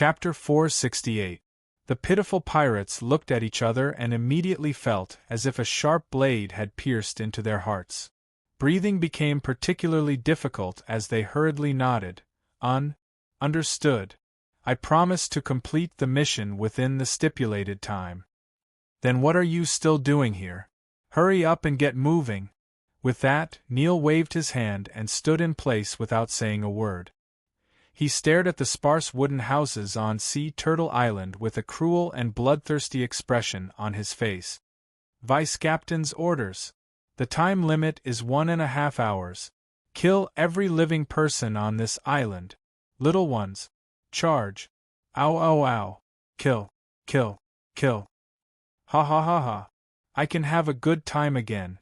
Chapter 468. The pitiful pirates looked at each other and immediately felt as if a sharp blade had pierced into their hearts. Breathing became particularly difficult as they hurriedly nodded. Understood. I promise to complete the mission within the stipulated time. Then what are you still doing here? Hurry up and get moving. With that, Neil waved his hand and stood in place without saying a word. He stared at the sparse wooden houses on Sea Turtle Island with a cruel and bloodthirsty expression on his face. Vice Captain's orders. The time limit is 1.5 hours. Kill every living person on this island. Little ones. Charge. Ow ow ow. Kill. Kill. Kill. Ha ha ha ha. I can have a good time again.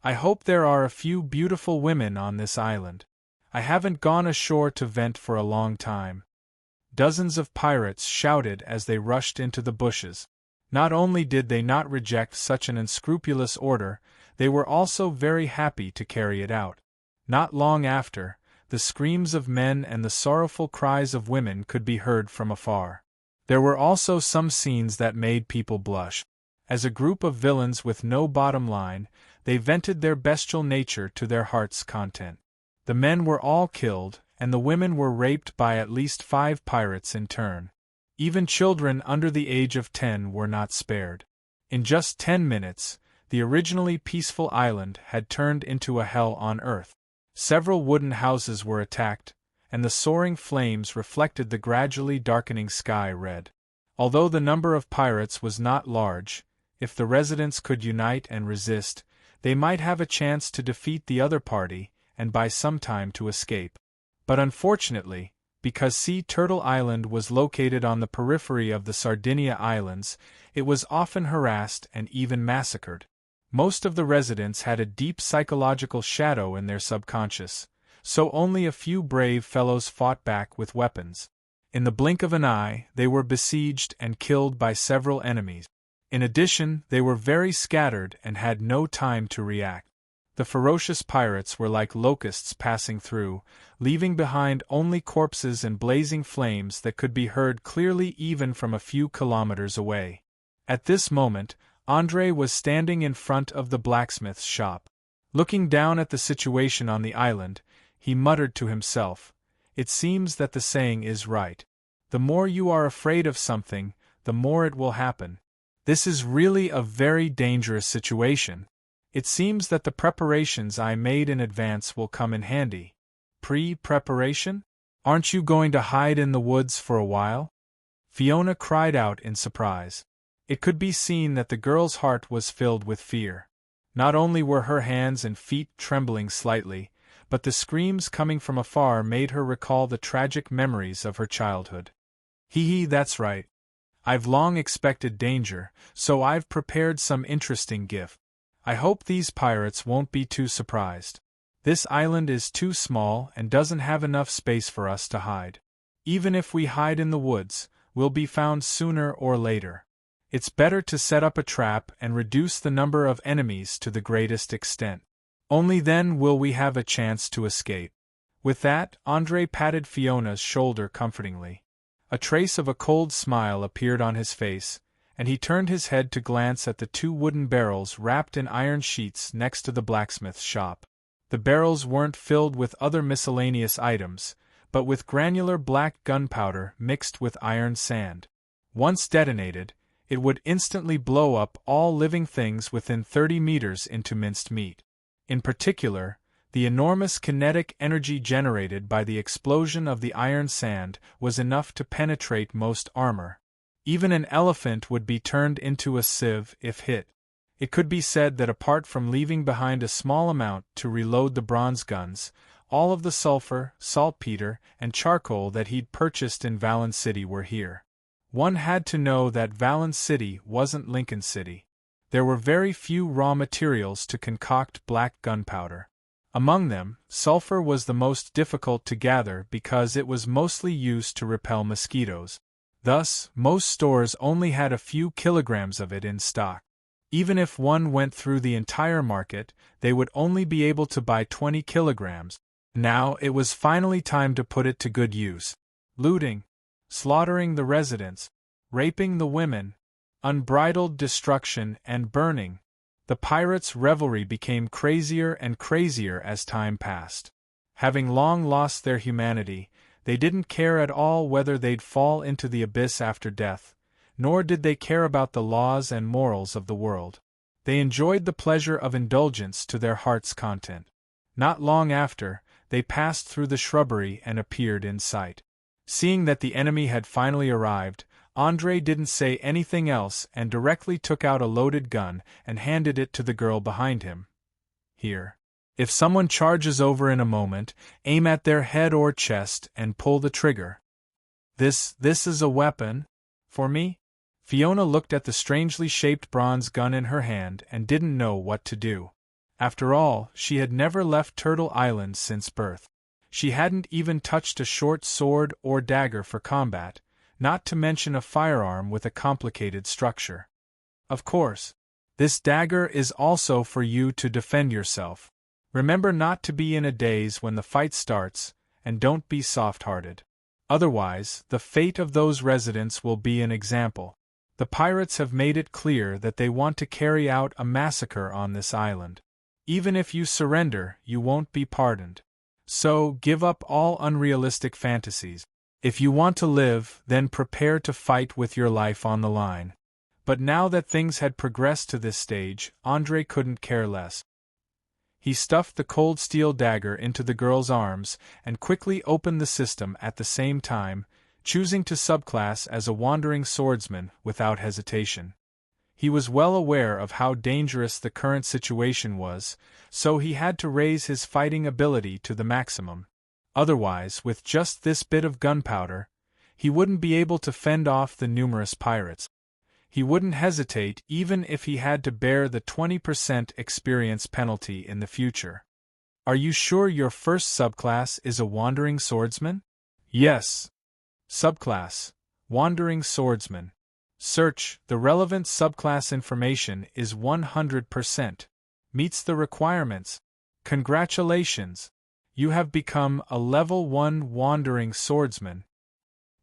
I hope there are a few beautiful women on this island. I haven't gone ashore to vent for a long time. Dozens of pirates shouted as they rushed into the bushes. Not only did they not reject such an unscrupulous order, they were also very happy to carry it out. Not long after, the screams of men and the sorrowful cries of women could be heard from afar. There were also some scenes that made people blush. As a group of villains with no bottom line, they vented their bestial nature to their heart's content. The men were all killed, and the women were raped by at least 5 pirates in turn. Even children under the age of 10 were not spared. In just 10 minutes, the originally peaceful island had turned into a hell on earth. Several wooden houses were attacked, and the soaring flames reflected the gradually darkening sky red. Although the number of pirates was not large, if the residents could unite and resist, they might have a chance to defeat the other party and buy some time to escape. But unfortunately, because Sea Turtle Island was located on the periphery of the Sardinia Islands, it was often harassed and even massacred. Most of the residents had a deep psychological shadow in their subconscious, so only a few brave fellows fought back with weapons. In the blink of an eye, they were besieged and killed by several enemies. In addition, they were very scattered and had no time to react. The ferocious pirates were like locusts passing through, leaving behind only corpses and blazing flames that could be heard clearly even from a few kilometers away. At this moment, André was standing in front of the blacksmith's shop. Looking down at the situation on the island, he muttered to himself, "It seems that the saying is right. The more you are afraid of something, the more it will happen. This is really a very dangerous situation. It seems that the preparations I made in advance will come in handy." Pre-preparation? Aren't you going to hide in the woods for a while? Fiona cried out in surprise. It could be seen that the girl's heart was filled with fear. Not only were her hands and feet trembling slightly, but the screams coming from afar made her recall the tragic memories of her childhood. Hee, that's right. I've long expected danger, so I've prepared some interesting gift. I hope these pirates won't be too surprised. This island is too small and doesn't have enough space for us to hide. Even if we hide in the woods, we'll be found sooner or later. It's better to set up a trap and reduce the number of enemies to the greatest extent. Only then will we have a chance to escape. With that, André patted Fiona's shoulder comfortingly. A trace of a cold smile appeared on his face, and he turned his head to glance at the 2 wooden barrels wrapped in iron sheets next to the blacksmith's shop. The barrels weren't filled with other miscellaneous items, but with granular black gunpowder mixed with iron sand. Once detonated, it would instantly blow up all living things within 30 meters into minced meat. In particular, the enormous kinetic energy generated by the explosion of the iron sand was enough to penetrate most armor. Even an elephant would be turned into a sieve if hit. It could be said that apart from leaving behind a small amount to reload the bronze guns, all of the sulfur, saltpeter, and charcoal that he'd purchased in Valen City were here. One had to know that Valen City wasn't Lincoln City. There were very few raw materials to concoct black gunpowder. Among them, sulfur was the most difficult to gather because it was mostly used to repel mosquitoes. Thus, most stores only had a few kilograms of it in stock. Even if one went through the entire market, they would only be able to buy 20 kilograms. Now it was finally time to put it to good use. Looting. slaughtering the residents, raping the women, unbridled destruction and burning. The pirates' revelry became crazier and crazier as time passed. Having long lost their humanity, they didn't care at all whether they'd fall into the abyss after death, nor did they care about the laws and morals of the world. They enjoyed the pleasure of indulgence to their heart's content. Not long after, they passed through the shrubbery and appeared in sight. Seeing that the enemy had finally arrived, André didn't say anything else and directly took out a loaded gun and handed it to the girl behind him. Here. If someone charges over in a moment, aim at their head or chest and pull the trigger. This is a weapon? For me? Fiona looked at the strangely shaped bronze gun in her hand and didn't know what to do. After all, she had never left Turtle Island since birth. She hadn't even touched a short sword or dagger for combat, not to mention a firearm with a complicated structure. Of course, this dagger is also for you to defend yourself. Remember not to be in a daze when the fight starts, and don't be soft-hearted. Otherwise, the fate of those residents will be an example. The pirates have made it clear that they want to carry out a massacre on this island. Even if you surrender, you won't be pardoned. So, give up all unrealistic fantasies. If you want to live, then prepare to fight with your life on the line. But now that things had progressed to this stage, André couldn't care less. He stuffed the cold steel dagger into the girl's arms and quickly opened the system at the same time, choosing to subclass as a wandering swordsman without hesitation. He was well aware of how dangerous the current situation was, so he had to raise his fighting ability to the maximum. Otherwise, with just this bit of gunpowder, he wouldn't be able to fend off the numerous pirates. He wouldn't hesitate even if he had to bear the 20% experience penalty in the future. Are you sure your first subclass is a wandering swordsman? Yes. Subclass: Wandering Swordsman. Search: the relevant subclass information is 100%. Meets the requirements. Congratulations! You have become a level 1 Wandering Swordsman.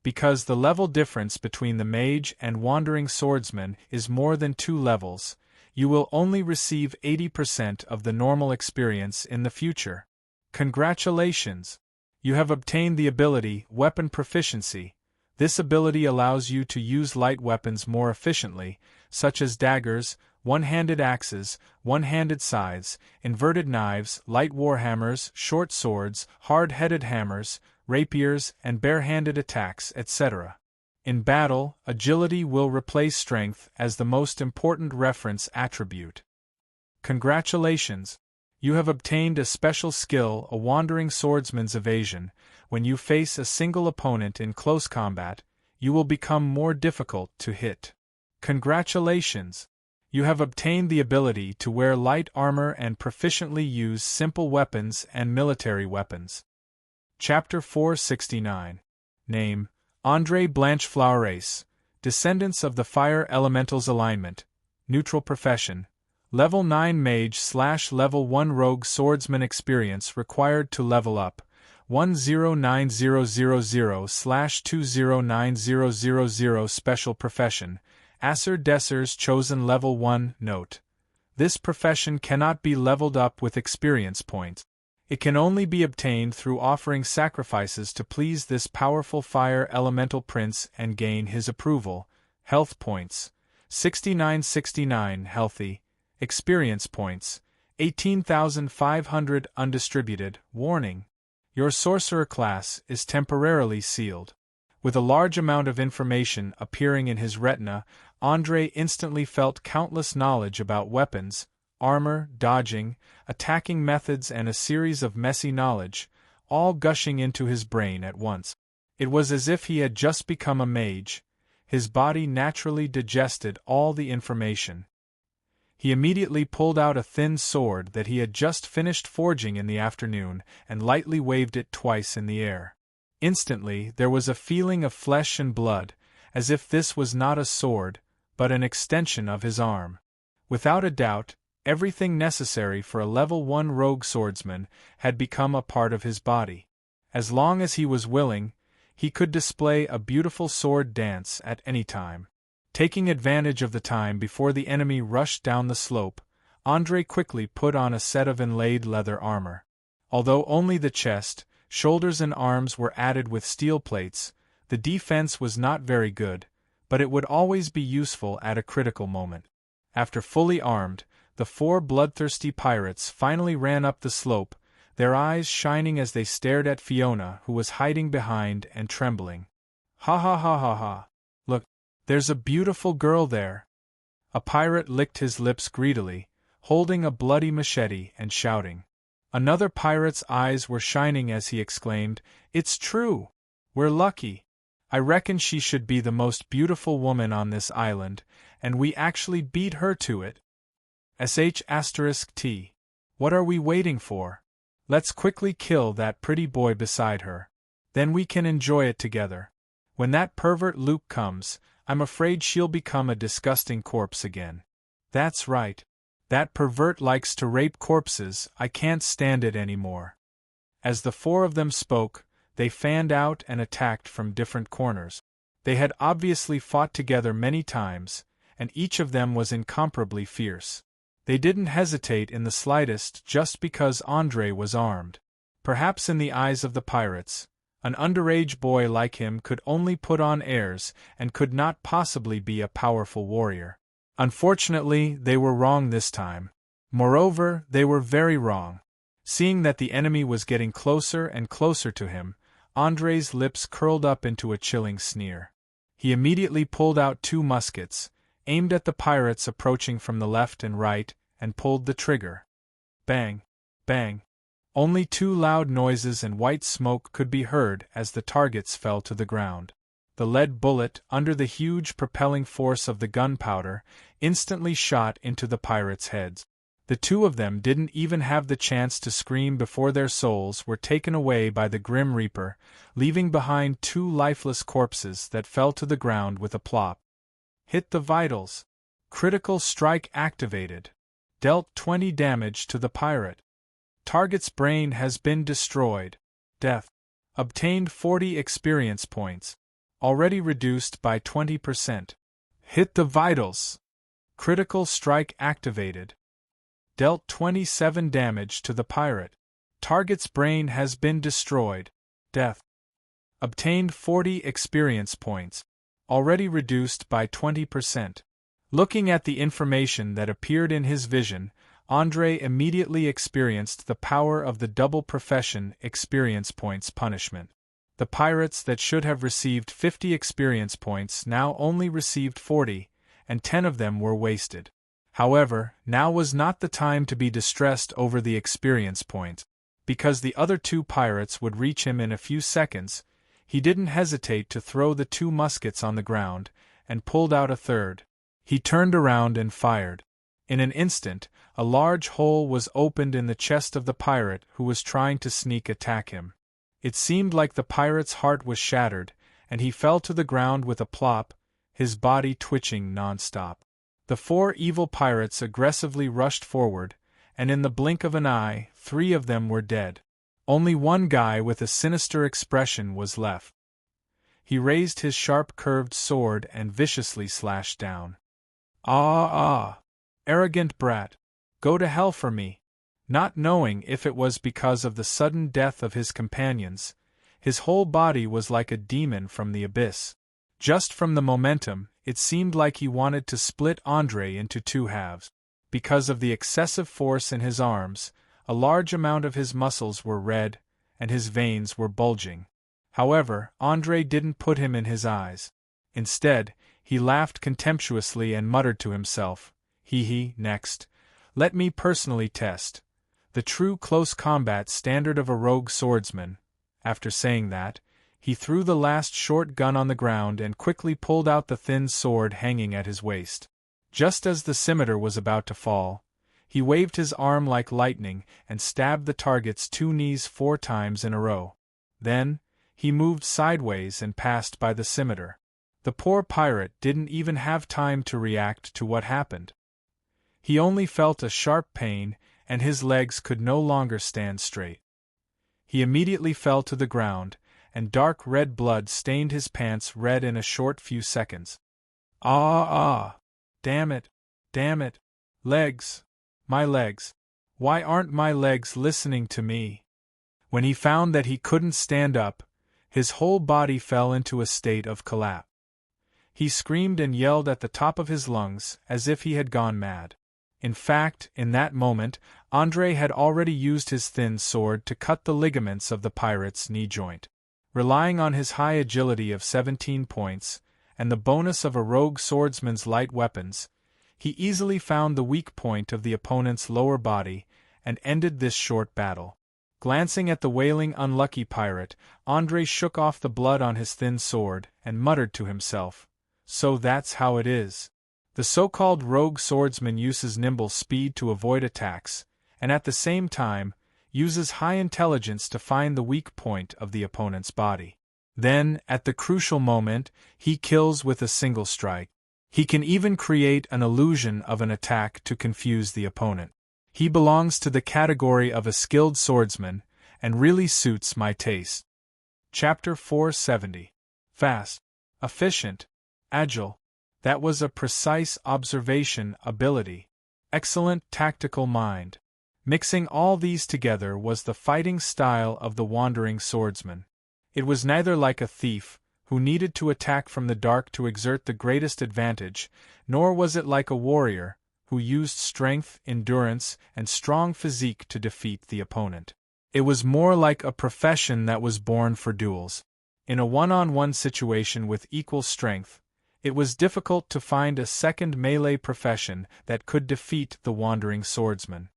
Because the level difference between the Mage and Wandering Swordsman is more than 2 levels, you will only receive 80% of the normal experience in the future. Congratulations! You have obtained the ability Weapon Proficiency. This ability allows you to use light weapons more efficiently, such as daggers, one-handed axes, one-handed scythes, inverted knives, light warhammers, short swords, hard-headed hammers, rapiers, and bare-handed attacks, etc. In battle, agility will replace strength as the most important reference attribute. Congratulations! You have obtained a special skill, a Wandering Swordsman's Evasion. When you face a single opponent in close combat, you will become more difficult to hit. Congratulations! You have obtained the ability to wear light armor and proficiently use simple weapons and military weapons. Chapter 469. Name: André Blancheflorace. Descendants of the Fire Elementals Alignment. Neutral Profession. Level 9 Mage/Level 1 Rogue Swordsman. Experience required to level up: 109000/209000. Special Profession: Acer Desser's Chosen. Level 1. Note: this profession cannot be leveled up with experience points. It can only be obtained through offering sacrifices to please this powerful fire elemental prince and gain his approval. Health points: 6969 healthy. Experience points: 18,500 undistributed. Warning: your sorcerer class is temporarily sealed. With a large amount of information appearing in his retina, André instantly felt countless knowledge about weapons, armor, dodging, attacking methods, and a series of messy knowledge, all gushing into his brain at once. It was as if he had just become a mage. His body naturally digested all the information. He immediately pulled out a thin sword that he had just finished forging in the afternoon and lightly waved it twice in the air. Instantly, there was a feeling of flesh and blood, as if this was not a sword, but an extension of his arm. Without a doubt, everything necessary for a level 1 rogue swordsman had become a part of his body. As long as he was willing, he could display a beautiful sword dance at any time. Taking advantage of the time before the enemy rushed down the slope, Andrei quickly put on a set of inlaid leather armor. Although only the chest, shoulders and arms were added with steel plates, the defense was not very good, but it would always be useful at a critical moment. After fully armed, the 4 bloodthirsty pirates finally ran up the slope, their eyes shining as they stared at Fiona, who was hiding behind and trembling. "Ha ha ha ha ha! Look, there's a beautiful girl there!" A pirate licked his lips greedily, holding a bloody machete and shouting. Another pirate's eyes were shining as he exclaimed, "It's true! We're lucky! I reckon she should be the most beautiful woman on this island, and we actually beat her to it! *T. What are we waiting for? Let's quickly kill that pretty boy beside her. Then we can enjoy it together. When that pervert Luke comes, I'm afraid she'll become a disgusting corpse again." "That's right. That pervert likes to rape corpses, I can't stand it anymore." As the 4 of them spoke, they fanned out and attacked from different corners. They had obviously fought together many times, and each of them was incomparably fierce. They didn't hesitate in the slightest just because Andrei was armed. Perhaps in the eyes of the pirates, an underage boy like him could only put on airs and could not possibly be a powerful warrior. Unfortunately, they were wrong this time. Moreover, they were very wrong. Seeing that the enemy was getting closer and closer to him, Andrei's lips curled up into a chilling sneer. He immediately pulled out 2 muskets, aimed at the pirates approaching from the left and right, and pulled the trigger. Bang! Bang! Only 2 loud noises and white smoke could be heard as the targets fell to the ground. The lead bullet, under the huge propelling force of the gunpowder, instantly shot into the pirates' heads. The 2 of them didn't even have the chance to scream before their souls were taken away by the Grim Reaper, leaving behind 2 lifeless corpses that fell to the ground with a plop. Hit the vitals. Critical strike activated. Dealt 20 damage to the pirate. Target's brain has been destroyed. Death. Obtained 40 experience points. Already reduced by 20%. Hit the vitals. Critical strike activated. Dealt 27 damage to the pirate. Target's brain has been destroyed. Death. Obtained 40 experience points. Already reduced by 20%. Looking at the information that appeared in his vision, Andrei immediately experienced the power of the double profession experience points punishment. The pirates that should have received 50 experience points now only received 40, and 10 of them were wasted. However, now was not the time to be distressed over the experience points. Because the other 2 pirates would reach him in a few seconds, he didn't hesitate to throw the 2 muskets on the ground, and pulled out a third. He turned around and fired. In an instant, a large hole was opened in the chest of the pirate who was trying to sneak attack him. It seemed like the pirate's heart was shattered, and he fell to the ground with a plop, his body twitching non-stop. The 4 evil pirates aggressively rushed forward, and in the blink of an eye, 3 of them were dead. Only one guy with a sinister expression was left. He raised his sharp curved sword and viciously slashed down. "Ah! Arrogant brat! Go to hell for me!" Not knowing if it was because of the sudden death of his companions, his whole body was like a demon from the abyss. Just from the momentum, it seemed like he wanted to split Andrei into 2 halves. Because of the excessive force in his arms, a large amount of his muscles were red, and his veins were bulging. However, Andrei didn't put him in his eyes. Instead, he laughed contemptuously and muttered to himself, "Hee, next. Let me personally test the true close combat standard of a rogue swordsman." After saying that, he threw the last short gun on the ground and quickly pulled out the thin sword hanging at his waist. Just as the scimitar was about to fall, he waved his arm like lightning and stabbed the target's 2 knees 4 times in a row. Then, he moved sideways and passed by the scimitar. The poor pirate didn't even have time to react to what happened. He only felt a sharp pain, and his legs could no longer stand straight. He immediately fell to the ground, and dark red blood stained his pants red in a short few seconds. Damn it! Damn it! Legs! My legs! Why aren't my legs listening to me? When he found that he couldn't stand up, his whole body fell into a state of collapse. He screamed and yelled at the top of his lungs, as if he had gone mad. In fact, in that moment, André had already used his thin sword to cut the ligaments of the pirate's knee joint. Relying on his high agility of 17 points, and the bonus of a rogue swordsman's light weapons, he easily found the weak point of the opponent's lower body, and ended this short battle. Glancing at the wailing unlucky pirate, André shook off the blood on his thin sword, and muttered to himself, "So that's how it is. The so-called rogue swordsman uses nimble speed to avoid attacks, and at the same time, uses high intelligence to find the weak point of the opponent's body. Then, at the crucial moment, he kills with a single strike. He can even create an illusion of an attack to confuse the opponent. He belongs to the category of a skilled swordsman, and really suits my taste." Chapter 470. Fast, efficient, agile. That was a precise observation ability. Excellent tactical mind. Mixing all these together was the fighting style of the wandering swordsman. It was neither like a thief, who needed to attack from the dark to exert the greatest advantage, nor was it like a warrior, who used strength, endurance, and strong physique to defeat the opponent. It was more like a profession that was born for duels. In a one-on-one situation with equal strength, it was difficult to find a second melee profession that could defeat the wandering swordsman.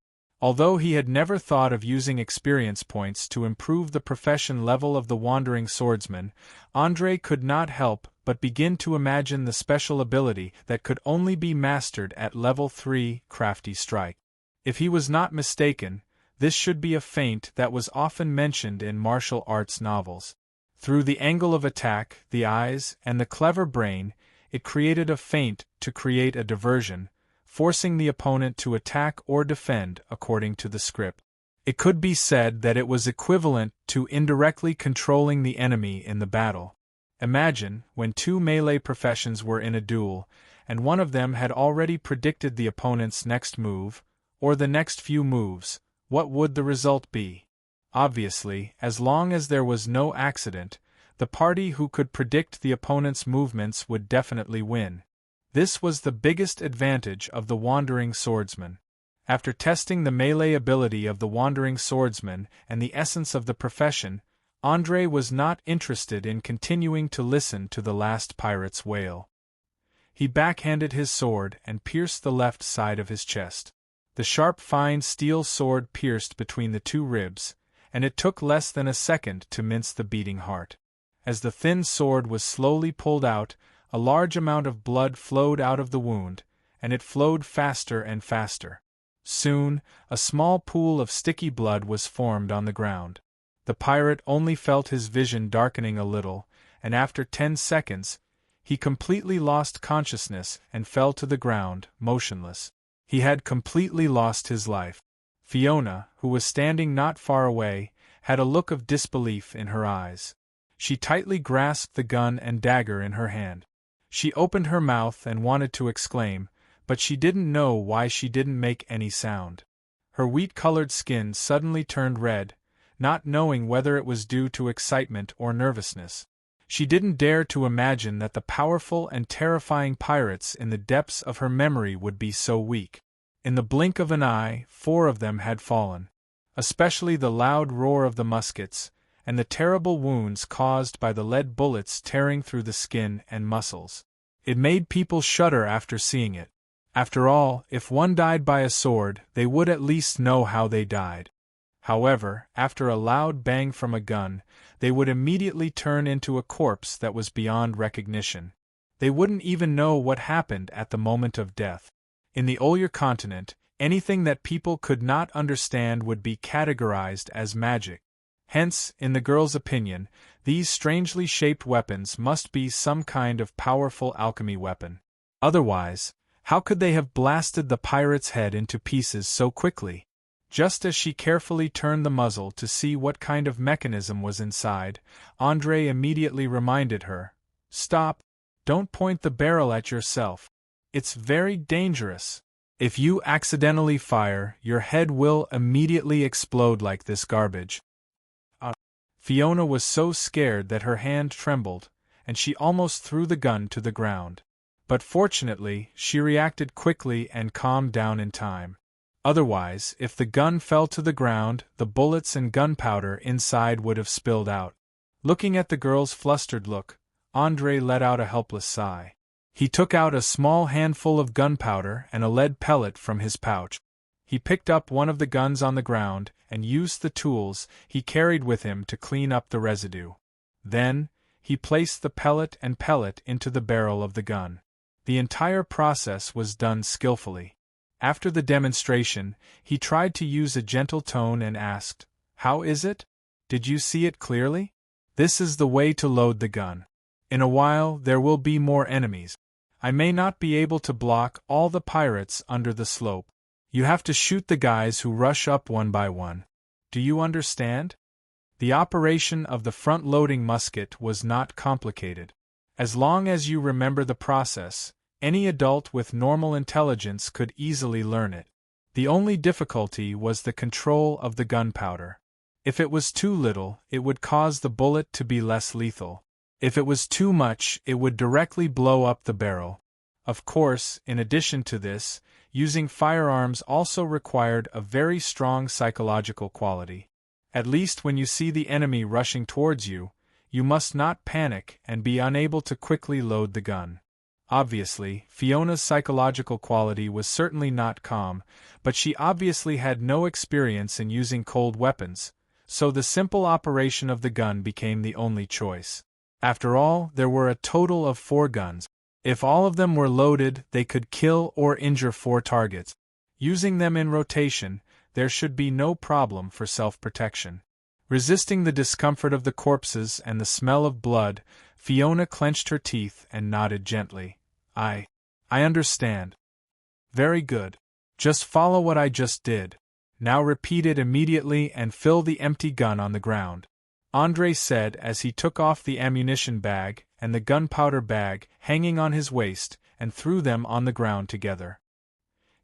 Although he had never thought of using experience points to improve the profession level of the wandering swordsman, André could not help but begin to imagine the special ability that could only be mastered at level 3, Crafty Strike. If he was not mistaken, this should be a feint that was often mentioned in martial arts novels. Through the angle of attack, the eyes, and the clever brain, it created a feint to create a diversion, forcing the opponent to attack or defend according to the script. It could be said that it was equivalent to indirectly controlling the enemy in the battle. Imagine, when two melee professions were in a duel, and one of them had already predicted the opponent's next move, or the next few moves, what would the result be? Obviously, as long as there was no accident, the party who could predict the opponent's movements would definitely win. This was the biggest advantage of the wandering swordsman. After testing the melee ability of the wandering swordsman and the essence of the profession, André was not interested in continuing to listen to the last pirate's wail. He backhanded his sword and pierced the left side of his chest. The sharp fine steel sword pierced between the two ribs, and it took less than a second to mince the beating heart. As the thin sword was slowly pulled out, a large amount of blood flowed out of the wound, and it flowed faster and faster. Soon, a small pool of sticky blood was formed on the ground. The pirate only felt his vision darkening a little, and after 10 seconds, he completely lost consciousness and fell to the ground, motionless. He had completely lost his life. Fiona, who was standing not far away, had a look of disbelief in her eyes. She tightly grasped the gun and dagger in her hand. She opened her mouth and wanted to exclaim, but she didn't know why she didn't make any sound. Her wheat-colored skin suddenly turned red, not knowing whether it was due to excitement or nervousness. She didn't dare to imagine that the powerful and terrifying pirates in the depths of her memory would be so weak. In the blink of an eye, 4 of them had fallen. Especially the loud roar of the muskets, and the terrible wounds caused by the lead bullets tearing through the skin and muscles. It made people shudder after seeing it. After all, if one died by a sword, they would at least know how they died. However, after a loud bang from a gun, they would immediately turn into a corpse that was beyond recognition. They wouldn't even know what happened at the moment of death. In the Oyer continent, anything that people could not understand would be categorized as magic. Hence, in the girl's opinion, these strangely shaped weapons must be some kind of powerful alchemy weapon. Otherwise, how could they have blasted the pirate's head into pieces so quickly? Just as she carefully turned the muzzle to see what kind of mechanism was inside, Andre immediately reminded her, "Stop, don't point the barrel at yourself. It's very dangerous. If you accidentally fire, your head will immediately explode like this garbage." Fiona was so scared that her hand trembled, and she almost threw the gun to the ground. But fortunately, she reacted quickly and calmed down in time. Otherwise, if the gun fell to the ground, the bullets and gunpowder inside would have spilled out. Looking at the girl's flustered look, Andre let out a helpless sigh. He took out a small handful of gunpowder and a lead pellet from his pouch. He picked up one of the guns on the ground and used the tools he carried with him to clean up the residue. Then, he placed the pellet into the barrel of the gun. The entire process was done skillfully. After the demonstration, he tried to use a gentle tone and asked, "How is it? Did you see it clearly? This is the way to load the gun. In a while there will be more enemies. I may not be able to block all the pirates under the slope. You have to shoot the guys who rush up one by one. Do you understand?" The operation of the front-loading musket was not complicated. As long as you remember the process, any adult with normal intelligence could easily learn it. The only difficulty was the control of the gunpowder. If it was too little, it would cause the bullet to be less lethal. If it was too much, it would directly blow up the barrel. Of course, in addition to this, using firearms also required a very strong psychological quality. At least when you see the enemy rushing towards you, you must not panic and be unable to quickly load the gun. Obviously, Fiona's psychological quality was certainly not calm, but she obviously had no experience in using cold weapons, so the simple operation of the gun became the only choice. After all, there were a total of 4 guns. If all of them were loaded, they could kill or injure 4 targets. Using them in rotation, there should be no problem for self-protection. Resisting the discomfort of the corpses and the smell of blood, Fiona clenched her teeth and nodded gently. I understand. Very good. Just follow what I just did. Now repeat it immediately and fill the empty gun on the ground," Andre said as he took off the ammunition bag and the gunpowder bag hanging on his waist and threw them on the ground together.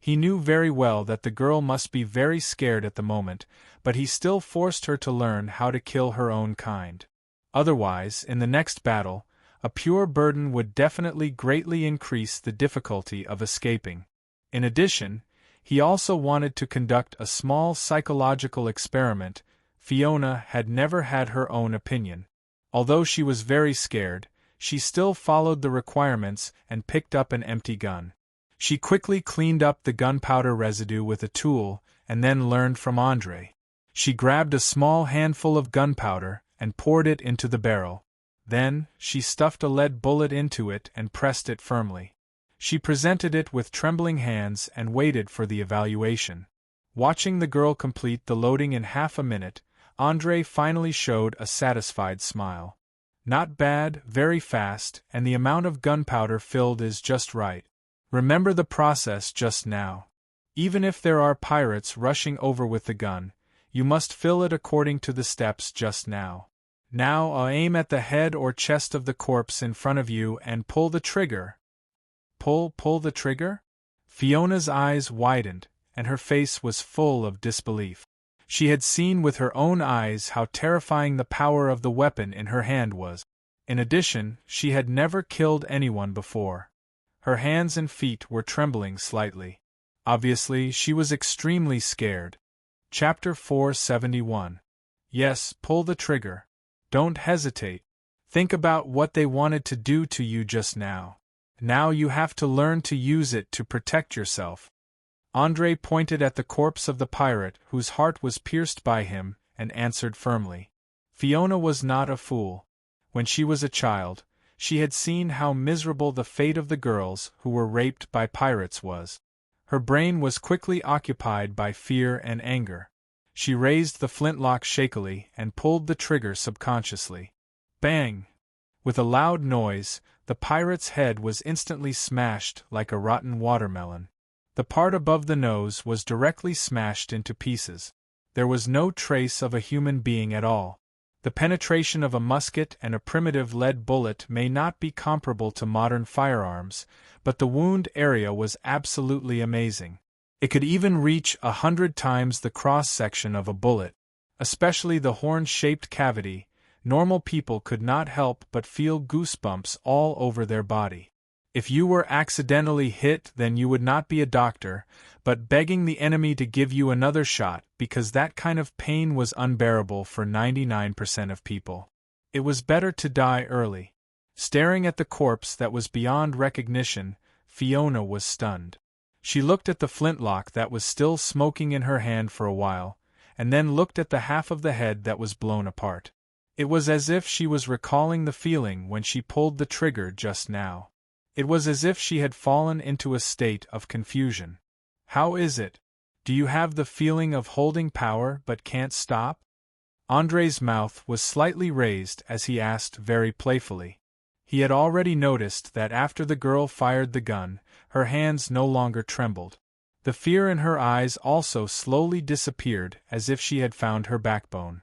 He knew very well that the girl must be very scared at the moment, but he still forced her to learn how to kill her own kind. Otherwise, in the next battle, a pure burden would definitely greatly increase the difficulty of escaping. In addition, he also wanted to conduct a small psychological experiment. Fiona had never had her own opinion. Although she was very scared, she still followed the requirements and picked up an empty gun. She quickly cleaned up the gunpowder residue with a tool and then learned from Andre. She grabbed a small handful of gunpowder and poured it into the barrel. Then, she stuffed a lead bullet into it and pressed it firmly. She presented it with trembling hands and waited for the evaluation. Watching the girl complete the loading in half a minute, Andre finally showed a satisfied smile. "Not bad, very fast, and the amount of gunpowder filled is just right. Remember the process just now. Even if there are pirates rushing over with the gun, you must fill it according to the steps just now. Now aim at the head or chest of the corpse in front of you and pull the trigger." Pull the trigger? Fiona's eyes widened, and her face was full of disbelief. She had seen with her own eyes how terrifying the power of the weapon in her hand was. In addition, she had never killed anyone before. Her hands and feet were trembling slightly. Obviously, she was extremely scared. Chapter 471. Yes, pull the trigger. Don't hesitate. Think about what they wanted to do to you just now. Now you have to learn to use it to protect yourself. Andre pointed at the corpse of the pirate whose heart was pierced by him and answered firmly. Fiona was not a fool. When she was a child, she had seen how miserable the fate of the girls who were raped by pirates was. Her brain was quickly occupied by fear and anger. She raised the flintlock shakily and pulled the trigger subconsciously. Bang! With a loud noise, the pirate's head was instantly smashed like a rotten watermelon. The part above the nose was directly smashed into pieces. There was no trace of a human being at all. The penetration of a musket and a primitive lead bullet may not be comparable to modern firearms, but the wound area was absolutely amazing. It could even reach 100 times the cross-section of a bullet. Especially the horn-shaped cavity, normal people could not help but feel goosebumps all over their body. If you were accidentally hit, then you would not be a doctor, but begging the enemy to give you another shot because that kind of pain was unbearable for 99% of people. It was better to die early. Staring at the corpse that was beyond recognition, Fiona was stunned. She looked at the flintlock that was still smoking in her hand for a while, and then looked at the half of the head that was blown apart. It was as if she was recalling the feeling when she pulled the trigger just now. It was as if she had fallen into a state of confusion. How is it? Do you have the feeling of holding power but can't stop? Andre's mouth was slightly raised as he asked very playfully. He had already noticed that after the girl fired the gun, her hands no longer trembled. The fear in her eyes also slowly disappeared as if she had found her backbone.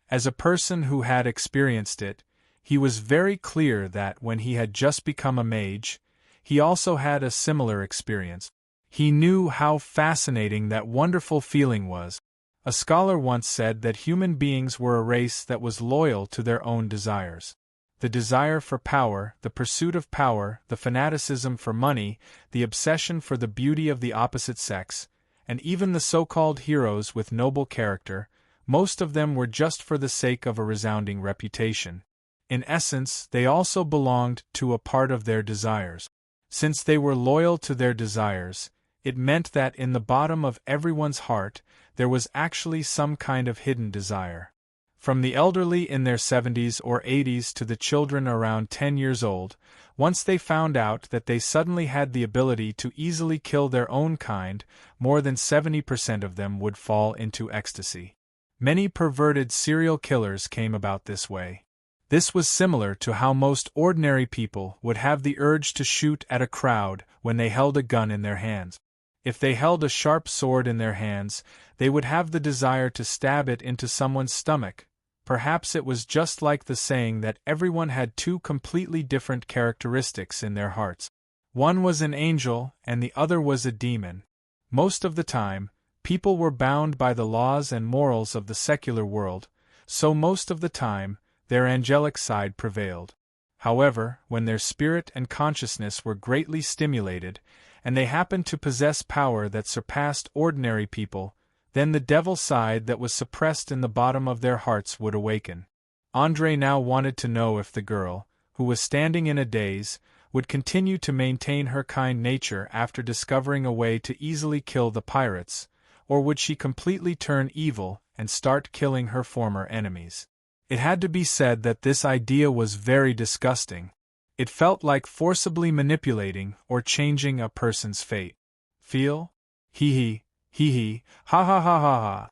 As a person who had experienced it, he was very clear that when he had just become a mage, he also had a similar experience. He knew how fascinating that wonderful feeling was. A scholar once said that human beings were a race that was loyal to their own desires. The desire for power, the pursuit of power, the fanaticism for money, the obsession for the beauty of the opposite sex, and even the so-called heroes with noble character, most of them were just for the sake of a resounding reputation. In essence, they also belonged to a part of their desires. Since they were loyal to their desires, it meant that in the bottom of everyone's heart, there was actually some kind of hidden desire. From the elderly in their 70s or 80s to the children around 10 years old, once they found out that they suddenly had the ability to easily kill their own kind, more than 70% of them would fall into ecstasy. Many perverted serial killers came about this way. This was similar to how most ordinary people would have the urge to shoot at a crowd when they held a gun in their hands. If they held a sharp sword in their hands, they would have the desire to stab it into someone's stomach. Perhaps it was just like the saying that everyone had two completely different characteristics in their hearts. One was an angel and the other was a demon. Most of the time, people were bound by the laws and morals of the secular world, so most of the time, their angelic side prevailed. However, when their spirit and consciousness were greatly stimulated, and they happened to possess power that surpassed ordinary people, then the devil side that was suppressed in the bottom of their hearts would awaken. Andre now wanted to know if the girl, who was standing in a daze, would continue to maintain her kind nature after discovering a way to easily kill the pirates, or would she completely turn evil and start killing her former enemies. It had to be said that this idea was very disgusting. It felt like forcibly manipulating or changing a person's fate. Feel? Hee hee, ha ha ha ha ha.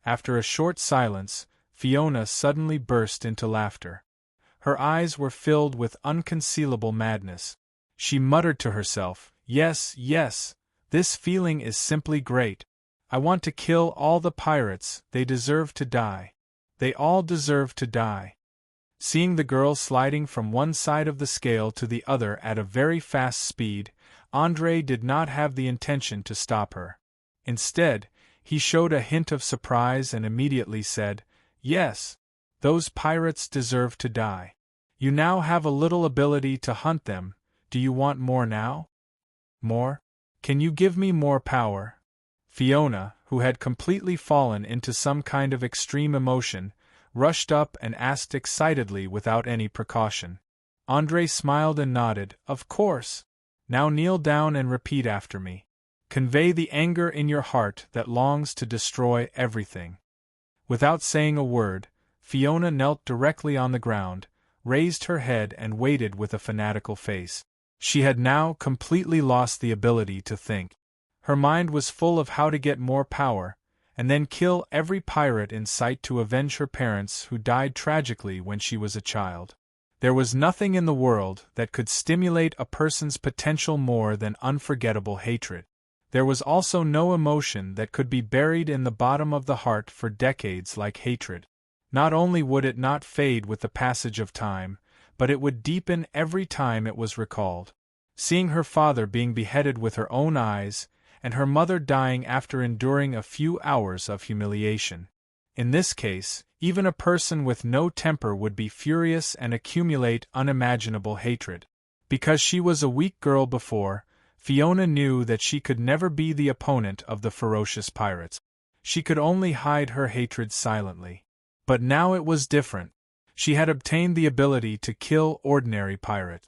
After a short silence, Fiona suddenly burst into laughter. Her eyes were filled with unconcealable madness. She muttered to herself, "Yes, yes, this feeling is simply great. I want to kill all the pirates, they deserve to die. They all deserve to die." Seeing the girl sliding from one side of the scale to the other at a very fast speed, Andre did not have the intention to stop her. Instead, he showed a hint of surprise and immediately said, "Yes, those pirates deserve to die. You now have a little ability to hunt them. Do you want more now? More? Can you give me more power?" Fiona, who had completely fallen into some kind of extreme emotion, rushed up and asked excitedly without any precaution. Andre smiled and nodded, "Of course. Now kneel down and repeat after me. Convey the anger in your heart that longs to destroy everything." Without saying a word, Fiona knelt directly on the ground, raised her head and waited with a fanatical face. She had now completely lost the ability to think. Her mind was full of how to get more power, and then kill every pirate in sight to avenge her parents who died tragically when she was a child. There was nothing in the world that could stimulate a person's potential more than unforgettable hatred. There was also no emotion that could be buried in the bottom of the heart for decades like hatred. Not only would it not fade with the passage of time, but it would deepen every time it was recalled. Seeing her father being beheaded with her own eyes, and her mother dying after enduring a few hours of humiliation. In this case, even a person with no temper would be furious and accumulate unimaginable hatred. Because she was a weak girl before, Fiona knew that she could never be the opponent of the ferocious pirates. She could only hide her hatred silently. But now it was different. She had obtained the ability to kill ordinary pirates.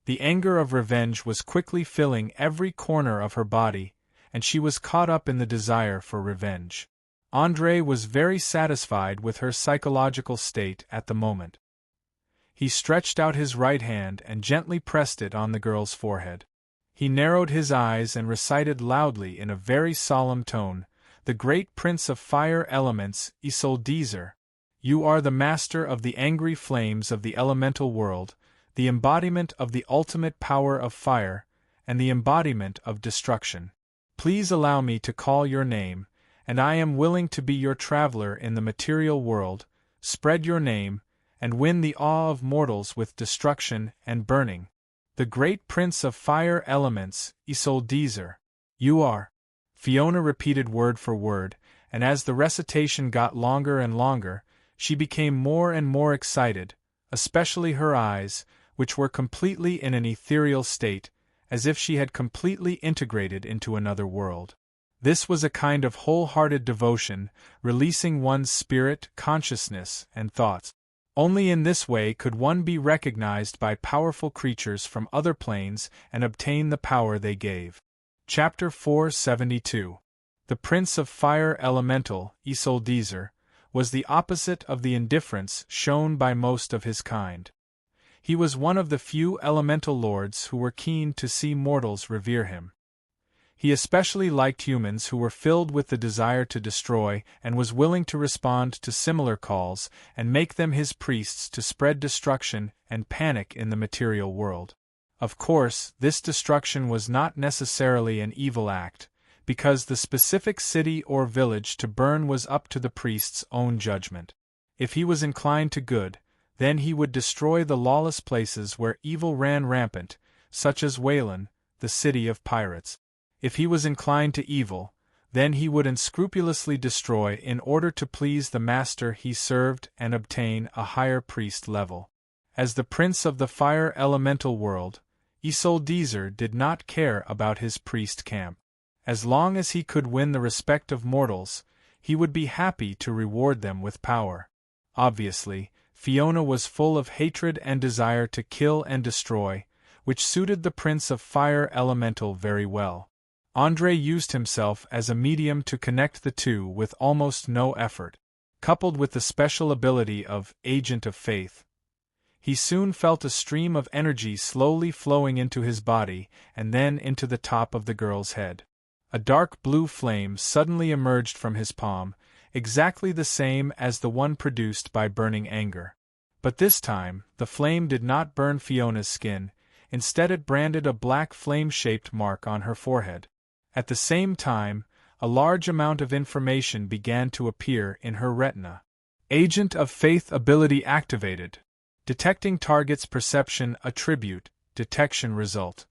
The anger of revenge was quickly filling every corner of her body, and she was caught up in the desire for revenge. André was very satisfied with her psychological state at the moment. He stretched out his right hand and gently pressed it on the girl's forehead. He narrowed his eyes and recited loudly in a very solemn tone, "The great prince of fire elements, Isoldezer. You are the master of the angry flames of the elemental world, the embodiment of the ultimate power of fire, and the embodiment of destruction. Please allow me to call your name, and I am willing to be your traveler in the material world, spread your name, and win the awe of mortals with destruction and burning. The great prince of fire elements, Isoldezer. You are." Fiona repeated word for word, and as the recitation got longer and longer, she became more and more excited, especially her eyes, which were completely in an ethereal state, as if she had completely integrated into another world. This was a kind of wholehearted devotion, releasing one's spirit, consciousness, and thoughts. Only in this way could one be recognized by powerful creatures from other planes and obtain the power they gave. Chapter 472. The Prince of Fire Elemental, Isoldezer, was the opposite of the indifference shown by most of his kind. He was one of the few elemental lords who were keen to see mortals revere him. He especially liked humans who were filled with the desire to destroy and was willing to respond to similar calls and make them his priests to spread destruction and panic in the material world. Of course, this destruction was not necessarily an evil act, because the specific city or village to burn was up to the priest's own judgment. If he was inclined to good, then he would destroy the lawless places where evil ran rampant, such as Wayland, the city of pirates. If he was inclined to evil, then he would unscrupulously destroy in order to please the master he served and obtain a higher priest level. As the prince of the fire elemental world, Isoldezer did not care about his priest camp. As long as he could win the respect of mortals, he would be happy to reward them with power. Obviously, Fiona was full of hatred and desire to kill and destroy, which suited the Prince of Fire Elemental very well. André used himself as a medium to connect the two with almost no effort. Coupled with the special ability of Agent of Faith, he soon felt a stream of energy slowly flowing into his body and then into the top of the girl's head. A dark blue flame suddenly emerged from his palm, exactly the same as the one produced by burning anger. But this time, the flame did not burn Fiona's skin, instead it branded a black flame-shaped mark on her forehead. At the same time, a large amount of information began to appear in her retina. Agent of Faith ability activated. Detecting target's perception attribute, detection result.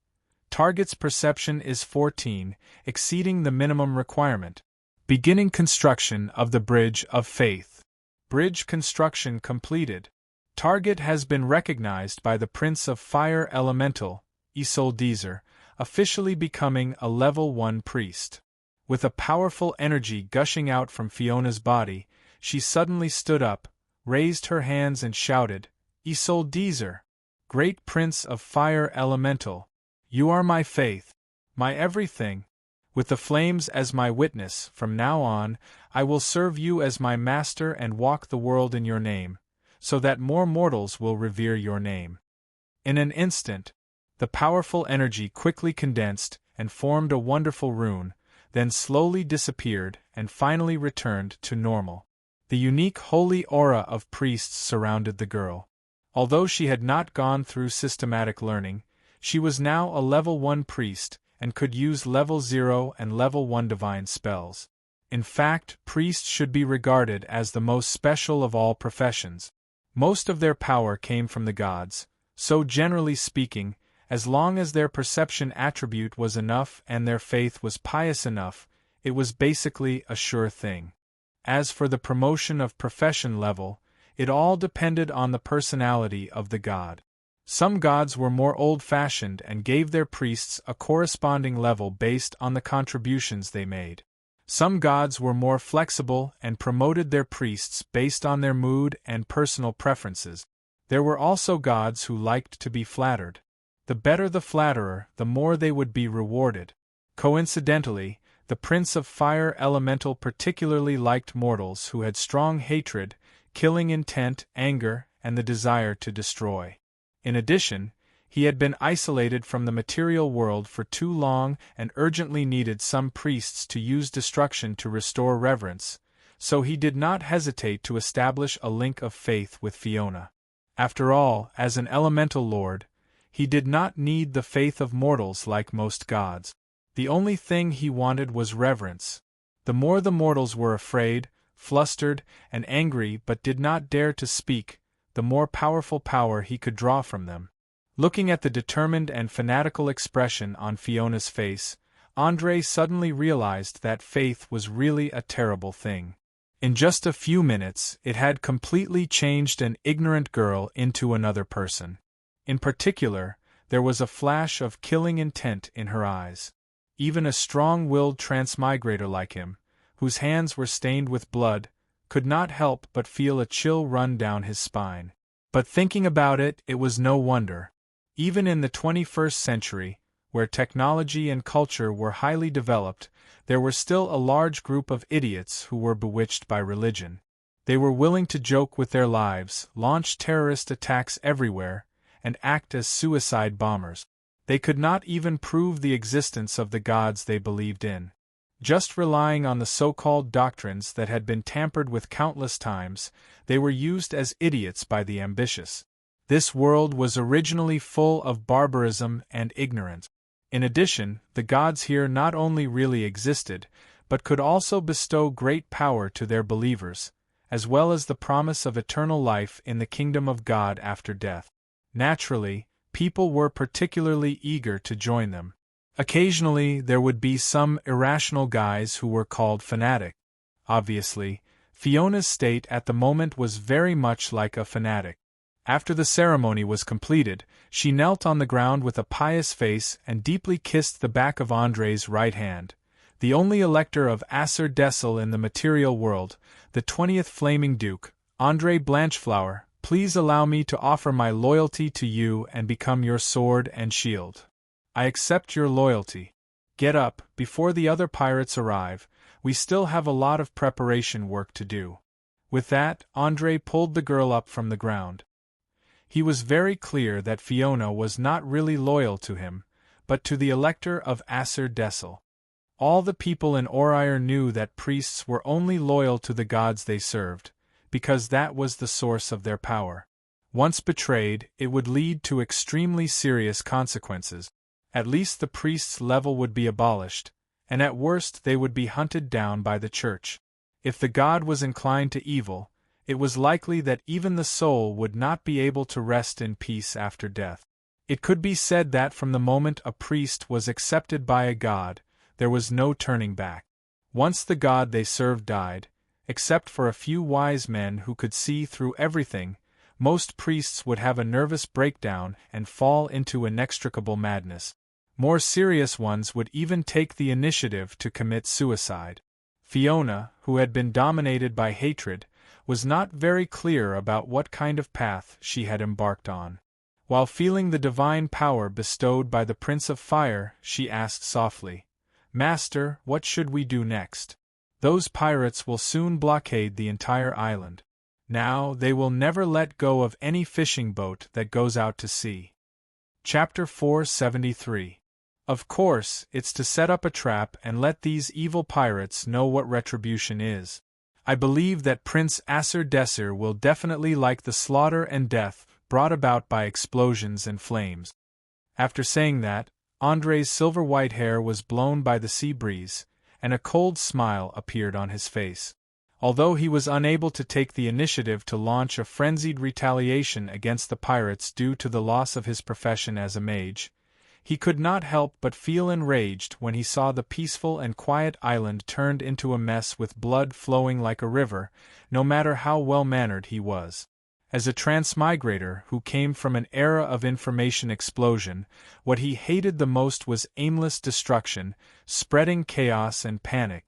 Target's perception is 14, exceeding the minimum requirement. Beginning construction of the Bridge of Faith. Bridge construction completed. Target has been recognized by the Prince of Fire Elemental, Isoldezer, officially becoming a Level 1 priest. With a powerful energy gushing out from Fiona's body, she suddenly stood up, raised her hands and shouted, "Isoldezer! Great Prince of Fire Elemental! You are my faith, my everything. With the flames as my witness, from now on, I will serve you as my master and walk the world in your name, so that more mortals will revere your name." In an instant, the powerful energy quickly condensed and formed a wonderful rune, then slowly disappeared and finally returned to normal. The unique holy aura of priests surrounded the girl. Although she had not gone through systematic learning, she was now a Level 1 priest, and could use level 0 and level 1 divine spells. In fact, priests should be regarded as the most special of all professions. Most of their power came from the gods, so generally speaking, as long as their perception attribute was enough and their faith was pious enough, it was basically a sure thing. As for the promotion of profession level, it all depended on the personality of the god. Some gods were more old-fashioned and gave their priests a corresponding level based on the contributions they made. Some gods were more flexible and promoted their priests based on their mood and personal preferences. There were also gods who liked to be flattered. The better the flatterer, the more they would be rewarded. Coincidentally, the Prince of Fire Elemental particularly liked mortals who had strong hatred, killing intent, anger, and the desire to destroy. In addition, he had been isolated from the material world for too long and urgently needed some priests to use destruction to restore reverence, so he did not hesitate to establish a link of faith with Fiona. After all, as an elemental lord, he did not need the faith of mortals like most gods. The only thing he wanted was reverence. The more the mortals were afraid, flustered, and angry but did not dare to speak, the more powerful power he could draw from them. Looking at the determined and fanatical expression on Fiona's face, André suddenly realized that faith was really a terrible thing. In just a few minutes, it had completely changed an ignorant girl into another person. In particular, there was a flash of killing intent in her eyes. Even a strong-willed transmigrator like him, whose hands were stained with blood, could not help but feel a chill run down his spine. But thinking about it, it was no wonder. Even in the 21st century, where technology and culture were highly developed, there were still a large group of idiots who were bewitched by religion. They were willing to joke with their lives, launch terrorist attacks everywhere, and act as suicide bombers. They could not even prove the existence of the gods they believed in. Just relying on the so-called doctrines that had been tampered with countless times, they were used as idiots by the ambitious. This world was originally full of barbarism and ignorance. In addition, the gods here not only really existed, but could also bestow great power to their believers, as well as the promise of eternal life in the kingdom of God after death. Naturally, people were particularly eager to join them. Occasionally, there would be some irrational guys who were called fanatic. Obviously, Fiona's state at the moment was very much like a fanatic. After the ceremony was completed, she knelt on the ground with a pious face and deeply kissed the back of André's right hand. The only elector of Acer-Decil in the material world, the 20th Flaming Duke, André Blancheflower, please allow me to offer my loyalty to you and become your sword and shield. I accept your loyalty. Get up, before the other pirates arrive, we still have a lot of preparation work to do. With that, André pulled the girl up from the ground. He was very clear that Fiona was not really loyal to him, but to the elector of Acer-Decil. All the people in Orier knew that priests were only loyal to the gods they served, because that was the source of their power. Once betrayed, it would lead to extremely serious consequences. At least the priest's level would be abolished, and at worst they would be hunted down by the church. If the god was inclined to evil, it was likely that even the soul would not be able to rest in peace after death. It could be said that from the moment a priest was accepted by a god, there was no turning back. Once the god they served died, except for a few wise men who could see through everything, most priests would have a nervous breakdown and fall into inextricable madness. More serious ones would even take the initiative to commit suicide. Fiona, who had been dominated by hatred, was not very clear about what kind of path she had embarked on. While feeling the divine power bestowed by the Prince of Fire, she asked softly, "Master, what should we do next? Those pirates will soon blockade the entire island. Now, they will never let go of any fishing boat that goes out to sea." Chapter 473. Of course, it's to set up a trap and let these evil pirates know what retribution is. I believe that Prince Acer-Decil will definitely like the slaughter and death brought about by explosions and flames. After saying that, Andre's silver-white hair was blown by the sea breeze, and a cold smile appeared on his face. Although he was unable to take the initiative to launch a frenzied retaliation against the pirates due to the loss of his profession as a mage, he could not help but feel enraged when he saw the peaceful and quiet island turned into a mess with blood flowing like a river, no matter how well-mannered he was. As a transmigrator who came from an era of information explosion, what he hated the most was aimless destruction, spreading chaos and panic.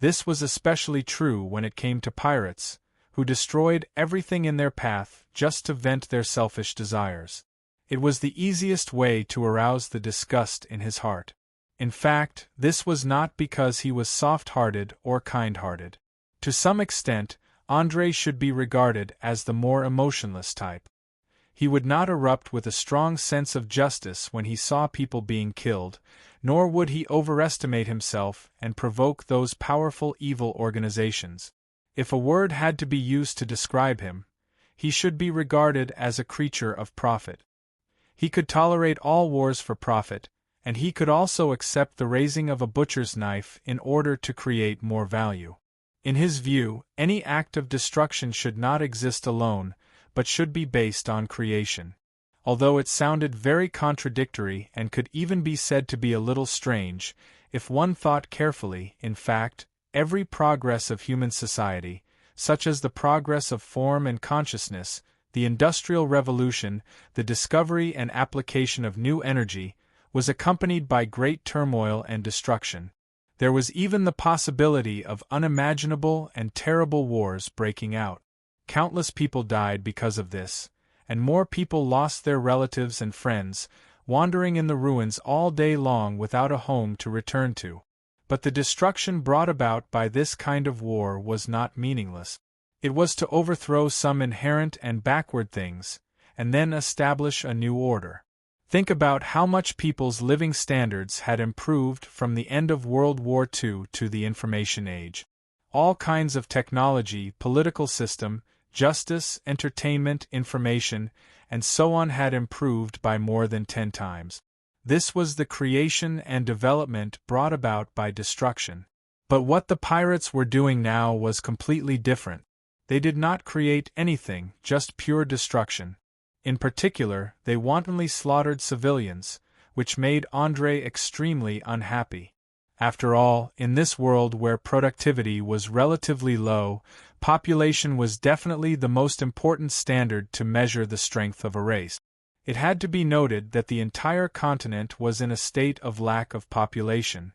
This was especially true when it came to pirates, who destroyed everything in their path just to vent their selfish desires. It was the easiest way to arouse the disgust in his heart. In fact, this was not because he was soft-hearted or kind-hearted. To some extent, Andre should be regarded as the more emotionless type. He would not erupt with a strong sense of justice when he saw people being killed, nor would he overestimate himself and provoke those powerful evil organizations. If a word had to be used to describe him, he should be regarded as a creature of profit. He could tolerate all wars for profit, and he could also accept the raising of a butcher's knife in order to create more value. In his view, any act of destruction should not exist alone, but should be based on creation. Although it sounded very contradictory and could even be said to be a little strange, if one thought carefully, in fact, every progress of human society, such as the progress of form and consciousness, the Industrial Revolution, the discovery and application of new energy, was accompanied by great turmoil and destruction. There was even the possibility of unimaginable and terrible wars breaking out. Countless people died because of this, and more people lost their relatives and friends, wandering in the ruins all day long without a home to return to. But the destruction brought about by this kind of war was not meaningless. It was to overthrow some inherent and backward things, and then establish a new order. Think about how much people's living standards had improved from the end of World War II to the information age. All kinds of technology, political system, justice, entertainment, information, and so on had improved by more than 10 times. This was the creation and development brought about by destruction. But what the pirates were doing now was completely different. They did not create anything, just pure destruction. In particular, they wantonly slaughtered civilians, which made Andre extremely unhappy. After all, in this world where productivity was relatively low, population was definitely the most important standard to measure the strength of a race. It had to be noted that the entire continent was in a state of lack of population.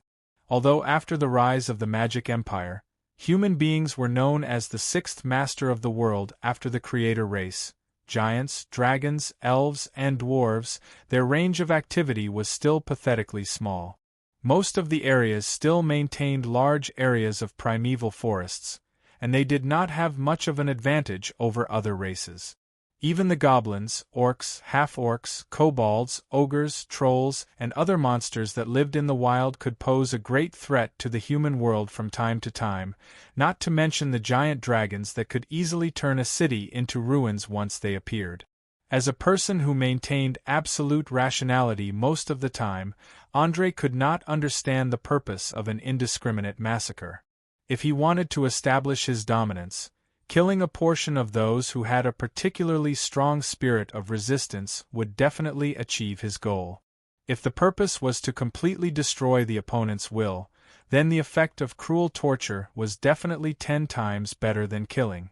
Although after the rise of the Magic Empire, human beings were known as the sixth master of the world after the creator race. Giants, dragons, elves, and dwarves, their range of activity was still pathetically small. Most of the areas still maintained large areas of primeval forests, and they did not have much of an advantage over other races. Even the goblins, orcs, half-orcs, kobolds, ogres, trolls, and other monsters that lived in the wild could pose a great threat to the human world from time to time, not to mention the giant dragons that could easily turn a city into ruins once they appeared. As a person who maintained absolute rationality most of the time, Andre could not understand the purpose of an indiscriminate massacre. If he wanted to establish his dominance, killing a portion of those who had a particularly strong spirit of resistance would definitely achieve his goal. If the purpose was to completely destroy the opponent's will, then the effect of cruel torture was definitely 10 times better than killing.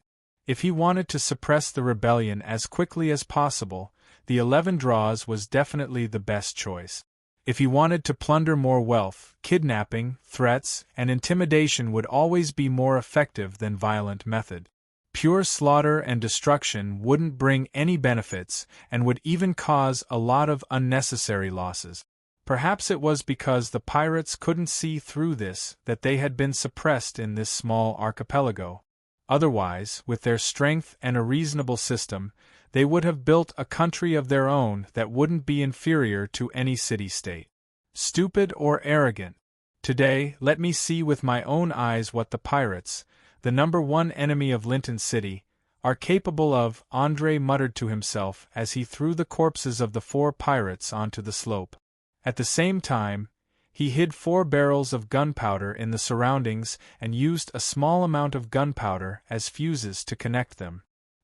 If he wanted to suppress the rebellion as quickly as possible, the 11 draws was definitely the best choice. If he wanted to plunder more wealth, kidnapping, threats, and intimidation would always be more effective than violent method. Pure slaughter and destruction wouldn't bring any benefits and would even cause a lot of unnecessary losses. Perhaps it was because the pirates couldn't see through this that they had been suppressed in this small archipelago. Otherwise, with their strength and a reasonable system, they would have built a country of their own that wouldn't be inferior to any city-state. Stupid or arrogant? Today, let me see with my own eyes what the pirates, the #1 enemy of Linton City, are capable of, Andre muttered to himself as he threw the corpses of the 4 pirates onto the slope. At the same time, he hid 4 barrels of gunpowder in the surroundings and used a small amount of gunpowder as fuses to connect them.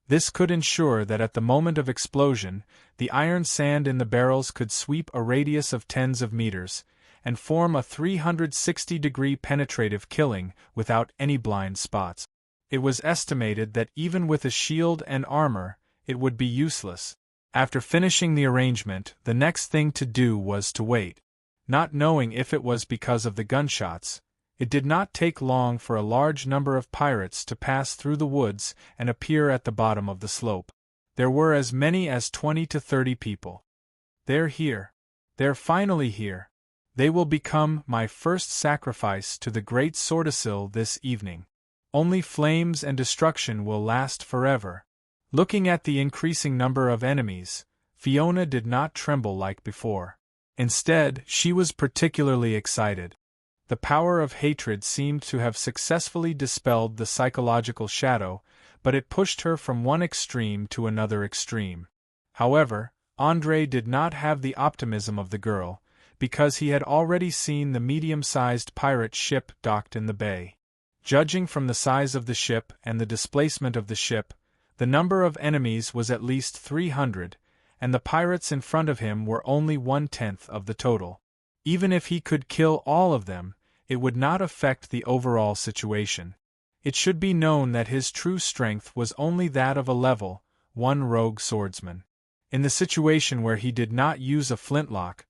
This could ensure that at the moment of explosion, the iron sand in the barrels could sweep a radius of tens of meters, and form a 360-degree penetrative killing without any blind spots. It was estimated that even with a shield and armor, it would be useless. After finishing the arrangement, the next thing to do was to wait. Not knowing if it was because of the gunshots, it did not take long for a large number of pirates to pass through the woods and appear at the bottom of the slope. There were as many as 20 to 30 people. "They're here. They're finally here. They will become my first sacrifice to the great Swordacil this evening. Only flames and destruction will last forever." Looking at the increasing number of enemies, Fiona did not tremble like before. Instead, she was particularly excited. The power of hatred seemed to have successfully dispelled the psychological shadow, but it pushed her from one extreme to another extreme. However, André did not have the optimism of the girl, because he had already seen the medium-sized pirate ship docked in the bay. Judging from the size of the ship and the displacement of the ship, the number of enemies was at least 300, and the pirates in front of him were only 1/10 of the total. Even if he could kill all of them, it would not affect the overall situation. It should be known that his true strength was only that of a level 1 rogue swordsman. In the situation where he did not use a flintlock,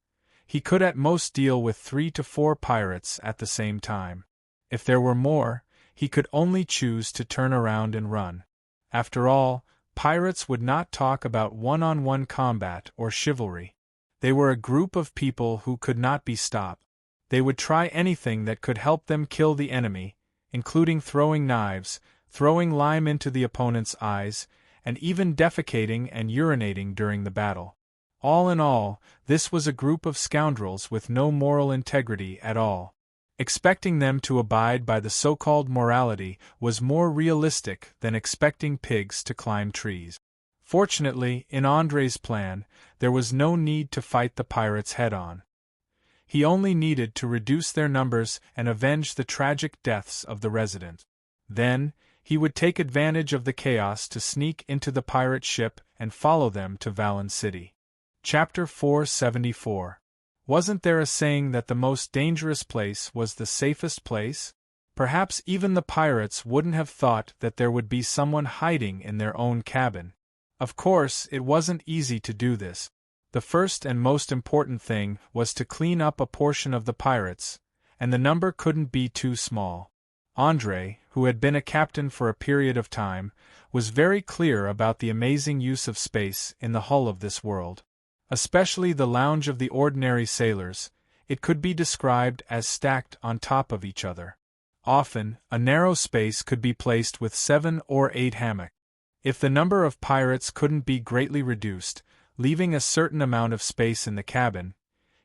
he could at most deal with 3 to 4 pirates at the same time. If there were more, he could only choose to turn around and run. After all, pirates would not talk about one-on-one combat or chivalry. They were a group of people who could not be stopped. They would try anything that could help them kill the enemy, including throwing knives, throwing lime into the opponent's eyes, and even defecating and urinating during the battle. All in all, this was a group of scoundrels with no moral integrity at all. Expecting them to abide by the so-called morality was more realistic than expecting pigs to climb trees. Fortunately, in André's plan, there was no need to fight the pirates head-on. He only needed to reduce their numbers and avenge the tragic deaths of the residents. Then, he would take advantage of the chaos to sneak into the pirate ship and follow them to Valen City. Chapter 474. Wasn't there a saying that the most dangerous place was the safest place? Perhaps even the pirates wouldn't have thought that there would be someone hiding in their own cabin. Of course, it wasn't easy to do this. The first and most important thing was to clean up a portion of the pirates, and the number couldn't be too small. André, who had been a captain for a period of time, was very clear about the amazing use of space in the hull of this world. Especially the lounge of the ordinary sailors, it could be described as stacked on top of each other. Often, a narrow space could be placed with 7 or 8 hammocks. If the number of pirates couldn't be greatly reduced, leaving a certain amount of space in the cabin,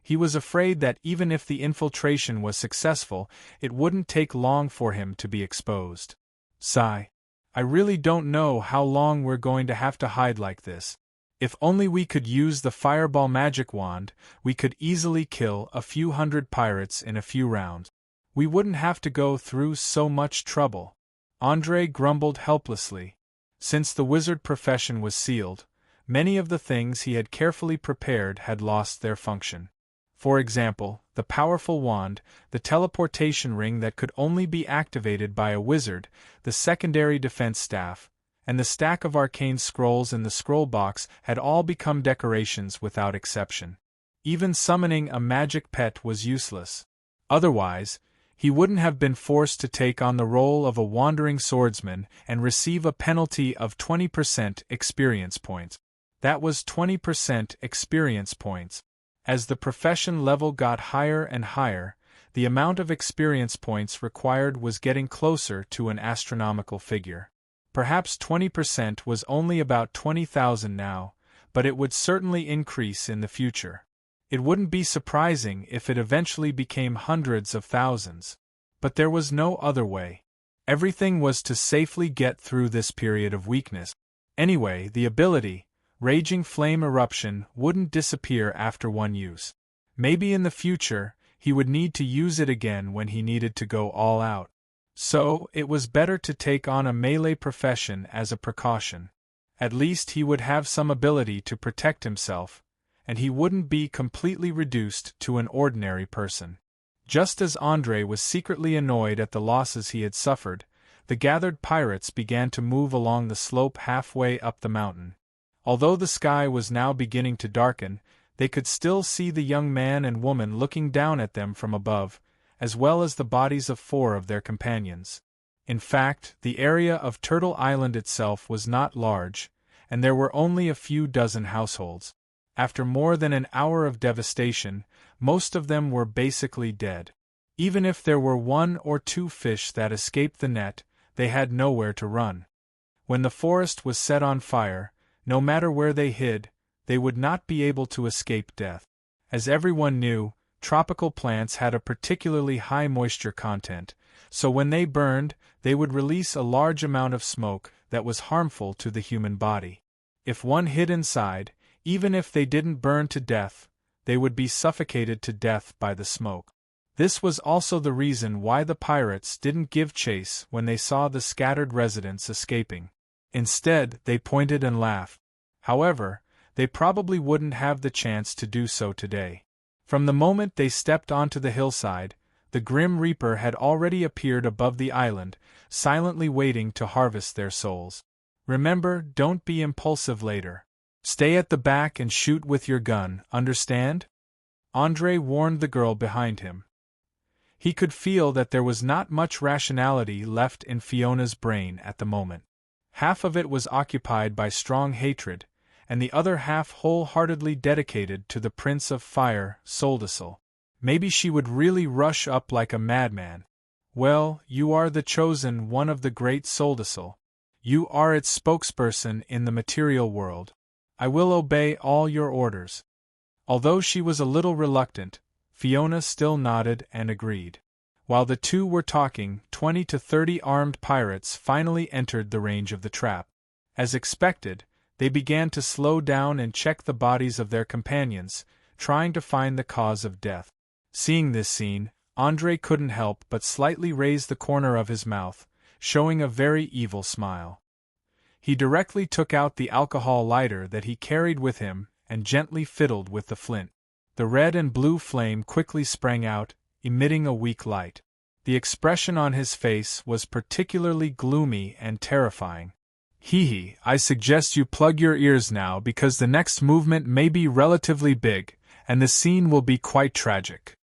he was afraid that even if the infiltration was successful, it wouldn't take long for him to be exposed. Sigh. I really don't know how long we're going to have to hide like this. If only we could use the fireball magic wand, we could easily kill a few hundred pirates in a few rounds. We wouldn't have to go through so much trouble. André grumbled helplessly. Since the wizard profession was sealed, many of the things he had carefully prepared had lost their function. For example, the powerful wand, the teleportation ring that could only be activated by a wizard, the secondary defense staff, and the stack of arcane scrolls in the scroll box had all become decorations without exception. Even summoning a magic pet was useless. Otherwise, he wouldn't have been forced to take on the role of a wandering swordsman and receive a penalty of 20% experience points. That was 20% experience points. As the profession level got higher and higher, the amount of experience points required was getting closer to an astronomical figure. Perhaps 20% was only about 20,000 now, but it would certainly increase in the future. It wouldn't be surprising if it eventually became hundreds of thousands. But there was no other way. Everything was to safely get through this period of weakness. Anyway, the ability, Raging Flame Eruption, wouldn't disappear after one use. Maybe in the future, he would need to use it again when he needed to go all out. So, it was better to take on a melee profession as a precaution. At least he would have some ability to protect himself, and he wouldn't be completely reduced to an ordinary person. Just as Andre was secretly annoyed at the losses he had suffered, the gathered pirates began to move along the slope halfway up the mountain. Although the sky was now beginning to darken, they could still see the young man and woman looking down at them from above, as well as the bodies of 4 of their companions. In fact, the area of Turtle Island itself was not large, and there were only a few dozen households. After more than an hour of devastation, most of them were basically dead. Even if there were 1 or 2 fish that escaped the net, they had nowhere to run. When the forest was set on fire, no matter where they hid, they would not be able to escape death. As everyone knew, tropical plants had a particularly high moisture content, so when they burned, they would release a large amount of smoke that was harmful to the human body. If one hid inside, even if they didn't burn to death, they would be suffocated to death by the smoke. This was also the reason why the pirates didn't give chase when they saw the scattered residents escaping. Instead, they pointed and laughed. However, they probably wouldn't have the chance to do so today. From the moment they stepped onto the hillside, the Grim Reaper had already appeared above the island, silently waiting to harvest their souls. Remember, don't be impulsive later. Stay at the back and shoot with your gun, understand? Andre warned the girl behind him. He could feel that there was not much rationality left in Fiona's brain at the moment. Half of it was occupied by strong hatred, and the other half wholeheartedly dedicated to the Prince of Fire, Soldisil. Maybe she would really rush up like a madman. Well, you are the chosen one of the great Soldisil. You are its spokesperson in the material world. I will obey all your orders. Although she was a little reluctant, Fiona still nodded and agreed. While the two were talking, 20 to 30 armed pirates finally entered the range of the trap. As expected, they began to slow down and check the bodies of their companions, trying to find the cause of death. Seeing this scene, Andre couldn't help but slightly raise the corner of his mouth, showing a very evil smile. He directly took out the alcohol lighter that he carried with him and gently fiddled with the flint. The red and blue flame quickly sprang out, emitting a weak light. The expression on his face was particularly gloomy and terrifying. Hee, I suggest you plug your ears now because the next movement may be relatively big, and the scene will be quite tragic.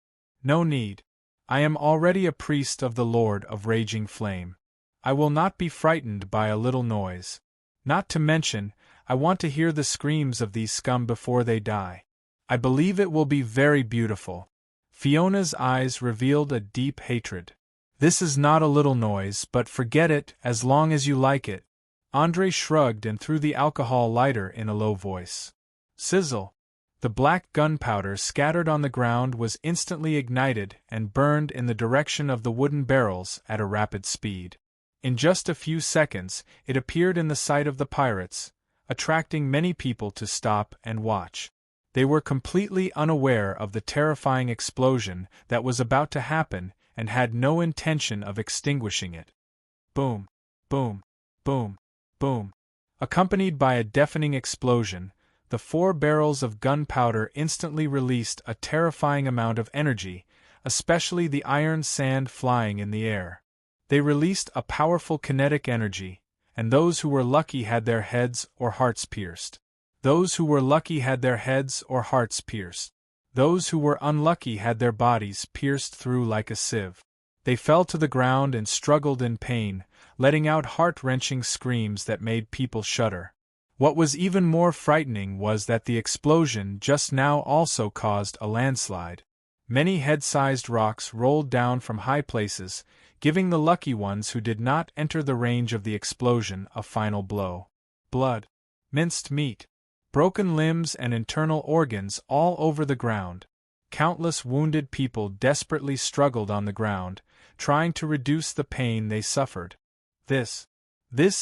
No need. I am already a priest of the Lord of Raging Flame. I will not be frightened by a little noise. Not to mention, I want to hear the screams of these scum before they die. I believe it will be very beautiful. Fiona's eyes revealed a deep hatred. This is not a little noise, but forget it as long as you like it. Andre shrugged and threw the alcohol lighter in a low voice. Sizzle! The black gunpowder scattered on the ground was instantly ignited and burned in the direction of the wooden barrels at a rapid speed. In just a few seconds, it appeared in the sight of the pirates, attracting many people to stop and watch. They were completely unaware of the terrifying explosion that was about to happen and had no intention of extinguishing it. Boom, boom, boom, boom. Accompanied by a deafening explosion, the 4 barrels of gunpowder instantly released a terrifying amount of energy, especially the iron sand flying in the air. They released a powerful kinetic energy, and those who were lucky had their heads or hearts pierced. Those who were lucky had their heads or hearts pierced. Those who were unlucky had their bodies pierced through like a sieve. They fell to the ground and struggled in pain, letting out heart-wrenching screams that made people shudder. What was even more frightening was that the explosion just now also caused a landslide. Many head-sized rocks rolled down from high places, giving the lucky ones who did not enter the range of the explosion a final blow. Blood, minced meat, broken limbs and internal organs all over the ground. Countless wounded people desperately struggled on the ground, trying to reduce the pain they suffered. This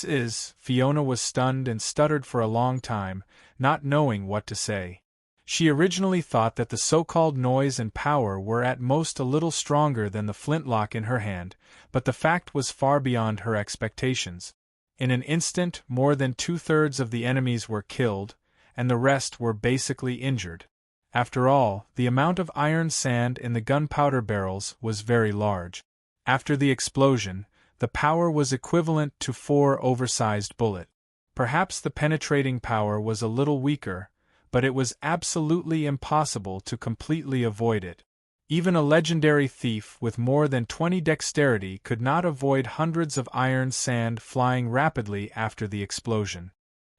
is, Fiona was stunned and stuttered for a long time, not knowing what to say. She originally thought that the so-called noise and power were at most a little stronger than the flintlock in her hand, but the fact was far beyond her expectations. In an instant, more than 2/3 of the enemies were killed, and the rest were basically injured. After all, the amount of iron sand in the gunpowder barrels was very large. After the explosion, the power was equivalent to 4 oversized bullets. Perhaps the penetrating power was a little weaker, but it was absolutely impossible to completely avoid it. Even a legendary thief with more than 20 dexterity could not avoid hundreds of iron sand flying rapidly after the explosion.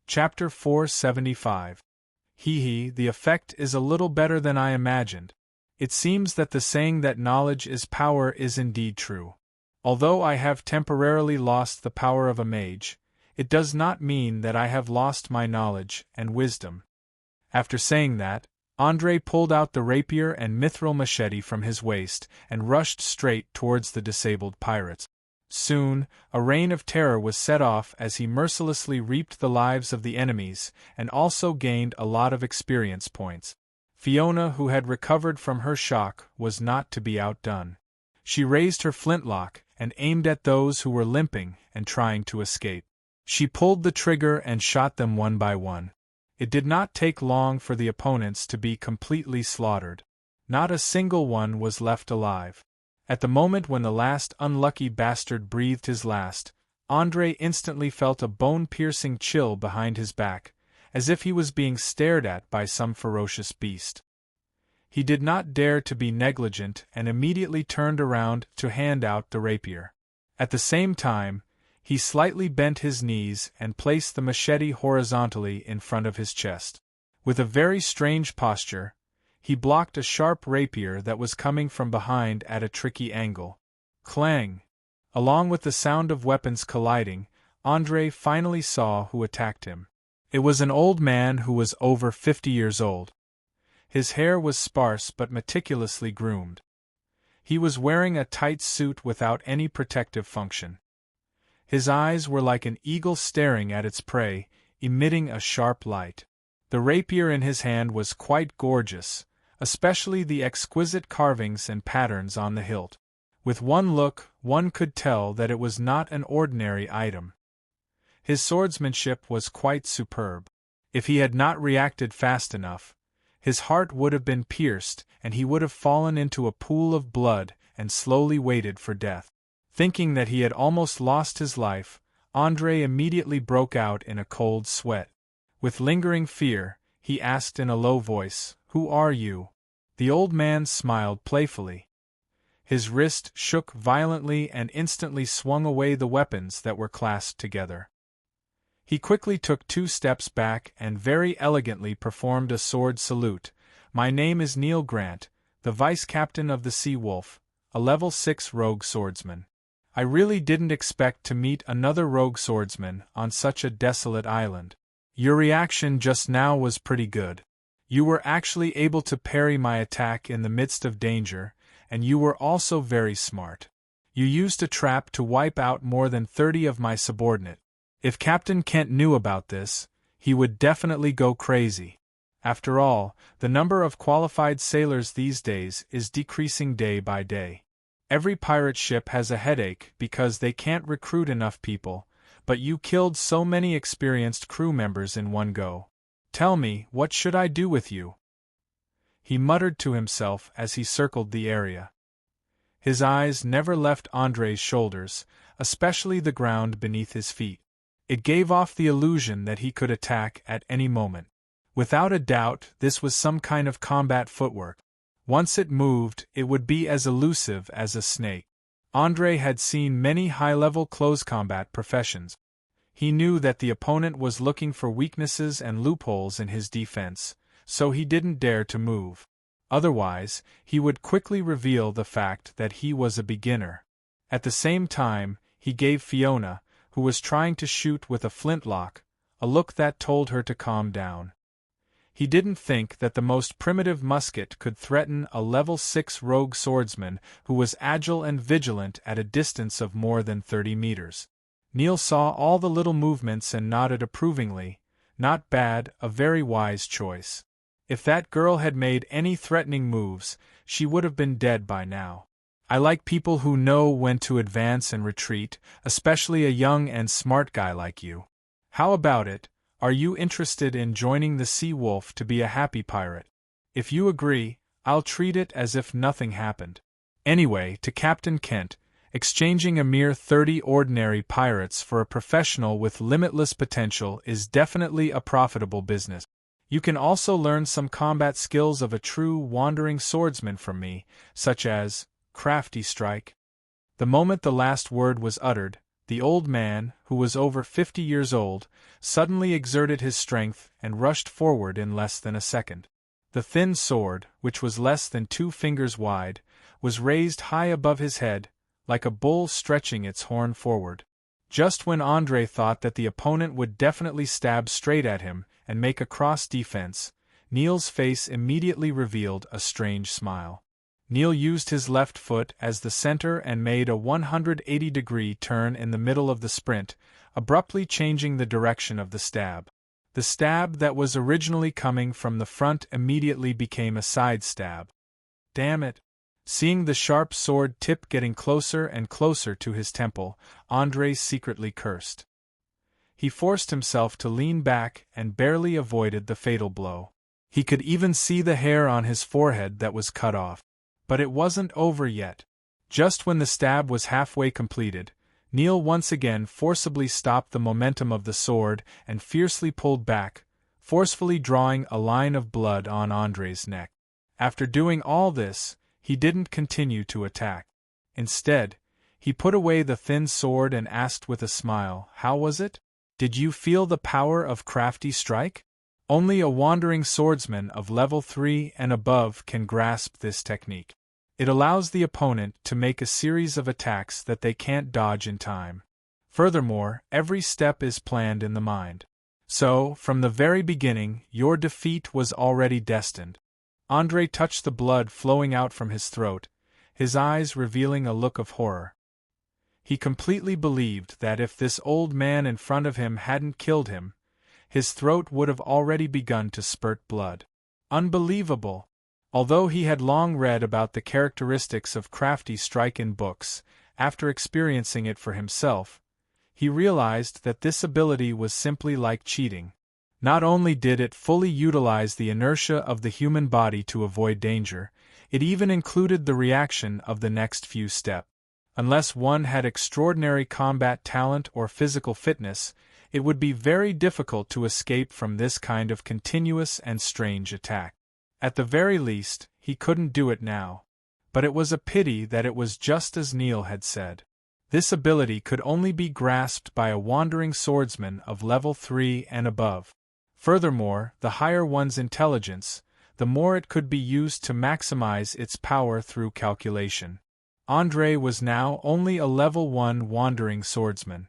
Chapter 475. The effect is a little better than I imagined. It seems that the saying that knowledge is power is indeed true. Although I have temporarily lost the power of a mage, it does not mean that I have lost my knowledge and wisdom. After saying that, André pulled out the rapier and mithril machete from his waist and rushed straight towards the disabled pirates. Soon, a reign of terror was set off as he mercilessly reaped the lives of the enemies and also gained a lot of experience points. Fiona, who had recovered from her shock, was not to be outdone. She raised her flintlock and aimed at those who were limping and trying to escape. She pulled the trigger and shot them one by one. It did not take long for the opponents to be completely slaughtered. Not a single one was left alive. At the moment when the last unlucky bastard breathed his last, André instantly felt a bone-piercing chill behind his back, as if he was being stared at by some ferocious beast. He did not dare to be negligent and immediately turned around to hand out the rapier. At the same time, he slightly bent his knees and placed the machete horizontally in front of his chest. With a very strange posture, he blocked a sharp rapier that was coming from behind at a tricky angle. Clang! Along with the sound of weapons colliding, André finally saw who attacked him. It was an old man who was over 50 years old. His hair was sparse but meticulously groomed. He was wearing a tight suit without any protective function. His eyes were like an eagle staring at its prey, emitting a sharp light. The rapier in his hand was quite gorgeous, especially the exquisite carvings and patterns on the hilt. With one look, one could tell that it was not an ordinary item. His swordsmanship was quite superb. If he had not reacted fast enough, his heart would have been pierced and he would have fallen into a pool of blood and slowly waited for death. Thinking that he had almost lost his life, André immediately broke out in a cold sweat. With lingering fear, he asked in a low voice, "Who are you?" The old man smiled playfully. His wrist shook violently and instantly swung away the weapons that were clasped together. He quickly took 2 steps back and very elegantly performed a sword salute. "My name is Neil Grant, the vice-captain of the Sea Wolf, a level 6 rogue swordsman. I really didn't expect to meet another rogue swordsman on such a desolate island. Your reaction just now was pretty good. You were actually able to parry my attack in the midst of danger, and you were also very smart. You used a trap to wipe out more than 30 of my subordinates. If Captain Kent knew about this, he would definitely go crazy. After all, the number of qualified sailors these days is decreasing day by day. Every pirate ship has a headache because they can't recruit enough people, but you killed so many experienced crew members in one go. Tell me, what should I do with you?" He muttered to himself as he circled the area. His eyes never left André's shoulders, especially the ground beneath his feet. It gave off the illusion that he could attack at any moment. Without a doubt, this was some kind of combat footwork. Once it moved, it would be as elusive as a snake. André had seen many high-level close combat professions. He knew that the opponent was looking for weaknesses and loopholes in his defense, so he didn't dare to move. Otherwise, he would quickly reveal the fact that he was a beginner. At the same time, he gave Fiona, who was trying to shoot with a flintlock, a look that told her to calm down. He didn't think that the most primitive musket could threaten a level 6 rogue swordsman who was agile and vigilant at a distance of more than 30 meters. Neil saw all the little movements and nodded approvingly. Not bad, a very wise choice. If that girl had made any threatening moves, she would have been dead by now. I like people who know when to advance and retreat, especially a young and smart guy like you. How about it? Are you interested in joining the Sea Wolf to be a happy pirate? If you agree, I'll treat it as if nothing happened. Anyway, to Captain Kent, exchanging a mere 30 ordinary pirates for a professional with limitless potential is definitely a profitable business. You can also learn some combat skills of a true wandering swordsman from me, such as crafty strike. The moment the last word was uttered, the old man, who was over 50 years old, suddenly exerted his strength and rushed forward in less than a second. The thin sword, which was less than 2 fingers wide, was raised high above his head, like a bull stretching its horn forward. Just when Andre thought that the opponent would definitely stab straight at him and make a cross defense, Neil's face immediately revealed a strange smile. Neil used his left foot as the center and made a 180-degree turn in the middle of the sprint, abruptly changing the direction of the stab. The stab that was originally coming from the front immediately became a side stab. Damn it! Seeing the sharp sword tip getting closer and closer to his temple, Andre secretly cursed. He forced himself to lean back and barely avoided the fatal blow. He could even see the hair on his forehead that was cut off. But it wasn't over yet. Just when the stab was halfway completed, Neil once again forcibly stopped the momentum of the sword and fiercely pulled back, forcefully drawing a line of blood on Andre's neck. After doing all this, he didn't continue to attack. Instead, he put away the thin sword and asked with a smile, "How was it? Did you feel the power of crafty strike? Only a wandering swordsman of level 3 and above can grasp this technique. It allows the opponent to make a series of attacks that they can't dodge in time. Furthermore, every step is planned in the mind. So, from the very beginning, your defeat was already destined." Andre touched the blood flowing out from his throat, his eyes revealing a look of horror. He completely believed that if this old man in front of him hadn't killed him, his throat would have already begun to spurt blood. Unbelievable! Although he had long read about the characteristics of crafty strike in books, after experiencing it for himself, he realized that this ability was simply like cheating. Not only did it fully utilize the inertia of the human body to avoid danger, it even included the reaction of the next few steps. Unless one had extraordinary combat talent or physical fitness, it would be very difficult to escape from this kind of continuous and strange attack. At the very least, he couldn't do it now. But it was a pity that it was just as Neil had said. This ability could only be grasped by a wandering swordsman of level 3 and above. Furthermore, the higher one's intelligence, the more it could be used to maximize its power through calculation. Andre was now only a level 1 wandering swordsman.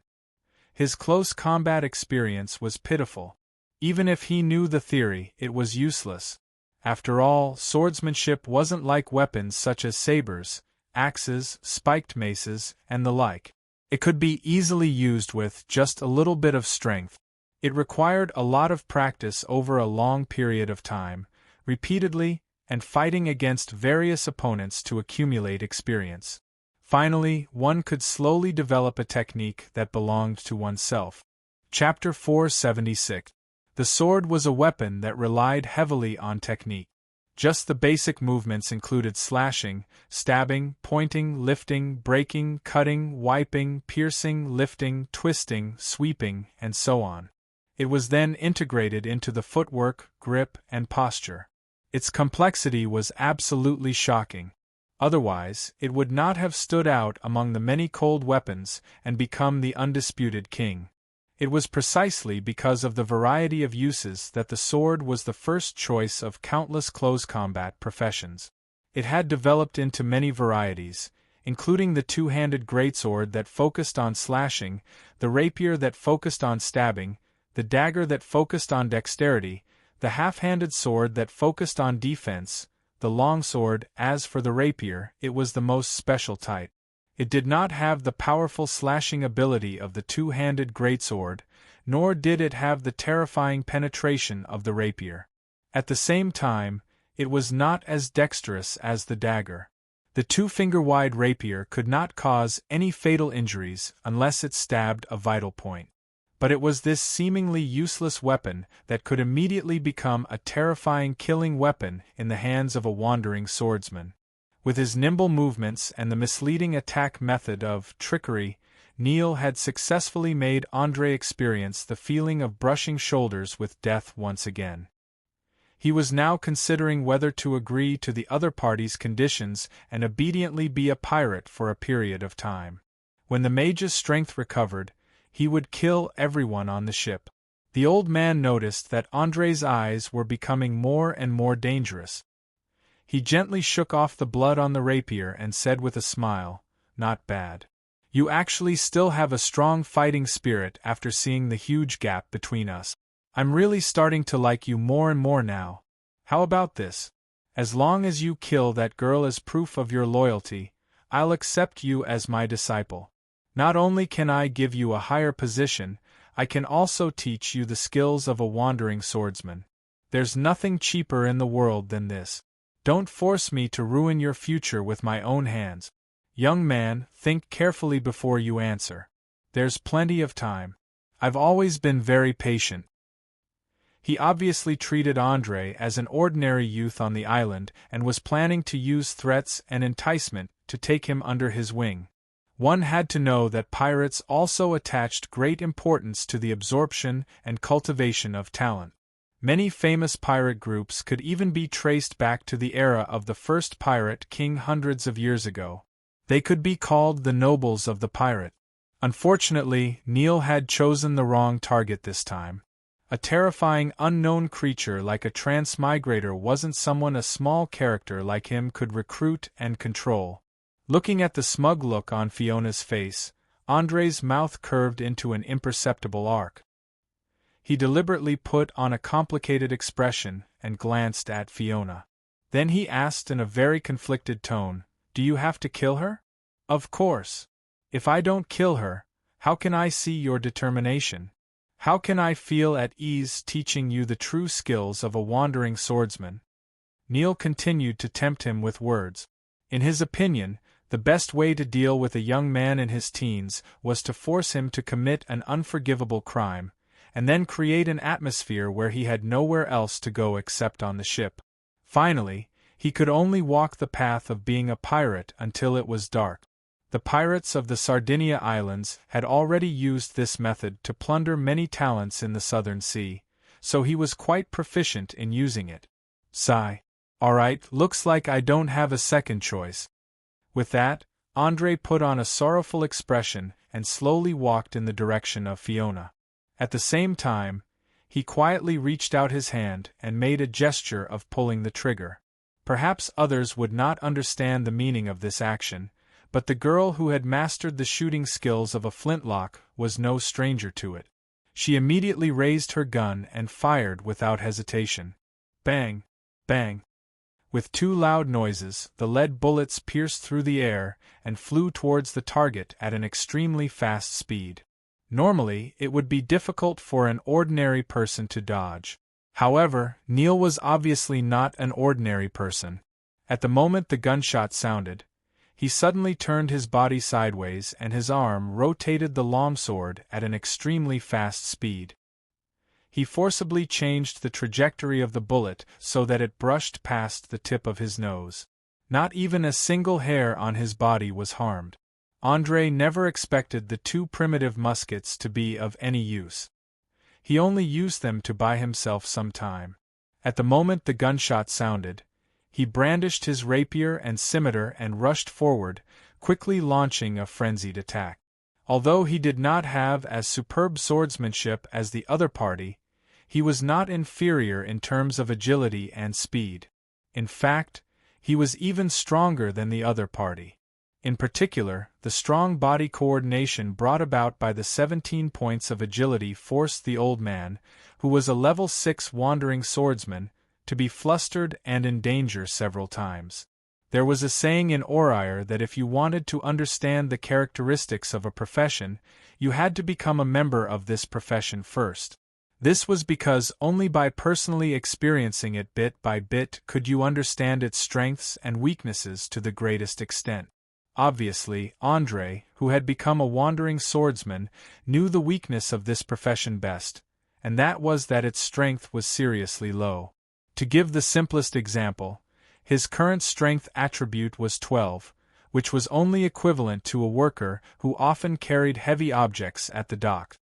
His close combat experience was pitiful. Even if he knew the theory, it was useless. After all, swordsmanship wasn't like weapons such as sabers, axes, spiked maces, and the like. It could be easily used with just a little bit of strength. It required a lot of practice over a long period of time, repeatedly, and fighting against various opponents to accumulate experience. Finally, one could slowly develop a technique that belonged to oneself. Chapter 476. The sword was a weapon that relied heavily on technique. Just the basic movements included slashing, stabbing, pointing, lifting, breaking, cutting, wiping, piercing, lifting, twisting, sweeping, and so on. It was then integrated into the footwork, grip, and posture. Its complexity was absolutely shocking. Otherwise, it would not have stood out among the many cold weapons and become the undisputed king. It was precisely because of the variety of uses that the sword was the first choice of countless close combat professions. It had developed into many varieties, including the two-handed greatsword that focused on slashing, the rapier that focused on stabbing, the dagger that focused on dexterity, the half-handed sword that focused on defense, the longsword. As for the rapier, it was the most special type. It did not have the powerful slashing ability of the two-handed greatsword, nor did it have the terrifying penetration of the rapier. At the same time, it was not as dexterous as the dagger. The 2-finger-wide rapier could not cause any fatal injuries unless it stabbed a vital point. But it was this seemingly useless weapon that could immediately become a terrifying killing weapon in the hands of a wandering swordsman. With his nimble movements and the misleading attack method of trickery, Neil had successfully made Andrei experience the feeling of brushing shoulders with death once again. He was now considering whether to agree to the other party's conditions and obediently be a pirate for a period of time. When the mage's strength recovered, he would kill everyone on the ship. The old man noticed that Andrei's eyes were becoming more and more dangerous. He gently shook off the blood on the rapier and said with a smile, "Not bad. You actually still have a strong fighting spirit after seeing the huge gap between us. I'm really starting to like you more and more now. How about this? As long as you kill that girl as proof of your loyalty, I'll accept you as my disciple. Not only can I give you a higher position, I can also teach you the skills of a wandering swordsman. There's nothing cheaper in the world than this. Don't force me to ruin your future with my own hands. Young man, think carefully before you answer. There's plenty of time. I've always been very patient." He obviously treated Andrei as an ordinary youth on the island and was planning to use threats and enticement to take him under his wing. One had to know that pirates also attached great importance to the absorption and cultivation of talent. Many famous pirate groups could even be traced back to the era of the first pirate king hundreds of years ago. They could be called the nobles of the pirate. Unfortunately, Neil had chosen the wrong target this time. A terrifying unknown creature like a transmigrator wasn't someone a small character like him could recruit and control. Looking at the smug look on Fiona's face, Andrei's mouth curved into an imperceptible arc. He deliberately put on a complicated expression and glanced at Fiona. Then he asked in a very conflicted tone, "Do you have to kill her?" "Of course. If I don't kill her, how can I see your determination? How can I feel at ease teaching you the true skills of a wandering swordsman?" Neil continued to tempt him with words. In his opinion, the best way to deal with a young man in his teens was to force him to commit an unforgivable crime, and then create an atmosphere where he had nowhere else to go except on the ship. Finally, he could only walk the path of being a pirate until it was dark. The pirates of the Sardinia Islands had already used this method to plunder many talents in the Southern Sea, so he was quite proficient in using it. Sigh. All right, looks like I don't have a second choice. With that, Andrei put on a sorrowful expression and slowly walked in the direction of Fiona. At the same time, he quietly reached out his hand and made a gesture of pulling the trigger. Perhaps others would not understand the meaning of this action, but the girl who had mastered the shooting skills of a flintlock was no stranger to it. She immediately raised her gun and fired without hesitation. Bang! Bang! With two loud noises, the lead bullets pierced through the air and flew towards the target at an extremely fast speed. Normally, it would be difficult for an ordinary person to dodge. However, Neil was obviously not an ordinary person. At the moment the gunshot sounded, he suddenly turned his body sideways and his arm rotated the longsword at an extremely fast speed. He forcibly changed the trajectory of the bullet so that it brushed past the tip of his nose. Not even a single hair on his body was harmed. Andrei never expected the two primitive muskets to be of any use. He only used them to buy himself some time. At the moment the gunshot sounded, he brandished his rapier and scimitar and rushed forward, quickly launching a frenzied attack. Although he did not have as superb swordsmanship as the other party, he was not inferior in terms of agility and speed. In fact, he was even stronger than the other party. In particular, the strong body coordination brought about by the 17 points of agility forced the old man, who was a level 6 wandering swordsman, to be flustered and in danger several times. There was a saying in Oriar that if you wanted to understand the characteristics of a profession, you had to become a member of this profession first. This was because only by personally experiencing it bit by bit could you understand its strengths and weaknesses to the greatest extent. Obviously, Andrei, who had become a wandering swordsman, knew the weakness of this profession best, and that was that its strength was seriously low. To give the simplest example, his current strength attribute was 12, which was only equivalent to a worker who often carried heavy objects at the dock.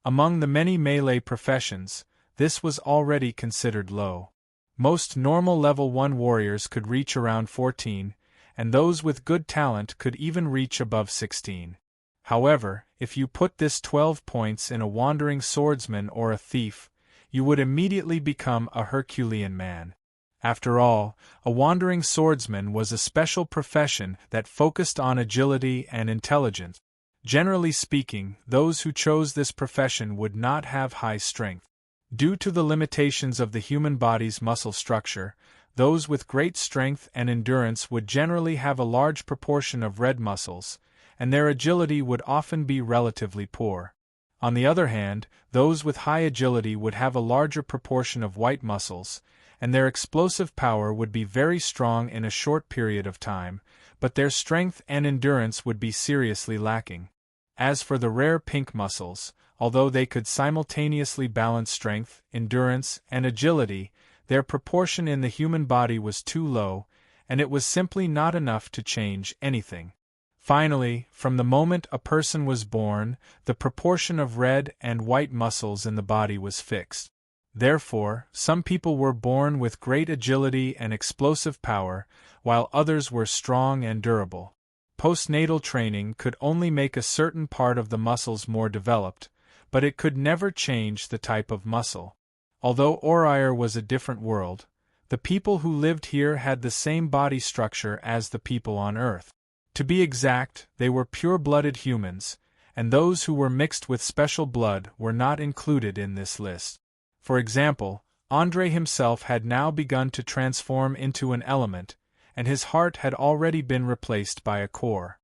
Among the many melee professions, this was already considered low. Most normal level 1 warriors could reach around 14, and those with good talent could even reach above 16. However, if you put this 12 points in a wandering swordsman or a thief, you would immediately become a Herculean man. After all, a wandering swordsman was a special profession that focused on agility and intelligence. Generally speaking, those who chose this profession would not have high strength. Due to the limitations of the human body's muscle structure, those with great strength and endurance would generally have a large proportion of red muscles, and their agility would often be relatively poor. On the other hand, those with high agility would have a larger proportion of white muscles, and their explosive power would be very strong in a short period of time, but their strength and endurance would be seriously lacking. As for the rare pink muscles, although they could simultaneously balance strength, endurance, and agility, their proportion in the human body was too low, and it was simply not enough to change anything. Finally, from the moment a person was born, the proportion of red and white muscles in the body was fixed. Therefore, some people were born with great agility and explosive power, while others were strong and durable. Postnatal training could only make a certain part of the muscles more developed, but it could never change the type of muscle. Although Orier was a different world, the people who lived here had the same body structure as the people on Earth. To be exact, they were pure-blooded humans, and those who were mixed with special blood were not included in this list. For example, Andrei himself had now begun to transform into an element, and his heart had already been replaced by a core.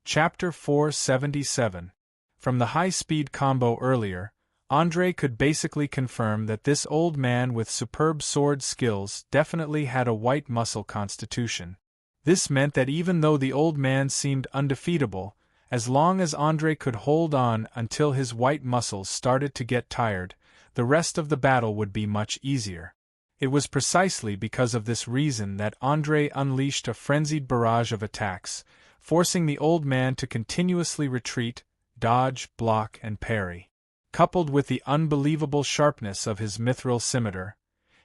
Chapter 477. From the high-speed combo earlier, Andrei could basically confirm that this old man with superb sword skills definitely had a white muscle constitution. This meant that even though the old man seemed undefeatable, as long as Andrei could hold on until his white muscles started to get tired, the rest of the battle would be much easier. It was precisely because of this reason that Andrei unleashed a frenzied barrage of attacks, forcing the old man to continuously retreat, dodge, block, and parry. Coupled with the unbelievable sharpness of his mithril scimitar,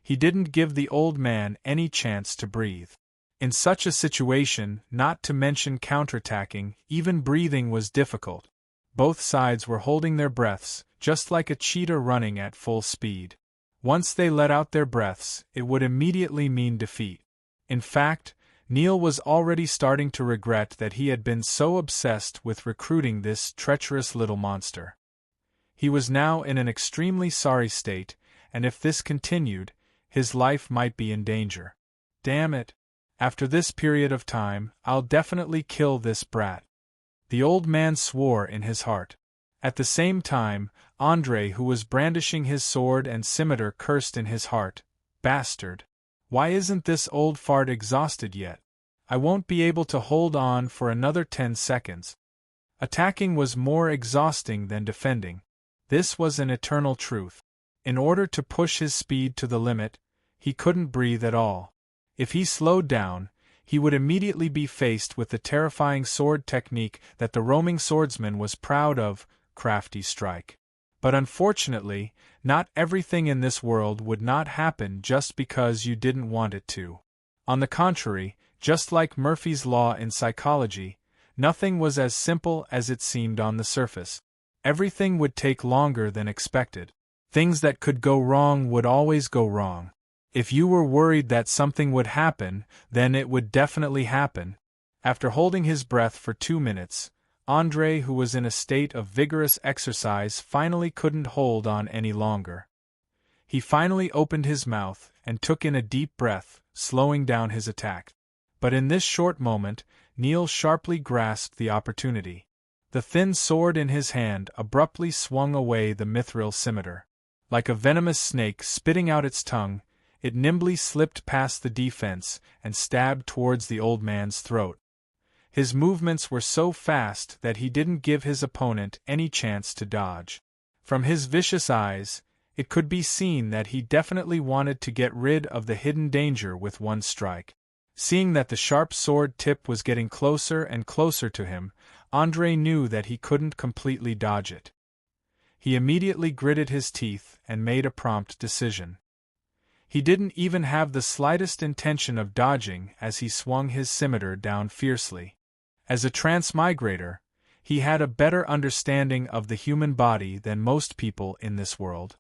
he didn't give the old man any chance to breathe. In such a situation, not to mention counterattacking, even breathing was difficult. Both sides were holding their breaths, just like a cheetah running at full speed. Once they let out their breaths, it would immediately mean defeat. In fact, Neil was already starting to regret that he had been so obsessed with recruiting this treacherous little monster. He was now in an extremely sorry state, and if this continued, his life might be in danger. Damn it! After this period of time, I'll definitely kill this brat. The old man swore in his heart. At the same time, Andrei, who was brandishing his sword and scimitar, cursed in his heart, "Bastard! Why isn't this old fart exhausted yet? I won't be able to hold on for another 10 seconds. Attacking was more exhausting than defending. This was an eternal truth. In order to push his speed to the limit, he couldn't breathe at all. If he slowed down, he would immediately be faced with the terrifying sword technique that the roaming swordsman was proud of, crafty strike. But unfortunately, not everything in this world would not happen just because you didn't want it to. On the contrary, just like Murphy's Law in psychology, nothing was as simple as it seemed on the surface. Everything would take longer than expected. Things that could go wrong would always go wrong. If you were worried that something would happen, then it would definitely happen. After holding his breath for 2 minutes, Andrei, who was in a state of vigorous exercise, finally couldn't hold on any longer. He finally opened his mouth and took in a deep breath, slowing down his attack. But in this short moment, Neil sharply grasped the opportunity. The thin sword in his hand abruptly swung away the mithril scimitar. Like a venomous snake spitting out its tongue, it nimbly slipped past the defense and stabbed towards the old man's throat. His movements were so fast that he didn't give his opponent any chance to dodge. From his vicious eyes, it could be seen that he definitely wanted to get rid of the hidden danger with one strike. Seeing that the sharp sword tip was getting closer and closer to him, Andrei knew that he couldn't completely dodge it. He immediately gritted his teeth and made a prompt decision. He didn't even have the slightest intention of dodging as he swung his scimitar down fiercely. As a transmigrator, he had a better understanding of the human body than most people in this world.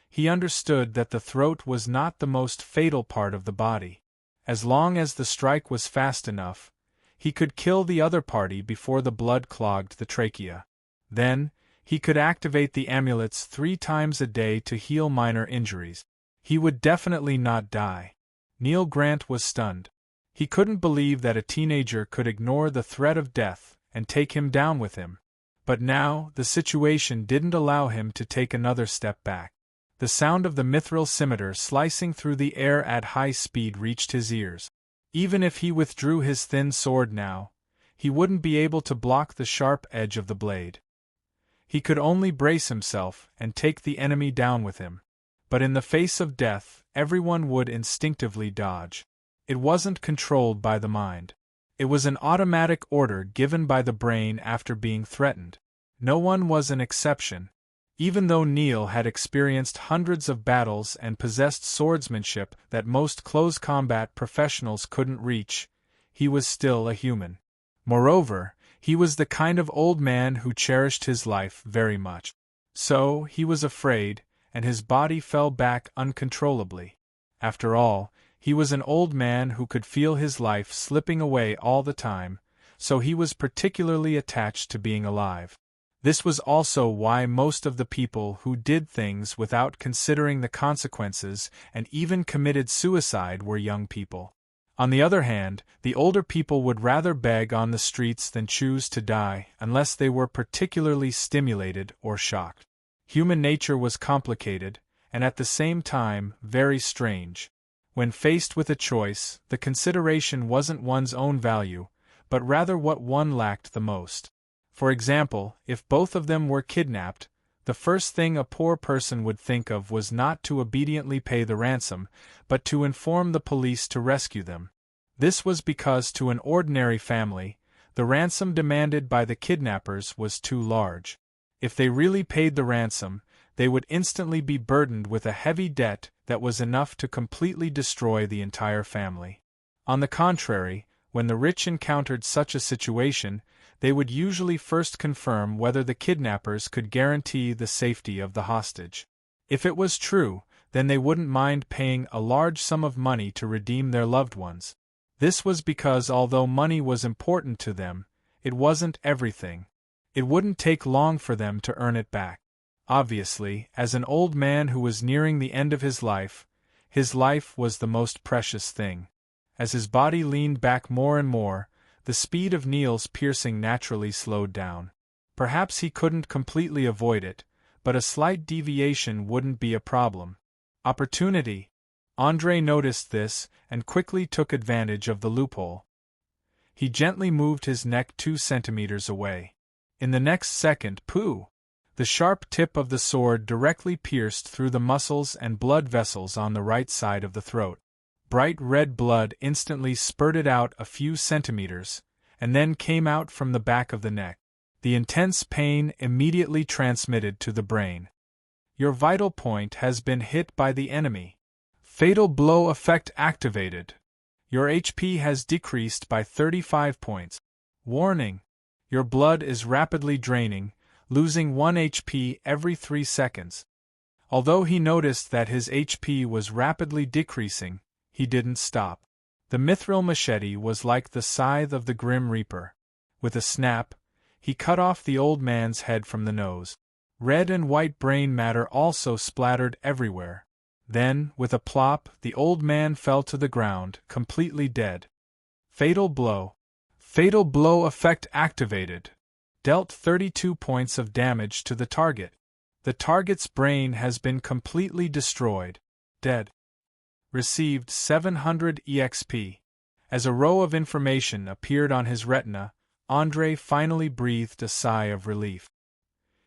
He understood that the throat was not the most fatal part of the body. As long as the strike was fast enough, he could kill the other party before the blood clogged the trachea. Then, he could activate the amulets 3 times a day to heal minor injuries. He would definitely not die. Neil Grant was stunned. He couldn't believe that a teenager could ignore the threat of death and take him down with him. But now, the situation didn't allow him to take another step back. The sound of the mithril scimitar slicing through the air at high speed reached his ears. Even if he withdrew his thin sword now, he wouldn't be able to block the sharp edge of the blade. He could only brace himself and take the enemy down with him. But in the face of death, everyone would instinctively dodge. It wasn't controlled by the mind. It was an automatic order given by the brain after being threatened. No one was an exception. Even though Neil had experienced hundreds of battles and possessed swordsmanship that most close combat professionals couldn't reach, he was still a human. Moreover, he was the kind of old man who cherished his life very much. So, he was afraid, and his body fell back uncontrollably. After all, he was an old man who could feel his life slipping away all the time, so he was particularly attached to being alive. This was also why most of the people who did things without considering the consequences and even committed suicide were young people. On the other hand, the older people would rather beg on the streets than choose to die unless they were particularly stimulated or shocked. Human nature was complicated, and at the same time, very strange. When faced with a choice, the consideration wasn't one's own value, but rather what one lacked the most. For example, if both of them were kidnapped, the first thing a poor person would think of was not to obediently pay the ransom, but to inform the police to rescue them. This was because to an ordinary family, the ransom demanded by the kidnappers was too large. If they really paid the ransom, they would instantly be burdened with a heavy debt that was enough to completely destroy the entire family. On the contrary, when the rich encountered such a situation, they would usually first confirm whether the kidnappers could guarantee the safety of the hostage. If it was true, then they wouldn't mind paying a large sum of money to redeem their loved ones. This was because although money was important to them, it wasn't everything. It wouldn't take long for them to earn it back. Obviously, as an old man who was nearing the end of his life was the most precious thing. As his body leaned back more and more, the speed of Neil's piercing naturally slowed down. Perhaps he couldn't completely avoid it, but a slight deviation wouldn't be a problem. Opportunity! Andrei noticed this and quickly took advantage of the loophole. He gently moved his neck 2 centimeters away. In the next second, pooh! The sharp tip of the sword directly pierced through the muscles and blood vessels on the right side of the throat. Bright red blood instantly spurted out a few centimeters, and then came out from the back of the neck. The intense pain immediately transmitted to the brain. Your vital point has been hit by the enemy. Fatal blow effect activated. Your HP has decreased by 35 points. Warning! Your blood is rapidly draining, losing 1 HP every 3 seconds. Although he noticed that his HP was rapidly decreasing, he didn't stop. The mithril machete was like the scythe of the Grim Reaper. With a snap, he cut off the old man's head from the nose. Red and white brain matter also splattered everywhere. Then, with a plop, the old man fell to the ground, completely dead. Fatal blow. Fatal blow effect activated. Dealt 32 points of damage to the target. The target's brain has been completely destroyed. Dead. Received 700 EXP. As a row of information appeared on his retina, Andrei finally breathed a sigh of relief.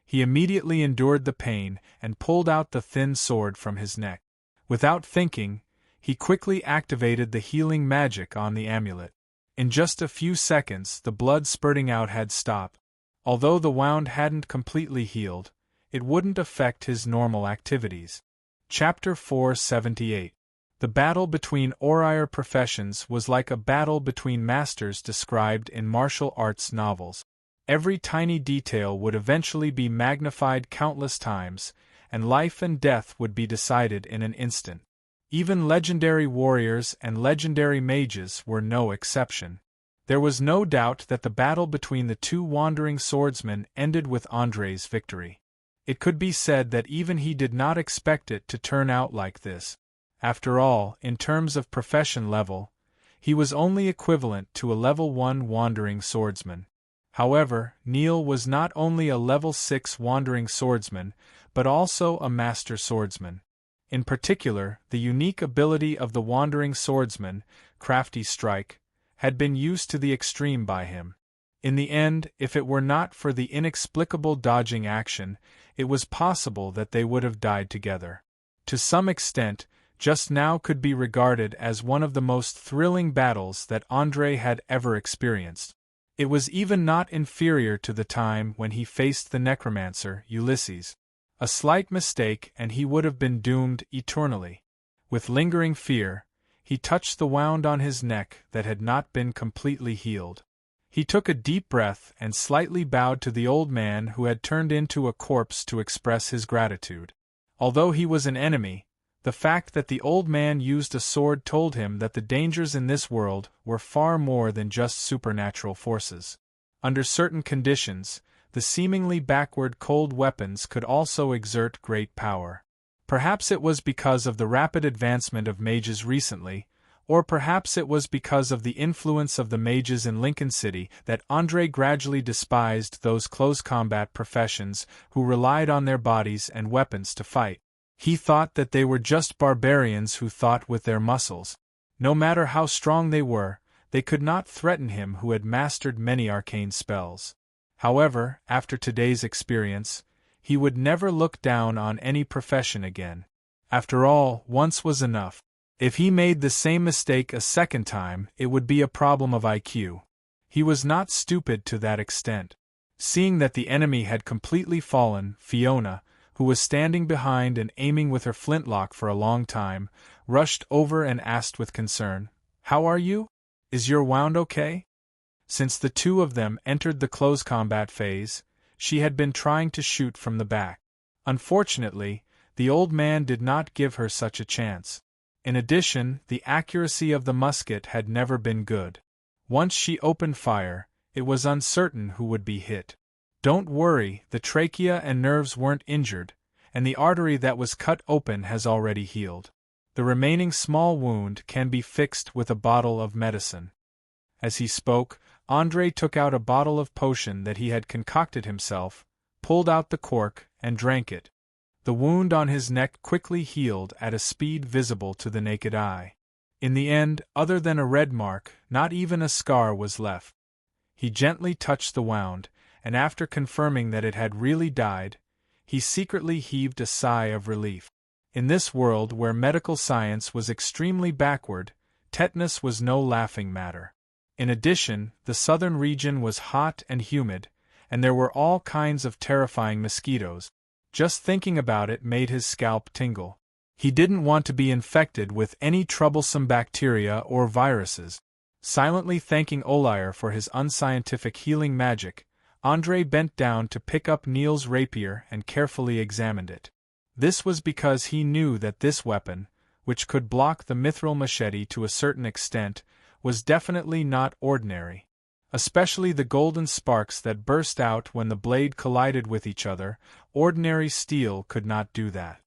He immediately endured the pain and pulled out the thin sword from his neck. Without thinking, he quickly activated the healing magic on the amulet. In just a few seconds, the blood spurting out had stopped. Although the wound hadn't completely healed, it wouldn't affect his normal activities. Chapter 478. The battle between warrior professions was like a battle between masters described in martial arts novels. Every tiny detail would eventually be magnified countless times, and life and death would be decided in an instant. Even legendary warriors and legendary mages were no exception. There was no doubt that the battle between the two wandering swordsmen ended with Andrei's victory. It could be said that even he did not expect it to turn out like this. After all, in terms of profession level, he was only equivalent to a level 1 wandering swordsman. However, Neil was not only a level 6 wandering swordsman, but also a master swordsman. In particular, the unique ability of the wandering swordsman, Crafty Strike, had been used to the extreme by him. In the end, if it were not for the inexplicable dodging action, it was possible that they would have died together. To some extent, just now could be regarded as one of the most thrilling battles that Andrei had ever experienced. It was even not inferior to the time when he faced the necromancer, Ulysses. A slight mistake and he would have been doomed eternally. With lingering fear, he touched the wound on his neck that had not been completely healed. He took a deep breath and slightly bowed to the old man who had turned into a corpse to express his gratitude. Although he was an enemy, the fact that the old man used a sword told him that the dangers in this world were far more than just supernatural forces. Under certain conditions, the seemingly backward cold weapons could also exert great power. Perhaps it was because of the rapid advancement of mages recently, or perhaps it was because of the influence of the mages in Lincoln City that Andrei gradually despised those close combat professions who relied on their bodies and weapons to fight. He thought that they were just barbarians who thought with their muscles. No matter how strong they were, they could not threaten him who had mastered many arcane spells. However, after today's experience, he would never look down on any profession again. After all, once was enough. If he made the same mistake a second time, it would be a problem of IQ. He was not stupid to that extent. Seeing that the enemy had completely fallen, Fiona, who was standing behind and aiming with her flintlock for a long time, rushed over and asked with concern, "How are you? Is your wound okay?" Since the two of them entered the close combat phase, she had been trying to shoot from the back. Unfortunately, the old man did not give her such a chance. In addition, the accuracy of the musket had never been good. Once she opened fire, it was uncertain who would be hit. "Don't worry, the trachea and nerves weren't injured, and the artery that was cut open has already healed. The remaining small wound can be fixed with a bottle of medicine." As he spoke, Andrei took out a bottle of potion that he had concocted himself, pulled out the cork, and drank it. The wound on his neck quickly healed at a speed visible to the naked eye. In the end, other than a red mark, not even a scar was left. He gently touched the wound, and after confirming that it had really died, he secretly heaved a sigh of relief. In this world where medical science was extremely backward, tetanus was no laughing matter. In addition, the southern region was hot and humid, and there were all kinds of terrifying mosquitoes. Just thinking about it made his scalp tingle. He didn't want to be infected with any troublesome bacteria or viruses. Silently thanking Olair for his unscientific healing magic, Andrei bent down to pick up Neil's rapier and carefully examined it. This was because he knew that this weapon, which could block the mithril machete to a certain extent, was definitely not ordinary. Especially the golden sparks that burst out when the blade collided with each other, ordinary steel could not do that.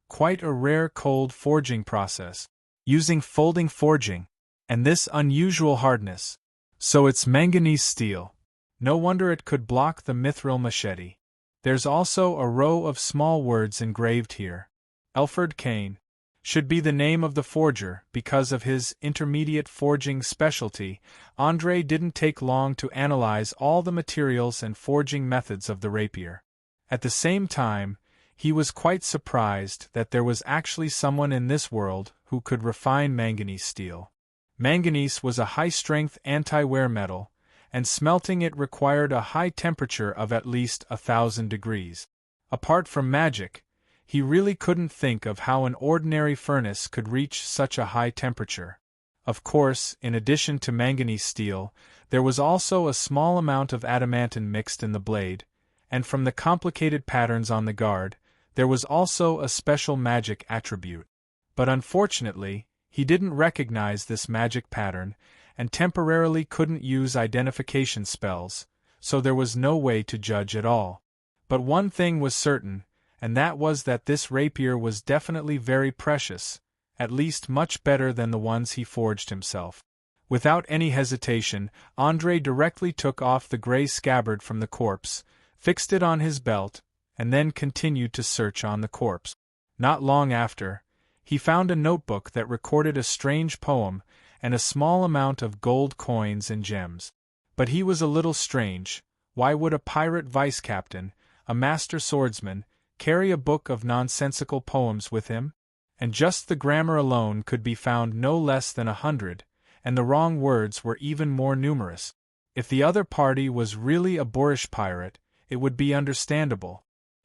Quite a rare cold forging process, using folding forging, and this unusual hardness. So it's manganese steel. No wonder it could block the mithril machete. There's also a row of small words engraved here. Arcane should be the name of the forger. Because of his intermediate forging specialty, Andre didn't take long to analyze all the materials and forging methods of the rapier. At the same time, he was quite surprised that there was actually someone in this world who could refine manganese steel. Manganese was a high-strength anti-wear metal, and smelting it required a high temperature of at least 1,000 degrees. Apart from magic, he really couldn't think of how an ordinary furnace could reach such a high temperature. Of course, in addition to manganese steel, there was also a small amount of adamantine mixed in the blade, and from the complicated patterns on the guard, there was also a special magic attribute. But unfortunately, he didn't recognize this magic pattern, and temporarily couldn't use identification spells, so there was no way to judge at all. But one thing was certain, and that was that this rapier was definitely very precious, at least much better than the ones he forged himself. Without any hesitation, Andre directly took off the gray scabbard from the corpse, fixed it on his belt, and then continued to search on the corpse. Not long after, he found a notebook that recorded a strange poem and a small amount of gold coins and gems. But he was a little strange. Why would a pirate vice-captain, a master swordsman, carry a book of nonsensical poems with him? And just the grammar alone could be found no less than 100, and the wrong words were even more numerous. If the other party was really a boorish pirate, it would be understandable.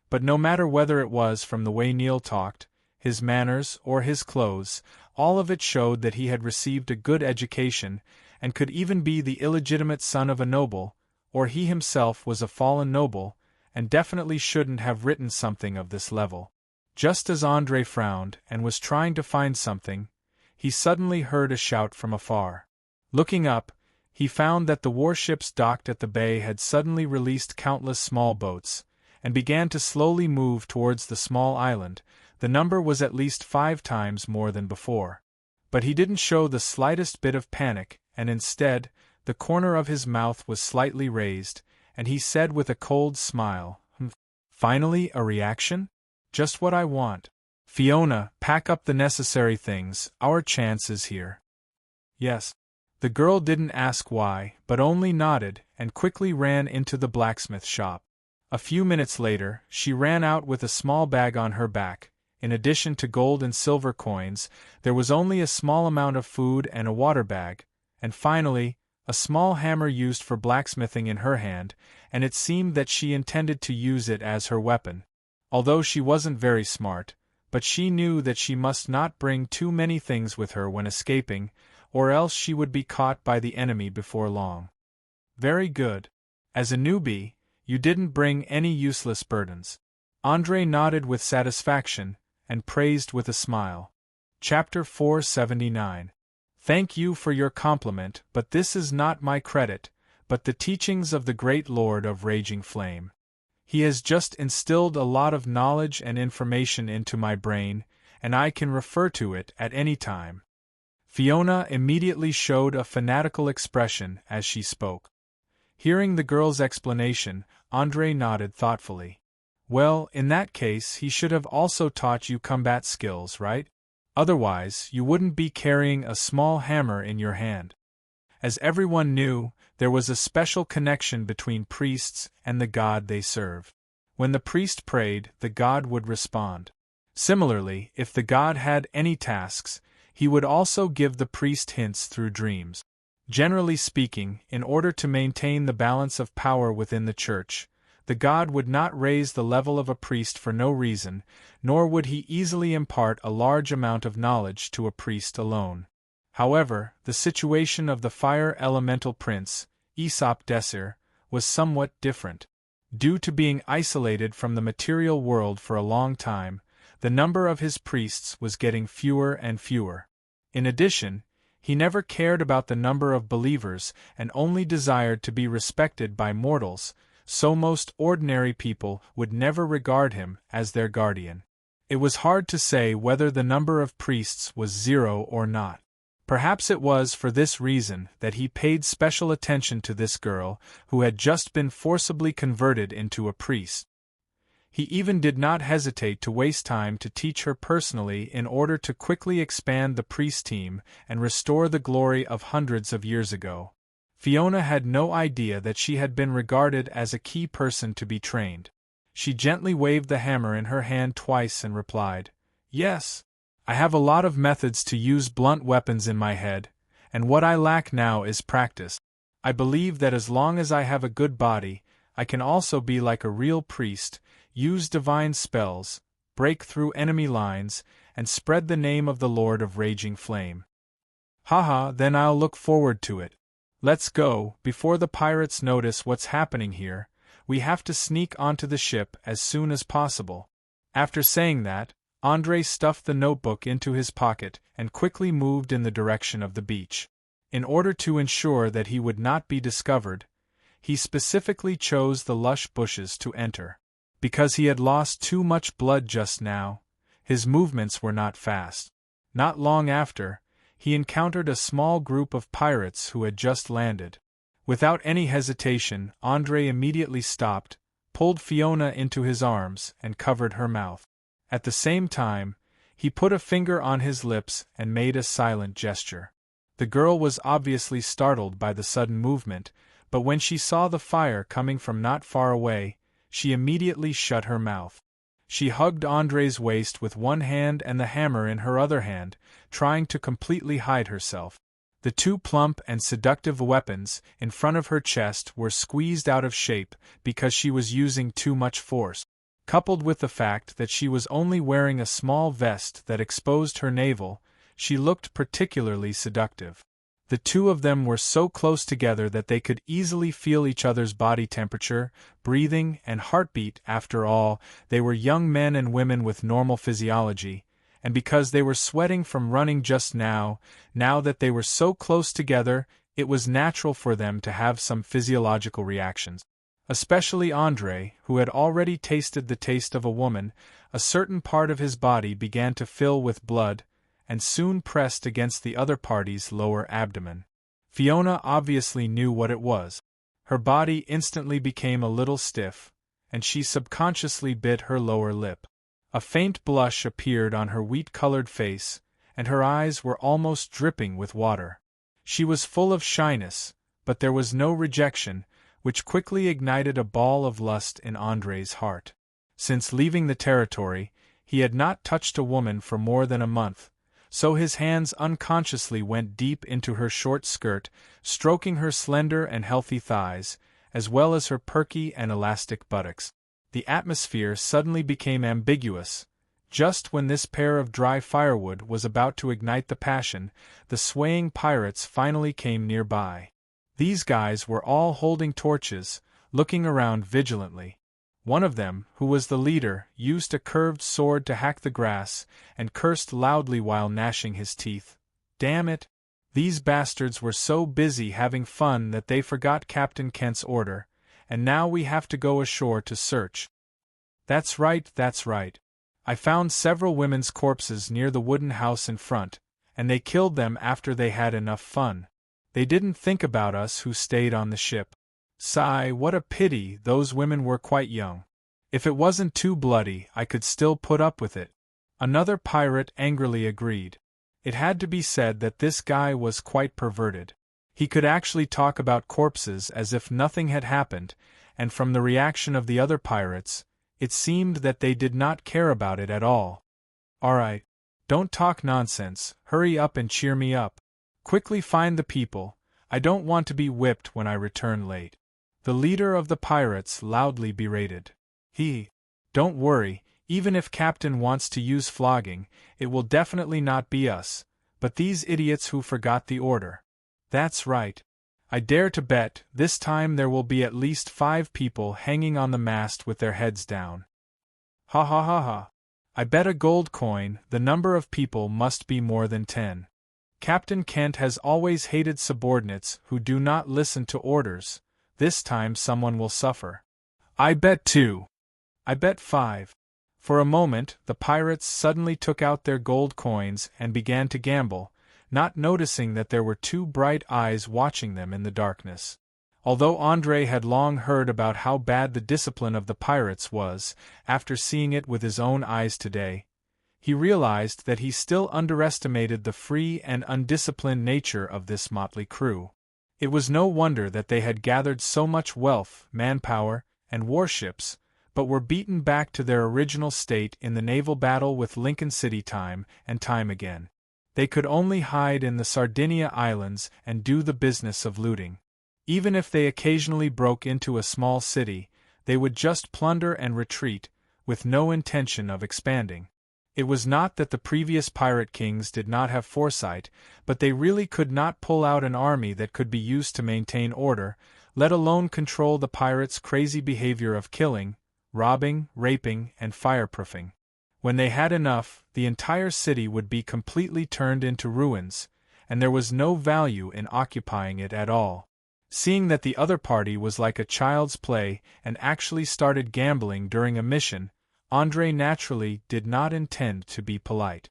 But no matter whether it was from the way Neil talked, his manners, or his clothes, all of it showed that he had received a good education, and could even be the illegitimate son of a noble, or he himself was a fallen noble, and definitely shouldn't have written something of this level. Just as Andre frowned and was trying to find something, he suddenly heard a shout from afar. Looking up, he found that the warships docked at the bay had suddenly released countless small boats, and began to slowly move towards the small island. The number was at least 5 times more than before. But he didn't show the slightest bit of panic, and instead, the corner of his mouth was slightly raised, and he said with a cold smile, "Finally a reaction? Just what I want. Fiona, pack up the necessary things, our chance is here." "Yes." The girl didn't ask why, but only nodded, and quickly ran into the blacksmith shop. A few minutes later, she ran out with a small bag on her back. In addition to gold and silver coins, there was only a small amount of food and a water bag, and finally, a small hammer used for blacksmithing in her hand, and it seemed that she intended to use it as her weapon. Although she wasn't very smart, but she knew that she must not bring too many things with her when escaping, or else she would be caught by the enemy before long. "Very good. As a newbie, you didn't bring any useless burdens." Andre nodded with satisfaction, and praised with a smile. Chapter 479. "Thank you for your compliment, but this is not my credit, but the teachings of the great Lord of Raging Flame. He has just instilled a lot of knowledge and information into my brain, and I can refer to it at any time." Fiona immediately showed a fanatical expression as she spoke. Hearing the girl's explanation, Andre nodded thoughtfully. "Well, in that case he should have also taught you combat skills, right? Otherwise, you wouldn't be carrying a small hammer in your hand." As everyone knew, there was a special connection between priests and the god they served. When the priest prayed, the god would respond. Similarly, if the god had any tasks, he would also give the priest hints through dreams. Generally speaking, in order to maintain the balance of power within the church, the god would not raise the level of a priest for no reason, nor would he easily impart a large amount of knowledge to a priest alone. However, the situation of the fire elemental prince, Aesop Desir, was somewhat different. Due to being isolated from the material world for a long time, the number of his priests was getting fewer and fewer. In addition, he never cared about the number of believers and only desired to be respected by mortals, so most ordinary people would never regard him as their guardian. It was hard to say whether the number of priests was 0 or not. Perhaps it was for this reason that he paid special attention to this girl who had just been forcibly converted into a priest. He even did not hesitate to waste time to teach her personally in order to quickly expand the priest team and restore the glory of hundreds of years ago. Fiona had no idea that she had been regarded as a key person to be trained. She gently waved the hammer in her hand twice and replied, "Yes. I have a lot of methods to use blunt weapons in my head, and what I lack now is practice. I believe that as long as I have a good body, I can also be like a real priest, use divine spells, break through enemy lines, and spread the name of the Lord of Raging Flame." "Haha, then I'll look forward to it. Let's go, before the pirates notice what's happening here. We have to sneak onto the ship as soon as possible." After saying that, André stuffed the notebook into his pocket and quickly moved in the direction of the beach. In order to ensure that he would not be discovered, he specifically chose the lush bushes to enter. Because he had lost too much blood just now, his movements were not fast. Not long after, he encountered a small group of pirates who had just landed. Without any hesitation, André immediately stopped, pulled Fiona into his arms, and covered her mouth. At the same time, he put a finger on his lips and made a silent gesture. The girl was obviously startled by the sudden movement, but when she saw the fire coming from not far away, she immediately shut her mouth. She hugged André's waist with one hand and the hammer in her other hand, trying to completely hide herself. The two plump and seductive weapons in front of her chest were squeezed out of shape because she was using too much force. Coupled with the fact that she was only wearing a small vest that exposed her navel, she looked particularly seductive. The two of them were so close together that they could easily feel each other's body temperature, breathing, and heartbeat. After all, they were young men and women with normal physiology, and because they were sweating from running just now that they were so close together, it was natural for them to have some physiological reactions. Especially André, who had already tasted the taste of a woman, a certain part of his body began to fill with blood, and soon pressed against the other party's lower abdomen. Fiona obviously knew what it was. Her body instantly became a little stiff, and she subconsciously bit her lower lip. A faint blush appeared on her wheat-colored face, and her eyes were almost dripping with water. She was full of shyness, but there was no rejection, which quickly ignited a ball of lust in André's heart. Since leaving the territory, he had not touched a woman for more than a month, so his hands unconsciously went deep into her short skirt, stroking her slender and healthy thighs, as well as her perky and elastic buttocks. The atmosphere suddenly became ambiguous. Just when this pair of dry firewood was about to ignite the passion, the swaying pirates finally came nearby. These guys were all holding torches, looking around vigilantly. One of them, who was the leader, used a curved sword to hack the grass, and cursed loudly while gnashing his teeth. Damn it! These bastards were so busy having fun that they forgot Captain Kent's order, and now we have to go ashore to search. That's right. I found several women's corpses near the wooden house in front, and they killed them after they had enough fun. They didn't think about us who stayed on the ship. Sigh, what a pity, those women were quite young. If it wasn't too bloody, I could still put up with it. Another pirate angrily agreed. It had to be said that this guy was quite perverted. He could actually talk about corpses as if nothing had happened, and from the reaction of the other pirates, it seemed that they did not care about it at all. Alright, don't talk nonsense, hurry up and cheer me up. Quickly find the people, I don't want to be whipped when I return late. The leader of the pirates loudly berated. Don't worry, even if Captain wants to use flogging, it will definitely not be us, but these idiots who forgot the order. That's right. I dare to bet, this time there will be at least 5 people hanging on the mast with their heads down. Ha ha ha ha. I bet a gold coin, the number of people must be more than 10. Captain Kent has always hated subordinates who do not listen to orders. This time someone will suffer. I bet 2. I bet 5. For a moment, the pirates suddenly took out their gold coins and began to gamble, not noticing that there were 2 bright eyes watching them in the darkness. Although André had long heard about how bad the discipline of the pirates was, after seeing it with his own eyes today, he realized that he still underestimated the free and undisciplined nature of this motley crew. It was no wonder that they had gathered so much wealth, manpower, and warships, but were beaten back to their original state in the naval battle with Lincoln City time and time again. They could only hide in the Sardinia Islands and do the business of looting. Even if they occasionally broke into a small city, they would just plunder and retreat, with no intention of expanding. It was not that the previous pirate kings did not have foresight, but they really could not pull out an army that could be used to maintain order, let alone control the pirates' crazy behavior of killing, robbing, raping, and fireproofing. When they had enough, the entire city would be completely turned into ruins, and there was no value in occupying it at all. Seeing that the other party was like a child's play and actually started gambling during a mission, André naturally did not intend to be polite.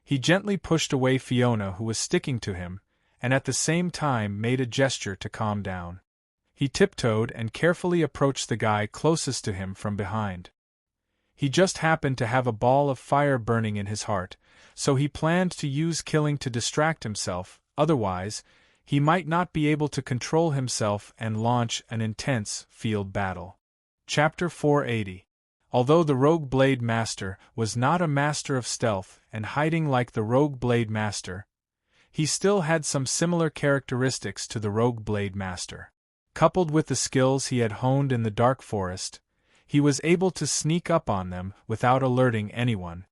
He gently pushed away Fiona, who was sticking to him, and at the same time made a gesture to calm down. He tiptoed and carefully approached the guy closest to him from behind. He just happened to have a ball of fire burning in his heart, so he planned to use killing to distract himself, otherwise, he might not be able to control himself and launch an intense field battle. Chapter 480. Although the Rogue Blade Master was not a master of stealth and hiding like the Rogue Blade Master, he still had some similar characteristics to the Rogue Blade Master. Coupled with the skills he had honed in the Dark Forest, he was able to sneak up on them without alerting anyone.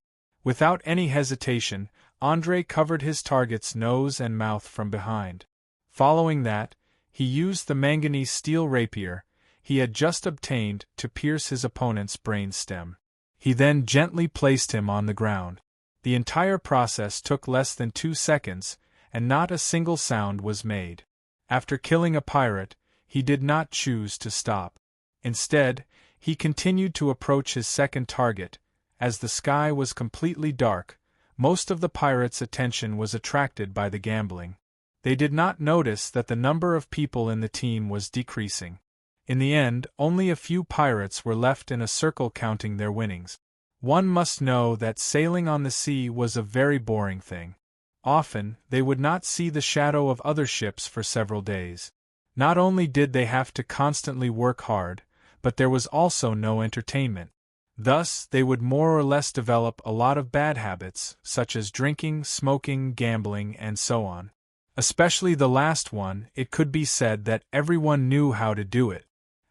Without any hesitation, André covered his target's nose and mouth from behind. Following that, he used the manganese steel rapier he had just obtained to pierce his opponent's brain stem. He then gently placed him on the ground. The entire process took less than 2 seconds, and not a single sound was made. After killing a pirate, he did not choose to stop. Instead, he continued to approach his second target. As the sky was completely dark, most of the pirates' attention was attracted by the gambling. They did not notice that the number of people in the team was decreasing. In the end, only a few pirates were left in a circle counting their winnings. One must know that sailing on the sea was a very boring thing. Often, they would not see the shadow of other ships for several days. Not only did they have to constantly work hard, but there was also no entertainment. Thus, they would more or less develop a lot of bad habits, such as drinking, smoking, gambling, and so on. Especially the last one, it could be said that everyone knew how to do it.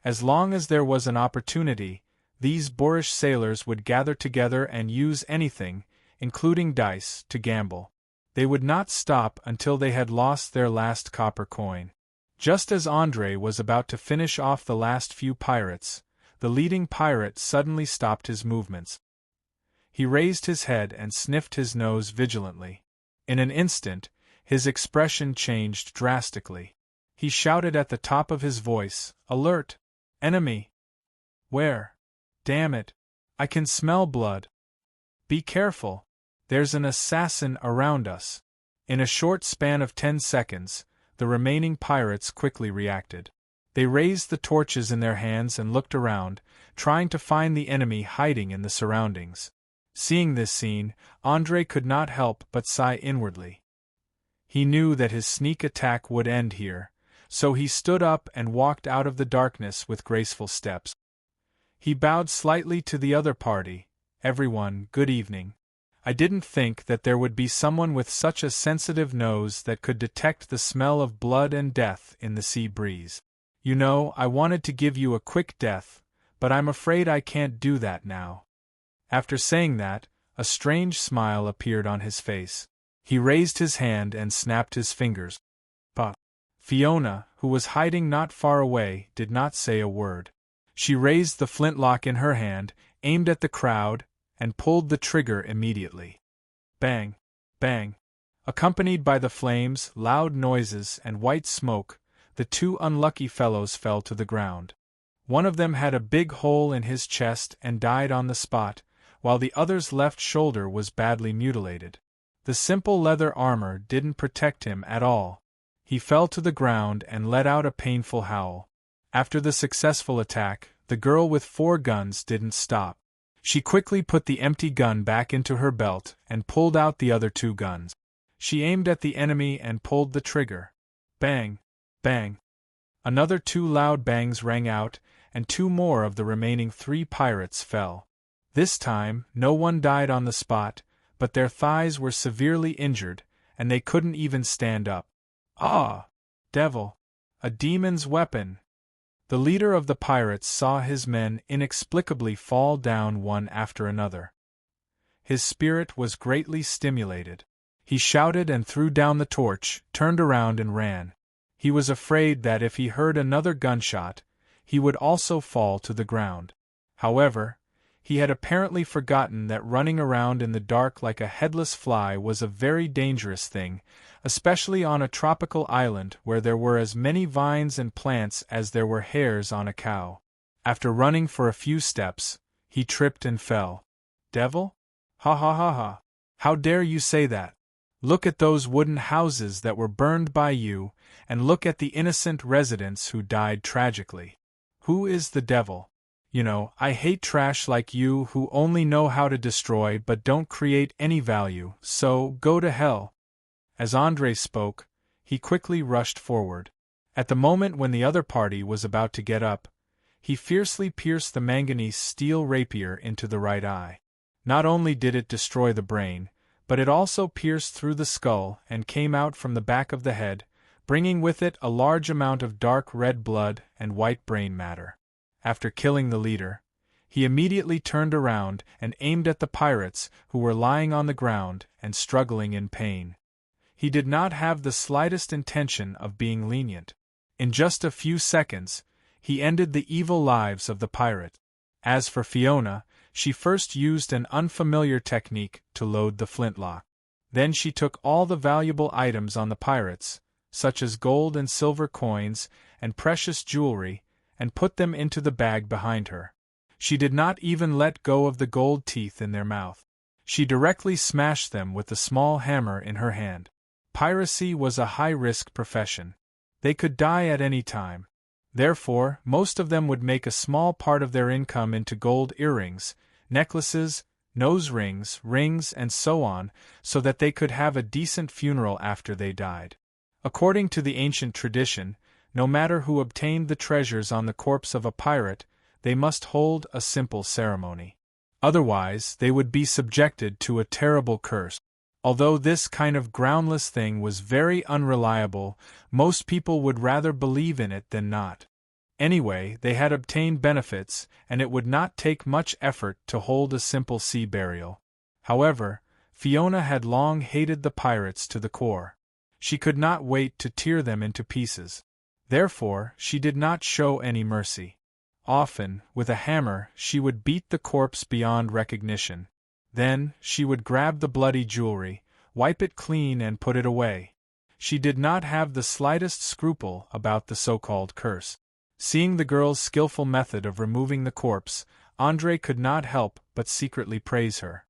As long as there was an opportunity, these boorish sailors would gather together and use anything, including dice, to gamble. They would not stop until they had lost their last copper coin. Just as André was about to finish off the last few pirates, the leading pirate suddenly stopped his movements. He raised his head and sniffed his nose vigilantly. In an instant, his expression changed drastically. He shouted at the top of his voice, "Alert! Enemy! Where? Damn it! I can smell blood! Be careful! There's an assassin around us!" In a short span of 10 seconds, the remaining pirates quickly reacted. They raised the torches in their hands and looked around, trying to find the enemy hiding in the surroundings. Seeing this scene, André could not help but sigh inwardly. He knew that his sneak attack would end here, so he stood up and walked out of the darkness with graceful steps. He bowed slightly to the other party. "Everyone, good evening. I didn't think that there would be someone with such a sensitive nose that could detect the smell of blood and death in the sea breeze. You know, I wanted to give you a quick death, but I'm afraid I can't do that now." After saying that, a strange smile appeared on his face. He raised his hand and snapped his fingers. But Fiona, who was hiding not far away, did not say a word. She raised the flintlock in her hand, aimed at the crowd, and pulled the trigger immediately. Bang! Bang! Accompanied by the flames, loud noises, and white smoke, the 2 unlucky fellows fell to the ground. One of them had a big hole in his chest and died on the spot, while the other's left shoulder was badly mutilated. The simple leather armor didn't protect him at all. He fell to the ground and let out a painful howl. After the successful attack, the girl with 4 guns didn't stop. She quickly put the empty gun back into her belt and pulled out the other 2 guns. She aimed at the enemy and pulled the trigger. Bang! Bang! Another 2 loud bangs rang out, and 2 more of the remaining 3 pirates fell. This time, no one died on the spot, but their thighs were severely injured, and they couldn't even stand up. Ah! Devil! A demon's weapon! The leader of the pirates saw his men inexplicably fall down one after another. His spirit was greatly stimulated. He shouted and threw down the torch, turned around and ran. He was afraid that if he heard another gunshot, he would also fall to the ground. However, he had apparently forgotten that running around in the dark like a headless fly was a very dangerous thing, especially on a tropical island where there were as many vines and plants as there were hairs on a cow. After running for a few steps, he tripped and fell. Devil? Ha ha ha ha! How dare you say that? Look at those wooden houses that were burned by you, and look at the innocent residents who died tragically. Who is the devil? You know, I hate trash like you who only know how to destroy but don't create any value, so go to hell. As André spoke, he quickly rushed forward. At the moment when the other party was about to get up, he fiercely pierced the manganese steel rapier into the right eye. Not only did it destroy the brain, but it also pierced through the skull and came out from the back of the head, bringing with it a large amount of dark red blood and white brain matter. After killing the leader, he immediately turned around and aimed at the pirates who were lying on the ground and struggling in pain. He did not have the slightest intention of being lenient. In just a few seconds, he ended the evil lives of the pirate. As for Fiona, she first used an unfamiliar technique to load the flintlock. Then she took all the valuable items on the pirates, such as gold and silver coins and precious jewelry, and put them into the bag behind her. She did not even let go of the gold teeth in their mouth. She directly smashed them with the small hammer in her hand. Piracy was a high-risk profession. They could die at any time. Therefore, most of them would make a small part of their income into gold earrings, necklaces, nose rings, and so on, so that they could have a decent funeral after they died. According to the ancient tradition, no matter who obtained the treasures on the corpse of a pirate, they must hold a simple ceremony. Otherwise, they would be subjected to a terrible curse. Although this kind of groundless thing was very unreliable, most people would rather believe in it than not. Anyway, they had obtained benefits, and it would not take much effort to hold a simple sea burial. However, Fiona had long hated the pirates to the core. She could not wait to tear them into pieces. Therefore, she did not show any mercy. Often, with a hammer, she would beat the corpse beyond recognition. Then, she would grab the bloody jewelry, wipe it clean and put it away. She did not have the slightest scruple about the so-called curse. Seeing the girl's skillful method of removing the corpse, André could not help but secretly praise her.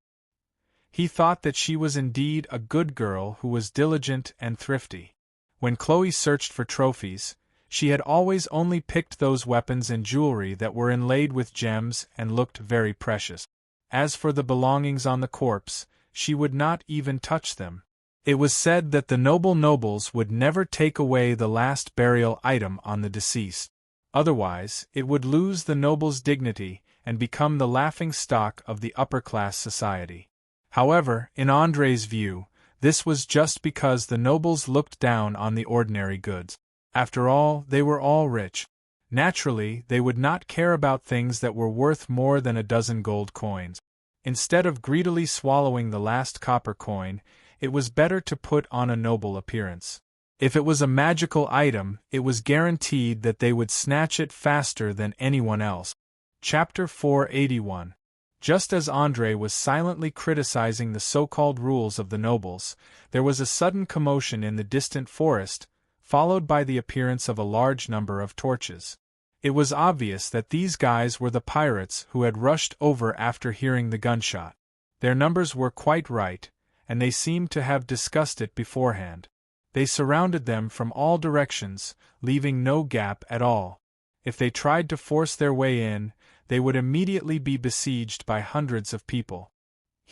He thought that she was indeed a good girl who was diligent and thrifty. When Chloe searched for trophies, she had always only picked those weapons and jewelry that were inlaid with gems and looked very precious. As for the belongings on the corpse, she would not even touch them. It was said that the nobles would never take away the last burial item on the deceased. Otherwise, it would lose the noble's dignity and become the laughing-stock of the upper-class society. However, in André's view, this was just because the nobles looked down on the ordinary goods. After all, they were all rich. Naturally, they would not care about things that were worth more than a dozen gold coins. Instead of greedily swallowing the last copper coin, it was better to put on a noble appearance. If it was a magical item, it was guaranteed that they would snatch it faster than anyone else. Chapter 481. Just as André was silently criticizing the so-called rules of the nobles, there was a sudden commotion in the distant forest, followed by the appearance of a large number of torches. It was obvious that these guys were the pirates who had rushed over after hearing the gunshot. Their numbers were quite right, and they seemed to have discussed it beforehand. They surrounded them from all directions, leaving no gap at all. If they tried to force their way in, they would immediately be besieged by hundreds of people.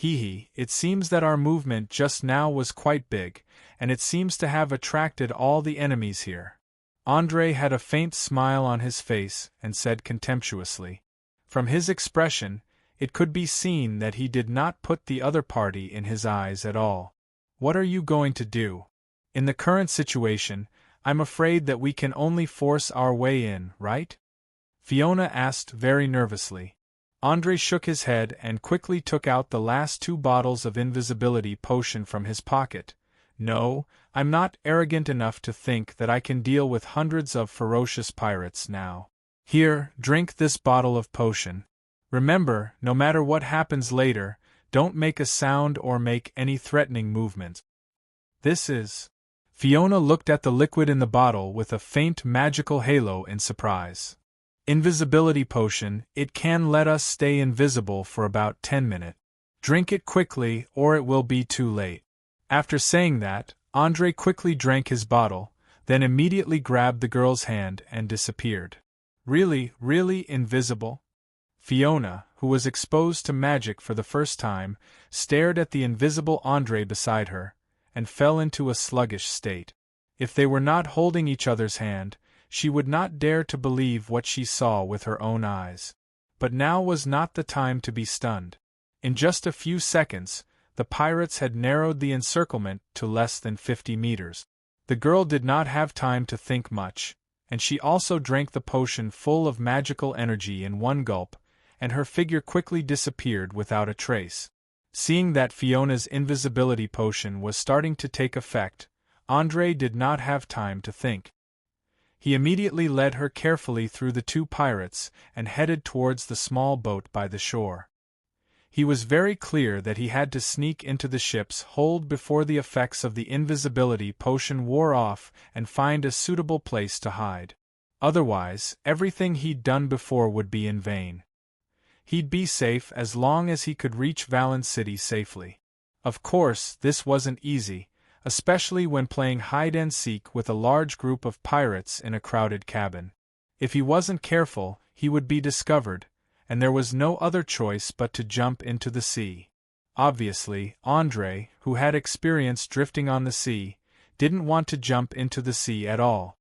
It seems that our movement just now was quite big, and it seems to have attracted all the enemies here. Andre had a faint smile on his face and said contemptuously. From his expression, it could be seen that he did not put the other party in his eyes at all. What are you going to do? In the current situation, I'm afraid that we can only force our way in, right? Fiona asked very nervously. Andre shook his head and quickly took out the last 2 bottles of invisibility potion from his pocket. No, I'm not arrogant enough to think that I can deal with hundreds of ferocious pirates now. Here, drink this bottle of potion. Remember, no matter what happens later, don't make a sound or make any threatening movement. This is... Fiona looked at the liquid in the bottle with a faint magical halo in surprise. Invisibility potion, it can let us stay invisible for about 10 minutes. Drink it quickly or it will be too late. After saying that, Andre quickly drank his bottle, then immediately grabbed the girl's hand and disappeared. Really invisible? Fiona, who was exposed to magic for the first time, stared at the invisible Andre beside her, and fell into a sluggish state. If they were not holding each other's hand, she would not dare to believe what she saw with her own eyes. But now was not the time to be stunned. In just a few seconds, the pirates had narrowed the encirclement to less than 50 meters. The girl did not have time to think much, and she also drank the potion full of magical energy in one gulp, and her figure quickly disappeared without a trace. Seeing that Fiona's invisibility potion was starting to take effect, Andre did not have time to think. He immediately led her carefully through the 2 pirates and headed towards the small boat by the shore. He was very clear that he had to sneak into the ship's hold before the effects of the invisibility potion wore off and find a suitable place to hide. Otherwise, everything he'd done before would be in vain. He'd be safe as long as he could reach Valen City safely. Of course, this wasn't easy, especially when playing hide-and-seek with a large group of pirates in a crowded cabin. If he wasn't careful, he would be discovered, and there was no other choice but to jump into the sea. Obviously, Andre, who had experience drifting on the sea, didn't want to jump into the sea at all.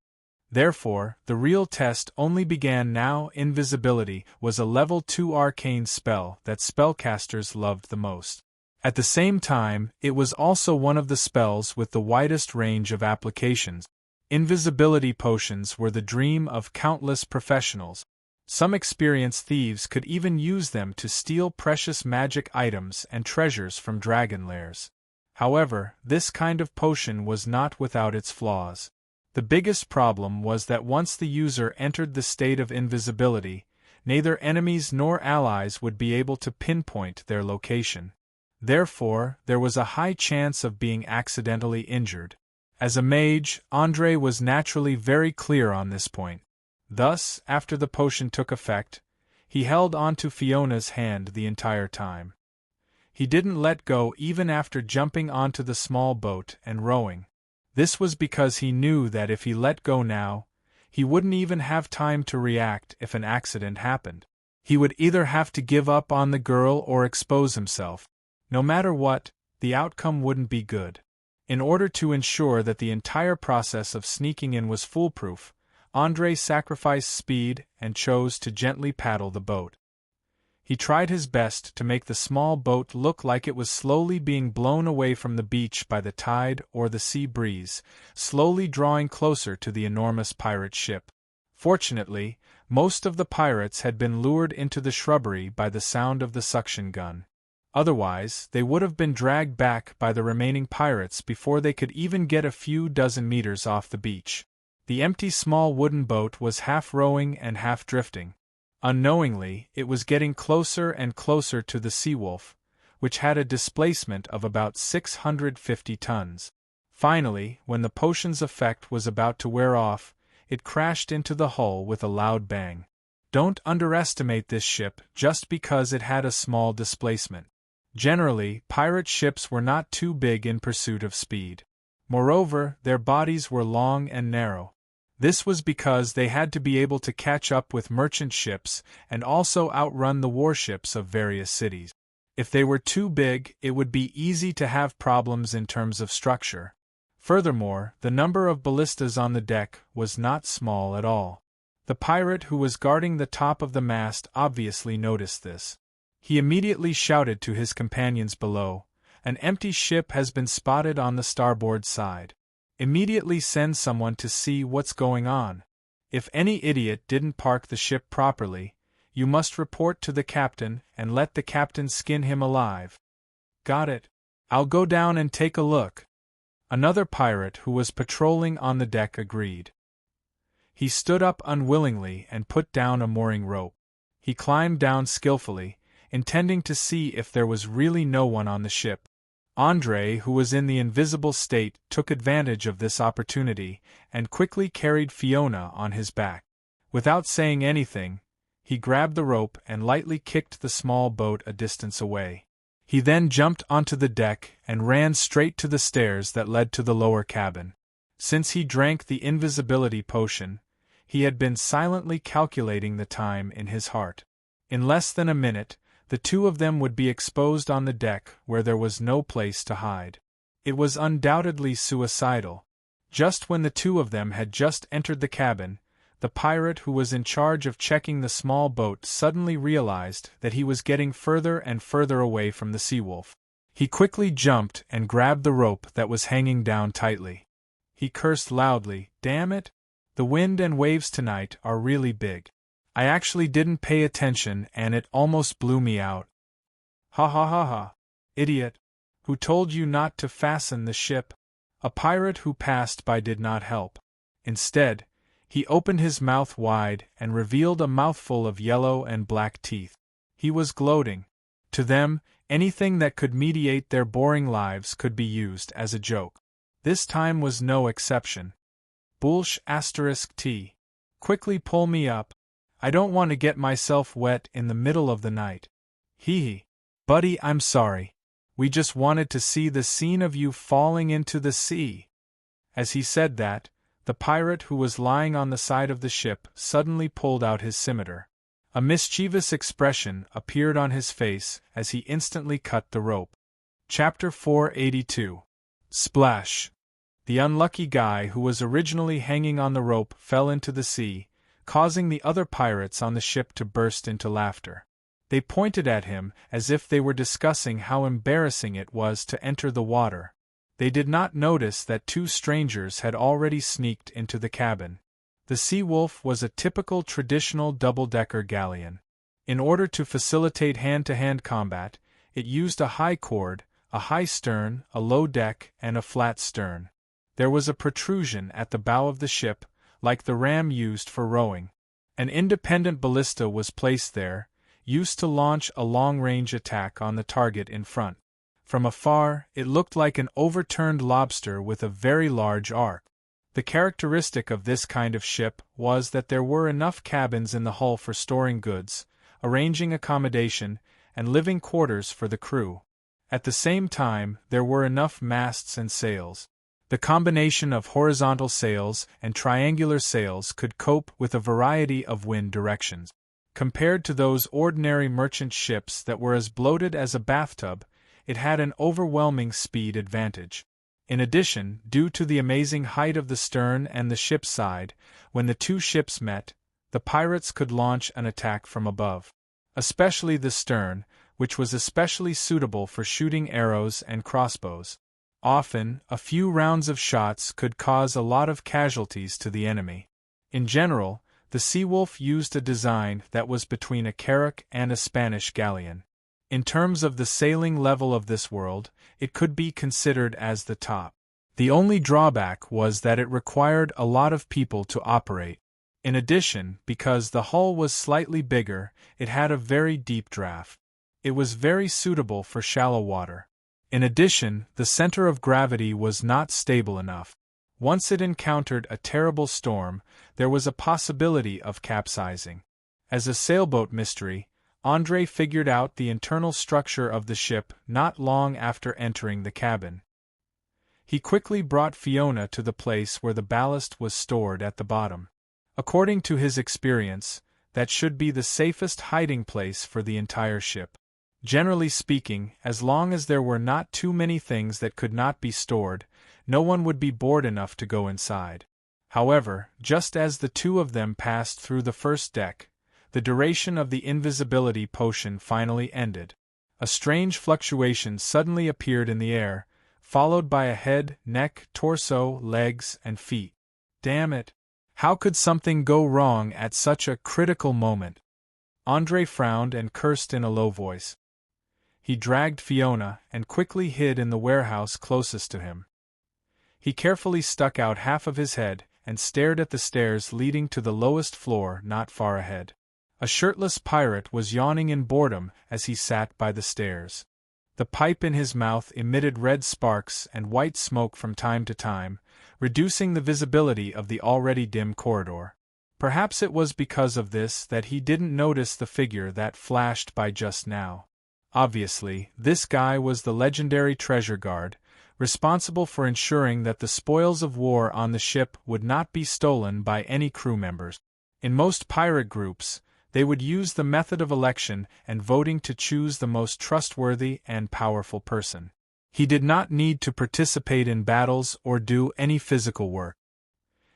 Therefore, the real test only began now. Invisibility was a level 2 arcane spell that spellcasters loved the most. At the same time, it was also one of the spells with the widest range of applications. Invisibility potions were the dream of countless professionals. Some experienced thieves could even use them to steal precious magic items and treasures from dragon lairs. However, this kind of potion was not without its flaws. The biggest problem was that once the user entered the state of invisibility, neither enemies nor allies would be able to pinpoint their location. Therefore, there was a high chance of being accidentally injured. As a mage, Andre was naturally very clear on this point. Thus, after the potion took effect, he held onto Fiona's hand the entire time. He didn't let go even after jumping onto the small boat and rowing. This was because he knew that if he let go now, he wouldn't even have time to react if an accident happened. He would either have to give up on the girl or expose himself. No matter what, the outcome wouldn't be good. In order to ensure that the entire process of sneaking in was foolproof, Andre sacrificed speed and chose to gently paddle the boat. He tried his best to make the small boat look like it was slowly being blown away from the beach by the tide or the sea breeze, slowly drawing closer to the enormous pirate ship. Fortunately, most of the pirates had been lured into the shrubbery by the sound of the suction gun. Otherwise, they would have been dragged back by the remaining pirates before they could even get a few dozen meters off the beach. The empty small wooden boat was half rowing and half drifting. Unknowingly, it was getting closer and closer to the Seawolf, which had a displacement of about 650 tons. Finally, when the potion's effect was about to wear off, it crashed into the hull with a loud bang. Don't underestimate this ship just because it had a small displacement. Generally, pirate ships were not too big in pursuit of speed. Moreover, their bodies were long and narrow. This was because they had to be able to catch up with merchant ships and also outrun the warships of various cities. If they were too big, it would be easy to have problems in terms of structure. Furthermore, the number of ballistas on the deck was not small at all. The pirate who was guarding the top of the mast obviously noticed this. He immediately shouted to his companions below, "An empty ship has been spotted on the starboard side. Immediately send someone to see what's going on. If any idiot didn't park the ship properly, you must report to the captain and let the captain skin him alive." "Got it. I'll go down and take a look." Another pirate who was patrolling on the deck agreed. He stood up unwillingly and put down a mooring rope. He climbed down skillfully, intending to see if there was really no one on the ship. Andre, who was in the invisible state, took advantage of this opportunity and quickly carried Fiona on his back. Without saying anything, he grabbed the rope and lightly kicked the small boat a distance away. He then jumped onto the deck and ran straight to the stairs that led to the lower cabin. Since he drank the invisibility potion, he had been silently calculating the time in his heart. In less than a minute, the two of them would be exposed on the deck where there was no place to hide. It was undoubtedly suicidal. Just when the two of them had just entered the cabin, the pirate who was in charge of checking the small boat suddenly realized that he was getting further and further away from the Seawolf. He quickly jumped and grabbed the rope that was hanging down tightly. He cursed loudly, "Damn it! The wind and waves tonight are really big. I actually didn't pay attention and it almost blew me out. Ha ha ha ha. Idiot. Who told you not to fasten the ship?" A pirate who passed by did not help. Instead, he opened his mouth wide and revealed a mouthful of yellow and black teeth. He was gloating. To them, anything that could mediate their boring lives could be used as a joke. This time was no exception. Bullsh*T. Quickly pull me up. I don't want to get myself wet in the middle of the night. Hee hee. Buddy, I'm sorry. We just wanted to see the scene of you falling into the sea. As he said that, the pirate who was lying on the side of the ship suddenly pulled out his scimitar. A mischievous expression appeared on his face as he instantly cut the rope. Chapter 482. Splash. The unlucky guy who was originally hanging on the rope fell into the sea, causing the other pirates on the ship to burst into laughter. They pointed at him as if they were discussing how embarrassing it was to enter the water. They did not notice that two strangers had already sneaked into the cabin. The Seawolf was a typical traditional double-decker galleon. In order to facilitate hand-to-hand combat, it used a high chord, a high stern, a low deck, and a flat stern. There was a protrusion at the bow of the ship, like the ram used for rowing. An independent ballista was placed there, used to launch a long-range attack on the target in front. From afar, it looked like an overturned lobster with a very large arc. The characteristic of this kind of ship was that there were enough cabins in the hull for storing goods, arranging accommodation, and living quarters for the crew. At the same time, there were enough masts and sails. The combination of horizontal sails and triangular sails could cope with a variety of wind directions. Compared to those ordinary merchant ships that were as bloated as a bathtub, it had an overwhelming speed advantage. In addition, due to the amazing height of the stern and the ship's side, when the two ships met, the pirates could launch an attack from above. Especially the stern, which was especially suitable for shooting arrows and crossbows. Often, a few rounds of shots could cause a lot of casualties to the enemy. In general, the Seawolf used a design that was between a carrack and a Spanish galleon. In terms of the sailing level of this world, it could be considered as the top. The only drawback was that it required a lot of people to operate. In addition, because the hull was slightly bigger, it had a very deep draft. It was very suitable for shallow water. In addition, the center of gravity was not stable enough. Once it encountered a terrible storm, there was a possibility of capsizing. As a sailboat mystery, Andre figured out the internal structure of the ship not long after entering the cabin. He quickly brought Fiona to the place where the ballast was stored at the bottom. According to his experience, that should be the safest hiding place for the entire ship. Generally speaking, as long as there were not too many things that could not be stored, no one would be bored enough to go inside. However, just as the two of them passed through the first deck, the duration of the invisibility potion finally ended. A strange fluctuation suddenly appeared in the air, followed by a head, neck, torso, legs, and feet. Damn it! How could something go wrong at such a critical moment? Andre frowned and cursed in a low voice. He dragged Fiona and quickly hid in the warehouse closest to him. He carefully stuck out half of his head and stared at the stairs leading to the lowest floor not far ahead. A shirtless pirate was yawning in boredom as he sat by the stairs. The pipe in his mouth emitted red sparks and white smoke from time to time, reducing the visibility of the already dim corridor. Perhaps it was because of this that he didn't notice the figure that flashed by just now. Obviously, this guy was the legendary treasure guard, responsible for ensuring that the spoils of war on the ship would not be stolen by any crew members. In most pirate groups, they would use the method of election and voting to choose the most trustworthy and powerful person. He did not need to participate in battles or do any physical work.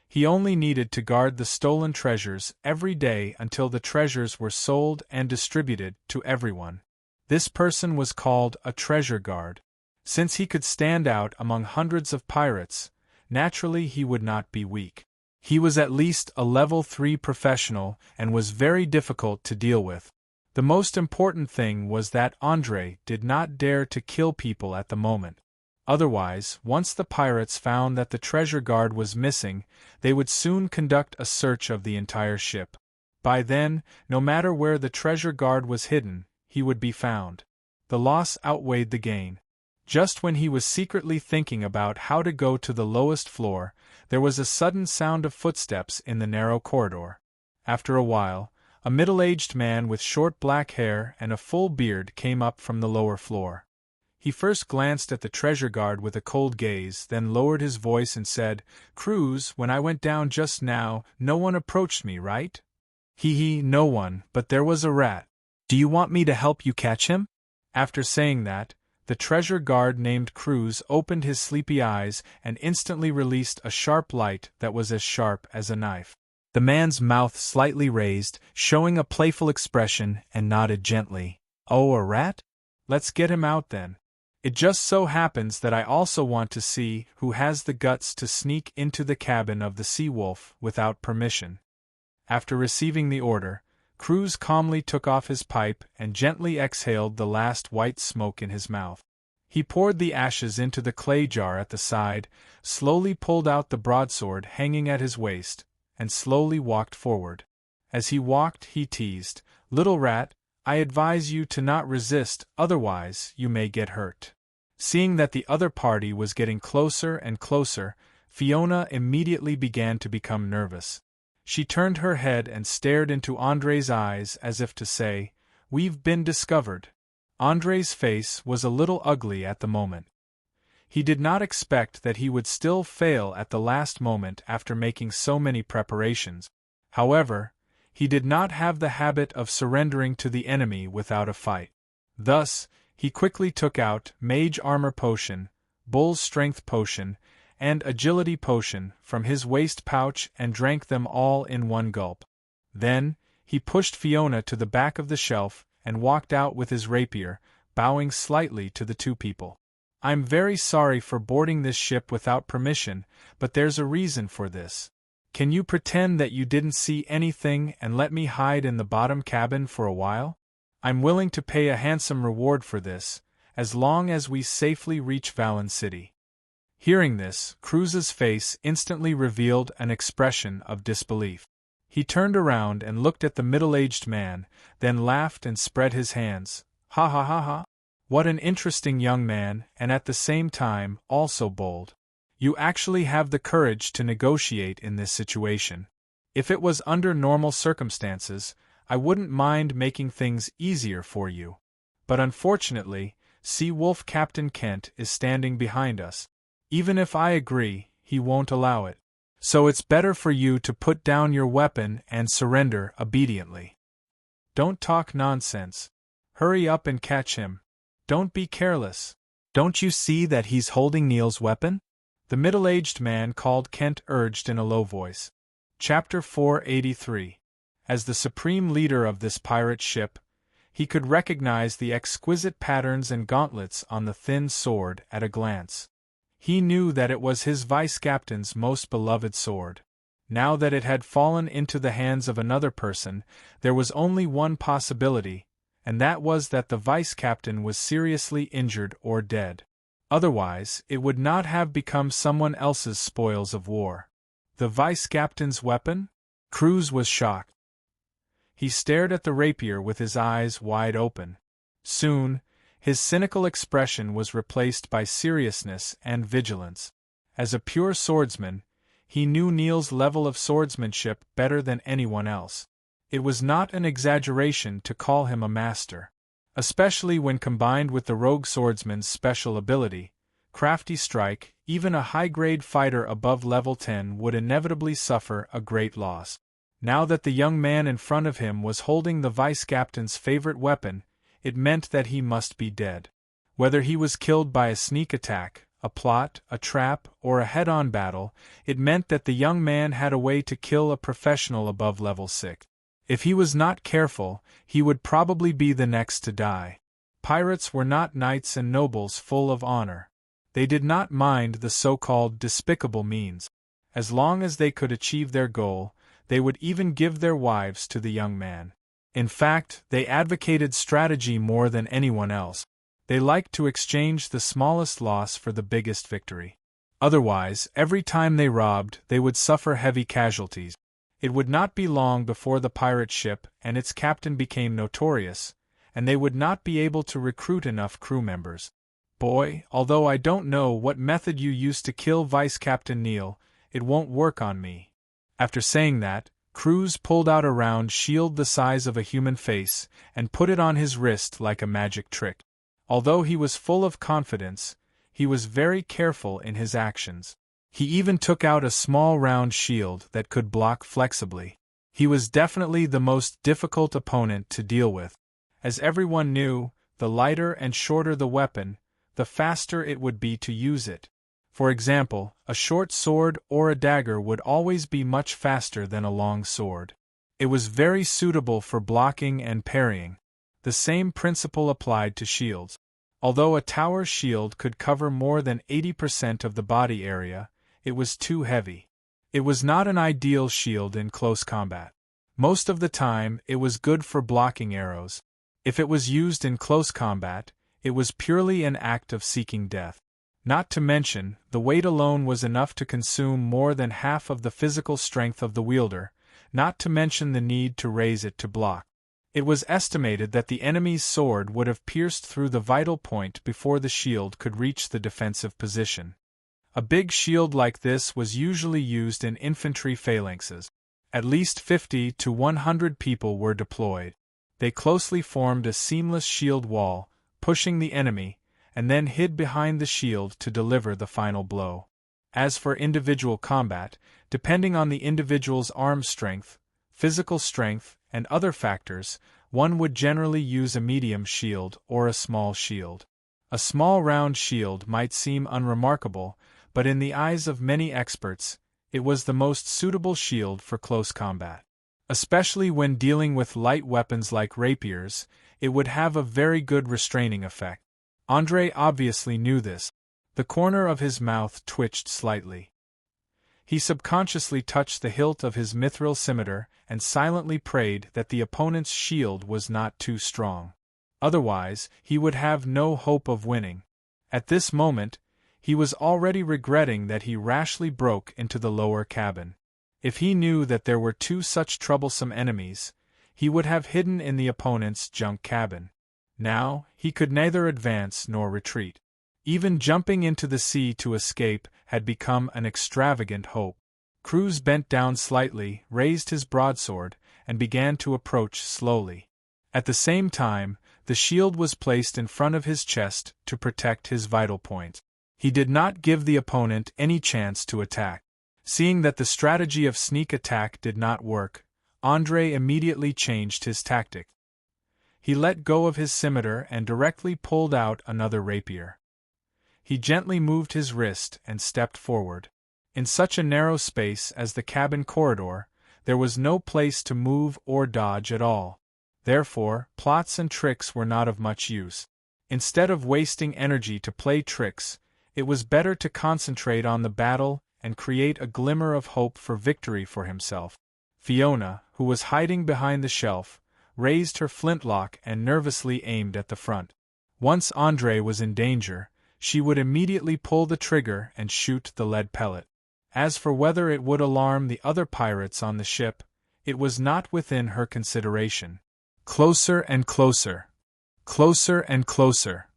He only needed to guard the stolen treasures every day until the treasures were sold and distributed to everyone. This person was called a treasure guard. Since he could stand out among hundreds of pirates, naturally he would not be weak. He was at least a level 3 professional and was very difficult to deal with. The most important thing was that Andre did not dare to kill people at the moment. Otherwise, once the pirates found that the treasure guard was missing, they would soon conduct a search of the entire ship. By then, no matter where the treasure guard was hidden, he would be found. The loss outweighed the gain. Just when he was secretly thinking about how to go to the lowest floor, there was a sudden sound of footsteps in the narrow corridor. After a while, a middle-aged man with short black hair and a full beard came up from the lower floor. He first glanced at the treasure guard with a cold gaze, then lowered his voice and said, "Cruz, when I went down just now, no one approached me, right?" No one, but there was a rat. Do you want me to help you catch him?" After saying that, the treasure guard named Cruz opened his sleepy eyes and instantly released a sharp light that was as sharp as a knife. The man's mouth slightly raised, showing a playful expression, and nodded gently. "Oh, a rat? Let's get him out then. It just so happens that I also want to see who has the guts to sneak into the cabin of the Sea Wolf without permission." After receiving the order, Cruz calmly took off his pipe and gently exhaled the last white smoke in his mouth. He poured the ashes into the clay jar at the side, slowly pulled out the broadsword hanging at his waist, and slowly walked forward. As he walked, he teased, "Little rat, I advise you to not resist, otherwise you may get hurt." Seeing that the other party was getting closer and closer, Fiona immediately began to become nervous. She turned her head and stared into Andre's eyes as if to say, "We've been discovered." Andre's face was a little ugly at the moment. He did not expect that he would still fail at the last moment after making so many preparations. However, he did not have the habit of surrendering to the enemy without a fight. Thus, he quickly took out Mage Armor Potion, Bull's Strength Potion, and Agility Potion from his waist pouch and drank them all in one gulp. Then, he pushed Fiona to the back of the shelf and walked out with his rapier, bowing slightly to the two people. "I'm very sorry for boarding this ship without permission, but there's a reason for this. Can you pretend that you didn't see anything and let me hide in the bottom cabin for a while? I'm willing to pay a handsome reward for this, as long as we safely reach Valen City." Hearing this, Cruz's face instantly revealed an expression of disbelief. He turned around and looked at the middle-aged man, then laughed and spread his hands. "Ha ha ha ha! What an interesting young man, and at the same time, also bold. You actually have the courage to negotiate in this situation. If it was under normal circumstances, I wouldn't mind making things easier for you. But unfortunately, Sea Wolf Captain Kent is standing behind us. Even if I agree, he won't allow it. So it's better for you to put down your weapon and surrender obediently. Don't talk nonsense. Hurry up and catch him. Don't be careless. Don't you see that he's holding Neil's weapon? The middle-aged man called Kent urged in a low voice. Chapter 483. As the supreme leader of this pirate ship, he could recognize the exquisite patterns and gauntlets on the thin sword at a glance. He knew that it was his vice-captain's most beloved sword. Now that it had fallen into the hands of another person, there was only one possibility, and that was that the vice-captain was seriously injured or dead. Otherwise, it would not have become someone else's spoils of war. The vice-captain's weapon? Cruz was shocked. He stared at the rapier with his eyes wide open. Soon, his cynical expression was replaced by seriousness and vigilance. As a pure swordsman, he knew Neil's level of swordsmanship better than anyone else. It was not an exaggeration to call him a master. Especially when combined with the rogue swordsman's special ability, crafty strike, even a high-grade fighter above level 10 would inevitably suffer a great loss. Now that the young man in front of him was holding the vice-captain's favorite weapon, it meant that he must be dead. Whether he was killed by a sneak attack, a plot, a trap, or a head-on battle, it meant that the young man had a way to kill a professional above level 6. If he was not careful, he would probably be the next to die. Pirates were not knights and nobles full of honor. They did not mind the so-called despicable means. As long as they could achieve their goal, they would even give their wives to the young man. In fact, they advocated strategy more than anyone else. They liked to exchange the smallest loss for the biggest victory. Otherwise, every time they robbed, they would suffer heavy casualties. It would not be long before the pirate ship and its captain became notorious, and they would not be able to recruit enough crew members. Boy, although I don't know what method you used to kill Vice-Captain Neil, it won't work on me. After saying that, Cruz pulled out a round shield the size of a human face and put it on his wrist like a magic trick. Although he was full of confidence, he was very careful in his actions. He even took out a small round shield that could block flexibly. He was definitely the most difficult opponent to deal with. As everyone knew, the lighter and shorter the weapon, the faster it would be to use it. For example, a short sword or a dagger would always be much faster than a long sword. It was very suitable for blocking and parrying. The same principle applied to shields. Although a tower shield could cover more than 80% of the body area, it was too heavy. It was not an ideal shield in close combat. Most of the time, it was good for blocking arrows. If it was used in close combat, it was purely an act of seeking death. Not to mention, the weight alone was enough to consume more than half of the physical strength of the wielder, not to mention the need to raise it to block. It was estimated that the enemy's sword would have pierced through the vital point before the shield could reach the defensive position. A big shield like this was usually used in infantry phalanxes. At least 50 to 100 people were deployed. They closely formed a seamless shield wall, pushing the enemy, and then hid behind the shield to deliver the final blow. As for individual combat, depending on the individual's arm strength, physical strength, and other factors, one would generally use a medium shield or a small shield. A small round shield might seem unremarkable, but in the eyes of many experts, it was the most suitable shield for close combat. Especially when dealing with light weapons like rapiers, it would have a very good restraining effect. André obviously knew this. The corner of his mouth twitched slightly. He subconsciously touched the hilt of his mithril scimitar and silently prayed that the opponent's shield was not too strong. Otherwise, he would have no hope of winning. At this moment, he was already regretting that he rashly broke into the lower cabin. If he knew that there were two such troublesome enemies, he would have hidden in the opponent's junk cabin. Now, he could neither advance nor retreat. Even jumping into the sea to escape had become an extravagant hope. Cruz bent down slightly, raised his broadsword, and began to approach slowly. At the same time, the shield was placed in front of his chest to protect his vital point. He did not give the opponent any chance to attack. Seeing that the strategy of sneak attack did not work, Andrei immediately changed his tactic. He let go of his scimitar and directly pulled out another rapier. He gently moved his wrist and stepped forward. In such a narrow space as the cabin corridor, there was no place to move or dodge at all. Therefore, plots and tricks were not of much use. Instead of wasting energy to play tricks, it was better to concentrate on the battle and create a glimmer of hope for victory for himself. Fiona, who was hiding behind the shelf, raised her flintlock and nervously aimed at the front. Once Andrei was in danger, she would immediately pull the trigger and shoot the lead pellet. As for whether it would alarm the other pirates on the ship, it was not within her consideration. Closer and closer. Closer and closer.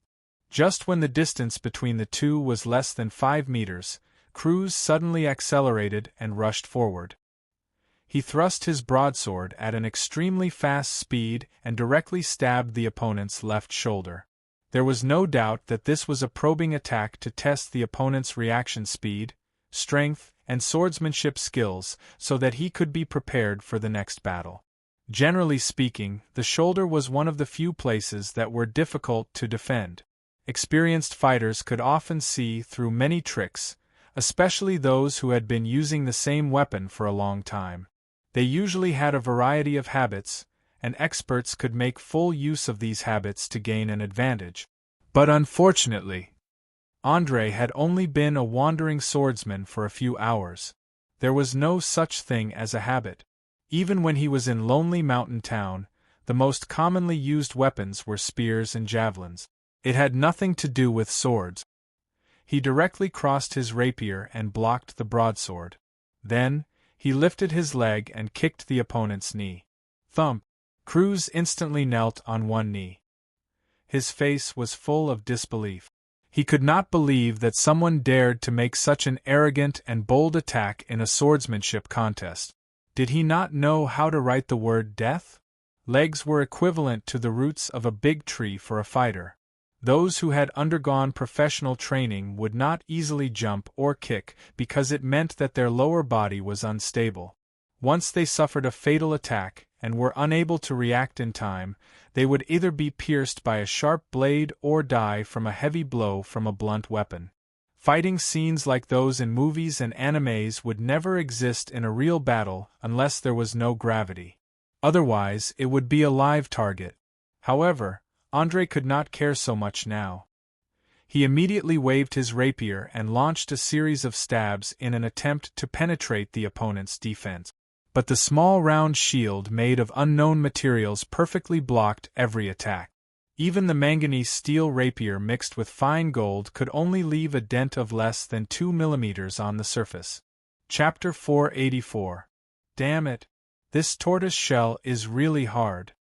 Just when the distance between the two was less than 5 meters, Cruz suddenly accelerated and rushed forward. He thrust his broadsword at an extremely fast speed and directly stabbed the opponent's left shoulder. There was no doubt that this was a probing attack to test the opponent's reaction speed, strength, and swordsmanship skills so that he could be prepared for the next battle. Generally speaking, the shoulder was one of the few places that were difficult to defend. Experienced fighters could often see through many tricks, especially those who had been using the same weapon for a long time. They usually had a variety of habits, and experts could make full use of these habits to gain an advantage. But unfortunately, Andrei had only been a wandering swordsman for a few hours. There was no such thing as a habit. Even when he was in Lonely Mountain Town, the most commonly used weapons were spears and javelins. It had nothing to do with swords. He directly crossed his rapier and blocked the broadsword. Then, he lifted his leg and kicked the opponent's knee. Thump! Cruz instantly knelt on one knee. His face was full of disbelief. He could not believe that someone dared to make such an arrogant and bold attack in a swordsmanship contest. Did he not know how to write the word death? Legs were equivalent to the roots of a big tree for a fighter. Those who had undergone professional training would not easily jump or kick because it meant that their lower body was unstable. Once they suffered a fatal attack and were unable to react in time, they would either be pierced by a sharp blade or die from a heavy blow from a blunt weapon. Fighting scenes like those in movies and animes would never exist in a real battle unless there was no gravity. Otherwise, it would be a live target. However, Andrei could not care so much now. He immediately waved his rapier and launched a series of stabs in an attempt to penetrate the opponent's defense. But the small round shield made of unknown materials perfectly blocked every attack. Even the manganese steel rapier mixed with fine gold could only leave a dent of less than 2 millimeters on the surface. Chapter 484. Damn it! This tortoise shell is really hard.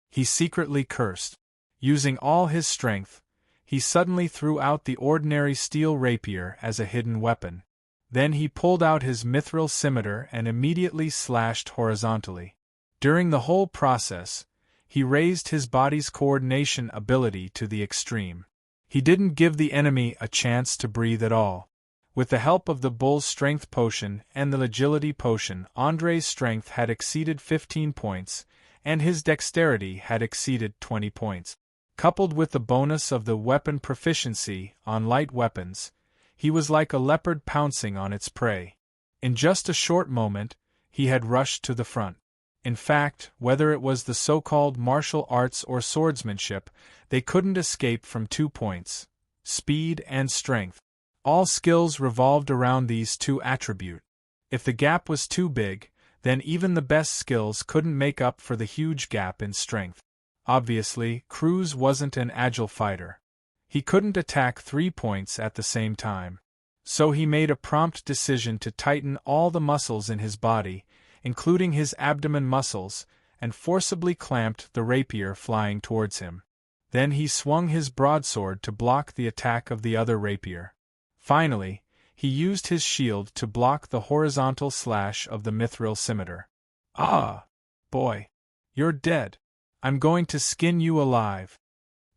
He secretly cursed. Using all his strength, he suddenly threw out the ordinary steel rapier as a hidden weapon. Then he pulled out his mithril scimitar and immediately slashed horizontally. During the whole process, he raised his body's coordination ability to the extreme. He didn't give the enemy a chance to breathe at all. With the help of the bull's strength potion and the agility potion, Andrei's strength had exceeded 15 points, and his dexterity had exceeded 20 points. Coupled with the bonus of the weapon proficiency on light weapons, he was like a leopard pouncing on its prey. In just a short moment, he had rushed to the front. In fact, whether it was the so-called martial arts or swordsmanship, they couldn't escape from 2 points: speed and strength. All skills revolved around these two attributes. If the gap was too big, then even the best skills couldn't make up for the huge gap in strength. Obviously, Cruz wasn't an agile fighter. He couldn't attack 3 points at the same time. So he made a prompt decision to tighten all the muscles in his body, including his abdomen muscles, and forcibly clamped the rapier flying towards him. Then he swung his broadsword to block the attack of the other rapier. Finally, he used his shield to block the horizontal slash of the mithril scimitar. Ah! Boy! You're dead. I'm going to skin you alive.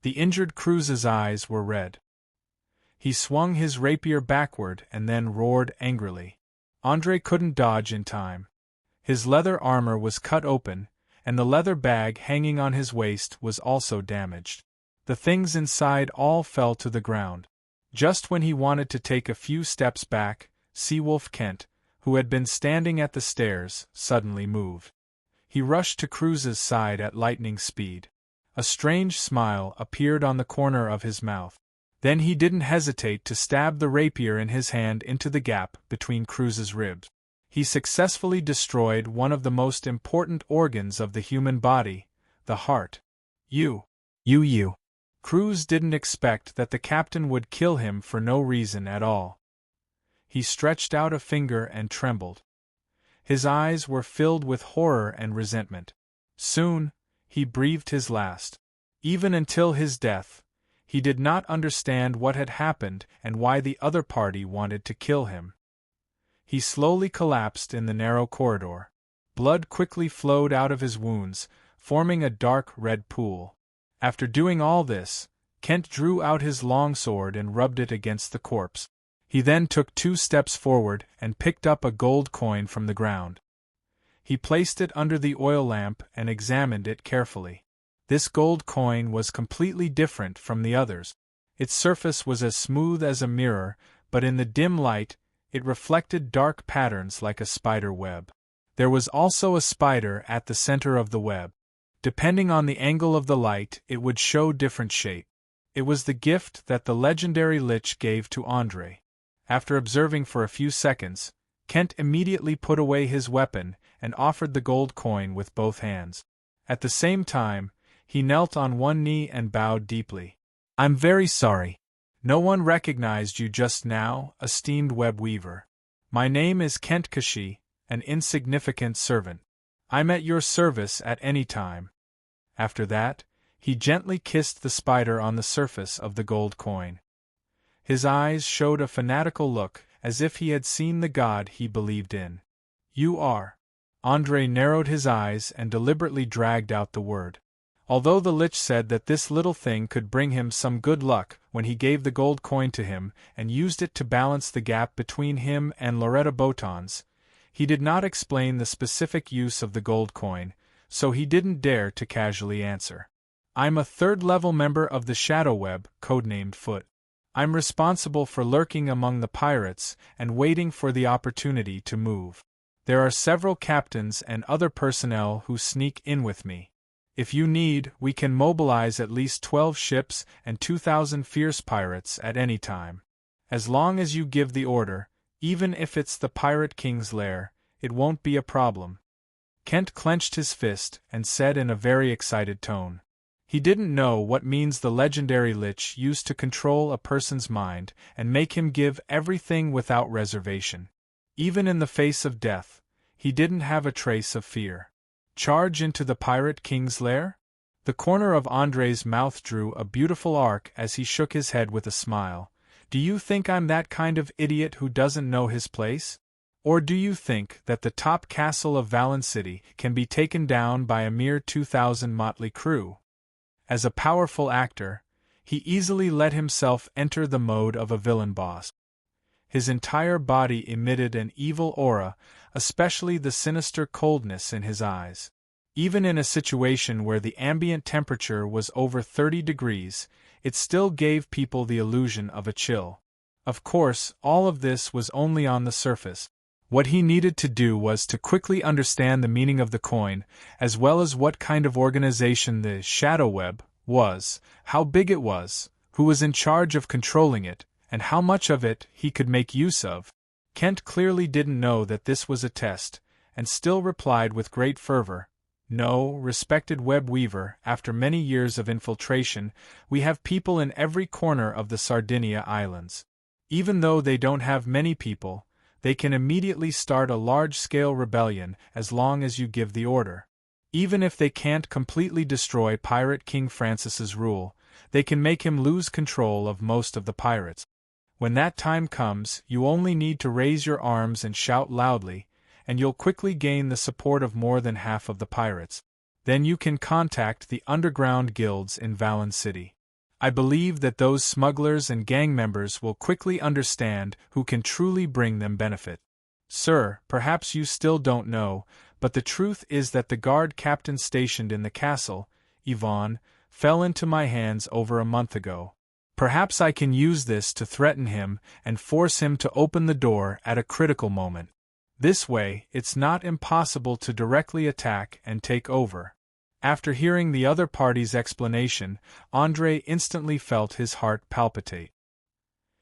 The injured Cruz's eyes were red. He swung his rapier backward and then roared angrily. Andre couldn't dodge in time. His leather armor was cut open, and the leather bag hanging on his waist was also damaged. The things inside all fell to the ground. Just when he wanted to take a few steps back, Seawolf Kent, who had been standing at the stairs, suddenly moved. He rushed to Cruz's side at lightning speed. A strange smile appeared on the corner of his mouth. Then he didn't hesitate to stab the rapier in his hand into the gap between Cruz's ribs. He successfully destroyed one of the most important organs of the human body, the heart. You. Cruz didn't expect that the captain would kill him for no reason at all. He stretched out a finger and trembled. His eyes were filled with horror and resentment. Soon, he breathed his last. Even until his death, he did not understand what had happened and why the other party wanted to kill him. He slowly collapsed in the narrow corridor. Blood quickly flowed out of his wounds, forming a dark red pool. After doing all this, Kent drew out his longsword and rubbed it against the corpse. He then took 2 steps forward and picked up a gold coin from the ground. He placed it under the oil lamp and examined it carefully. This gold coin was completely different from the others. Its surface was as smooth as a mirror, but in the dim light, it reflected dark patterns like a spider web. There was also a spider at the center of the web. Depending on the angle of the light, it would show different shape. It was the gift that the legendary Lich gave to Andre. After observing for a few seconds, Kent immediately put away his weapon and offered the gold coin with both hands. At the same time, he knelt on one knee and bowed deeply. "I'm very sorry. No one recognized you just now, esteemed web weaver. My name is Kent Kashi, an insignificant servant. I'm at your service at any time." After that, he gently kissed the spider on the surface of the gold coin. His eyes showed a fanatical look, as if he had seen the god he believed in. "You are." Andre narrowed his eyes and deliberately dragged out the word. Although the Lich said that this little thing could bring him some good luck when he gave the gold coin to him and used it to balance the gap between him and Loretta Botons, he did not explain the specific use of the gold coin, so he didn't dare to casually answer. "I'm a 3rd-level member of the Shadow Web, codenamed Foot. I'm responsible for lurking among the pirates and waiting for the opportunity to move. There are several captains and other personnel who sneak in with me. If you need, we can mobilize at least 12 ships and 2,000 fierce pirates at any time. As long as you give the order, even if it's the Pirate King's lair, it won't be a problem." Kent clenched his fist and said in a very excited tone. He didn't know what means the legendary Lich used to control a person's mind and make him give everything without reservation. Even in the face of death, he didn't have a trace of fear. Charge into the Pirate King's lair? The corner of Andre's mouth drew a beautiful arc as he shook his head with a smile. "Do you think I'm that kind of idiot who doesn't know his place? Or do you think that the top castle of Valen City can be taken down by a mere 2,000 motley crew?" As a powerful actor, he easily let himself enter the mode of a villain boss. His entire body emitted an evil aura, especially the sinister coldness in his eyes. Even in a situation where the ambient temperature was over 30 degrees, it still gave people the illusion of a chill. Of course, all of this was only on the surface. What he needed to do was to quickly understand the meaning of the coin, as well as what kind of organization the Shadow Web was, how big it was, who was in charge of controlling it, and how much of it he could make use of. Kent clearly didn't know that this was a test, and still replied with great fervor, "No, respected web weaver, after many years of infiltration, we have people in every corner of the Sardinia Islands. Even though they don't have many people, they can immediately start a large-scale rebellion as long as you give the order. Even if they can't completely destroy Pirate King Francis's rule, they can make him lose control of most of the pirates. When that time comes, you only need to raise your arms and shout loudly, and you'll quickly gain the support of more than half of the pirates. Then you can contact the underground guilds in Valen City. I believe that those smugglers and gang members will quickly understand who can truly bring them benefit. Sir, perhaps you still don't know, but the truth is that the guard captain stationed in the castle, Yvonne, fell into my hands over a month ago. Perhaps I can use this to threaten him and force him to open the door at a critical moment. This way, it's not impossible to directly attack and take over. After hearing the other party's explanation, André instantly felt his heart palpitate.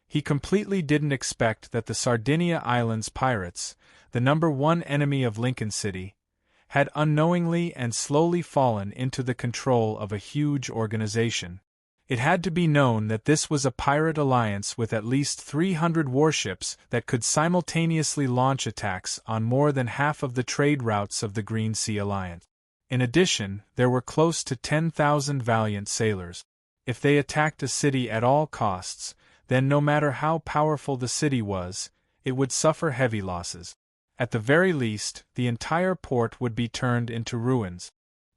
He completely didn't expect that the Sardinia Islands pirates, the #1 enemy of Lincoln City, had unknowingly and slowly fallen into the control of a huge organization. It had to be known that this was a pirate alliance with at least 300 warships that could simultaneously launch attacks on more than half of the trade routes of the Green Sea Alliance. In addition, there were close to 10,000 valiant sailors. If they attacked a city at all costs, then no matter how powerful the city was, it would suffer heavy losses. At the very least, the entire port would be turned into ruins.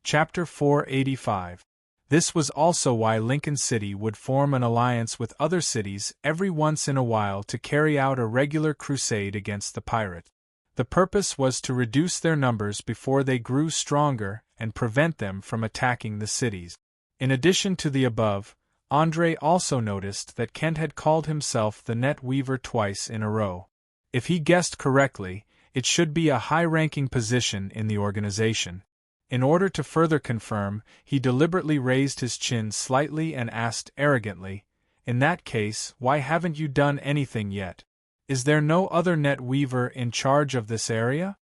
Chapter 485. This was also why Lincoln City would form an alliance with other cities every once in a while to carry out a regular crusade against the pirate. The purpose was to reduce their numbers before they grew stronger and prevent them from attacking the cities. In addition to the above, André also noticed that Kent had called himself the Net Weaver twice in a row. If he guessed correctly, it should be a high-ranking position in the organization. In order to further confirm, he deliberately raised his chin slightly and asked arrogantly, "In that case, why haven't you done anything yet? Is there no other net weaver in charge of this area?"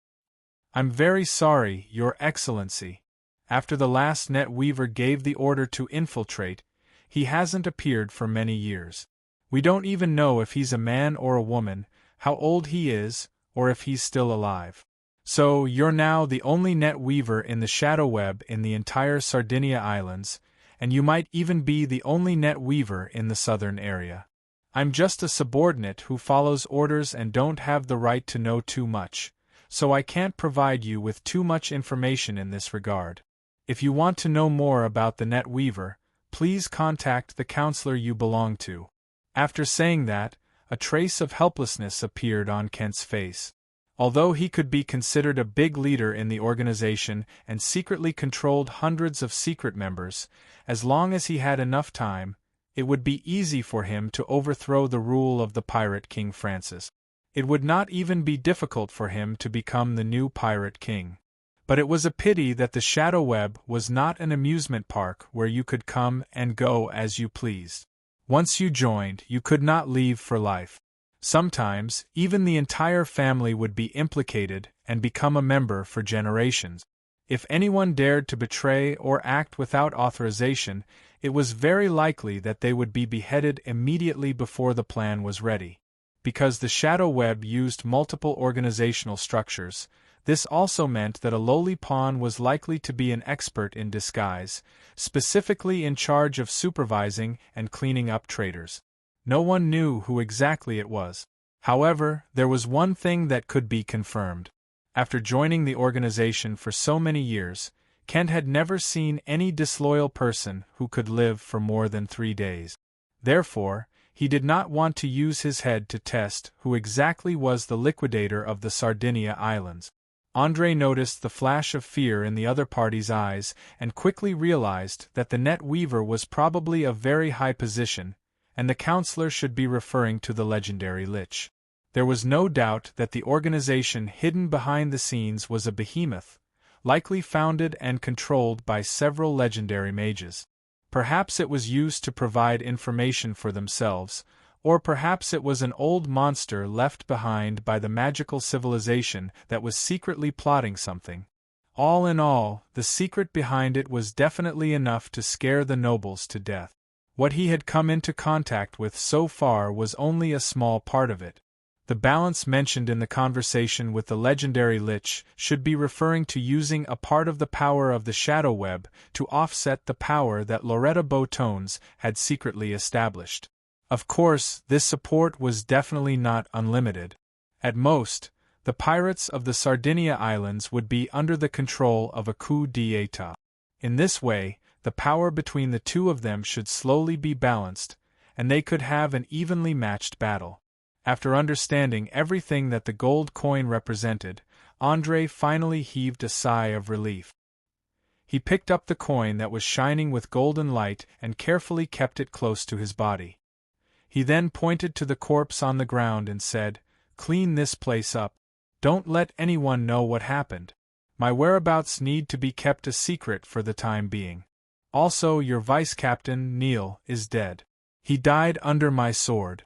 "I'm very sorry, Your Excellency. After the last net weaver gave the order to infiltrate, he hasn't appeared for many years. We don't even know if he's a man or a woman, how old he is, or if he's still alive. So, you're now the only net weaver in the shadow web in the entire Sardinia Islands, and you might even be the only net weaver in the southern area. I'm just a subordinate who follows orders and don't have the right to know too much, so I can't provide you with too much information in this regard. If you want to know more about the net weaver, please contact the counselor you belong to." After saying that, a trace of helplessness appeared on Kent's face. Although he could be considered a big leader in the organization and secretly controlled hundreds of secret members, as long as he had enough time, it would be easy for him to overthrow the rule of the pirate King Francis. It would not even be difficult for him to become the new pirate king. But it was a pity that the Shadow Web was not an amusement park where you could come and go as you pleased. Once you joined, you could not leave for life. Sometimes, even the entire family would be implicated and become a member for generations. If anyone dared to betray or act without authorization, it was very likely that they would be beheaded immediately before the plan was ready. Because the Shadow Web used multiple organizational structures, this also meant that a lowly pawn was likely to be an expert in disguise, specifically in charge of supervising and cleaning up traitors. No one knew who exactly it was. However, there was one thing that could be confirmed. After joining the organization for so many years, Kent had never seen any disloyal person who could live for more than 3 days. Therefore, he did not want to use his head to test who exactly was the liquidator of the Sardinia Islands. André noticed the flash of fear in the other party's eyes and quickly realized that the net weaver was probably of very high position, and the counselor should be referring to the legendary Lich. There was no doubt that the organization hidden behind the scenes was a behemoth, likely founded and controlled by several legendary mages. Perhaps it was used to provide information for themselves, or perhaps it was an old monster left behind by the magical civilization that was secretly plotting something. All in all, the secret behind it was definitely enough to scare the nobles to death. What he had come into contact with so far was only a small part of it. The balance mentioned in the conversation with the legendary Lich should be referring to using a part of the power of the Shadow Web to offset the power that Loretta Botones had secretly established. Of course, this support was definitely not unlimited. At most, the pirates of the Sardinia Islands would be under the control of a coup d'état. In this way, The power between the two of them should slowly be balanced, and they could have an evenly matched battle. After understanding everything that the gold coin represented, André finally heaved a sigh of relief. He picked up the coin that was shining with golden light and carefully kept it close to his body. He then pointed to the corpse on the ground and said, "Clean this place up. Don't let anyone know what happened. My whereabouts need to be kept a secret for the time being. Also, your vice-captain, Neil, is dead. He died under my sword."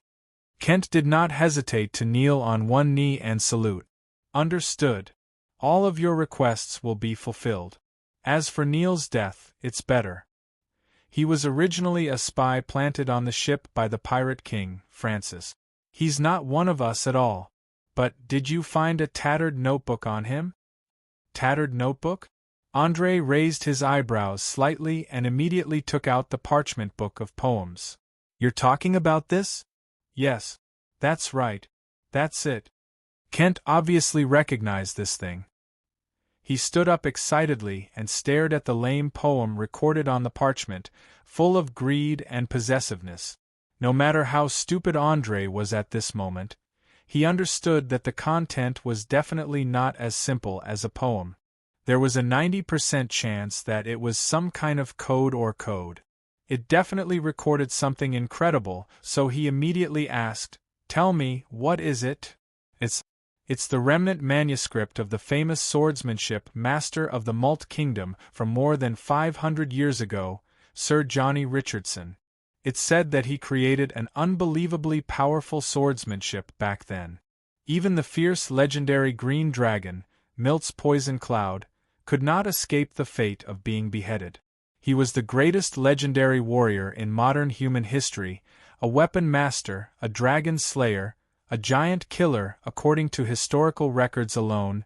Kent did not hesitate to kneel on one knee and salute. "Understood. All of your requests will be fulfilled. As for Neil's death, it's better. He was originally a spy planted on the ship by the pirate king, Francis. He's not one of us at all. But did you find a tattered notebook on him?" "Tattered notebook?" André raised his eyebrows slightly and immediately took out the parchment book of poems. "You're talking about this?" "Yes. That's right. That's it." Kent obviously recognized this thing. He stood up excitedly and stared at the lame poem recorded on the parchment, full of greed and possessiveness. No matter how stupid André was at this moment, he understood that the content was definitely not as simple as a poem. There was a 90% chance that it was some kind of code or code. It definitely recorded something incredible, so he immediately asked, "Tell me, what is it?" It's the remnant manuscript of the famous swordsmanship master of the Malt Kingdom from more than 500 years ago, Sir Johnny Richardson. It's said that he created an unbelievably powerful swordsmanship back then. Even the fierce legendary Green Dragon, Milt's Poison Cloud, could not escape the fate of being beheaded. He was the greatest legendary warrior in modern human history, a weapon master, a dragon slayer, a giant killer. According to historical records alone,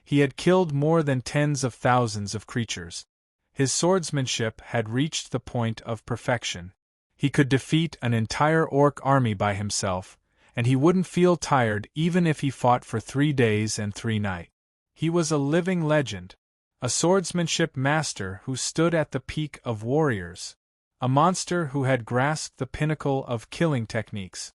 he had killed more than tens of thousands of creatures. His swordsmanship had reached the point of perfection. He could defeat an entire orc army by himself, and he wouldn't feel tired even if he fought for 3 days and 3 nights. He was a living legend. A swordsmanship master who stood at the peak of warriors. A monster who had grasped the pinnacle of killing techniques.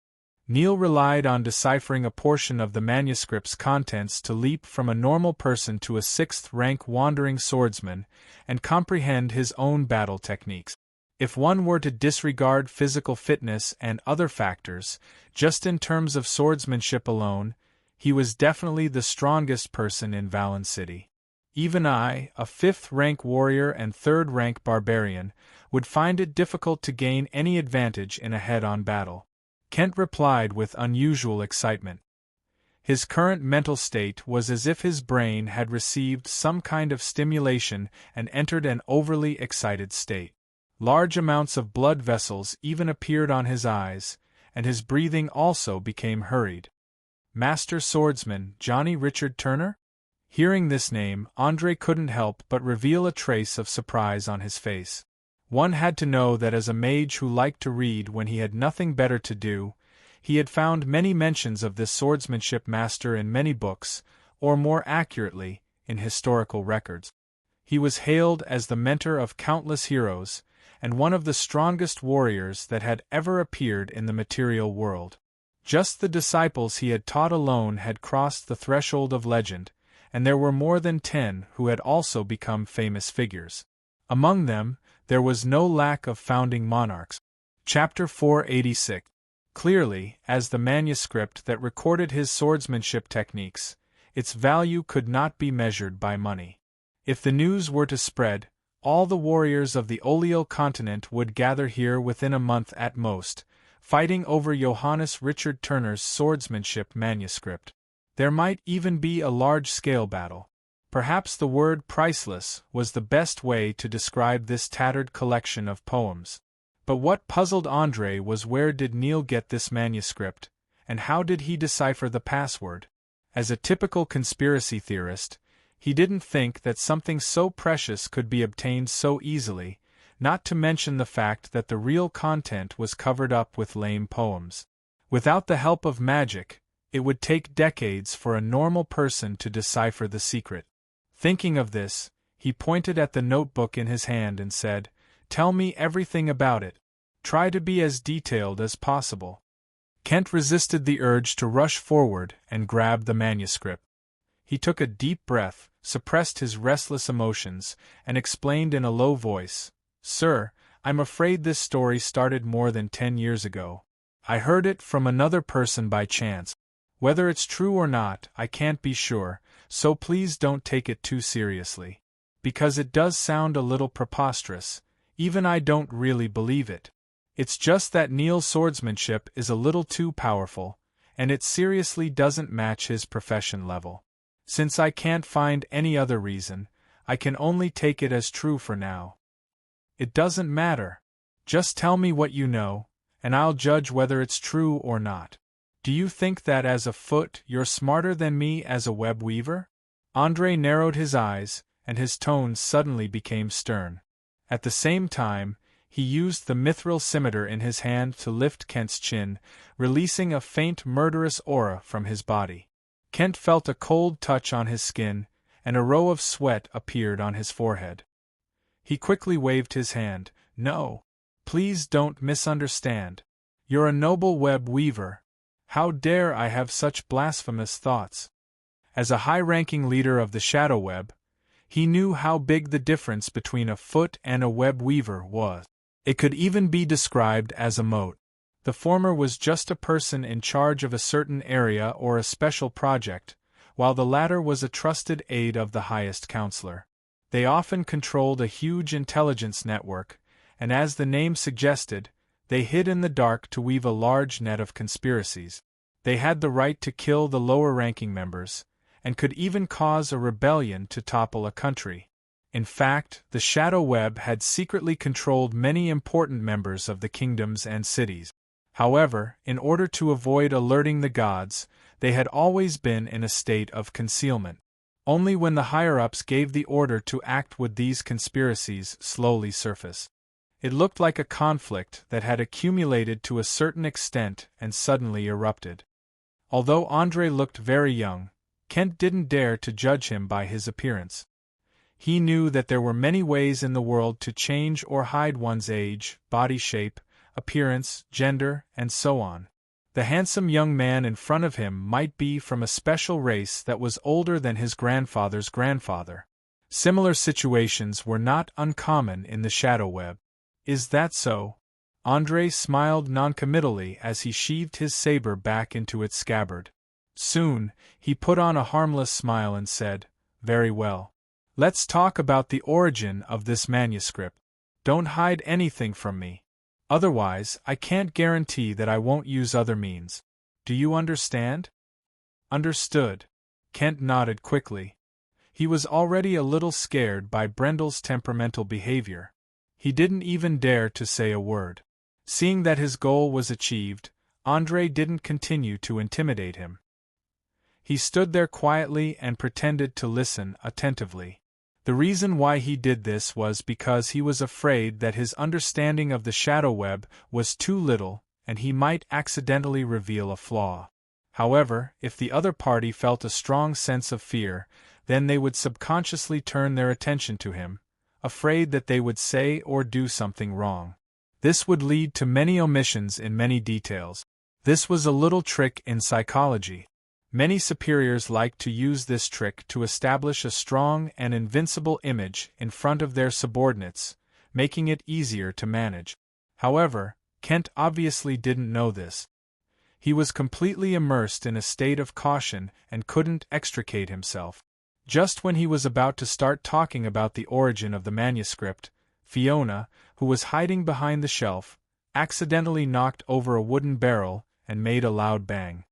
Neil relied on deciphering a portion of the manuscript's contents to leap from a normal person to a 6th-rank wandering swordsman and comprehend his own battle techniques. If one were to disregard physical fitness and other factors, just in terms of swordsmanship alone, he was definitely the strongest person in Valen City. Even I, a 5th-rank warrior and 3rd-rank barbarian, would find it difficult to gain any advantage in a head-on battle. Kent replied with unusual excitement. His current mental state was as if his brain had received some kind of stimulation and entered an overly excited state. Large amounts of blood vessels even appeared on his eyes, and his breathing also became hurried. Master Swordsman Johnny Richard Turner? Hearing this name, André couldn't help but reveal a trace of surprise on his face. One had to know that as a mage who liked to read when he had nothing better to do, he had found many mentions of this swordsmanship master in many books, or more accurately, in historical records. He was hailed as the mentor of countless heroes, and one of the strongest warriors that had ever appeared in the material world. Just the disciples he had taught alone had crossed the threshold of legend, and there were more than 10 who had also become famous figures. Among them, there was no lack of founding monarchs. Chapter 486. Clearly, as the manuscript that recorded his swordsmanship techniques, its value could not be measured by money. If the news were to spread, all the warriors of the Oleal continent would gather here within a month at most, fighting over Johannes Richard Turner's swordsmanship manuscript. There might even be a large-scale battle. Perhaps the word priceless was the best way to describe this tattered collection of poems. But what puzzled André was where did Neil get this manuscript, and how did he decipher the password? As a typical conspiracy theorist, he didn't think that something so precious could be obtained so easily, not to mention the fact that the real content was covered up with lame poems. Without the help of magic, it would take decades for a normal person to decipher the secret. Thinking of this, he pointed at the notebook in his hand and said, Tell me everything about it. Try to be as detailed as possible. Kent resisted the urge to rush forward and grab the manuscript. He took a deep breath, suppressed his restless emotions, and explained in a low voice, "Sir, I'm afraid this story started more than 10 years ago. I heard it from another person by chance. Whether it's true or not, I can't be sure, so please don't take it too seriously. Because it does sound a little preposterous, even I don't really believe it. It's just that Neil's swordsmanship is a little too powerful, and it seriously doesn't match his profession level. Since I can't find any other reason, I can only take it as true for now." "It doesn't matter. Just tell me what you know, and I'll judge whether it's true or not. Do you think that as a foot you're smarter than me as a web weaver?" Andre narrowed his eyes, and his tones suddenly became stern. At the same time, he used the mithril scimitar in his hand to lift Kent's chin, releasing a faint murderous aura from his body. Kent felt a cold touch on his skin, and a row of sweat appeared on his forehead. He quickly waved his hand. "No. Please don't misunderstand. You're a noble web weaver. How dare I have such blasphemous thoughts?" As a high-ranking leader of the Shadow Web, he knew how big the difference between a foot and a web weaver was. It could even be described as a mote. The former was just a person in charge of a certain area or a special project, while the latter was a trusted aide of the highest counselor. They often controlled a huge intelligence network, and as the name suggested, they hid in the dark to weave a large net of conspiracies. They had the right to kill the lower-ranking members, and could even cause a rebellion to topple a country. In fact, the Shadow Web had secretly controlled many important members of the kingdoms and cities. However, in order to avoid alerting the gods, they had always been in a state of concealment. Only when the higher-ups gave the order to act would these conspiracies slowly surface. It looked like a conflict that had accumulated to a certain extent and suddenly erupted. Although Andre looked very young, Kent didn't dare to judge him by his appearance. He knew that there were many ways in the world to change or hide one's age, body shape, appearance, gender, and so on. The handsome young man in front of him might be from a special race that was older than his grandfather's grandfather. Similar situations were not uncommon in the Shadow Web. "Is that so?" Andre smiled noncommittally as he sheathed his saber back into its scabbard. Soon, he put on a harmless smile and said, "Very well. Let's talk about the origin of this manuscript. Don't hide anything from me. Otherwise, I can't guarantee that I won't use other means. Do you understand?" "Understood." Kent nodded quickly. He was already a little scared by Brendel's temperamental behavior. He didn't even dare to say a word. Seeing that his goal was achieved, Andre didn't continue to intimidate him. He stood there quietly and pretended to listen attentively. The reason why he did this was because he was afraid that his understanding of the Shadow Web was too little and he might accidentally reveal a flaw. However, if the other party felt a strong sense of fear, then they would subconsciously turn their attention to him, afraid that they would say or do something wrong. This would lead to many omissions in many details. This was a little trick in psychology. Many superiors like to use this trick to establish a strong and invincible image in front of their subordinates, making it easier to manage. However, Kent obviously didn't know this. He was completely immersed in a state of caution and couldn't extricate himself. Just when he was about to start talking about the origin of the manuscript, Fiona, who was hiding behind the shelf, accidentally knocked over a wooden barrel and made a loud bang.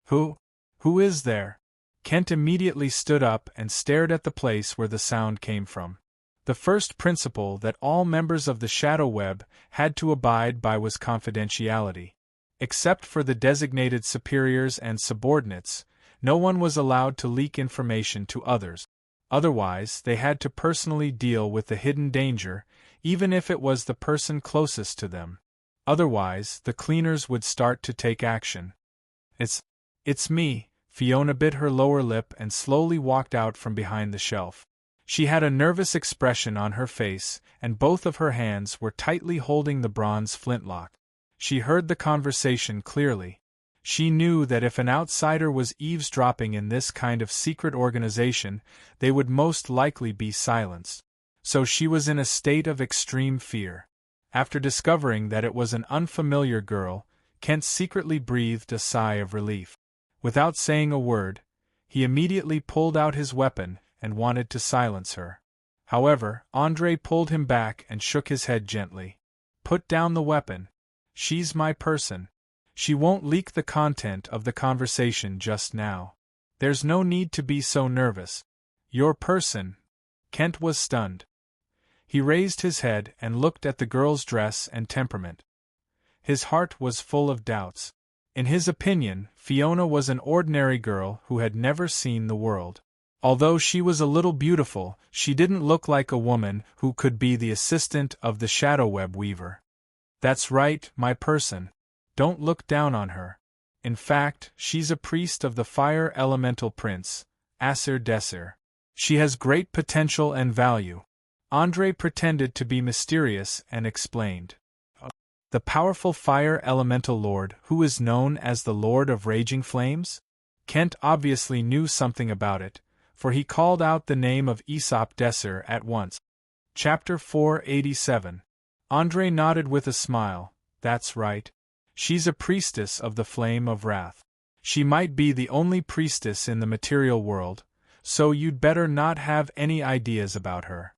Who is there?" Kent immediately stood up and stared at the place where the sound came from. The first principle that all members of the Shadow Web had to abide by was confidentiality. Except for the designated superiors and subordinates, no one was allowed to leak information to others. Otherwise, they had to personally deal with the hidden danger, even if it was the person closest to them. Otherwise, the cleaners would start to take action. It's me." Fiona bit her lower lip and slowly walked out from behind the shelf. She had a nervous expression on her face, and both of her hands were tightly holding the bronze flintlock. She heard the conversation clearly. She knew that if an outsider was eavesdropping in this kind of secret organization, they would most likely be silenced. So she was in a state of extreme fear. After discovering that it was an unfamiliar girl, Kent secretly breathed a sigh of relief. Without saying a word, he immediately pulled out his weapon and wanted to silence her. However, Andre pulled him back and shook his head gently. "Put down the weapon. She's my person. She won't leak the content of the conversation just now. There's no need to be so nervous. Your person." Kent was stunned. He raised his head and looked at the girl's dress and temperament. His heart was full of doubts. In his opinion, Fiona was an ordinary girl who had never seen the world. Although she was a little beautiful, she didn't look like a woman who could be the assistant of the shadowweb weaver. "That's right, my person. Don't look down on her. In fact, she's a priest of the fire elemental prince, Acer Desir. She has great potential and value." Andre pretended to be mysterious and explained. "The powerful fire elemental lord who is known as the Lord of Raging Flames?" Kent obviously knew something about it, for he called out the name of Aesop Desir at once. Chapter 487. Andre nodded with a smile. "That's right. She's a priestess of the Flame of Wrath. She might be the only priestess in the material world, so you'd better not have any ideas about her."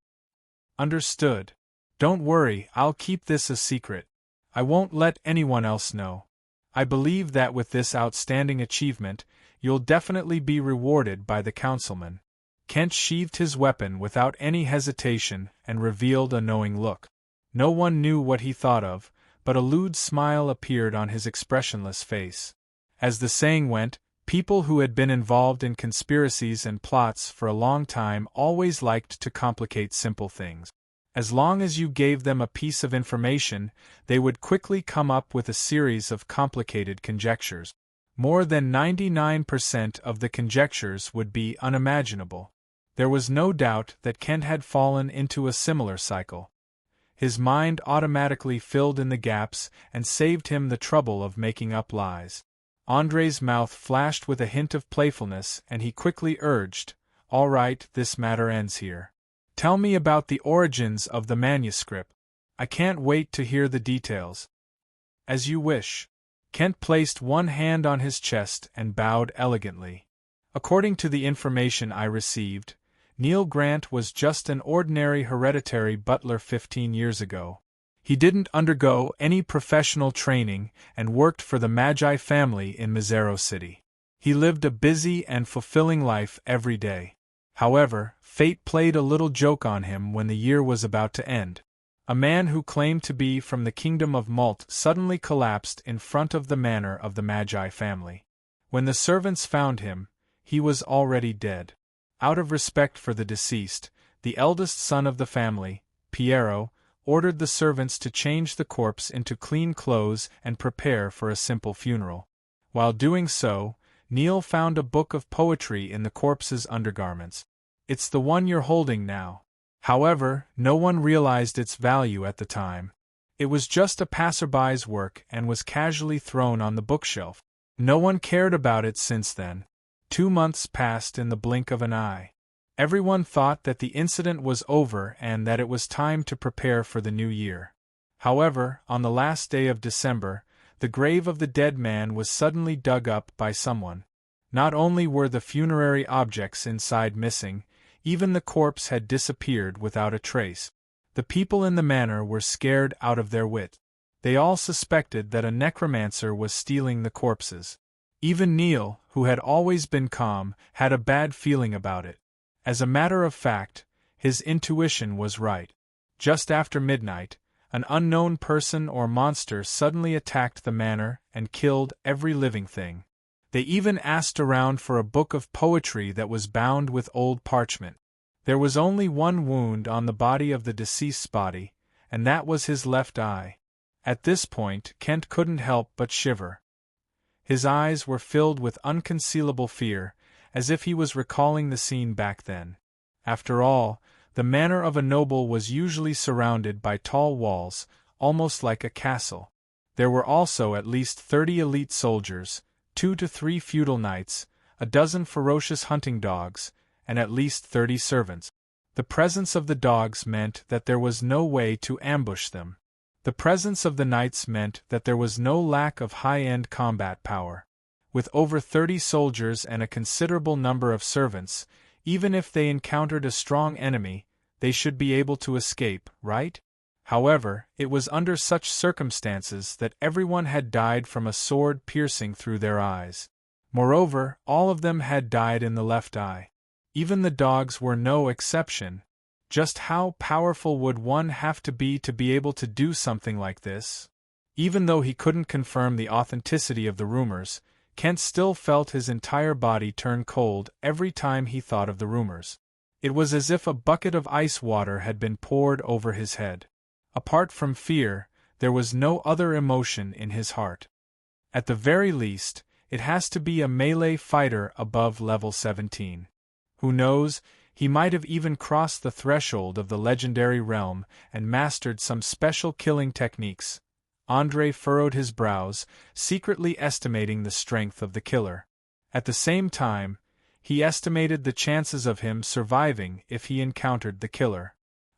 "Understood. Don't worry, I'll keep this a secret. I won't let anyone else know. I believe that with this outstanding achievement, you'll definitely be rewarded by the councilman." Kent sheathed his weapon without any hesitation and revealed a knowing look. No one knew what he thought of, but a lewd smile appeared on his expressionless face. As the saying went, people who had been involved in conspiracies and plots for a long time always liked to complicate simple things. As long as you gave them a piece of information, they would quickly come up with a series of complicated conjectures. More than 99% of the conjectures would be unimaginable. There was no doubt that Kent had fallen into a similar cycle. His mind automatically filled in the gaps and saved him the trouble of making up lies. Andre's mouth flashed with a hint of playfulness, and he quickly urged, "All right, this matter ends here. Tell me about the origins of the manuscript. I can't wait to hear the details." "As you wish." Kent placed one hand on his chest and bowed elegantly. "According to the information I received, Neil Grant was just an ordinary hereditary butler 15 years ago. He didn't undergo any professional training and worked for the Magi family in Mizero City. He lived a busy and fulfilling life every day. However, fate played a little joke on him when the year was about to end. A man who claimed to be from the kingdom of Malt suddenly collapsed in front of the manor of the Magi family. When the servants found him, he was already dead. Out of respect for the deceased, the eldest son of the family, Piero, ordered the servants to change the corpse into clean clothes and prepare for a simple funeral. While doing so, Neil found a book of poetry in the corpse's undergarments. "It's the one you're holding now." However, no one realized its value at the time. It was just a passerby's work and was casually thrown on the bookshelf. No one cared about it since then. 2 months passed in the blink of an eye. Everyone thought that the incident was over and that it was time to prepare for the new year. However, on the last day of December, the grave of the dead man was suddenly dug up by someone. Not only were the funerary objects inside missing, even the corpse had disappeared without a trace. The people in the manor were scared out of their wit. They all suspected that a necromancer was stealing the corpses. Even Neil, who had always been calm, had a bad feeling about it. As a matter of fact, his intuition was right. Just after midnight, an unknown person or monster suddenly attacked the manor and killed every living thing. They even asked around for a book of poetry that was bound with old parchment. There was only one wound on the body of the deceased's body, and that was his left eye. At this point, Kent couldn't help but shiver. His eyes were filled with unconcealable fear, as if he was recalling the scene back then. After all, the manor of a noble was usually surrounded by tall walls, almost like a castle. There were also at least 30 elite soldiers, 2 to 3 feudal knights, a dozen ferocious hunting dogs, and at least 30 servants. The presence of the dogs meant that there was no way to ambush them. The presence of the knights meant that there was no lack of high-end combat power. With over 30 soldiers and a considerable number of servants, even if they encountered a strong enemy, they should be able to escape, right? However, it was under such circumstances that everyone had died from a sword piercing through their eyes. Moreover, all of them had died in the left eye. Even the dogs were no exception. Just how powerful would one have to be able to do something like this? Even though he couldn't confirm the authenticity of the rumors, Kent still felt his entire body turn cold every time he thought of the rumors. It was as if a bucket of ice water had been poured over his head. Apart from fear, there was no other emotion in his heart. At the very least, it has to be a melee fighter above level 17. Who knows, he might have even crossed the threshold of the legendary realm and mastered some special killing techniques. Andrei furrowed his brows, secretly estimating the strength of the killer. At the same time, he estimated the chances of him surviving if he encountered the killer.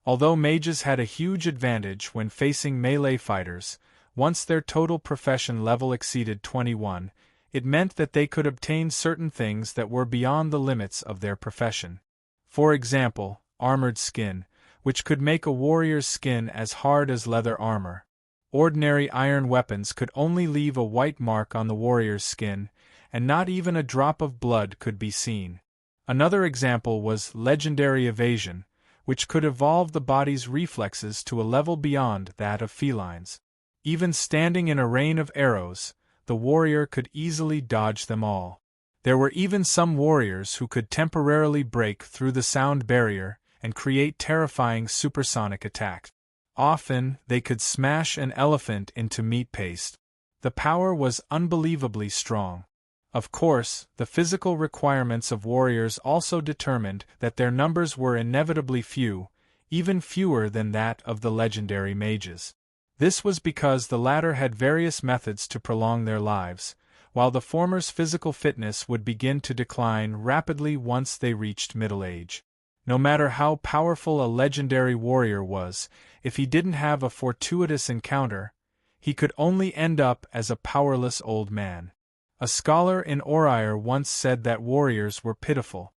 Although mages had a huge advantage when facing melee fighters, once their total profession level exceeded 21, it meant that they could obtain certain things that were beyond the limits of their profession. For example, armored skin, which could make a warrior's skin as hard as leather armor. Ordinary iron weapons could only leave a white mark on the warrior's skin, and not even a drop of blood could be seen. Another example was legendary evasion, which could evolve the body's reflexes to a level beyond that of felines. Even standing in a rain of arrows, the warrior could easily dodge them all. There were even some warriors who could temporarily break through the sound barrier and create terrifying supersonic attacks. Often, they could smash an elephant into meat paste. The power was unbelievably strong. Of course, the physical requirements of warriors also determined that their numbers were inevitably few, even fewer than that of the legendary mages. This was because the latter had various methods to prolong their lives, while the former's physical fitness would begin to decline rapidly once they reached middle age. No matter how powerful a legendary warrior was, if he didn't have a fortuitous encounter, he could only end up as a powerless old man. A scholar in Orier once said that warriors were pitiful.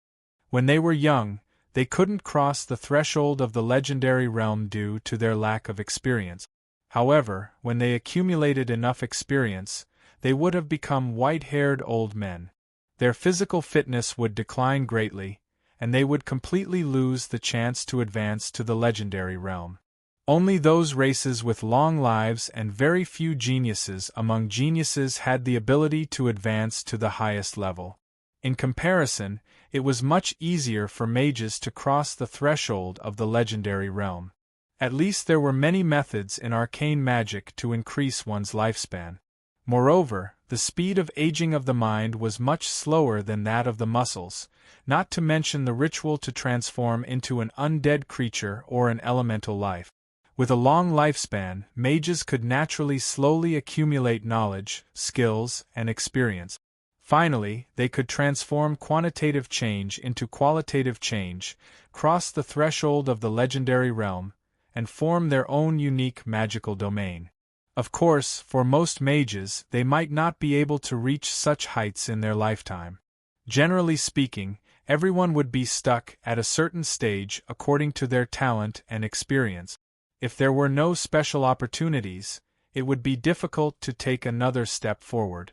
When they were young, they couldn't cross the threshold of the legendary realm due to their lack of experience. However, when they accumulated enough experience, they would have become white-haired old men. Their physical fitness would decline greatly, and they would completely lose the chance to advance to the legendary realm. Only those races with long lives and very few geniuses among geniuses had the ability to advance to the highest level. In comparison, it was much easier for mages to cross the threshold of the legendary realm. At least there were many methods in arcane magic to increase one's lifespan. Moreover, the speed of aging of the mind was much slower than that of the muscles, not to mention the ritual to transform into an undead creature or an elemental life. With a long lifespan, mages could naturally slowly accumulate knowledge, skills, and experience. Finally, they could transform quantitative change into qualitative change, cross the threshold of the legendary realm, and form their own unique magical domain. Of course, for most mages, they might not be able to reach such heights in their lifetime. Generally speaking, everyone would be stuck at a certain stage according to their talent and experience. If there were no special opportunities, it would be difficult to take another step forward.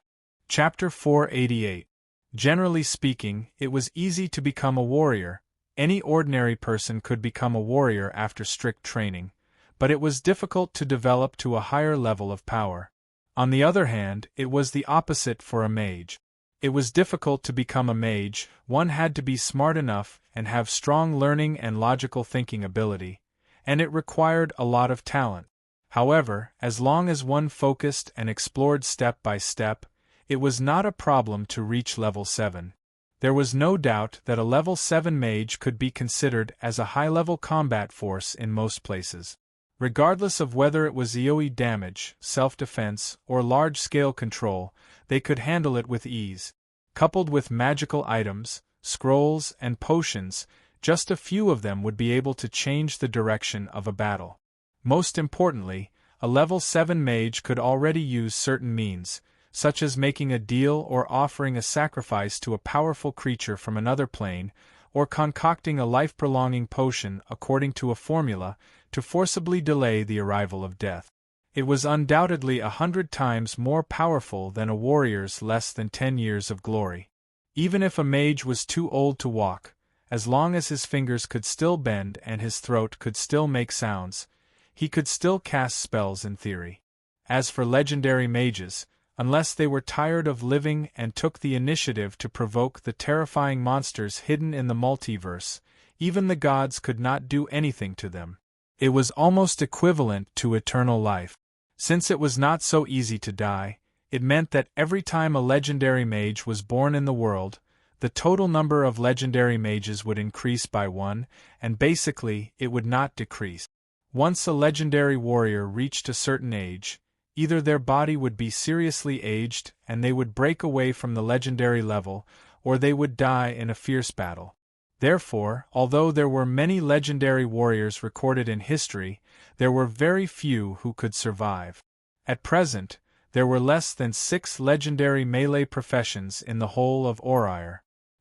Chapter 488. Generally speaking, it was easy to become a warrior. Any ordinary person could become a warrior after strict training, but it was difficult to develop to a higher level of power. On the other hand, it was the opposite for a mage. It was difficult to become a mage, one had to be smart enough and have strong learning and logical thinking ability, and it required a lot of talent. However, as long as one focused and explored step by step, it was not a problem to reach level 7. There was no doubt that a level 7 mage could be considered as a high-level combat force in most places. Regardless of whether it was AoE damage, self-defense, or large-scale control, they could handle it with ease. Coupled with magical items, scrolls, and potions, just a few of them would be able to change the direction of a battle. Most importantly, a level 7 mage could already use certain means, such as making a deal or offering a sacrifice to a powerful creature from another plane, or concocting a life-prolonging potion according to a formula to forcibly delay the arrival of death. It was undoubtedly 100 times more powerful than a warrior's less than 10 years of glory. Even if a mage was too old to walk, as long as his fingers could still bend and his throat could still make sounds, he could still cast spells in theory. As for legendary mages, unless they were tired of living and took the initiative to provoke the terrifying monsters hidden in the multiverse, even the gods could not do anything to them. It was almost equivalent to eternal life. Since it was not so easy to die, it meant that every time a legendary mage was born in the world, the total number of legendary mages would increase by 1, and basically, it would not decrease. Once a legendary warrior reached a certain age, either their body would be seriously aged and they would break away from the legendary level, or they would die in a fierce battle. Therefore, although there were many legendary warriors recorded in history, there were very few who could survive. At present, there were less than 6 legendary melee professions in the whole of Orire.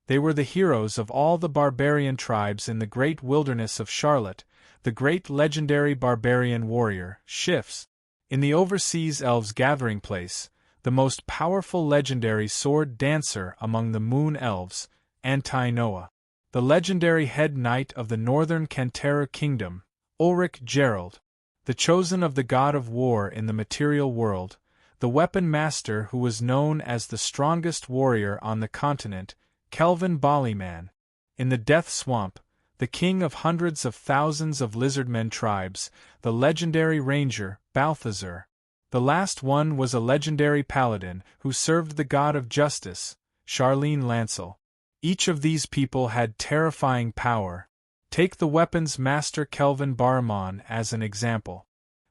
They were the heroes of all the barbarian tribes in the great wilderness of Charlotte, the great legendary barbarian warrior, Shifts. In the overseas elves' gathering place, the most powerful legendary sword dancer among the moon elves, Antinoa. The legendary head knight of the northern Cantera kingdom, Ulrich Gerald. The chosen of the god of war in the material world, the weapon master who was known as the strongest warrior on the continent, Kelvin Ballyman. In the Death Swamp, the king of hundreds of thousands of lizardmen tribes, the legendary ranger, Balthazar. The last one was a legendary paladin who served the god of justice, Charlene Lancel. Each of these people had terrifying power. Take the weapons master Kelvin Barmon as an example.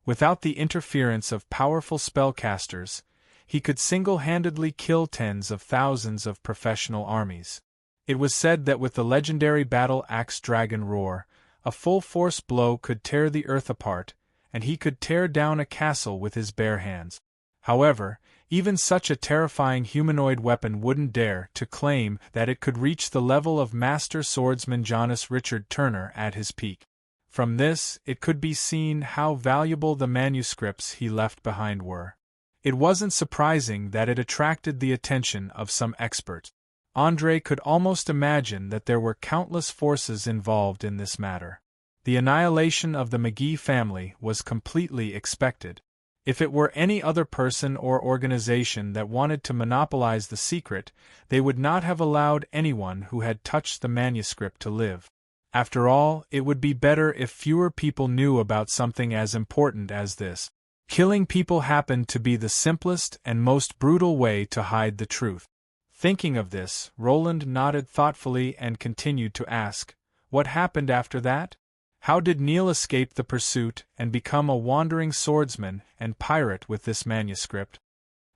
Without the interference of powerful spellcasters, he could single-handedly kill tens of thousands of professional armies. It was said that with the legendary battle axe Dragon Roar, a full-force blow could tear the earth apart, and he could tear down a castle with his bare hands. However, even such a terrifying humanoid weapon wouldn't dare to claim that it could reach the level of Master Swordsman Jonas Richard Turner at his peak. From this, it could be seen how valuable the manuscripts he left behind were. It wasn't surprising that it attracted the attention of some experts. André could almost imagine that there were countless forces involved in this matter. The annihilation of the McGee family was completely expected. If it were any other person or organization that wanted to monopolize the secret, they would not have allowed anyone who had touched the manuscript to live. After all, it would be better if fewer people knew about something as important as this. Killing people happened to be the simplest and most brutal way to hide the truth. Thinking of this, Roland nodded thoughtfully and continued to ask, "What happened after that? How did Neil escape the pursuit and become a wandering swordsman and pirate with this manuscript?"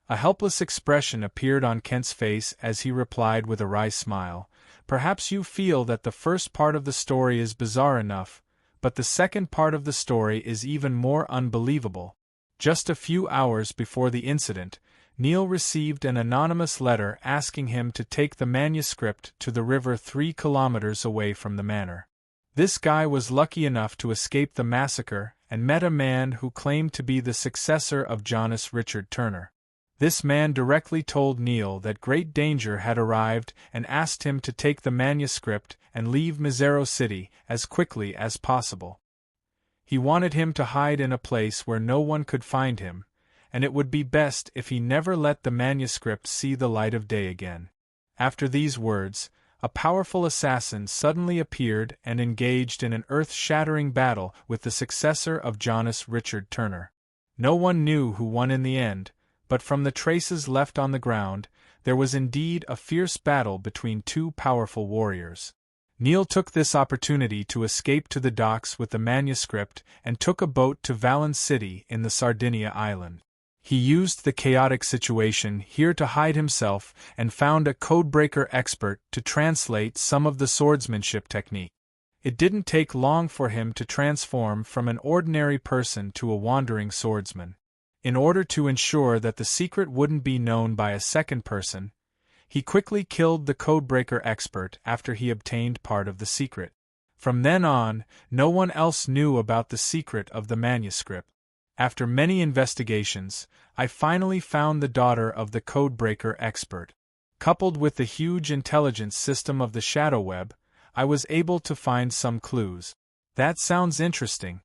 A helpless expression appeared on Kent's face as he replied with a wry smile, "Perhaps you feel that the first part of the story is bizarre enough, but the second part of the story is even more unbelievable. Just a few hours before the incident, Neil received an anonymous letter asking him to take the manuscript to the river 3 kilometers away from the manor. This guy was lucky enough to escape the massacre and met a man who claimed to be the successor of Jonas Richard Turner. This man directly told Neil that great danger had arrived and asked him to take the manuscript and leave Mizero City as quickly as possible. He wanted him to hide in a place where no one could find him, and it would be best if he never let the manuscript see the light of day again. After these words, a powerful assassin suddenly appeared and engaged in an earth-shattering battle with the successor of Jonas Richard Turner. No one knew who won in the end, but from the traces left on the ground, there was indeed a fierce battle between two powerful warriors. Neil took this opportunity to escape to the docks with the manuscript and took a boat to Valence City in the Sardinia island. He used the chaotic situation here to hide himself and found a codebreaker expert to translate some of the swordsmanship technique. It didn't take long for him to transform from an ordinary person to a wandering swordsman. In order to ensure that the secret wouldn't be known by a second person, he quickly killed the codebreaker expert after he obtained part of the secret. From then on, no one else knew about the secret of the manuscript. After many investigations, I finally found the daughter of the codebreaker expert. Coupled with the huge intelligence system of the shadow web, I was able to find some clues. That sounds interesting.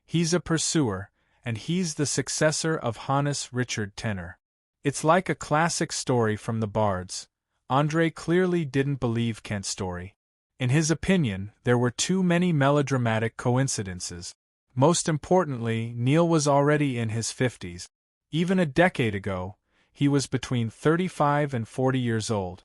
He's a pursuer, and he's the successor of Hannes Richard Tenner. It's like a classic story from the bards. Andre clearly didn't believe Kent's story. In his opinion, there were too many melodramatic coincidences. Most importantly, Neil was already in his 50s. Even a decade ago, he was between 35 and 40 years old.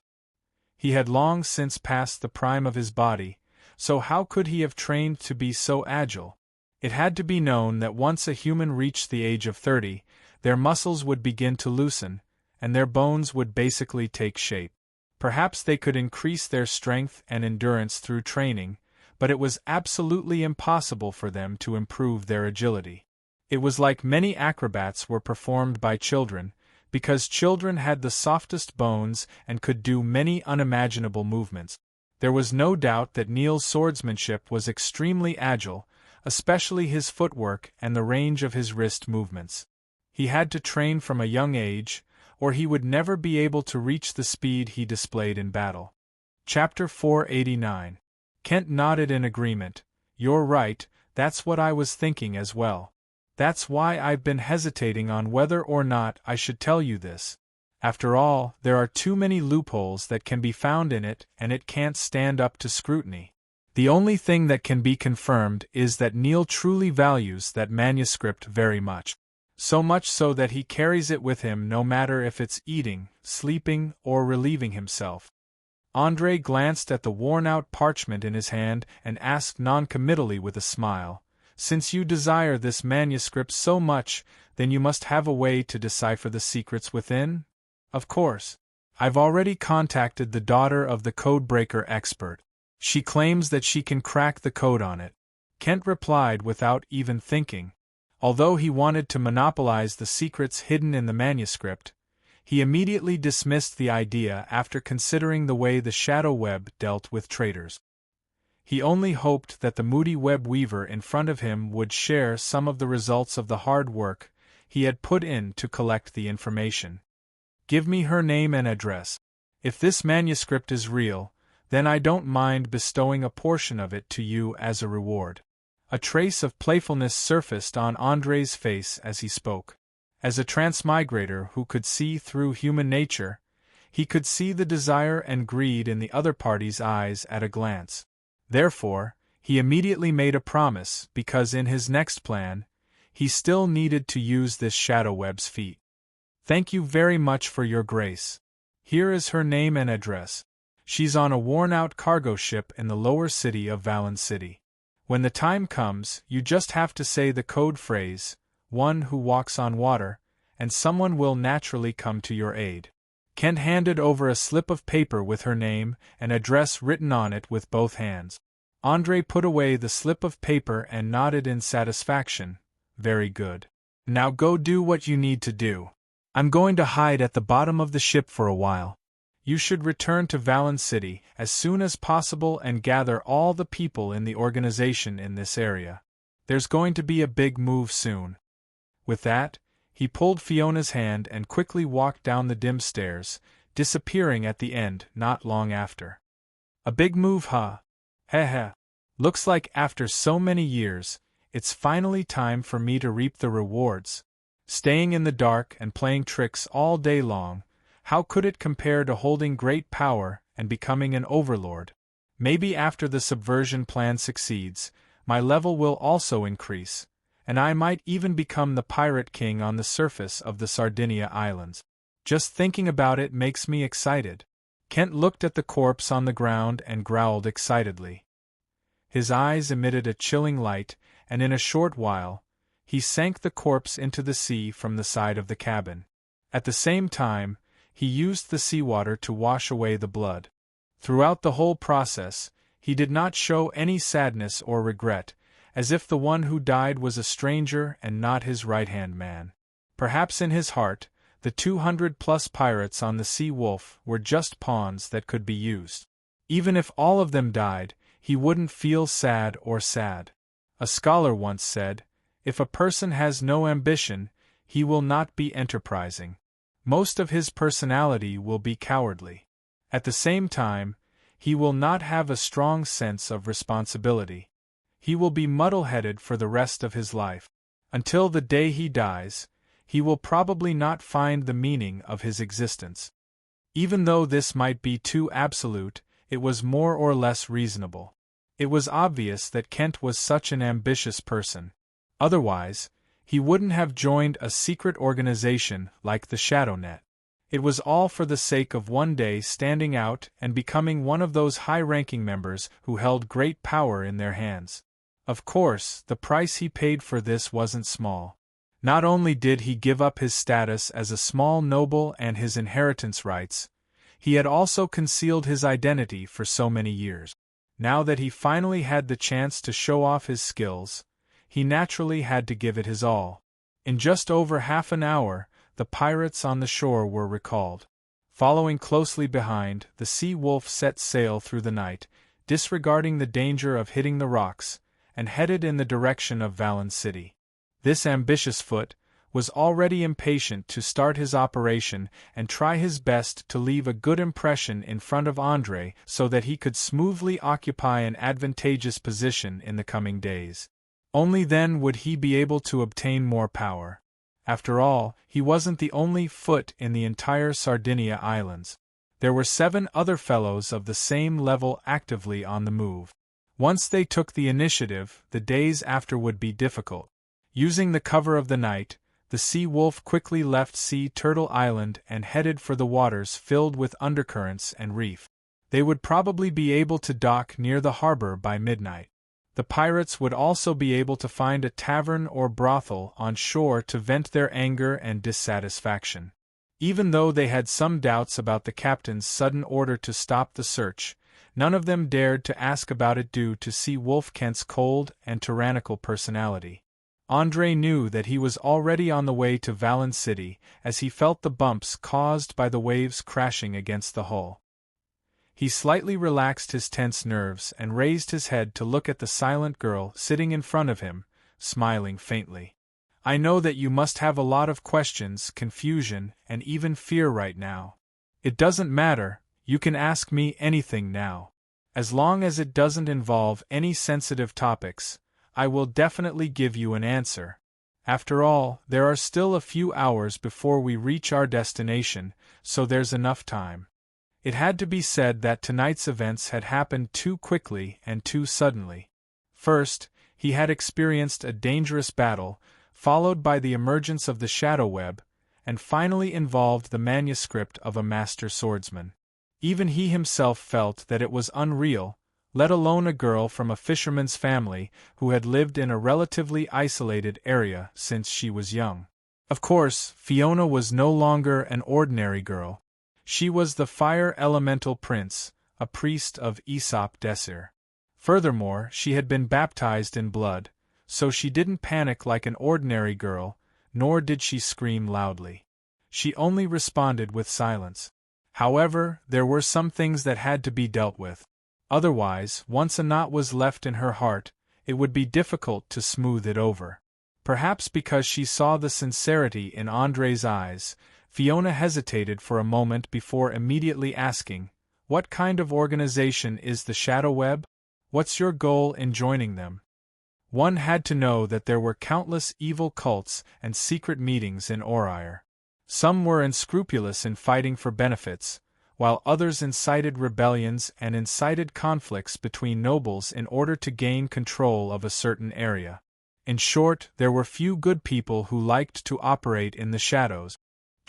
He had long since passed the prime of his body, so how could he have trained to be so agile? It had to be known that once a human reached the age of 30, their muscles would begin to loosen, and their bones would basically take shape. Perhaps they could increase their strength and endurance through training, but it was absolutely impossible for them to improve their agility. It was like many acrobats were performed by children, because children had the softest bones and could do many unimaginable movements. There was no doubt that Neil's swordsmanship was extremely agile, especially his footwork and the range of his wrist movements. He had to train from a young age, or he would never be able to reach the speed he displayed in battle. Chapter 489. Kent nodded in agreement. You're right, that's what I was thinking as well. That's why I've been hesitating on whether or not I should tell you this. After all, there are too many loopholes that can be found in it, and it can't stand up to scrutiny. The only thing that can be confirmed is that Neil truly values that manuscript very much. So much so that he carries it with him no matter if it's eating, sleeping, or relieving himself. Andre glanced at the worn-out parchment in his hand and asked noncommittally with a smile, "Since you desire this manuscript so much, then you must have a way to decipher the secrets within?" "Of course. I've already contacted the daughter of the codebreaker expert. She claims that she can crack the code on it," Kent replied without even thinking. Although he wanted to monopolize the secrets hidden in the manuscript, he immediately dismissed the idea after considering the way the shadow web dealt with traitors. He only hoped that the moody web weaver in front of him would share some of the results of the hard work he had put in to collect the information. "Give me her name and address. If this manuscript is real, then I don't mind bestowing a portion of it to you as a reward." A trace of playfulness surfaced on Andre's face as he spoke. As a transmigrator who could see through human nature, he could see the desire and greed in the other party's eyes at a glance. Therefore, he immediately made a promise because in his next plan, he still needed to use this shadow web's feat. "Thank you very much for your grace. Here is her name and address. She's on a worn-out cargo ship in the lower city of Valence City. When the time comes, you just have to say the code phrase, 'One who walks on water,' and someone will naturally come to your aid." Kent handed over a slip of paper with her name and address written on it with both hands. Andre put away the slip of paper and nodded in satisfaction. "Very good. Now go do what you need to do. I'm going to hide at the bottom of the ship for a while. You should return to Valence City as soon as possible and gather all the people in the organization in this area. There's going to be a big move soon." With that, he pulled Fiona's hand and quickly walked down the dim stairs, disappearing at the end not long after. "A big move, huh? Heh. Looks like after so many years, it's finally time for me to reap the rewards. Staying in the dark and playing tricks all day long, how could it compare to holding great power and becoming an overlord? Maybe after the subversion plan succeeds, my level will also increase, and I might even become the pirate king on the surface of the Sardinia Islands." Just thinking about it makes me excited. Kent looked at the corpse on the ground and growled excitedly. His eyes emitted a chilling light, and in a short while, he sank the corpse into the sea from the side of the cabin. At the same time, he used the seawater to wash away the blood. Throughout the whole process, he did not show any sadness or regret, as if the one who died was a stranger and not his right-hand man. Perhaps in his heart, the 200+ pirates on the Sea Wolf were just pawns that could be used. Even if all of them died, he wouldn't feel sad or sad. A scholar once said, "If a person has no ambition, he will not be enterprising. Most of his personality will be cowardly. At the same time, he will not have a strong sense of responsibility. He will be muddle-headed for the rest of his life. Until the day he dies, he will probably not find the meaning of his existence." Even though this might be too absolute, it was more or less reasonable. It was obvious that Kent was such an ambitious person. Otherwise, he wouldn't have joined a secret organization like the ShadowNet. It was all for the sake of one day standing out and becoming one of those high-ranking members who held great power in their hands. Of course, the price he paid for this wasn't small. Not only did he give up his status as a small noble and his inheritance rights, he had also concealed his identity for so many years. Now that he finally had the chance to show off his skills, he naturally had to give it his all. In just over half an hour, the pirates on the shore were recalled. Following closely behind, the Sea Wolf set sail through the night, disregarding the danger of hitting the rocks, and headed in the direction of Valen City. This ambitious foot was already impatient to start his operation and try his best to leave a good impression in front of Andre so that he could smoothly occupy an advantageous position in the coming days. Only then would he be able to obtain more power. After all, he wasn't the only foot in the entire Sardinia Islands. There were 7 other fellows of the same level actively on the move. Once they took the initiative, the days after would be difficult. Using the cover of the night, the Sea Wolf quickly left Sea Turtle Island and headed for the waters filled with undercurrents and reef. They would probably be able to dock near the harbor by midnight. The pirates would also be able to find a tavern or brothel on shore to vent their anger and dissatisfaction. Even though they had some doubts about the captain's sudden order to stop the search, none of them dared to ask about it due to Sea Wolf Kent's cold and tyrannical personality. Andre knew that he was already on the way to Valen City as he felt the bumps caused by the waves crashing against the hull. He slightly relaxed his tense nerves and raised his head to look at the silent girl sitting in front of him, smiling faintly. "I know that you must have a lot of questions, confusion, and even fear right now. It doesn't matter, you can ask me anything now. As long as it doesn't involve any sensitive topics, I will definitely give you an answer. After all, there are still a few hours before we reach our destination, so there's enough time." It had to be said that tonight's events had happened too quickly and too suddenly. First, he had experienced a dangerous battle, followed by the emergence of the shadow web, and finally involved the manuscript of a master swordsman. Even he himself felt that it was unreal, let alone a girl from a fisherman's family who had lived in a relatively isolated area since she was young. Of course, Fiona was no longer an ordinary girl. She was the fire elemental prince, a priest of Aesop Desir. Furthermore, she had been baptized in blood, so she didn't panic like an ordinary girl, nor did she scream loudly. She only responded with silence. However, there were some things that had to be dealt with. Otherwise, once a knot was left in her heart, it would be difficult to smooth it over. Perhaps because she saw the sincerity in Andre's eyes, Fiona hesitated for a moment before immediately asking, "What kind of organization is the Shadow Web? What's your goal in joining them?" One had to know that there were countless evil cults and secret meetings in Orire. Some were unscrupulous in fighting for benefits, while others incited rebellions and incited conflicts between nobles in order to gain control of a certain area. In short, there were few good people who liked to operate in the shadows.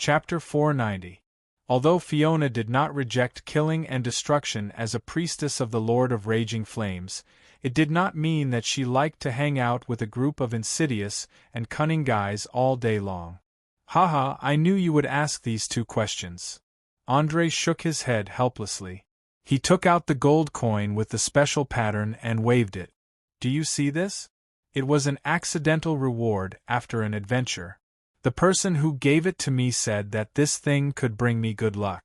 Chapter 490. Although Fiona did not reject killing and destruction as a priestess of the Lord of Raging Flames, it did not mean that she liked to hang out with a group of insidious and cunning guys all day long. Haha, I knew you would ask these two questions. Andre shook his head helplessly. He took out the gold coin with the special pattern and waved it. Do you see this? It was an accidental reward after an adventure. The person who gave it to me said that this thing could bring me good luck.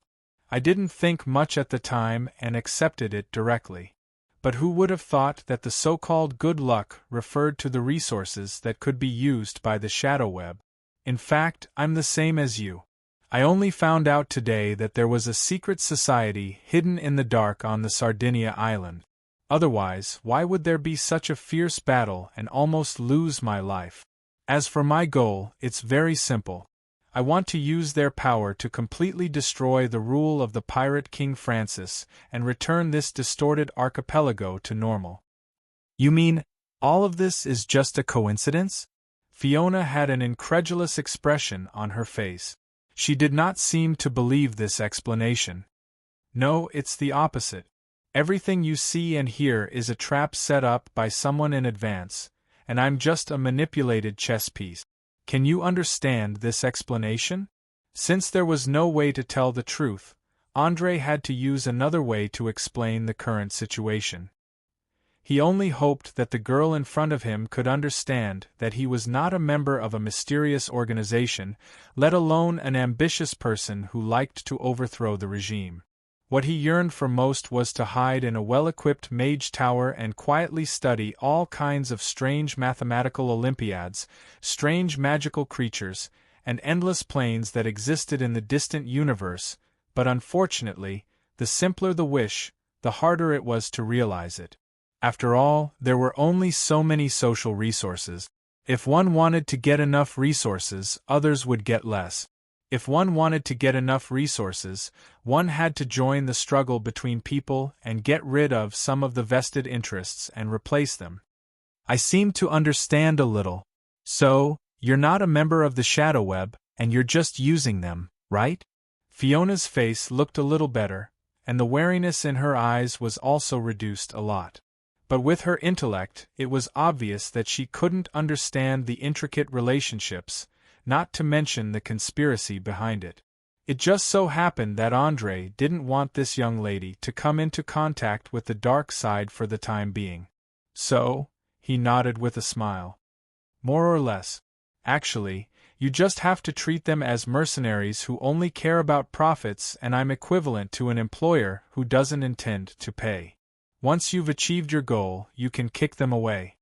I didn't think much at the time and accepted it directly. But who would have thought that the so-called good luck referred to the resources that could be used by the shadow web? In fact, I'm the same as you. I only found out today that there was a secret society hidden in the dark on the Sardinia island. Otherwise, why would there be such a fierce battle and almost lose my life? As for my goal, it's very simple. I want to use their power to completely destroy the rule of the pirate King Francis and return this distorted archipelago to normal. You mean, all of this is just a coincidence? Fiona had an incredulous expression on her face. She did not seem to believe this explanation. No, it's the opposite. Everything you see and hear is a trap set up by someone in advance, and I'm just a manipulated chess piece. Can you understand this explanation? Since there was no way to tell the truth, Andre had to use another way to explain the current situation. He only hoped that the girl in front of him could understand that he was not a member of a mysterious organization, let alone an ambitious person who liked to overthrow the regime. What he yearned for most was to hide in a well-equipped mage tower and quietly study all kinds of strange mathematical olympiads, strange magical creatures, and endless planes that existed in the distant universe, but unfortunately, the simpler the wish, the harder it was to realize it. After all, there were only so many social resources. If one wanted to get enough resources, others would get less. If one wanted to get enough resources, one had to join the struggle between people and get rid of some of the vested interests and replace them. I seem to understand a little. So, you're not a member of the Shadow Web, and you're just using them, right? Fiona's face looked a little better, and the wariness in her eyes was also reduced a lot. But with her intellect, it was obvious that she couldn't understand the intricate relationships, not to mention the conspiracy behind it. It just so happened that Andre didn't want this young lady to come into contact with the dark side for the time being. So, he nodded with a smile. More or less. Actually, you just have to treat them as mercenaries who only care about profits, and I'm equivalent to an employer who doesn't intend to pay. Once you've achieved your goal, you can kick them away.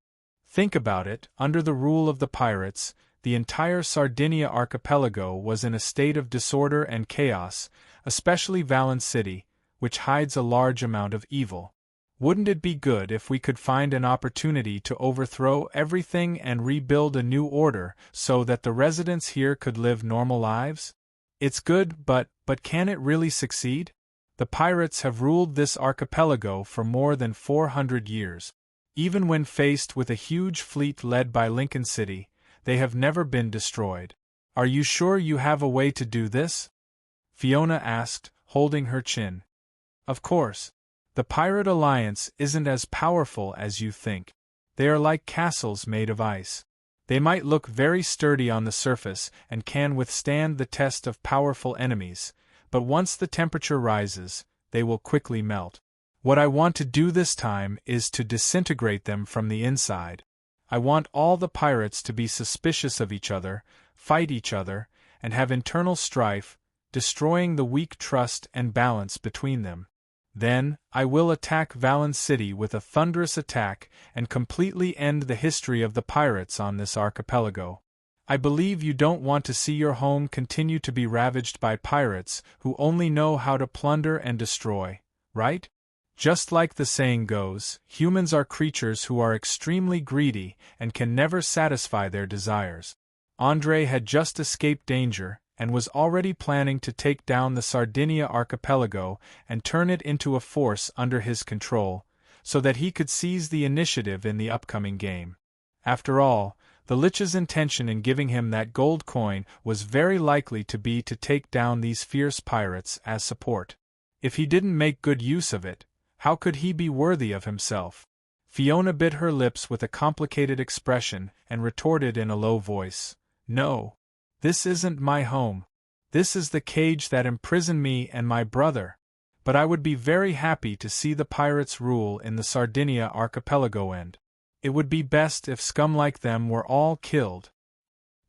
Think about it, under the rule of the pirates, the entire Sardinia archipelago was in a state of disorder and chaos, especially Valence City, which hides a large amount of evil. Wouldn't it be good if we could find an opportunity to overthrow everything and rebuild a new order so that the residents here could live normal lives? It's good, but can it really succeed? The pirates have ruled this archipelago for more than 400 years. Even when faced with a huge fleet led by Lincoln City, they have never been destroyed. Are you sure you have a way to do this? Fiona asked, holding her chin. Of course. The Pirate Alliance isn't as powerful as you think. They are like castles made of ice. They might look very sturdy on the surface and can withstand the test of powerful enemies, but once the temperature rises, they will quickly melt. What I want to do this time is to disintegrate them from the inside. I want all the pirates to be suspicious of each other, fight each other, and have internal strife, destroying the weak trust and balance between them. Then, I will attack Valence City with a thunderous attack and completely end the history of the pirates on this archipelago. I believe you don't want to see your home continue to be ravaged by pirates who only know how to plunder and destroy, right? Just like the saying goes, humans are creatures who are extremely greedy and can never satisfy their desires. Andre had just escaped danger and was already planning to take down the Sardinia archipelago and turn it into a force under his control, so that he could seize the initiative in the upcoming game. After all, The Lich's intention in giving him that gold coin was very likely to be to take down these fierce pirates as support. If he didn't make good use of it, how could he be worthy of himself? Fiona bit her lips with a complicated expression and retorted in a low voice, "No. This isn't my home. This is the cage that imprisoned me and my brother. But I would be very happy to see the pirates rule in the Sardinia archipelago, and it would be best if scum like them were all killed.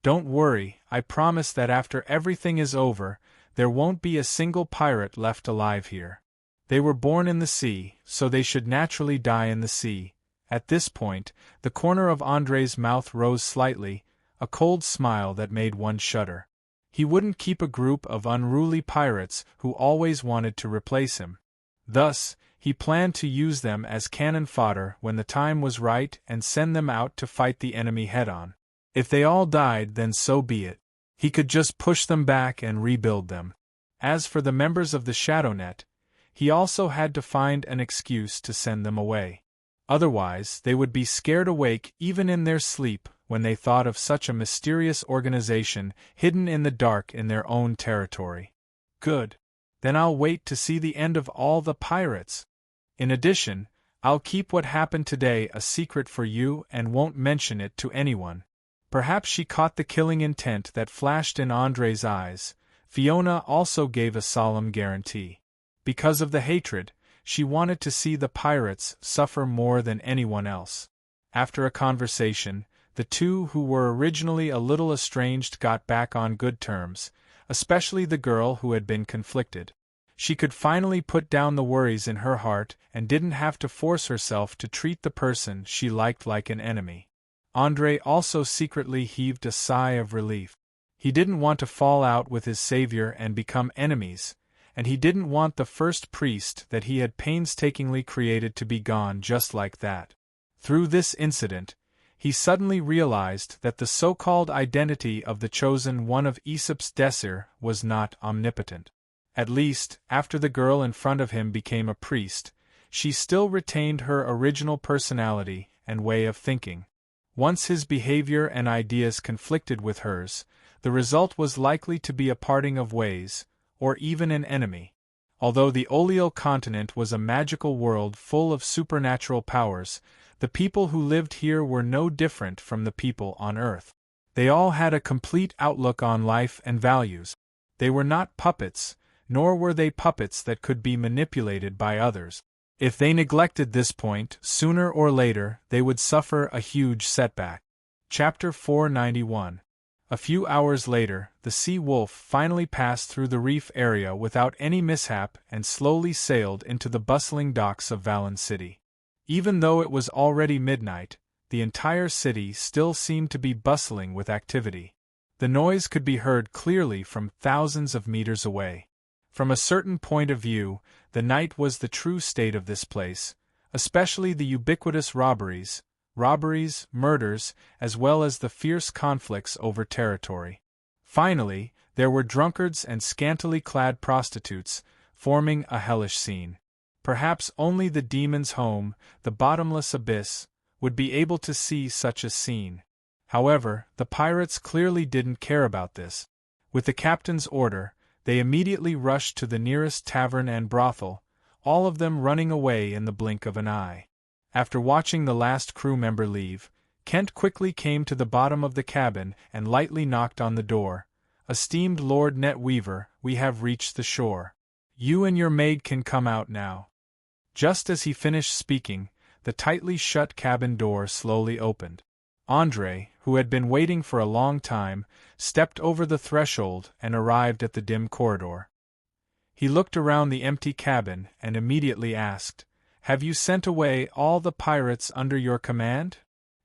Don't worry, I promise that after everything is over, there won't be a single pirate left alive here. They were born in the sea, so they should naturally die in the sea." At this point, the corner of Andre's mouth rose slightly, a cold smile that made one shudder. He wouldn't keep a group of unruly pirates who always wanted to replace him. Thus, he planned to use them as cannon fodder when the time was right and send them out to fight the enemy head-on. If they all died, then so be it. He could just push them back and rebuild them. As for the members of the Shadownet, he also had to find an excuse to send them away. Otherwise, they would be scared awake even in their sleep when they thought of such a mysterious organization hidden in the dark in their own territory. Good. Then I'll wait to see the end of all the pirates. In addition, I'll keep what happened today a secret for you and won't mention it to anyone. Perhaps she caught the killing intent that flashed in Andre's eyes. Fiona also gave a solemn guarantee. Because of the hatred, she wanted to see the pirates suffer more than anyone else. After a conversation, the two who were originally a little estranged got back on good terms, especially the girl who had been conflicted. She could finally put down the worries in her heart and didn't have to force herself to treat the person she liked like an enemy. Andre also secretly heaved a sigh of relief. He didn't want to fall out with his savior and become enemies, and he didn't want the first priest that he had painstakingly created to be gone just like that. Through this incident, he suddenly realized that the so-called identity of the chosen one of Aesop's Desir was not omnipotent. At least, after the girl in front of him became a priest, she still retained her original personality and way of thinking. Once his behavior and ideas conflicted with hers, the result was likely to be a parting of ways, or even an enemy. Although the Oleal continent was a magical world full of supernatural powers, the people who lived here were no different from the people on Earth. They all had a complete outlook on life and values. They were not puppets, nor were they puppets that could be manipulated by others. If they neglected this point, sooner or later they would suffer a huge setback. Chapter 491. A few hours later, the Sea Wolf finally passed through the reef area without any mishap and slowly sailed into the bustling docks of Valen City. Even though it was already midnight, the entire city still seemed to be bustling with activity. The noise could be heard clearly from thousands of meters away. From a certain point of view, the night was the true state of this place, especially the ubiquitous robberies, murders, as well as the fierce conflicts over territory. Finally, there were drunkards and scantily clad prostitutes, forming a hellish scene. Perhaps only the demon's home, the bottomless abyss, would be able to see such a scene. However, the pirates clearly didn't care about this. With the captain's order, they immediately rushed to the nearest tavern and brothel, all of them running away in the blink of an eye. After watching the last crew member leave, Kent quickly came to the bottom of the cabin and lightly knocked on the door. "Esteemed Lord Netweaver, we have reached the shore. You and your maid can come out now." Just as he finished speaking, the tightly shut cabin door slowly opened. Andre, who had been waiting for a long time, stepped over the threshold and arrived at the dim corridor. He looked around the empty cabin and immediately asked, "Have you sent away all the pirates under your command?"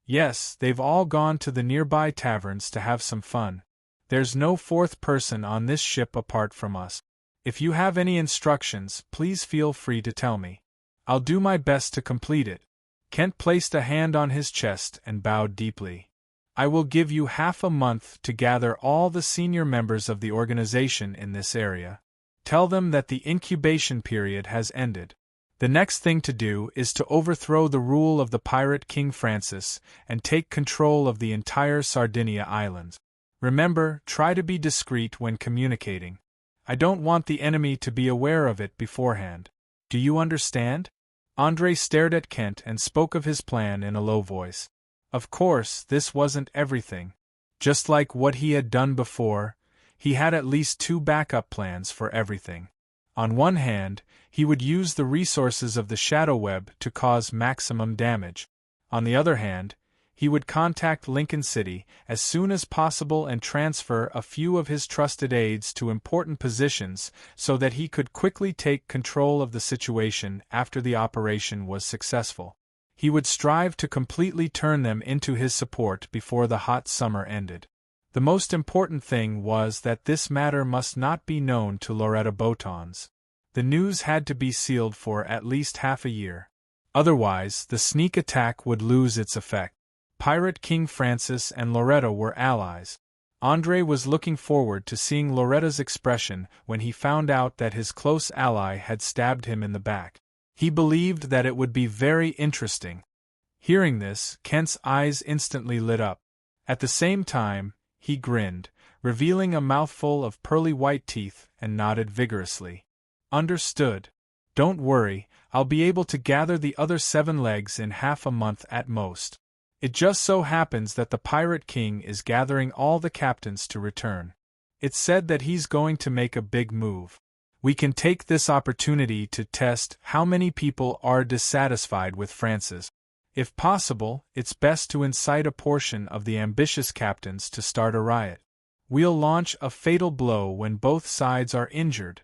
"Yes, they've all gone to the nearby taverns to have some fun. There's no fourth person on this ship apart from us. If you have any instructions, please feel free to tell me. I'll do my best to complete it." Kent placed a hand on his chest and bowed deeply. "I will give you half a month to gather all the senior members of the organization in this area. Tell them that the incubation period has ended. The next thing to do is to overthrow the rule of the pirate King Francis and take control of the entire Sardinia Islands. Remember, try to be discreet when communicating. I don't want the enemy to be aware of it beforehand. Do you understand? Andre stared at Kent and spoke of his plan in a low voice. Of course, this wasn't everything. Just like what he had done before, he had at least 2 backup plans for everything. On one hand, he would use the resources of the shadow web to cause maximum damage. On the other hand, he would contact Lincoln City as soon as possible and transfer a few of his trusted aides to important positions so that he could quickly take control of the situation after the operation was successful. He would strive to completely turn them into his support before the hot summer ended. The most important thing was that this matter must not be known to Loretta Botons. The news had to be sealed for at least half a year. Otherwise, the sneak attack would lose its effect. Pirate King Francis and Loretta were allies. Andre was looking forward to seeing Loretta's expression when he found out that his close ally had stabbed him in the back. He believed that it would be very interesting. Hearing this, Kent's eyes instantly lit up. At the same time, he grinned, revealing a mouthful of pearly white teeth, and nodded vigorously. Understood. Don't worry, I'll be able to gather the other 7 legs in half a month at most. It just so happens that the Pirate King is gathering all the captains to return. It's said that he's going to make a big move. We can take this opportunity to test how many people are dissatisfied with Francis. If possible, it's best to incite a portion of the ambitious captains to start a riot. We'll launch a fatal blow when both sides are injured.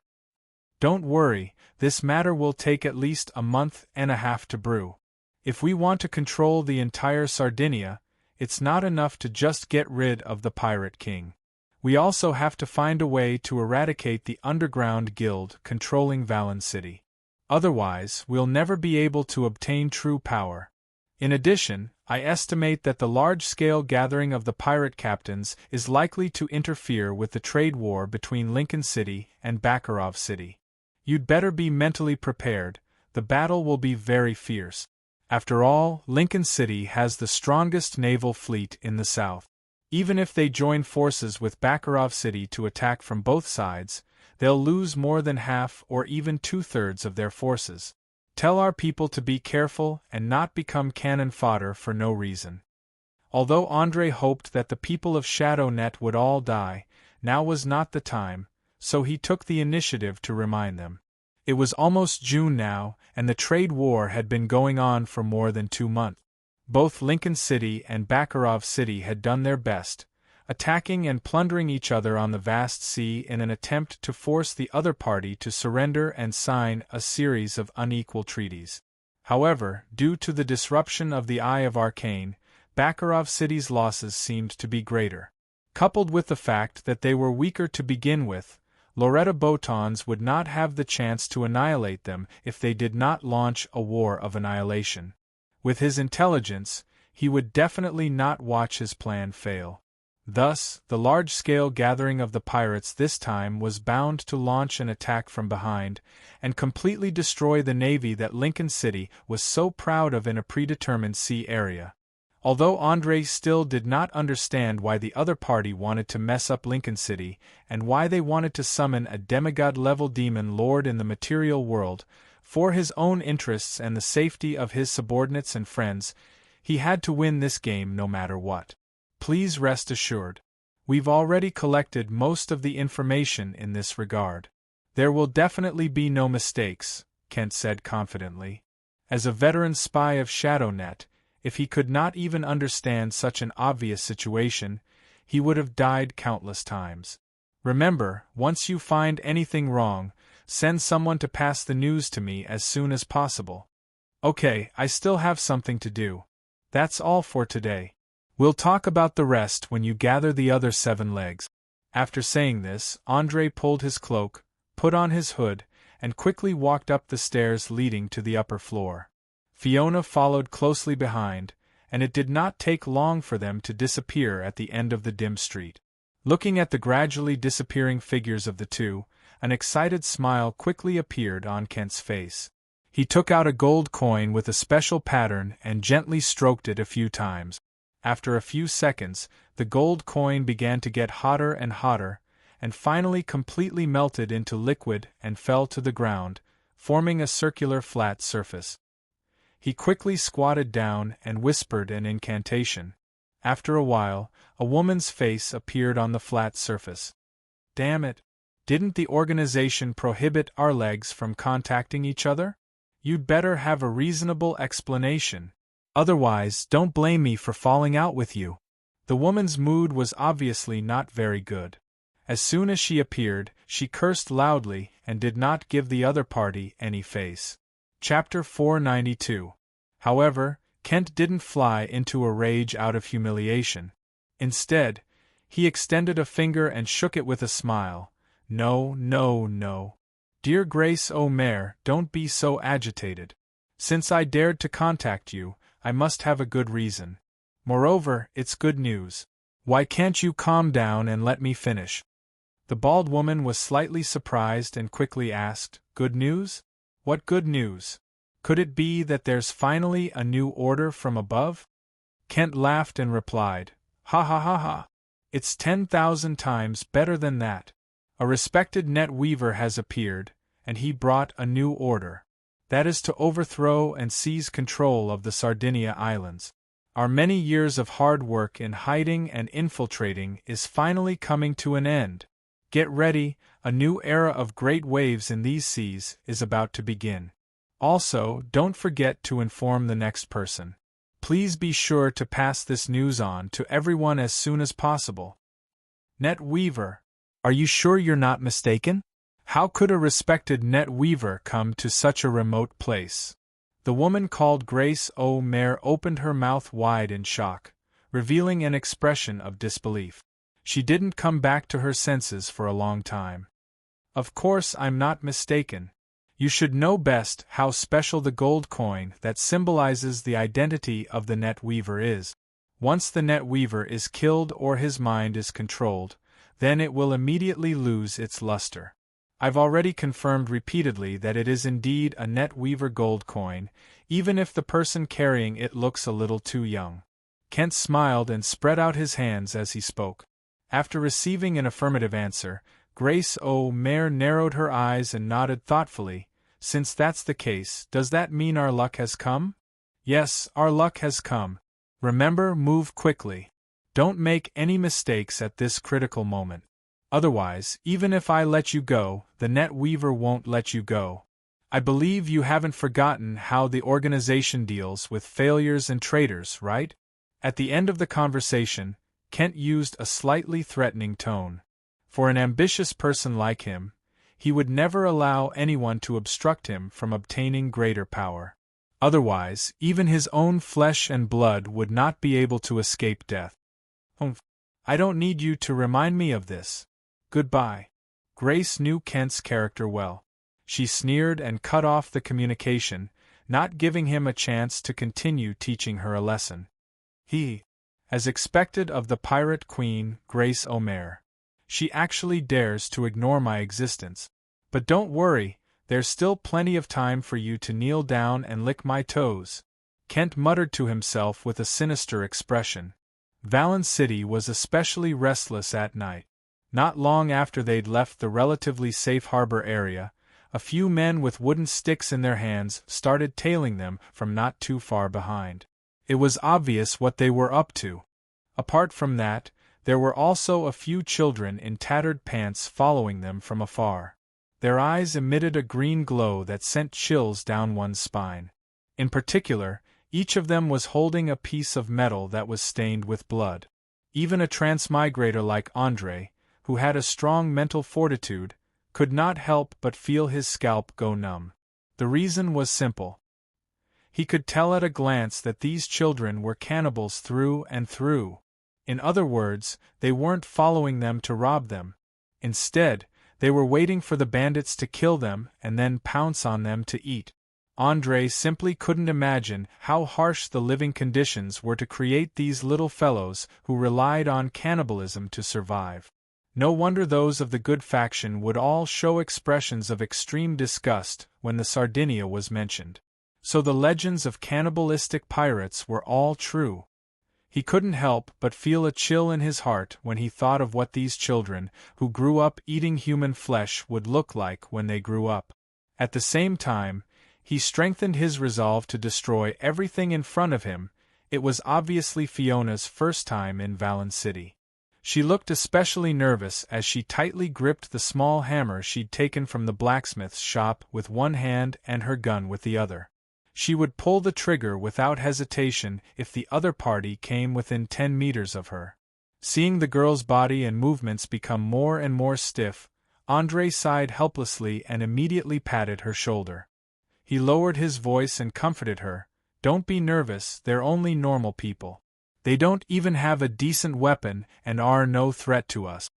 Don't worry, this matter will take at least a month and a half to brew. If we want to control the entire Sardinia, it's not enough to just get rid of the Pirate King. We also have to find a way to eradicate the underground guild controlling Valen City. Otherwise, we'll never be able to obtain true power. In addition, I estimate that the large-scale gathering of the pirate captains is likely to interfere with the trade war between Lincoln City and Bakarov City. You'd better be mentally prepared, the battle will be very fierce. After all, Lincoln City has the strongest naval fleet in the south. Even if they join forces with Bakarov City to attack from both sides, they'll lose more than half or even 2/3 of their forces. Tell our people to be careful and not become cannon fodder for no reason. Although Andre hoped that the people of ShadowNet would all die, now was not the time, so he took the initiative to remind them. It was almost June now, and the trade war had been going on for more than 2 months. Both Lincoln City and Bakarov City had done their best, attacking and plundering each other on the vast sea in an attempt to force the other party to surrender and sign a series of unequal treaties. However, due to the disruption of the Eye of Arcane, Bakarov City's losses seemed to be greater. Coupled with the fact that they were weaker to begin with, Loretta Botons would not have the chance to annihilate them if they did not launch a war of annihilation. With his intelligence, he would definitely not watch his plan fail. Thus, the large-scale gathering of the pirates this time was bound to launch an attack from behind, and completely destroy the navy that Lincoln City was so proud of in a predetermined sea area. Although Andre still did not understand why the other party wanted to mess up Lincoln City, and why they wanted to summon a demigod-level demon lord in the material world, for his own interests and the safety of his subordinates and friends, he had to win this game no matter what. Please rest assured. We've already collected most of the information in this regard. There will definitely be no mistakes, Kent said confidently. As a veteran spy of ShadowNet, if he could not even understand such an obvious situation, he would have died countless times. Remember, once you find anything wrong, send someone to pass the news to me as soon as possible. Okay, I still have something to do. That's all for today. We'll talk about the rest when you gather the other 7 legs. After saying this, Andre pulled his cloak, put on his hood, and quickly walked up the stairs leading to the upper floor. Fiona followed closely behind, and it did not take long for them to disappear at the end of the dim street. Looking at the gradually disappearing figures of the two, an excited smile quickly appeared on Kent's face. He took out a gold coin with a special pattern and gently stroked it a few times. After a few seconds, the gold coin began to get hotter and hotter, and finally completely melted into liquid and fell to the ground, forming a circular flat surface. He quickly squatted down and whispered an incantation. After a while, a woman's face appeared on the flat surface. Damn it! Didn't the organization prohibit our legs from contacting each other? You'd better have a reasonable explanation. Otherwise, don't blame me for falling out with you. The woman's mood was obviously not very good. As soon as she appeared, she cursed loudly and did not give the other party any face. Chapter 492. However, Kent didn't fly into a rage out of humiliation. Instead, he extended a finger and shook it with a smile. No, no, no. Dear Grace O'Mare, don't be so agitated. Since I dared to contact you, I must have a good reason. Moreover, it's good news. Why can't you calm down and let me finish? The bald woman was slightly surprised and quickly asked, Good news? What good news? Could it be that there's finally a new order from above? Kent laughed and replied, Ha ha ha ha. It's 10,000 times better than that. A respected net weaver has appeared, and he brought a new order. That is to overthrow and seize control of the Sardinia Islands. Our many years of hard work in hiding and infiltrating is finally coming to an end. Get ready, a new era of great waves in these seas is about to begin. Also, don't forget to inform the next person. Please be sure to pass this news on to everyone as soon as possible. Net weaver, are you sure you're not mistaken? How could a respected net weaver come to such a remote place? The woman called Grace O'Mare opened her mouth wide in shock, revealing an expression of disbelief. She didn't come back to her senses for a long time. Of course I'm not mistaken. You should know best how special the gold coin that symbolizes the identity of the net weaver is. Once the net weaver is killed or his mind is controlled, then it will immediately lose its luster. I've already confirmed repeatedly that it is indeed a net weaver gold coin, even if the person carrying it looks a little too young. Kent smiled and spread out his hands as he spoke. After receiving an affirmative answer, Grace O'Mare narrowed her eyes and nodded thoughtfully. Since that's the case, does that mean our luck has come? Yes, our luck has come. Remember, move quickly. Don't make any mistakes at this critical moment. Otherwise, even if I let you go, the net weaver won't let you go. I believe you haven't forgotten how the organization deals with failures and traitors, right? At the end of the conversation, Kent used a slightly threatening tone. For an ambitious person like him, he would never allow anyone to obstruct him from obtaining greater power. Otherwise, even his own flesh and blood would not be able to escape death. I don't need you to remind me of this. Goodbye. Grace knew Kent's character well. She sneered and cut off the communication, not giving him a chance to continue teaching her a lesson. As expected of the pirate queen, Grace O'Mare. She actually dares to ignore my existence. But don't worry, there's still plenty of time for you to kneel down and lick my toes. Kent muttered to himself with a sinister expression. Valence City was especially restless at night. Not long after they'd left the relatively safe harbor area, a few men with wooden sticks in their hands started tailing them from not too far behind. It was obvious what they were up to. Apart from that, there were also a few children in tattered pants following them from afar. Their eyes emitted a green glow that sent chills down one's spine. In particular, each of them was holding a piece of metal that was stained with blood. Even a transmigrator like André, who had a strong mental fortitude, could not help but feel his scalp go numb. The reason was simple. He could tell at a glance that these children were cannibals through and through. In other words, they weren't following them to rob them. Instead, they were waiting for the bandits to kill them and then pounce on them to eat. André simply couldn't imagine how harsh the living conditions were to create these little fellows who relied on cannibalism to survive. No wonder those of the good faction would all show expressions of extreme disgust when the Sardinia was mentioned. So the legends of cannibalistic pirates were all true. He couldn't help but feel a chill in his heart when he thought of what these children, who grew up eating human flesh, would look like when they grew up. At the same time, he strengthened his resolve to destroy everything in front of him. It was obviously Fiona's first time in Valen City. She looked especially nervous as she tightly gripped the small hammer she'd taken from the blacksmith's shop with one hand and her gun with the other. She would pull the trigger without hesitation if the other party came within 10 meters of her. Seeing the girl's body and movements become more and more stiff, André sighed helplessly and immediately patted her shoulder. He lowered his voice and comforted her. "Don't be nervous, they're only normal people. They don't even have a decent weapon and are no threat to us.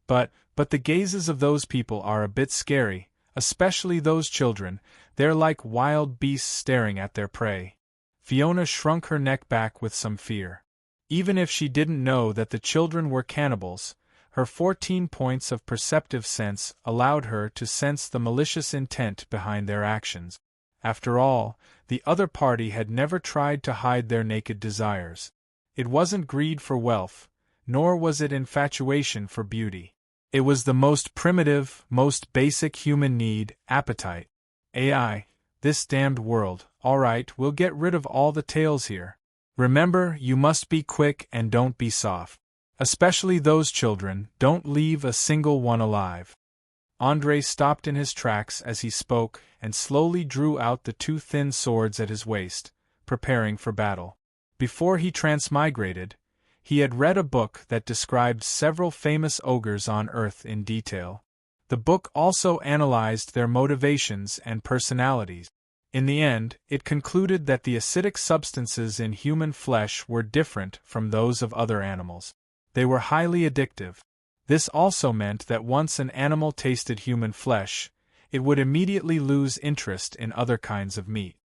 But the gazes of those people are a bit scary, especially those children. They're like wild beasts staring at their prey." Fiona shrunk her neck back with some fear. Even if she didn't know that the children were cannibals, her 14 points of perceptive sense allowed her to sense the malicious intent behind their actions. After all, the other party had never tried to hide their naked desires. It wasn't greed for wealth, nor was it infatuation for beauty. It was the most primitive, most basic human need, appetite. AI, this damned world. All right, we'll get rid of all the tails here. Remember, you must be quick and don't be soft. Especially those children, don't leave a single one alive. André stopped in his tracks as he spoke and slowly drew out the 2 thin swords at his waist, preparing for battle. Before he transmigrated, he had read a book that described several famous ogres on Earth in detail. The book also analyzed their motivations and personalities. In the end, it concluded that the acidic substances in human flesh were different from those of other animals. They were highly addictive. This also meant that once an animal tasted human flesh, it would immediately lose interest in other kinds of meat.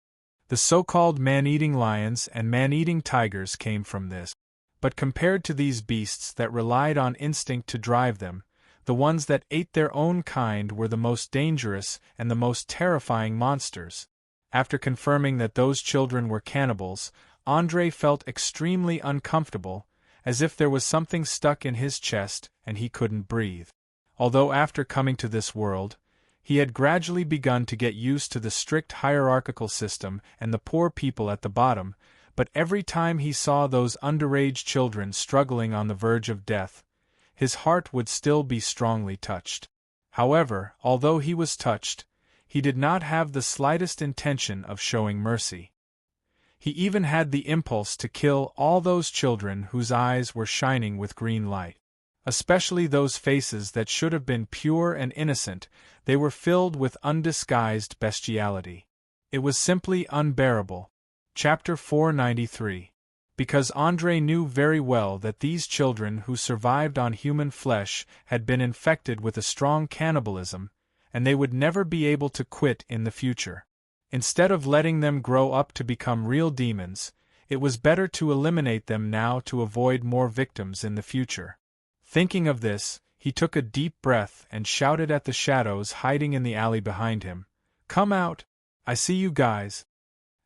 The so-called man-eating lions and man-eating tigers came from this. But compared to these beasts that relied on instinct to drive them, the ones that ate their own kind were the most dangerous and the most terrifying monsters. After confirming that those children were cannibals, André felt extremely uncomfortable, as if there was something stuck in his chest and he couldn't breathe. Although after coming to this world, he had gradually begun to get used to the strict hierarchical system and the poor people at the bottom, but every time he saw those underage children struggling on the verge of death, his heart would still be strongly touched. However, although he was touched, he did not have the slightest intention of showing mercy. He even had the impulse to kill all those children whose eyes were shining with green light. Especially those faces that should have been pure and innocent, they were filled with undisguised bestiality. It was simply unbearable. Chapter 493. Because André knew very well that these children who survived on human flesh had been infected with a strong cannibalism, and they would never be able to quit in the future. Instead of letting them grow up to become real demons, it was better to eliminate them now to avoid more victims in the future. Thinking of this, he took a deep breath and shouted at the shadows hiding in the alley behind him, "Come out! I see you guys!"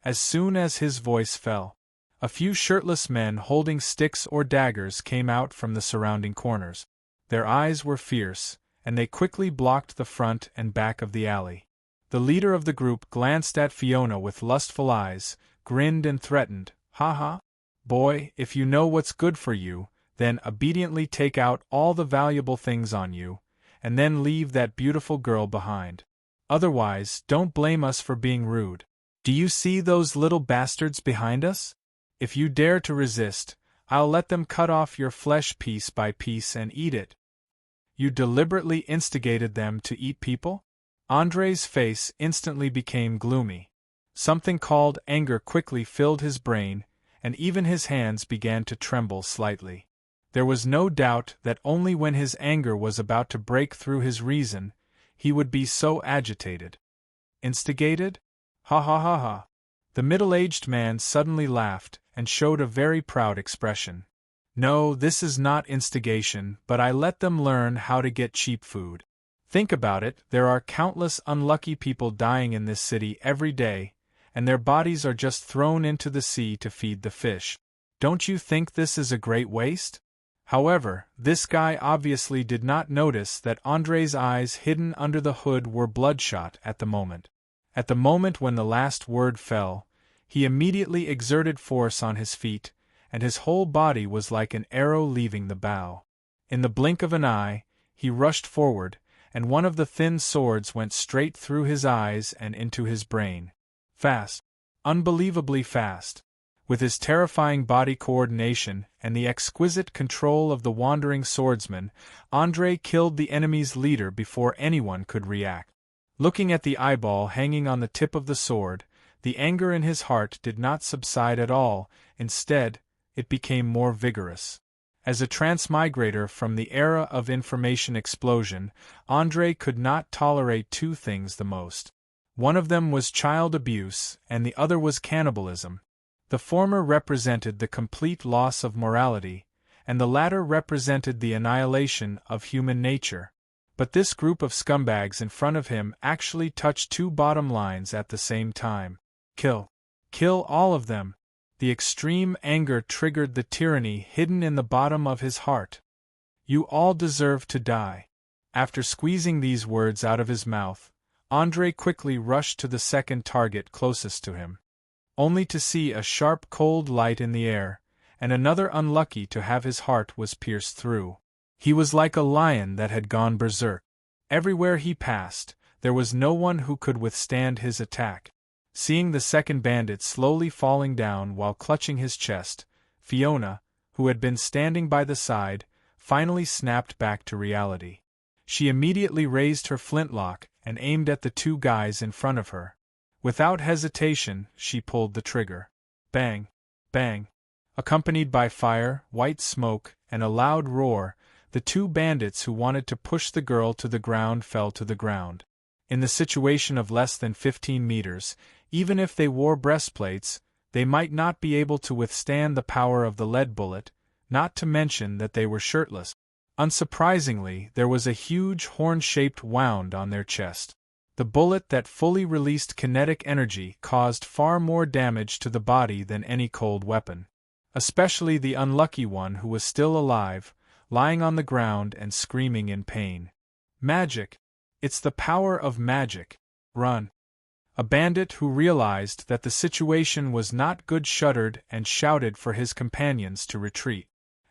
As soon as his voice fell, a few shirtless men holding sticks or daggers came out from the surrounding corners. Their eyes were fierce, and they quickly blocked the front and back of the alley. The leader of the group glanced at Fiona with lustful eyes, grinned and threatened, "Ha ha! Boy, if you know what's good for you, then obediently take out all the valuable things on you, and then leave that beautiful girl behind. Otherwise, don't blame us for being rude. Do you see those little bastards behind us? If you dare to resist, I'll let them cut off your flesh piece by piece and eat it." "You deliberately instigated them to eat people?" André's face instantly became gloomy. Something called anger quickly filled his brain, and even his hands began to tremble slightly. There was no doubt that only when his anger was about to break through his reason, he would be so agitated. "Instigated? Ha ha ha ha." The middle-aged man suddenly laughed and showed a very proud expression. No, this is not instigation, but I let them learn how to get cheap food. Think about it, there are countless unlucky people dying in this city every day, and their bodies are just thrown into the sea to feed the fish. Don't you think this is a great waste? However, this guy obviously did not notice that Andre's eyes hidden under the hood were bloodshot at the moment. At the moment when the last word fell, he immediately exerted force on his feet, and his whole body was like an arrow leaving the bow. In the blink of an eye, he rushed forward, and one of the thin swords went straight through his eyes and into his brain. Fast. Unbelievably fast. With his terrifying body coordination and the exquisite control of the wandering swordsman, Andre killed the enemy's leader before anyone could react. Looking at the eyeball hanging on the tip of the sword, the anger in his heart did not subside at all, instead, it became more vigorous. As a transmigrator from the era of information explosion, Andre could not tolerate two things the most. One of them was child abuse, and the other was cannibalism. The former represented the complete loss of morality, and the latter represented the annihilation of human nature. But this group of scumbags in front of him actually touched two bottom lines at the same time. Kill. Kill all of them. The extreme anger triggered the tyranny hidden in the bottom of his heart. You all deserve to die. After squeezing these words out of his mouth, Andre quickly rushed to the second target closest to him, only to see a sharp cold light in the air, and another unlucky to have his heart was pierced through. He was like a lion that had gone berserk. Everywhere he passed, there was no one who could withstand his attack. Seeing the second bandit slowly falling down while clutching his chest, Fiona, who had been standing by the side, finally snapped back to reality. She immediately raised her flintlock and aimed at the two guys in front of her. Without hesitation, she pulled the trigger. Bang! Bang! Accompanied by fire, white smoke, and a loud roar, the two bandits who wanted to push the girl to the ground fell to the ground. In the situation of less than 15 meters, even if they wore breastplates, they might not be able to withstand the power of the lead bullet, not to mention that they were shirtless. Unsurprisingly, there was a huge horn-shaped wound on their chest. The bullet that fully released kinetic energy caused far more damage to the body than any cold weapon. Especially the unlucky one who was still alive, lying on the ground and screaming in pain. Magic! It's the power of magic. Run! A bandit who realized that the situation was not good shuddered and shouted for his companions to retreat.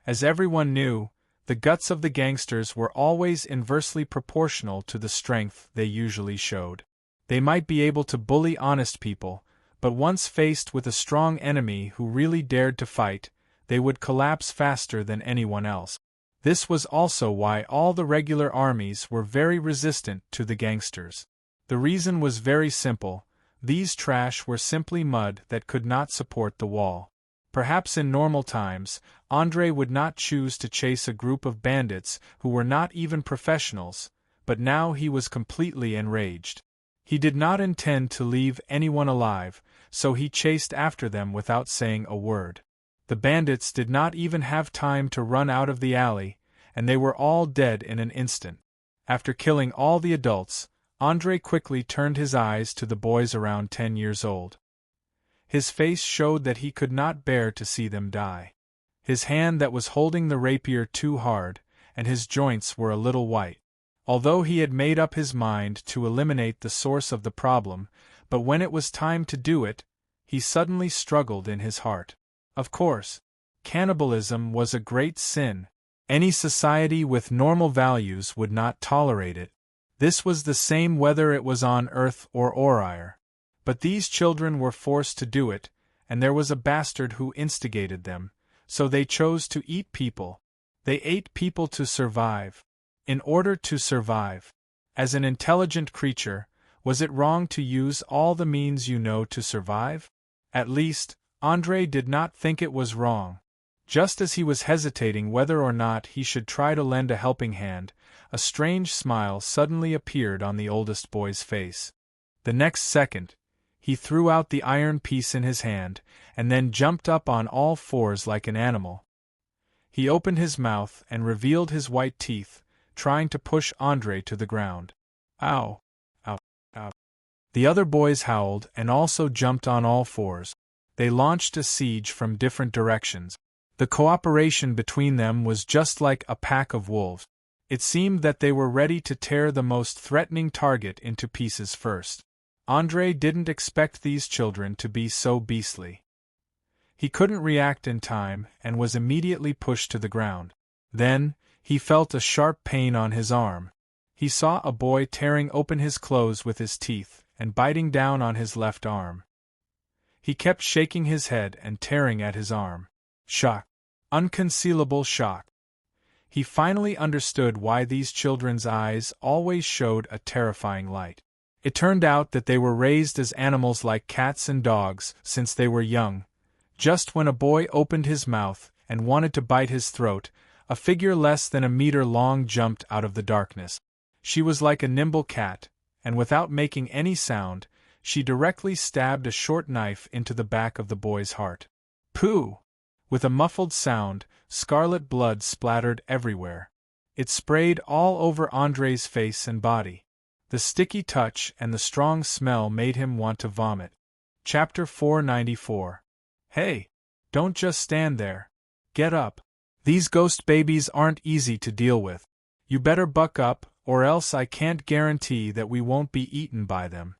As everyone knew, the guts of the gangsters were always inversely proportional to the strength they usually showed. They might be able to bully honest people, but once faced with a strong enemy who really dared to fight, they would collapse faster than anyone else. This was also why all the regular armies were very resistant to the gangsters. The reason was very simple: these trash were simply mud that could not support the wall. Perhaps in normal times, Andre would not choose to chase a group of bandits who were not even professionals, but now he was completely enraged. He did not intend to leave anyone alive, so he chased after them without saying a word. The bandits did not even have time to run out of the alley, and they were all dead in an instant. After killing all the adults, Andre quickly turned his eyes to the boys around 10 years old. His face showed that he could not bear to see them die. His hand that was holding the rapier too hard, and his joints were a little white. Although he had made up his mind to eliminate the source of the problem, but when it was time to do it, he suddenly struggled in his heart. Of course, cannibalism was a great sin. Any society with normal values would not tolerate it. This was the same whether it was on Earth or Orion. But these children were forced to do it, and there was a bastard who instigated them, so they chose to eat people. They ate people to survive. In order to survive. As an intelligent creature, was it wrong to use all the means you know to survive? At least, Andre did not think it was wrong. Just as he was hesitating whether or not he should try to lend a helping hand, a strange smile suddenly appeared on the oldest boy's face. The next second, he threw out the iron piece in his hand, and then jumped up on all fours like an animal. He opened his mouth and revealed his white teeth, trying to push Andre to the ground. Ow! Ow! Ow! The other boys howled and also jumped on all fours. They launched a siege from different directions. The cooperation between them was just like a pack of wolves. It seemed that they were ready to tear the most threatening target into pieces first. Andre didn't expect these children to be so beastly. He couldn't react in time and was immediately pushed to the ground. Then, he felt a sharp pain on his arm. He saw a boy tearing open his clothes with his teeth and biting down on his left arm. He kept shaking his head and tearing at his arm. Shock. Unconcealable shock. He finally understood why these children's eyes always showed a terrifying light. It turned out that they were raised as animals like cats and dogs since they were young. Just when a boy opened his mouth and wanted to bite his throat, a figure less than a meter long jumped out of the darkness. She was like a nimble cat, and without making any sound, she directly stabbed a short knife into the back of the boy's heart. Pooh! With a muffled sound, scarlet blood splattered everywhere. It sprayed all over Andre's face and body. The sticky touch and the strong smell made him want to vomit. Chapter 494. Hey! Don't just stand there. Get up. These ghost babies aren't easy to deal with. You better buck up, or else I can't guarantee that we won't be eaten by them.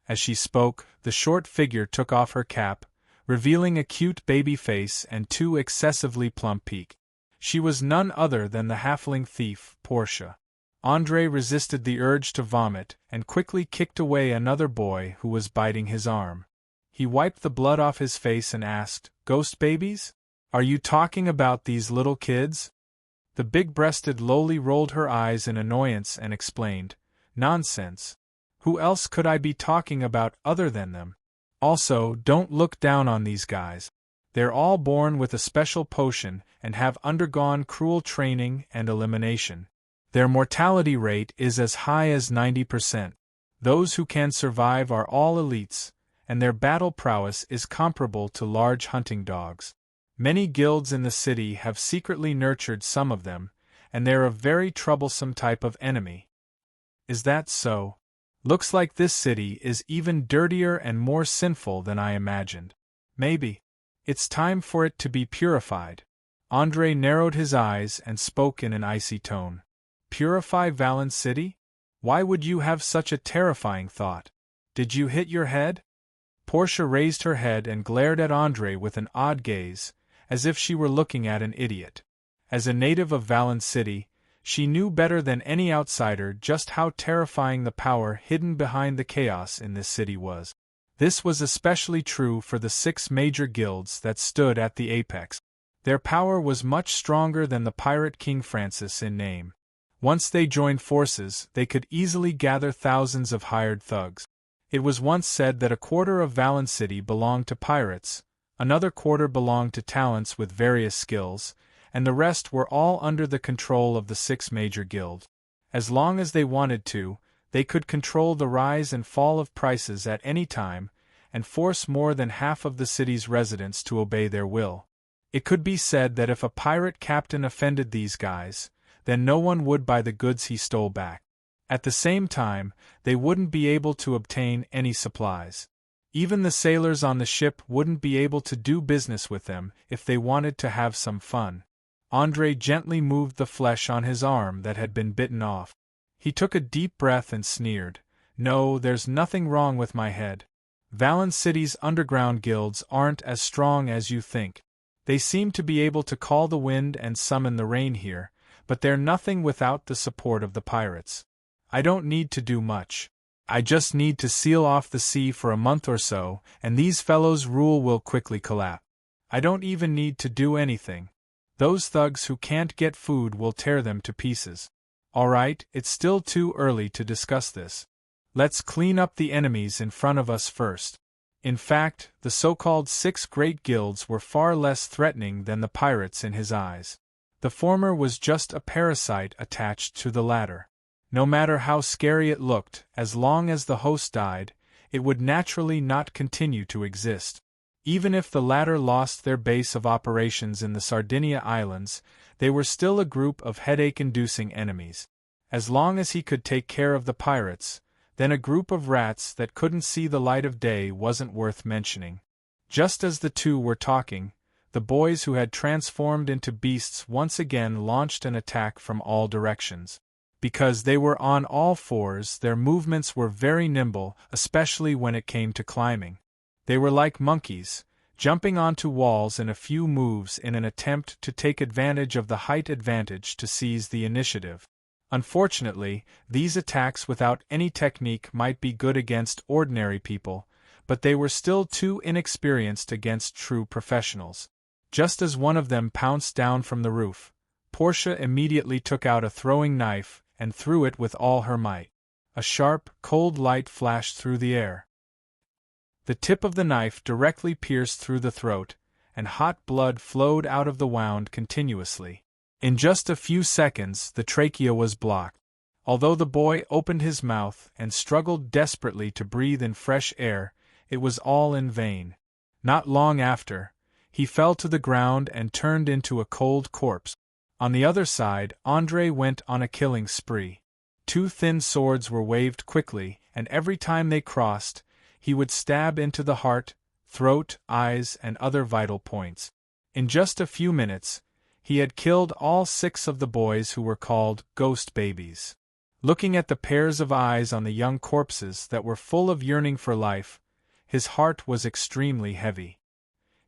As she spoke, the short figure took off her cap, revealing a cute baby face and two excessively plump cheeks. She was none other than the halfling thief, Portia. Andre resisted the urge to vomit and quickly kicked away another boy who was biting his arm. He wiped the blood off his face and asked, "Ghost babies? Are you talking about these little kids?" The big-breasted lowly rolled her eyes in annoyance and explained, "Nonsense. Who else could I be talking about other than them? Also, don't look down on these guys. They're all born with a special potion and have undergone cruel training and elimination. Their mortality rate is as high as 90%. Those who can survive are all elites, and their battle prowess is comparable to large hunting dogs. Many guilds in the city have secretly nurtured some of them, and they're a very troublesome type of enemy." "Is that so? Looks like this city is even dirtier and more sinful than I imagined. Maybe it's time for it to be purified." Andre narrowed his eyes and spoke in an icy tone. "Purify Valen City? Why would you have such a terrifying thought? Did you hit your head?" Portia raised her head and glared at Andre with an odd gaze, as if she were looking at an idiot. As a native of Valen City, she knew better than any outsider just how terrifying the power hidden behind the chaos in this city was. This was especially true for the 6 major guilds that stood at the apex. Their power was much stronger than the pirate King Francis in name. Once they joined forces, they could easily gather thousands of hired thugs. It was once said that a quarter of Valen City belonged to pirates, another quarter belonged to talents with various skills, and the rest were all under the control of the 6 major guilds. As long as they wanted to, they could control the rise and fall of prices at any time, and force more than half of the city's residents to obey their will. It could be said that if a pirate captain offended these guys, then no one would buy the goods he stole back. At the same time, they wouldn't be able to obtain any supplies. Even the sailors on the ship wouldn't be able to do business with them if they wanted to have some fun. Andre gently moved the flesh on his arm that had been bitten off. He took a deep breath and sneered, "No, there's nothing wrong with my head. Valen City's underground guilds aren't as strong as you think. They seem to be able to call the wind and summon the rain here, but they're nothing without the support of the pirates. I don't need to do much. I just need to seal off the sea for a month or so, and these fellows' rule will quickly collapse. I don't even need to do anything. Those thugs who can't get food will tear them to pieces. Alright, it's still too early to discuss this. Let's clean up the enemies in front of us first." In fact, the so-called 6 great guilds were far less threatening than the pirates in his eyes. The former was just a parasite attached to the latter. No matter how scary it looked, as long as the host died, it would naturally not continue to exist. Even if the latter lost their base of operations in the Sardinia Islands, they were still a group of headache-inducing enemies. As long as he could take care of the pirates, then a group of rats that couldn't see the light of day wasn't worth mentioning. Just as the two were talking, the boys who had transformed into beasts once again launched an attack from all directions. Because they were on all fours, their movements were very nimble, especially when it came to climbing. They were like monkeys, jumping onto walls in a few moves in an attempt to take advantage of the height advantage to seize the initiative. Unfortunately, these attacks without any technique might be good against ordinary people, but they were still too inexperienced against true professionals. Just as one of them pounced down from the roof, Portia immediately took out a throwing knife and threw it with all her might. A sharp, cold light flashed through the air. The tip of the knife directly pierced through the throat, and hot blood flowed out of the wound continuously. In just a few seconds the trachea was blocked. Although the boy opened his mouth and struggled desperately to breathe in fresh air, it was all in vain. Not long after, he fell to the ground and turned into a cold corpse. On the other side, André went on a killing spree. Two thin swords were waved quickly, and every time they crossed, he would stab into the heart, throat, eyes, and other vital points. In just a few minutes, he had killed all 6 of the boys who were called ghost babies. Looking at the pairs of eyes on the young corpses that were full of yearning for life, his heart was extremely heavy.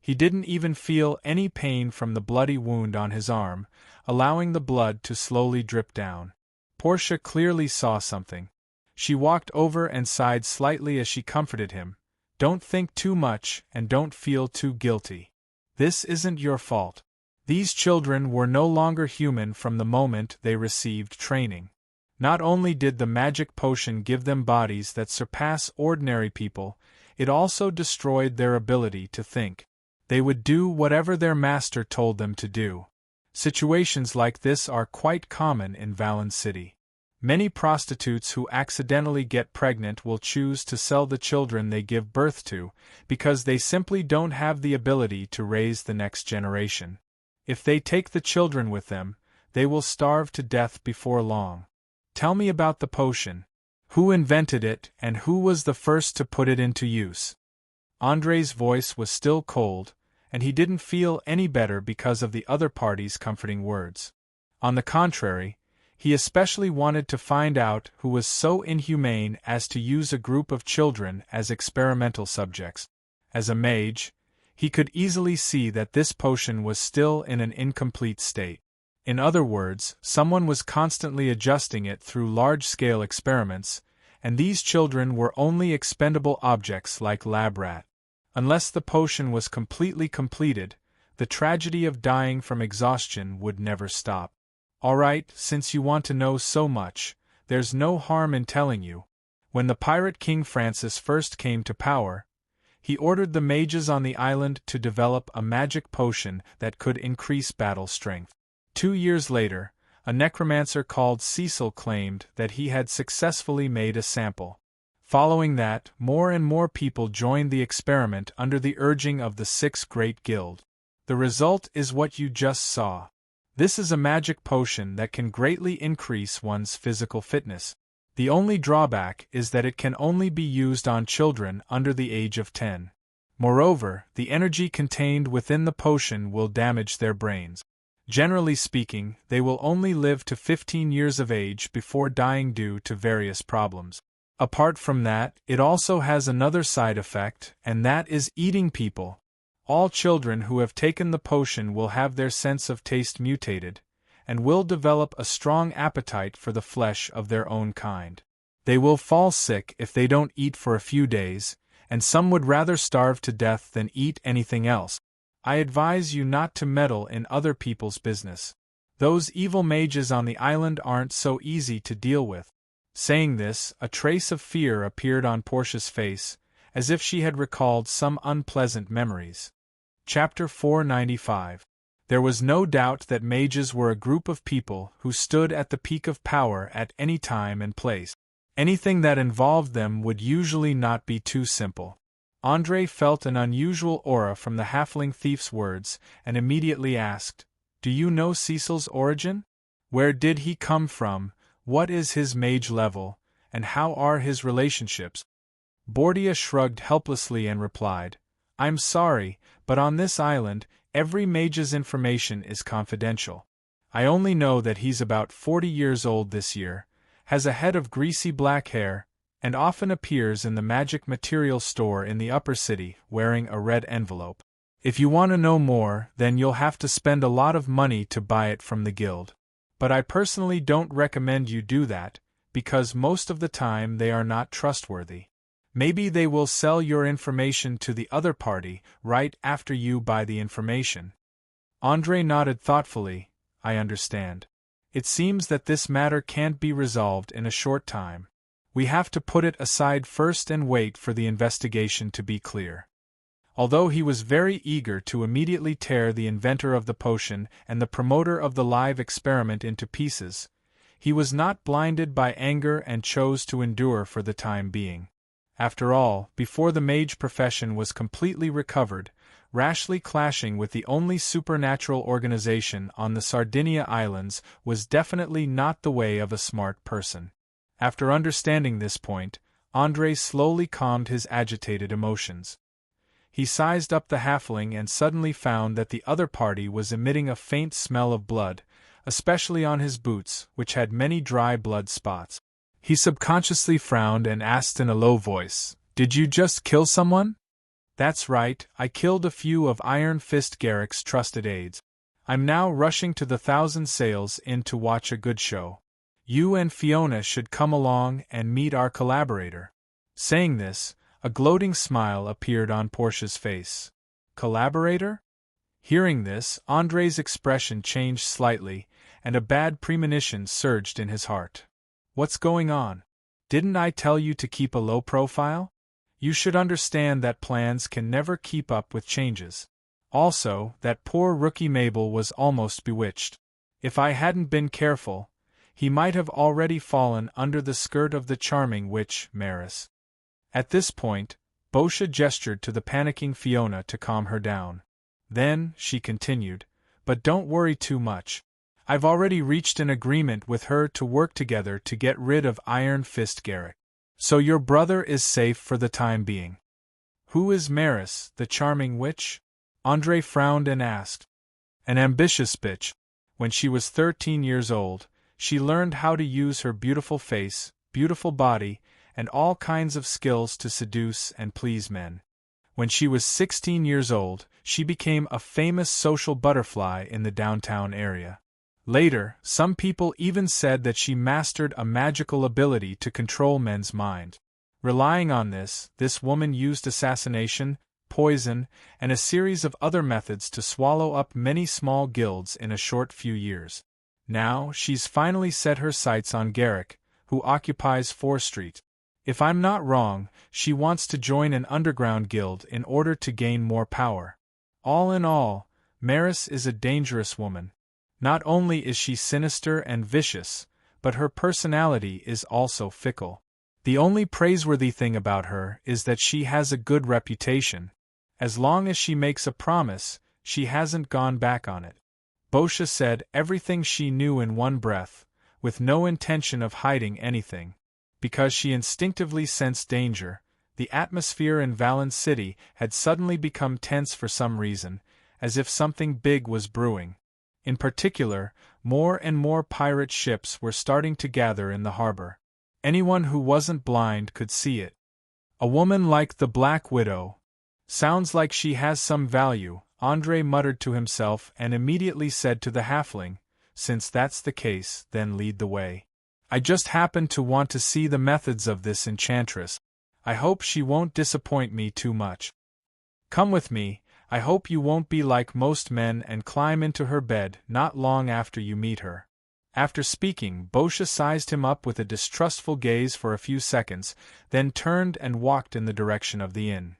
He didn't even feel any pain from the bloody wound on his arm, allowing the blood to slowly drip down. Portia clearly saw something. She walked over and sighed slightly as she comforted him. "Don't think too much and don't feel too guilty. This isn't your fault." These children were no longer human from the moment they received training. Not only did the magic potion give them bodies that surpass ordinary people, it also destroyed their ability to think. They would do whatever their master told them to do. Situations like this are quite common in Valen City. Many prostitutes who accidentally get pregnant will choose to sell the children they give birth to, because they simply don't have the ability to raise the next generation. If they take the children with them, they will starve to death before long. Tell me about the potion. Who invented it, and who was the first to put it into use? André's voice was still cold, and he didn't feel any better because of the other party's comforting words. On the contrary, he especially wanted to find out who was so inhumane as to use a group of children as experimental subjects. As a mage, he could easily see that this potion was still in an incomplete state. In other words, someone was constantly adjusting it through large-scale experiments, and these children were only expendable objects like lab rat. Unless the potion was completely completed, the tragedy of dying from exhaustion would never stop. All right, since you want to know so much, there's no harm in telling you. When the pirate King Francis first came to power, he ordered the mages on the island to develop a magic potion that could increase battle strength. 2 years later, a necromancer called Cecil claimed that he had successfully made a sample. Following that, more and more people joined the experiment under the urging of the 6 Great Guild. The result is what you just saw. This is a magic potion that can greatly increase one's physical fitness. The only drawback is that it can only be used on children under the age of 10. Moreover, the energy contained within the potion will damage their brains. Generally speaking, they will only live to 15 years of age before dying due to various problems. Apart from that, it also has another side effect, and that is eating people. All children who have taken the potion will have their sense of taste mutated, and will develop a strong appetite for the flesh of their own kind. They will fall sick if they don't eat for a few days, and some would rather starve to death than eat anything else. I advise you not to meddle in other people's business. Those evil mages on the island aren't so easy to deal with. Saying this, a trace of fear appeared on Portia's face, as if she had recalled some unpleasant memories. Chapter 495. There was no doubt that mages were a group of people who stood at the peak of power at any time and place. Anything that involved them would usually not be too simple. Andre felt an unusual aura from the halfling thief's words, and immediately asked, "Do you know Cecil's origin? Where did he come from, what is his mage level, and how are his relationships?" Bordia shrugged helplessly and replied, "I'm sorry, but on this island, every mage's information is confidential. I only know that he's about 40 years old this year, has a head of greasy black hair, and often appears in the magic material store in the upper city wearing a red envelope. If you want to know more, then you'll have to spend a lot of money to buy it from the guild. But I personally don't recommend you do that, because most of the time they are not trustworthy. Maybe they will sell your information to the other party right after you buy the information." Andre nodded thoughtfully. "I understand. It seems that this matter can't be resolved in a short time. We have to put it aside first and wait for the investigation to be clear." Although he was very eager to immediately tear the inventor of the potion and the promoter of the live experiment into pieces, he was not blinded by anger and chose to endure for the time being. After all, before the mage profession was completely recovered, rashly clashing with the only supernatural organization on the Sardinia Islands was definitely not the way of a smart person. After understanding this point, Andre slowly calmed his agitated emotions. He sized up the halfling and suddenly found that the other party was emitting a faint smell of blood, especially on his boots, which had many dry blood spots. He subconsciously frowned and asked in a low voice, "Did you just kill someone?" "That's right, I killed a few of Iron Fist Garrick's trusted aides. I'm now rushing to the Thousand Sails Inn to watch a good show. You and Fiona should come along and meet our collaborator." Saying this, a gloating smile appeared on Portia's face. "Collaborator?" Hearing this, Andre's expression changed slightly, and a bad premonition surged in his heart. "What's going on? Didn't I tell you to keep a low profile? You should understand that plans can never keep up with changes. Also, that poor rookie Mabel was almost bewitched. If I hadn't been careful, he might have already fallen under the skirt of the charming witch, Maris." At this point, Boscia gestured to the panicking Fiona to calm her down. Then, she continued, "But don't worry too much. I've already reached an agreement with her to work together to get rid of Iron Fist Garrick. So your brother is safe for the time being." "Who is Maris, the charming witch?" Andre frowned and asked. "An ambitious bitch. When she was 13 years old, she learned how to use her beautiful face, beautiful body, and all kinds of skills to seduce and please men. When she was 16 years old, she became a famous social butterfly in the downtown area. Later, some people even said that she mastered a magical ability to control men's mind. Relying on this woman used assassination, poison, and a series of other methods to swallow up many small guilds in a short few years. Now, she's finally set her sights on Garrick, who occupies 4th Street. If I'm not wrong, she wants to join an underground guild in order to gain more power. All in all, Maris is a dangerous woman. Not only is she sinister and vicious, but her personality is also fickle. The only praiseworthy thing about her is that she has a good reputation. As long as she makes a promise, she hasn't gone back on it." Boscia said everything she knew in one breath, with no intention of hiding anything. Because she instinctively sensed danger, the atmosphere in Valen City had suddenly become tense for some reason, as if something big was brewing. In particular, more and more pirate ships were starting to gather in the harbor. Anyone who wasn't blind could see it. "A woman like the Black Widow. Sounds like she has some value," Andre muttered to himself and immediately said to the halfling, "Since that's the case, then lead the way. I just happen to want to see the methods of this enchantress. I hope she won't disappoint me too much. Come with me. I hope you won't be like most men and climb into her bed not long after you meet her." After speaking, Boscia sized him up with a distrustful gaze for a few seconds, then turned and walked in the direction of the inn.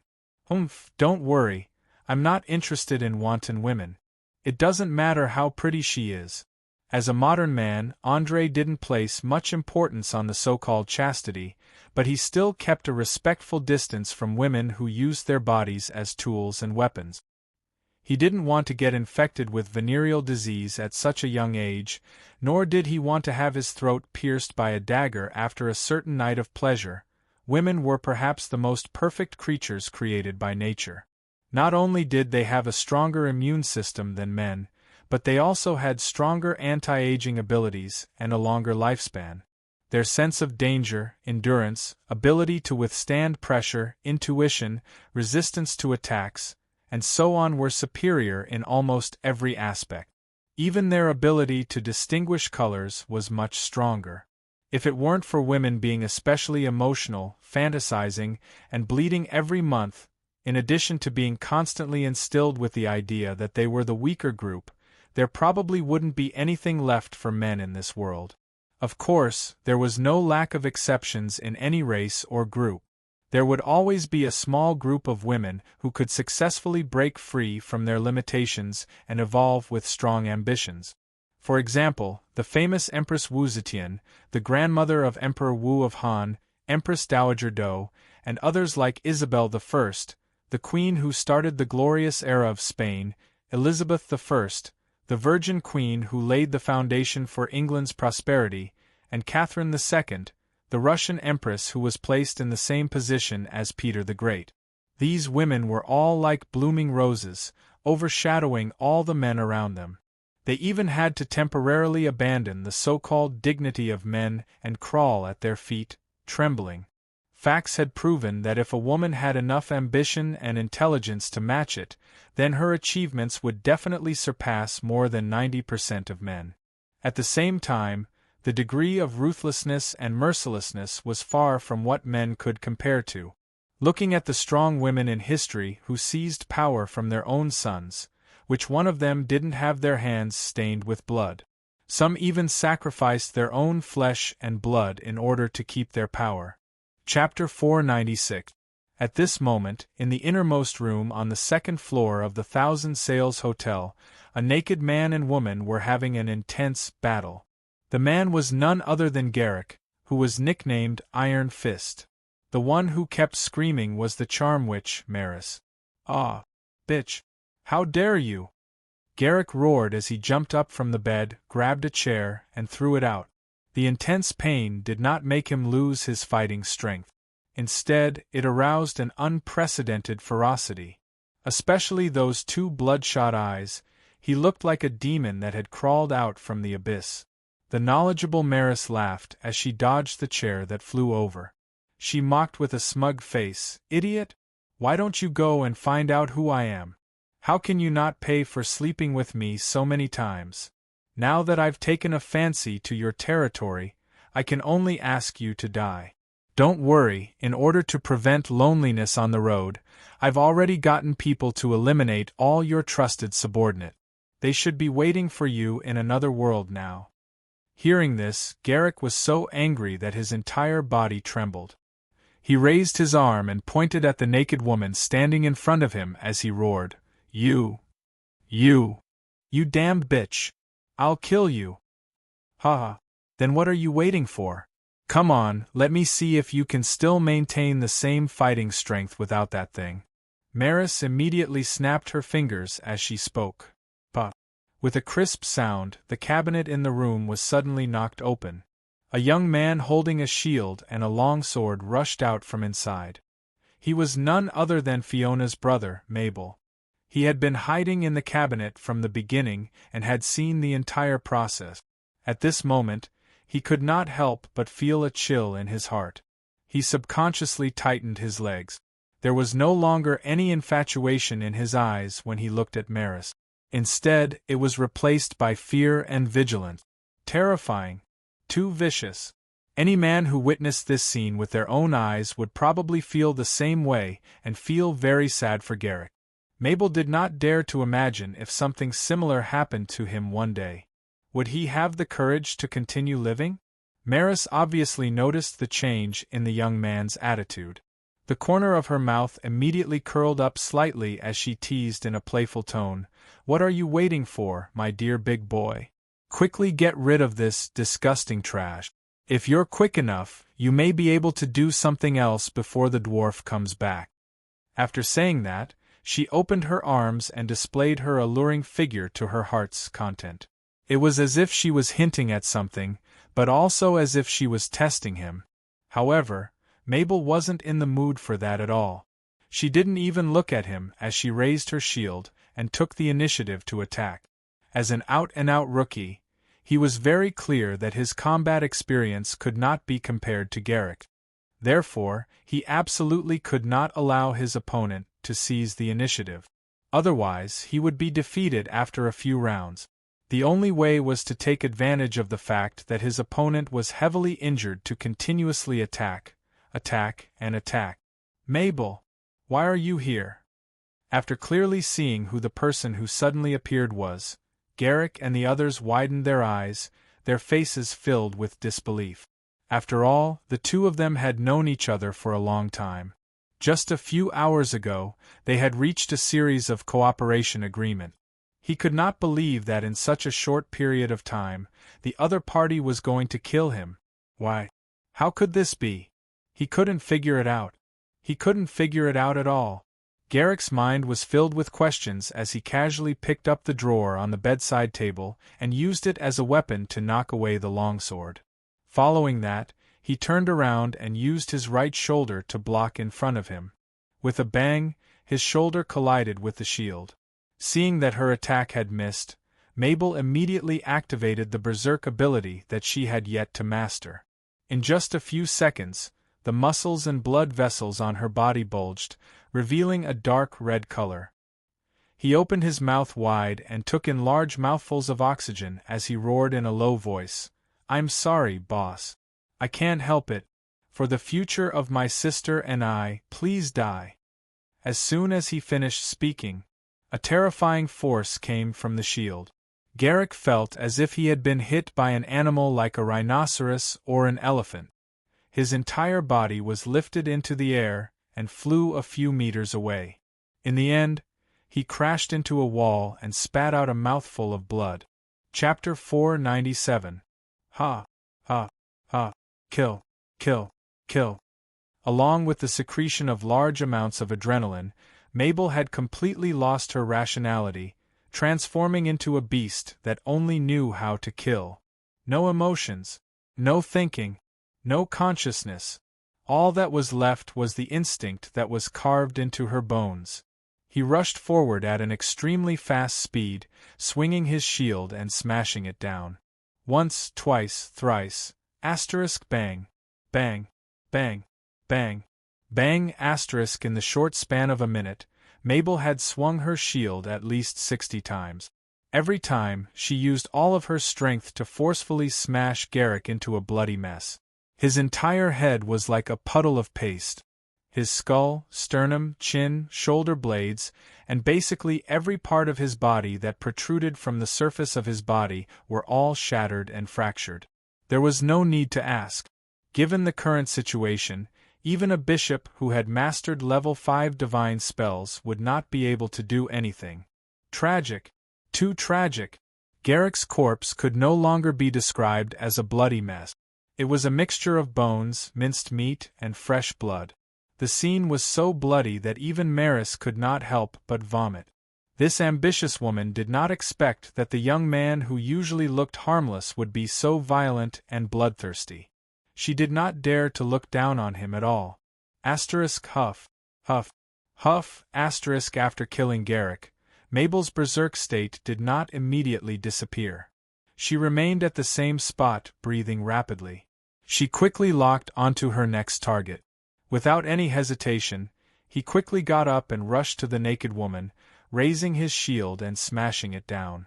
Don't worry, I'm not interested in wanton women. It doesn't matter how pretty she is. As a modern man, André didn't place much importance on the so-called chastity, but he still kept a respectful distance from women who used their bodies as tools and weapons. He didn't want to get infected with venereal disease at such a young age, nor did he want to have his throat pierced by a dagger after a certain night of pleasure. Women were perhaps the most perfect creatures created by nature. Not only did they have a stronger immune system than men, but they also had stronger anti-aging abilities and a longer lifespan. Their sense of danger, endurance, ability to withstand pressure, intuition, resistance to attacks, and so on were superior in almost every aspect. Even their ability to distinguish colors was much stronger. If it weren't for women being especially emotional, fantasizing, and bleeding every month, in addition to being constantly instilled with the idea that they were the weaker group, there probably wouldn't be anything left for men in this world. Of course, there was no lack of exceptions in any race or group. There would always be a small group of women who could successfully break free from their limitations and evolve with strong ambitions. For example, the famous Empress Wu Zetian, the grandmother of Emperor Wu of Han, Empress Dowager Do, and others like Isabel I, the queen who started the glorious era of Spain, Elizabeth I, the Virgin Queen who laid the foundation for England's prosperity, and Catherine II, the Russian Empress who was placed in the same position as Peter the Great. These women were all like blooming roses, overshadowing all the men around them. They even had to temporarily abandon the so-called dignity of men and crawl at their feet, trembling. Facts had proven that if a woman had enough ambition and intelligence to match it, then her achievements would definitely surpass more than 90% of men. At the same time, the degree of ruthlessness and mercilessness was far from what men could compare to. Looking at the strong women in history who seized power from their own sons, which one of them didn't have their hands stained with blood? Some even sacrificed their own flesh and blood in order to keep their power. Chapter 496. At this moment, in the innermost room on the second floor of the Thousand Sails Hotel, a naked man and woman were having an intense battle. The man was none other than Garrick, who was nicknamed Iron Fist. The one who kept screaming was the charm witch, Maris. "Ah, bitch! How dare you!" Garrick roared as he jumped up from the bed, grabbed a chair, and threw it out. The intense pain did not make him lose his fighting strength. Instead, it aroused an unprecedented ferocity. Especially those two bloodshot eyes, he looked like a demon that had crawled out from the abyss. The knowledgeable Maris laughed as she dodged the chair that flew over. She mocked with a smug face, "Idiot! Why don't you go and find out who I am? How can you not pay for sleeping with me so many times? Now that I've taken a fancy to your territory, I can only ask you to die. Don't worry, in order to prevent loneliness on the road, I've already gotten people to eliminate all your trusted subordinate. They should be waiting for you in another world now." Hearing this, Garrick was so angry that his entire body trembled. He raised his arm and pointed at the naked woman standing in front of him as he roared, You damned bitch! I'll kill you!" "Ha! Then what are you waiting for? Come on, let me see if you can still maintain the same fighting strength without that thing." Maris immediately snapped her fingers as she spoke. "Pa!" With a crisp sound, the cabinet in the room was suddenly knocked open. A young man holding a shield and a long sword rushed out from inside. He was none other than Fiona's brother, Mabel. He had been hiding in the cabinet from the beginning and had seen the entire process. At this moment, he could not help but feel a chill in his heart. He subconsciously tightened his legs. There was no longer any infatuation in his eyes when he looked at Maris. Instead, it was replaced by fear and vigilance. Terrifying. Too vicious. Any man who witnessed this scene with their own eyes would probably feel the same way and feel very sad for Garrick. Mabel did not dare to imagine if something similar happened to him one day. Would he have the courage to continue living? Maris obviously noticed the change in the young man's attitude. The corner of her mouth immediately curled up slightly as she teased in a playful tone, "What are you waiting for, my dear big boy? Quickly get rid of this disgusting trash. If you're quick enough, you may be able to do something else before the dwarf comes back." After saying that, she opened her arms and displayed her alluring figure to her heart's content. It was as if she was hinting at something, but also as if she was testing him. However, Mabel wasn't in the mood for that at all. She didn't even look at him as she raised her shield and took the initiative to attack. As an out-and-out rookie, he was very clear that his combat experience could not be compared to Garrick. Therefore, he absolutely could not allow his opponent to seize the initiative. Otherwise, he would be defeated after a few rounds. The only way was to take advantage of the fact that his opponent was heavily injured to continuously attack, and attack. "Mabel, why are you here?" After clearly seeing who the person who suddenly appeared was, Garrick and the others widened their eyes, their faces filled with disbelief. After all, the two of them had known each other for a long time. Just a few hours ago, they had reached a series of cooperation agreements. He could not believe that in such a short period of time, the other party was going to kill him. Why? How could this be? He couldn't figure it out. He couldn't figure it out at all. Garrick's mind was filled with questions as he casually picked up the drawer on the bedside table and used it as a weapon to knock away the longsword. Following that, he turned around and used his right shoulder to block in front of him. With a bang, his shoulder collided with the shield. Seeing that her attack had missed, Mabel immediately activated the berserk ability that she had yet to master. In just a few seconds, the muscles and blood vessels on her body bulged, revealing a dark red color. He opened his mouth wide and took in large mouthfuls of oxygen as he roared in a low voice, "I'm sorry, boss. I can't help it. For the future of my sister and I, please die." As soon as he finished speaking, a terrifying force came from the shield. Garrick felt as if he had been hit by an animal like a rhinoceros or an elephant. His entire body was lifted into the air and flew a few meters away. In the end, he crashed into a wall and spat out a mouthful of blood. Chapter 497. Ha! Ha! Ha! Kill! Kill! Kill! Along with the secretion of large amounts of adrenaline, Mabel had completely lost her rationality, transforming into a beast that only knew how to kill. No emotions, no thinking, no consciousness. All that was left was the instinct that was carved into her bones. He rushed forward at an extremely fast speed, swinging his shield and smashing it down. Once, twice, thrice, bang, bang, bang, bang, bang, in the short span of a minute, Mabel had swung her shield at least 60 times. Every time, she used all of her strength to forcefully smash Garrick into a bloody mess. His entire head was like a puddle of paste. His skull, sternum, chin, shoulder blades, and basically every part of his body that protruded from the surface of his body were all shattered and fractured. There was no need to ask. Given the current situation, even a bishop who had mastered level 5 divine spells would not be able to do anything. Tragic. Too tragic. Garrick's corpse could no longer be described as a bloody mess. It was a mixture of bones, minced meat, and fresh blood. The scene was so bloody that even Maris could not help but vomit. This ambitious woman did not expect that the young man who usually looked harmless would be so violent and bloodthirsty. She did not dare to look down on him at all. Huff, huff, huff, after killing Garrick, Mabel's berserk state did not immediately disappear. She remained at the same spot, breathing rapidly. She quickly locked onto her next target. Without any hesitation, he quickly got up and rushed to the naked woman, raising his shield and smashing it down.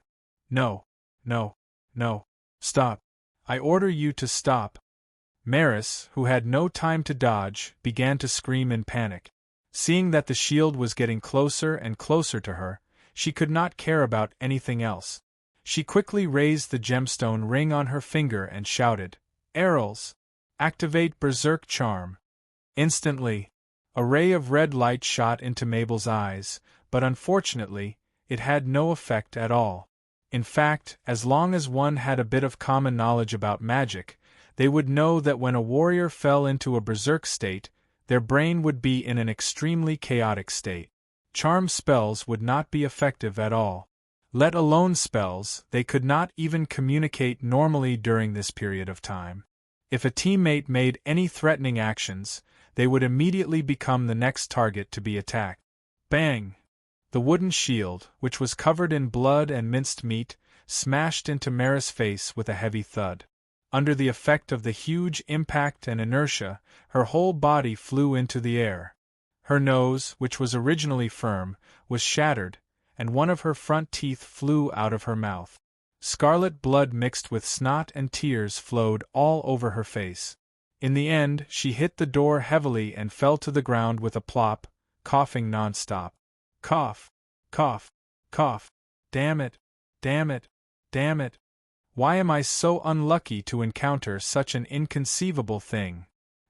"No, no, no, stop. I order you to stop." Maris, who had no time to dodge, began to scream in panic. Seeing that the shield was getting closer and closer to her, she could not care about anything else. She quickly raised the gemstone ring on her finger and shouted, "Arrows! Activate Berserk Charm!" Instantly, a ray of red light shot into Mabel's eyes, but unfortunately, it had no effect at all. In fact, as long as one had a bit of common knowledge about magic, they would know that when a warrior fell into a berserk state, their brain would be in an extremely chaotic state. Charm spells would not be effective at all. Let alone spells, they could not even communicate normally during this period of time. If a teammate made any threatening actions, they would immediately become the next target to be attacked. Bang! The wooden shield, which was covered in blood and minced meat, smashed into Mara's face with a heavy thud. Under the effect of the huge impact and inertia, her whole body flew into the air. Her nose, which was originally firm, was shattered, and one of her front teeth flew out of her mouth. Scarlet blood mixed with snot and tears flowed all over her face. In the end, she hit the door heavily and fell to the ground with a plop, coughing non-stop. Cough, cough, cough. Damn it, damn it, damn it. Why am I so unlucky to encounter such an inconceivable thing?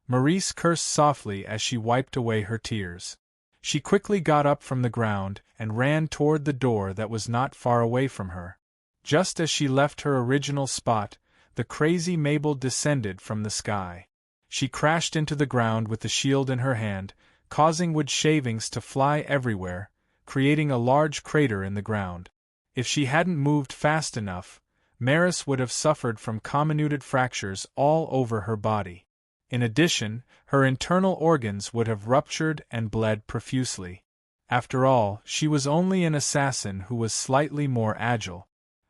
Maurice cursed softly as she wiped away her tears. She quickly got up from the ground and ran toward the door that was not far away from her. Just as she left her original spot, the crazy Mabel descended from the sky. She crashed into the ground with the shield in her hand, causing wood shavings to fly everywhere, creating a large crater in the ground. If she hadn't moved fast enough, Maris would have suffered from comminuted fractures all over her body. In addition, her internal organs would have ruptured and bled profusely. After all, she was only an assassin who was slightly more agile.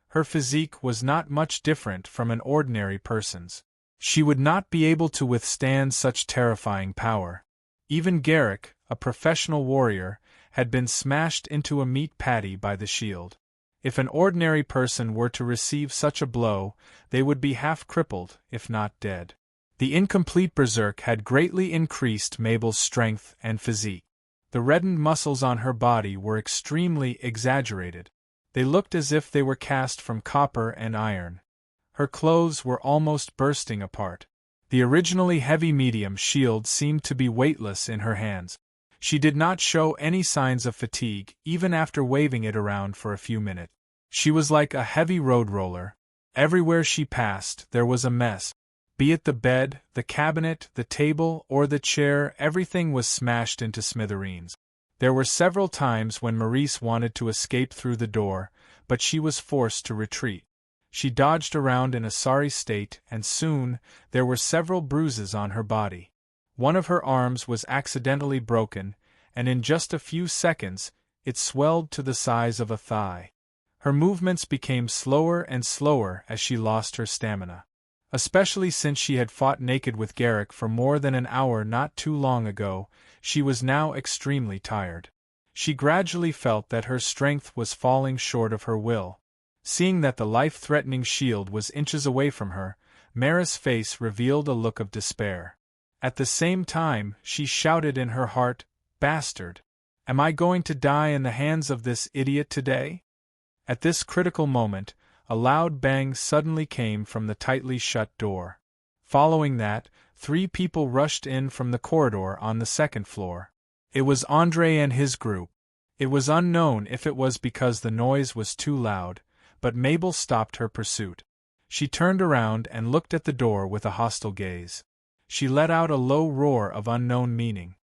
Her physique was not much different from an ordinary person's. She would not be able to withstand such terrifying power. Even Garrick, a professional warrior, had been smashed into a meat patty by the shield. If an ordinary person were to receive such a blow, they would be half crippled, if not dead. The incomplete berserk had greatly increased Mabel's strength and physique. The reddened muscles on her body were extremely exaggerated. They looked as if they were cast from copper and iron. Her clothes were almost bursting apart. The originally heavy medium shield seemed to be weightless in her hands. She did not show any signs of fatigue, even after waving it around for a few minutes. She was like a heavy road roller. Everywhere she passed, there was a mess. Be it the bed, the cabinet, the table, or the chair, everything was smashed into smithereens. There were several times when Maurice wanted to escape through the door, but she was forced to retreat. She dodged around in a sorry state, and soon, there were several bruises on her body. One of her arms was accidentally broken, and in just a few seconds, it swelled to the size of a thigh. Her movements became slower and slower as she lost her stamina. Especially since she had fought naked with Garrick for more than an hour not too long ago, she was now extremely tired. She gradually felt that her strength was falling short of her will. Seeing that the life-threatening shield was inches away from her, Mara's face revealed a look of despair. At the same time, she shouted in her heart, "Bastard! Am I going to die in the hands of this idiot today?" At this critical moment, a loud bang suddenly came from the tightly shut door. Following that, 3 people rushed in from the corridor on the second floor. It was André and his group. It was unknown if it was because the noise was too loud, but Mabel stopped her pursuit. She turned around and looked at the door with a hostile gaze. She let out a low roar of unknown meaning.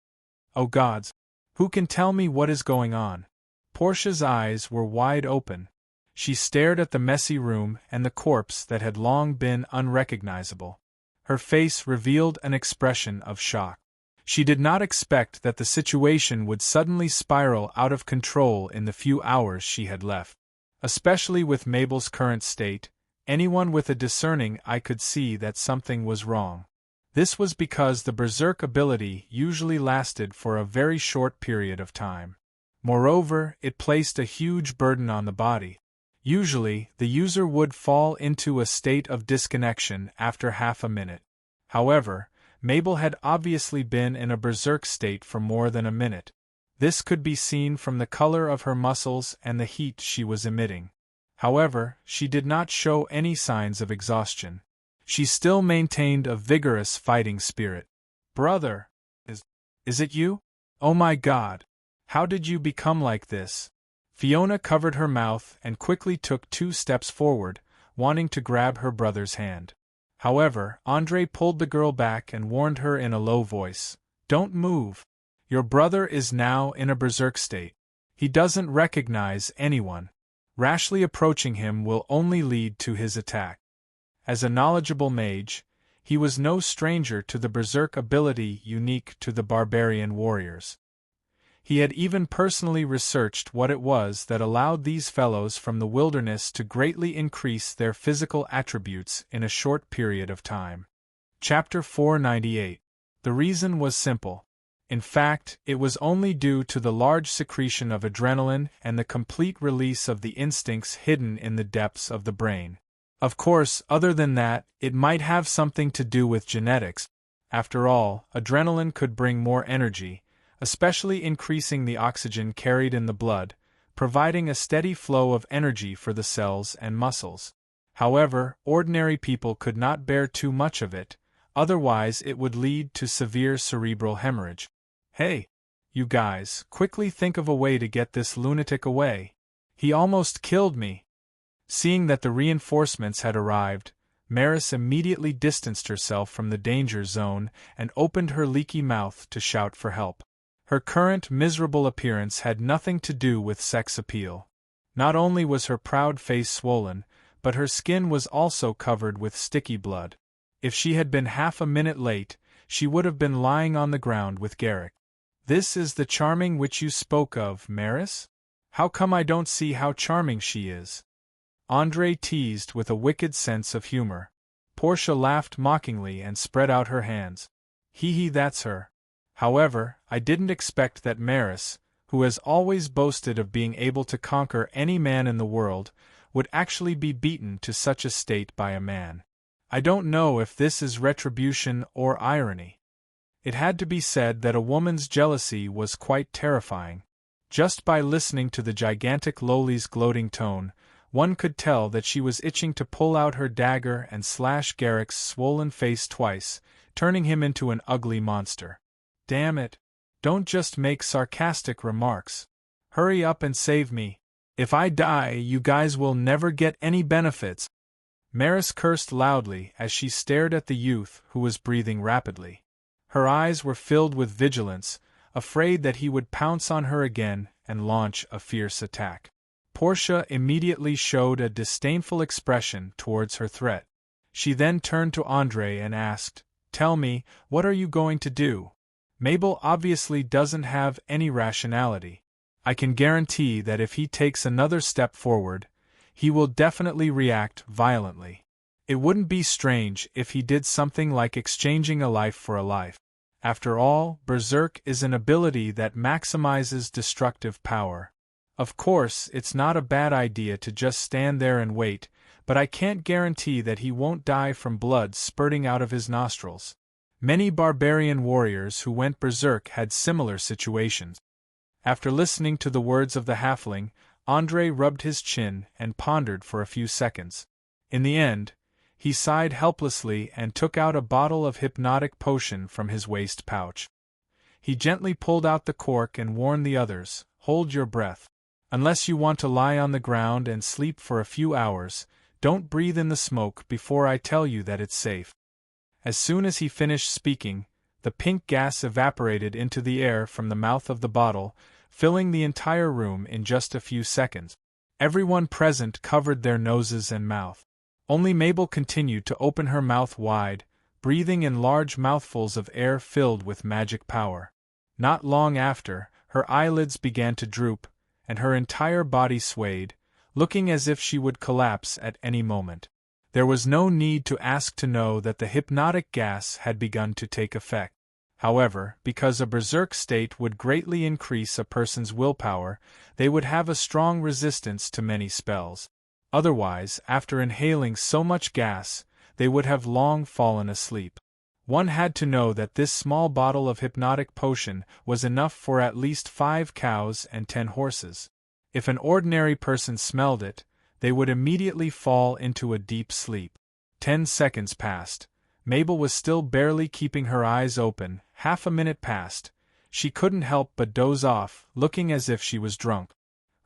"Oh gods! Who can tell me what is going on?" Portia's eyes were wide open. She stared at the messy room and the corpse that had long been unrecognizable. Her face revealed an expression of shock. She did not expect that the situation would suddenly spiral out of control in the few hours she had left. Especially with Mabel's current state, anyone with a discerning eye could see that something was wrong. This was because the berserk ability usually lasted for a very short period of time. Moreover, it placed a huge burden on the body. Usually, the user would fall into a state of disconnection after half a minute. However, Mabel had obviously been in a berserk state for more than a minute. This could be seen from the color of her muscles and the heat she was emitting. However, she did not show any signs of exhaustion. She still maintained a vigorous fighting spirit. "Brother, is it you? Oh my God! How did you become like this?" Fiona covered her mouth and quickly took 2 steps forward, wanting to grab her brother's hand. However, Andre pulled the girl back and warned her in a low voice, "Don't move. Your brother is now in a berserk state. He doesn't recognize anyone. Rashly approaching him will only lead to his attack." As a knowledgeable mage, he was no stranger to the berserk ability unique to the barbarian warriors. He had even personally researched what it was that allowed these fellows from the wilderness to greatly increase their physical attributes in a short period of time. Chapter 498. The reason was simple. In fact, it was only due to the large secretion of adrenaline and the complete release of the instincts hidden in the depths of the brain. Of course, other than that, it might have something to do with genetics. After all, adrenaline could bring more energy, especially increasing the oxygen carried in the blood, providing a steady flow of energy for the cells and muscles. However, ordinary people could not bear too much of it, otherwise it would lead to severe cerebral hemorrhage. "Hey! You guys, quickly think of a way to get this lunatic away. He almost killed me." Seeing that the reinforcements had arrived, Maris immediately distanced herself from the danger zone and opened her leaky mouth to shout for help. Her current miserable appearance had nothing to do with sex appeal. Not only was her proud face swollen, but her skin was also covered with sticky blood. If she had been half a minute late, she would have been lying on the ground with Garrick. "This is the charming which you spoke of, Maris? How come I don't see how charming she is?" Andre teased with a wicked sense of humor. Portia laughed mockingly and spread out her hands. "Hee, that's her. However, I didn't expect that Maris, who has always boasted of being able to conquer any man in the world, would actually be beaten to such a state by a man. I don't know if this is retribution or irony. It had to be said that a woman's jealousy was quite terrifying. Just by listening to the gigantic Loli's gloating tone, one could tell that she was itching to pull out her dagger and slash Garrick's swollen face twice, turning him into an ugly monster. "Damn it! Don't just make sarcastic remarks. Hurry up and save me. If I die, you guys will never get any benefits." Maris cursed loudly as she stared at the youth who was breathing rapidly. Her eyes were filled with vigilance, afraid that he would pounce on her again and launch a fierce attack. Portia immediately showed a disdainful expression towards her threat. She then turned to Andre and asked, "Tell me, what are you going to do?" Mabel obviously doesn't have any rationality. I can guarantee that if he takes another step forward, he will definitely react violently. It wouldn't be strange if he did something like exchanging a life for a life. After all, Berserk is an ability that maximizes destructive power. Of course, it's not a bad idea to just stand there and wait, but I can't guarantee that he won't die from blood spurting out of his nostrils. Many barbarian warriors who went berserk had similar situations. After listening to the words of the halfling, Andre rubbed his chin and pondered for a few seconds. In the end, he sighed helplessly and took out a bottle of hypnotic potion from his waist pouch. He gently pulled out the cork and warned the others, "Hold your breath. Unless you want to lie on the ground and sleep for a few hours, don't breathe in the smoke before I tell you that it's safe." As soon as he finished speaking, the pink gas evaporated into the air from the mouth of the bottle, filling the entire room in just a few seconds. Everyone present covered their noses and mouth. Only Mabel continued to open her mouth wide, breathing in large mouthfuls of air filled with magic power. Not long after, her eyelids began to droop, and her entire body swayed, looking as if she would collapse at any moment. There was no need to ask to know that the hypnotic gas had begun to take effect. However, because a berserk state would greatly increase a person's willpower, they would have a strong resistance to many spells. Otherwise, after inhaling so much gas, they would have long fallen asleep. One had to know that this small bottle of hypnotic potion was enough for at least 5 cows and 10 horses. If an ordinary person smelled it, they would immediately fall into a deep sleep. 10 seconds passed. Mabel was still barely keeping her eyes open. Half a minute passed. She couldn't help but doze off, looking as if she was drunk.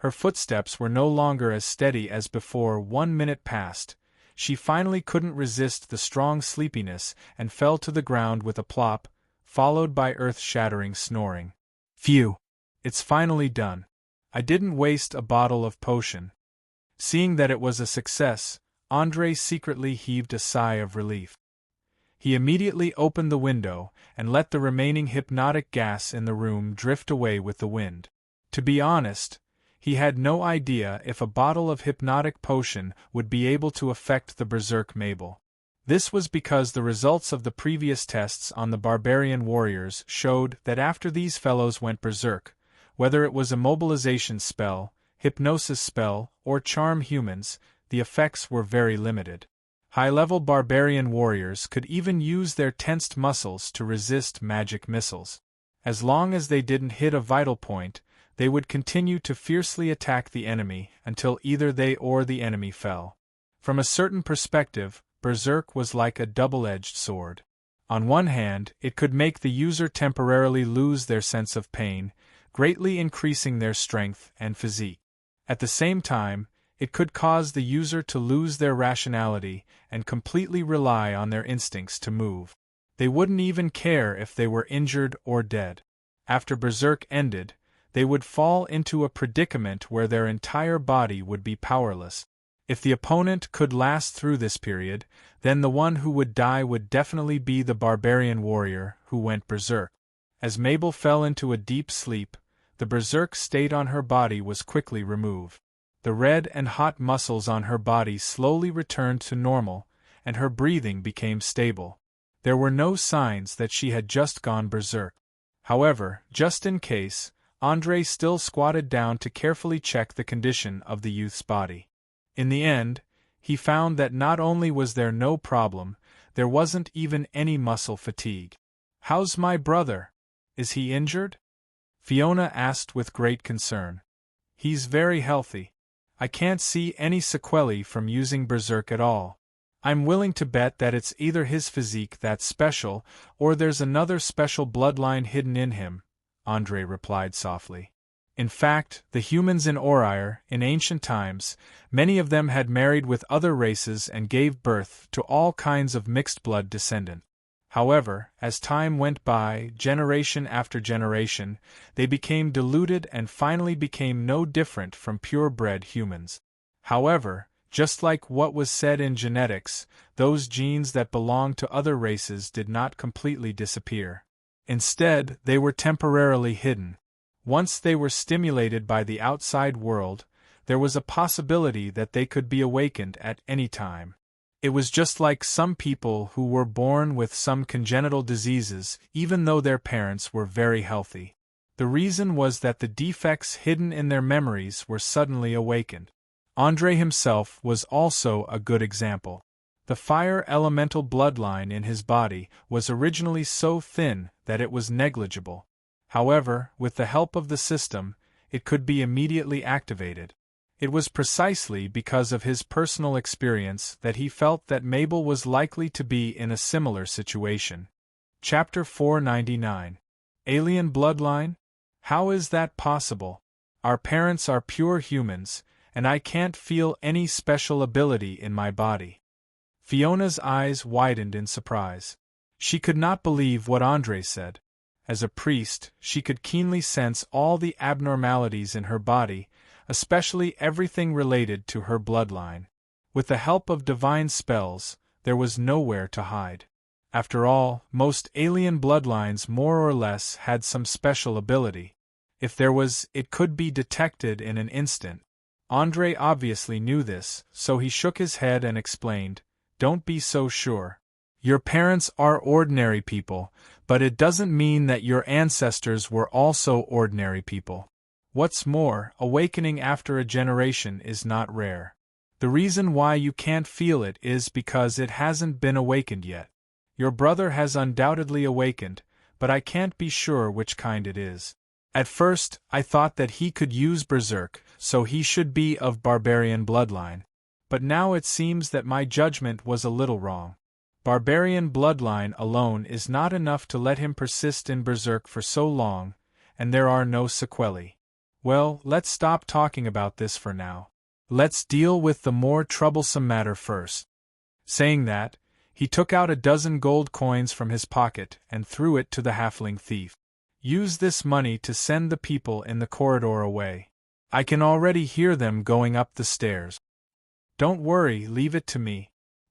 Her footsteps were no longer as steady as before. 1 minute passed. She finally couldn't resist the strong sleepiness and fell to the ground with a plop, followed by earth-shattering snoring. Phew! It's finally done. I didn't waste a bottle of potion. Seeing that it was a success, André secretly heaved a sigh of relief. He immediately opened the window and let the remaining hypnotic gas in the room drift away with the wind. To be honest, he had no idea if a bottle of hypnotic potion would be able to affect the berserk Mabel. This was because the results of the previous tests on the barbarian warriors showed that after these fellows went berserk, whether it was a mobilization spell, hypnosis spell, or charm humans, the effects were very limited. High-level barbarian warriors could even use their tensed muscles to resist magic missiles. As long as they didn't hit a vital point, they would continue to fiercely attack the enemy until either they or the enemy fell. From a certain perspective, berserk was like a double-edged sword. On one hand, it could make the user temporarily lose their sense of pain, greatly increasing their strength and physique. At the same time, it could cause the user to lose their rationality and completely rely on their instincts to move. They wouldn't even care if they were injured or dead. After berserk ended, they would fall into a predicament where their entire body would be powerless. If the opponent could last through this period, then the one who would die would definitely be the barbarian warrior who went berserk. As Mabel fell into a deep sleep, the berserk state on her body was quickly removed. The red and hot muscles on her body slowly returned to normal, and her breathing became stable. There were no signs that she had just gone berserk. However, just in case, André still squatted down to carefully check the condition of the youth's body. In the end, he found that not only was there no problem, there wasn't even any muscle fatigue. "How's my brother? Is he injured?" Fiona asked with great concern. "He's very healthy. I can't see any sequelae from using berserk at all. I'm willing to bet that it's either his physique that's special, or there's another special bloodline hidden in him," André replied softly. In fact, the humans in Oryre, in ancient times, many of them had married with other races and gave birth to all kinds of mixed-blood descendants. However, as time went by, generation after generation, they became diluted and finally became no different from purebred humans. However, just like what was said in genetics, those genes that belonged to other races did not completely disappear. Instead, they were temporarily hidden. Once they were stimulated by the outside world, there was a possibility that they could be awakened at any time. It was just like some people who were born with some congenital diseases, even though their parents were very healthy. The reason was that the defects hidden in their memories were suddenly awakened. André himself was also a good example. The fire elemental bloodline in his body was originally so thin that it was negligible. However, with the help of the system, it could be immediately activated. It was precisely because of his personal experience that he felt that Mabel was likely to be in a similar situation. Chapter 499. Alien Bloodline? How is that possible? Our parents are pure humans, and I can't feel any special ability in my body. Fiona's eyes widened in surprise. She could not believe what André said. As a priest, she could keenly sense all the abnormalities in her body, especially everything related to her bloodline. With the help of divine spells, there was nowhere to hide. After all, most alien bloodlines more or less had some special ability. If there was, it could be detected in an instant. André obviously knew this, so he shook his head and explained, "Don't be so sure. Your parents are ordinary people, but it doesn't mean that your ancestors were also ordinary people. What's more, awakening after a generation is not rare. The reason why you can't feel it is because it hasn't been awakened yet. Your brother has undoubtedly awakened, but I can't be sure which kind it is. At first, I thought that he could use berserk, so he should be of barbarian bloodline. But now it seems that my judgment was a little wrong. Barbarian bloodline alone is not enough to let him persist in berserk for so long, and there are no sequelae. Well, let's stop talking about this for now. Let's deal with the more troublesome matter first. Saying that, he took out a dozen gold coins from his pocket and threw it to the halfling thief. Use this money to send the people in the corridor away. I can already hear them going up the stairs. Don't worry, leave it to me.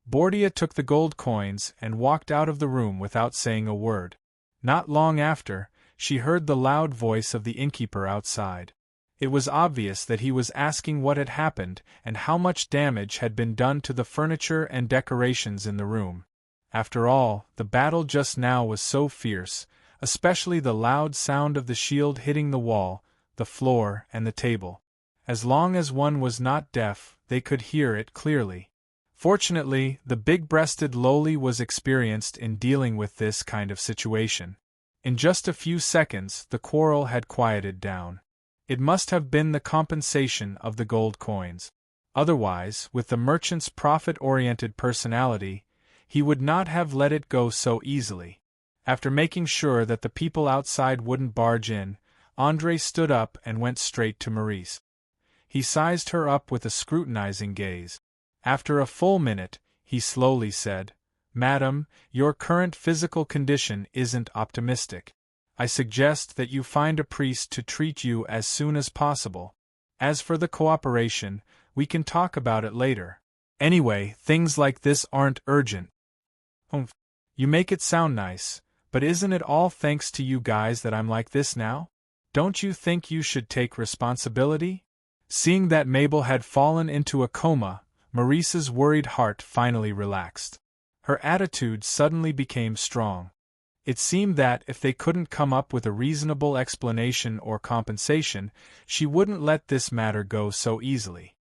Bordia took the gold coins and walked out of the room without saying a word. Not long after, she heard the loud voice of the innkeeper outside. It was obvious that he was asking what had happened and how much damage had been done to the furniture and decorations in the room. After all, the battle just now was so fierce, especially the loud sound of the shield hitting the wall, the floor, and the table. As long as one was not deaf, they could hear it clearly. Fortunately, the big-breasted lowly was experienced in dealing with this kind of situation. In just a few seconds, the quarrel had quieted down. It must have been the compensation of the gold coins. Otherwise, with the merchant's profit-oriented personality, he would not have let it go so easily. After making sure that the people outside wouldn't barge in, André stood up and went straight to Maurice. He sized her up with a scrutinizing gaze. After a full minute, he slowly said, "Madam, your current physical condition isn't optimistic. I suggest that you find a priest to treat you as soon as possible. As for the cooperation, we can talk about it later. Anyway, things like this aren't urgent." "Humph. You make it sound nice, but isn't it all thanks to you guys that I'm like this now? Don't you think you should take responsibility?" Seeing that Mabel had fallen into a coma, Maurice's worried heart finally relaxed. Her attitude suddenly became strong. It seemed that if they couldn't come up with a reasonable explanation or compensation, she wouldn't let this matter go so easily.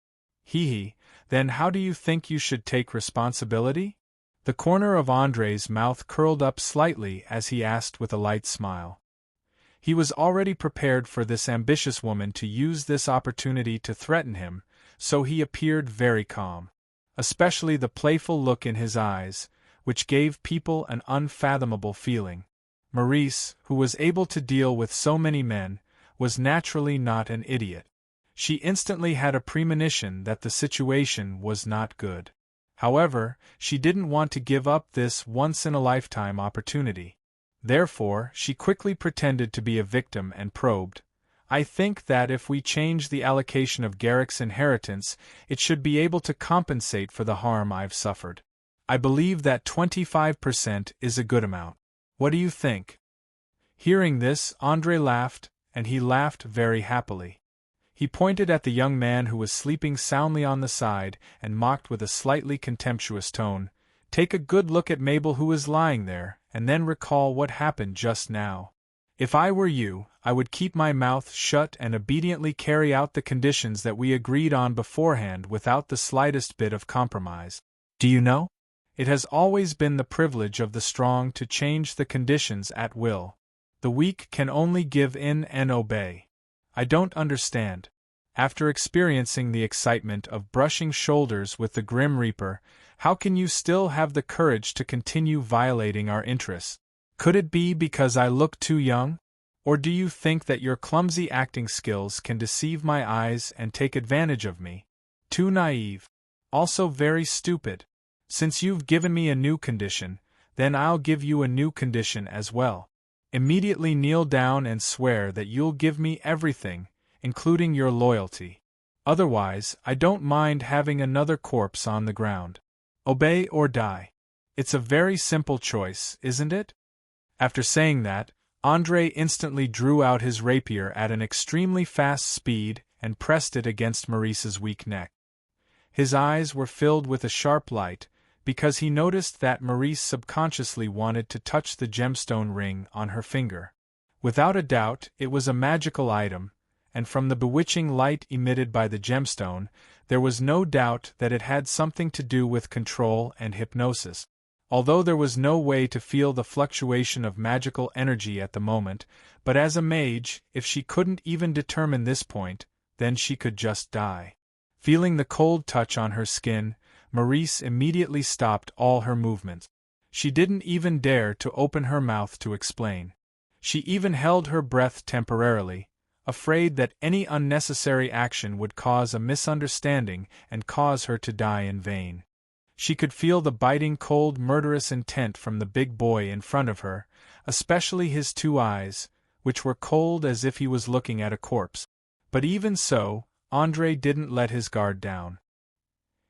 Then how do you think you should take responsibility?" The corner of André's mouth curled up slightly as he asked with a light smile. He was already prepared for this ambitious woman to use this opportunity to threaten him, so he appeared very calm. Especially the playful look in his eyes, which gave people an unfathomable feeling. Maurice, who was able to deal with so many men, was naturally not an idiot. She instantly had a premonition that the situation was not good. However, she didn't want to give up this once-in-a-lifetime opportunity. Therefore, she quickly pretended to be a victim and probed, "I think that if we change the allocation of Garrick's inheritance, it should be able to compensate for the harm I've suffered. I believe that 25% is a good amount. What do you think?" Hearing this, André laughed, and he laughed very happily. He pointed at the young man who was sleeping soundly on the side and mocked with a slightly contemptuous tone, "Take a good look at Mabel who is lying there, and then recall what happened just now. If I were you, I would keep my mouth shut and obediently carry out the conditions that we agreed on beforehand without the slightest bit of compromise. Do you know? It has always been the privilege of the strong to change the conditions at will. The weak can only give in and obey. I don't understand. After experiencing the excitement of brushing shoulders with the Grim Reaper, how can you still have the courage to continue violating our interests? Could it be because I look too young? Or do you think that your clumsy acting skills can deceive my eyes and take advantage of me? Too naive. Also very stupid. Since you've given me a new condition, then I'll give you a new condition as well. Immediately kneel down and swear that you'll give me everything, including your loyalty. Otherwise, I don't mind having another corpse on the ground. Obey or die. It's a very simple choice, isn't it?" After saying that, André instantly drew out his rapier at an extremely fast speed and pressed it against Maurice's weak neck. His eyes were filled with a sharp light, because he noticed that Maurice subconsciously wanted to touch the gemstone ring on her finger. Without a doubt, it was a magical item, and from the bewitching light emitted by the gemstone, there was no doubt that it had something to do with control and hypnosis. Although there was no way to feel the fluctuation of magical energy at the moment, but as a mage, if she couldn't even determine this point, then she could just die. Feeling the cold touch on her skin, Maurice immediately stopped all her movements. She didn't even dare to open her mouth to explain. She even held her breath temporarily, afraid that any unnecessary action would cause a misunderstanding and cause her to die in vain. She could feel the biting, cold, murderous intent from the big boy in front of her, especially his two eyes, which were cold as if he was looking at a corpse. But even so, André didn't let his guard down.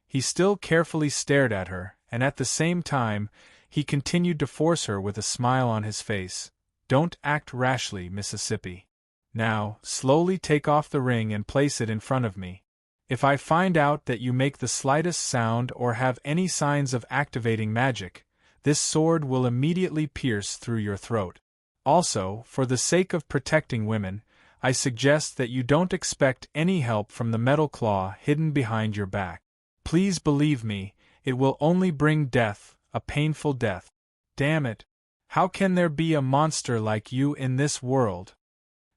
He still carefully stared at her, and at the same time, he continued to force her with a smile on his face. "Don't act rashly, Mississippi. Now, slowly take off the ring and place it in front of me. If I find out that you make the slightest sound or have any signs of activating magic, this sword will immediately pierce through your throat. Also, for the sake of protecting women, I suggest that you don't expect any help from the metal claw hidden behind your back. Please believe me, it will only bring death, a painful death. Damn it! How can there be a monster like you in this world?"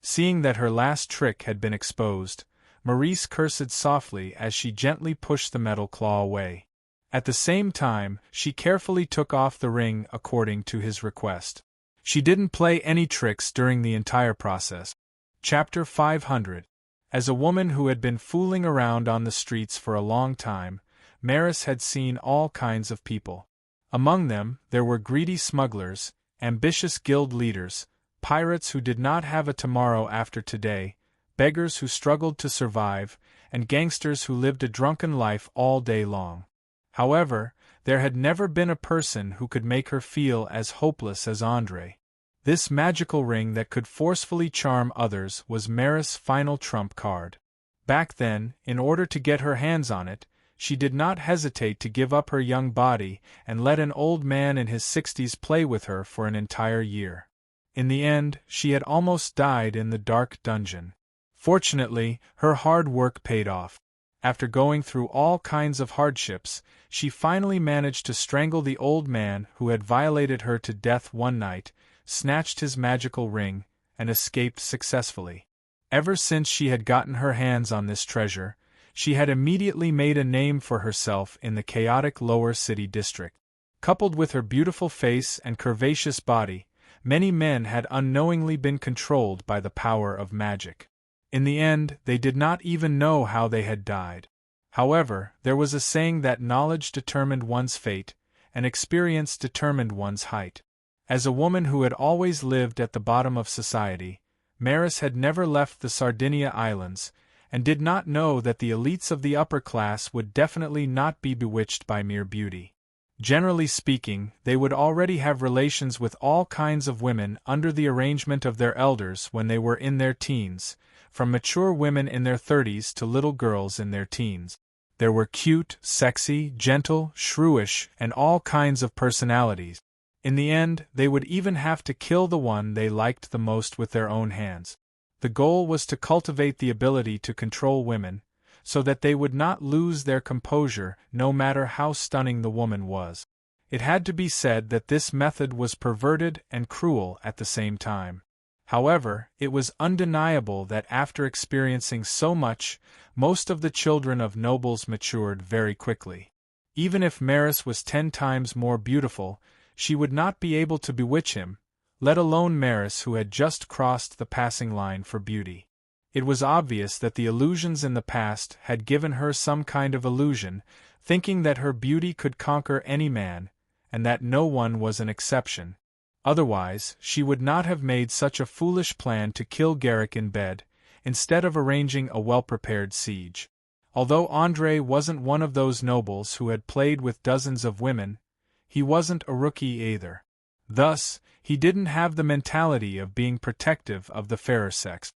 Seeing that her last trick had been exposed, Maurice cursed softly as she gently pushed the metal claw away. At the same time, she carefully took off the ring according to his request. She didn't play any tricks during the entire process. Chapter 500. As a woman who had been fooling around on the streets for a long time, Maris had seen all kinds of people. Among them, there were greedy smugglers, ambitious guild leaders, pirates who did not have a tomorrow after today, beggars who struggled to survive, and gangsters who lived a drunken life all day long. However, there had never been a person who could make her feel as hopeless as André. This magical ring that could forcefully charm others was Maris' final trump card. Back then, in order to get her hands on it, she did not hesitate to give up her young body and let an old man in his 60s play with her for an entire year. In the end, she had almost died in the dark dungeon. Fortunately, her hard work paid off. After going through all kinds of hardships, she finally managed to strangle the old man who had violated her to death one night, snatched his magical ring, and escaped successfully. Ever since she had gotten her hands on this treasure, she had immediately made a name for herself in the chaotic lower city district. Coupled with her beautiful face and curvaceous body, many men had unknowingly been controlled by the power of magic. In the end, they did not even know how they had died. However, there was a saying that knowledge determined one's fate, and experience determined one's height. As a woman who had always lived at the bottom of society, Maris had never left the Sardinia Islands, and did not know that the elites of the upper class would definitely not be bewitched by mere beauty. Generally speaking, they would already have relations with all kinds of women under the arrangement of their elders when they were in their teens, from mature women in their 30s to little girls in their teens. There were cute, sexy, gentle, shrewish, and all kinds of personalities. In the end, they would even have to kill the one they liked the most with their own hands. The goal was to cultivate the ability to control women, so that they would not lose their composure no matter how stunning the woman was. It had to be said that this method was perverted and cruel at the same time. However, it was undeniable that after experiencing so much, most of the children of nobles matured very quickly. Even if Maris was 10 times more beautiful, she would not be able to bewitch him, let alone Maris who had just crossed the passing line for beauty. It was obvious that the illusions in the past had given her some kind of illusion, thinking that her beauty could conquer any man, and that no one was an exception. Otherwise, she would not have made such a foolish plan to kill Garrick in bed, instead of arranging a well-prepared siege. Although André wasn't one of those nobles who had played with dozens of women, he wasn't a rookie either. Thus, he didn't have the mentality of being protective of the fairer sex.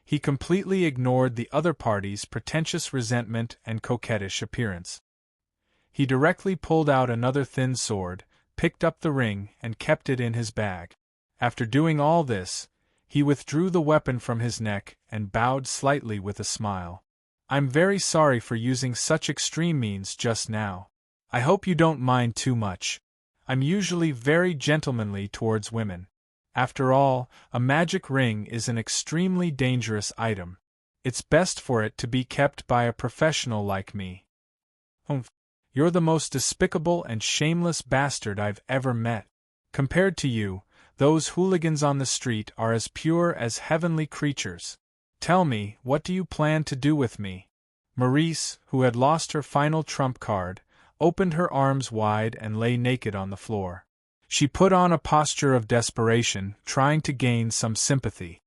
He completely ignored the other party's pretentious resentment and coquettish appearance. He directly pulled out another thin sword, picked up the ring, and kept it in his bag. After doing all this, he withdrew the weapon from his neck and bowed slightly with a smile. "I'm very sorry for using such extreme means just now. I hope you don't mind too much. I'm usually very gentlemanly towards women. After all, a magic ring is an extremely dangerous item. It's best for it to be kept by a professional like me." "Humph. You're the most despicable and shameless bastard I've ever met. Compared to you, those hooligans on the street are as pure as heavenly creatures. Tell me, what do you plan to do with me? Maurice, who had lost her final trump card, opened her arms wide and lay naked on the floor. She put on a posture of desperation, trying to gain some sympathy.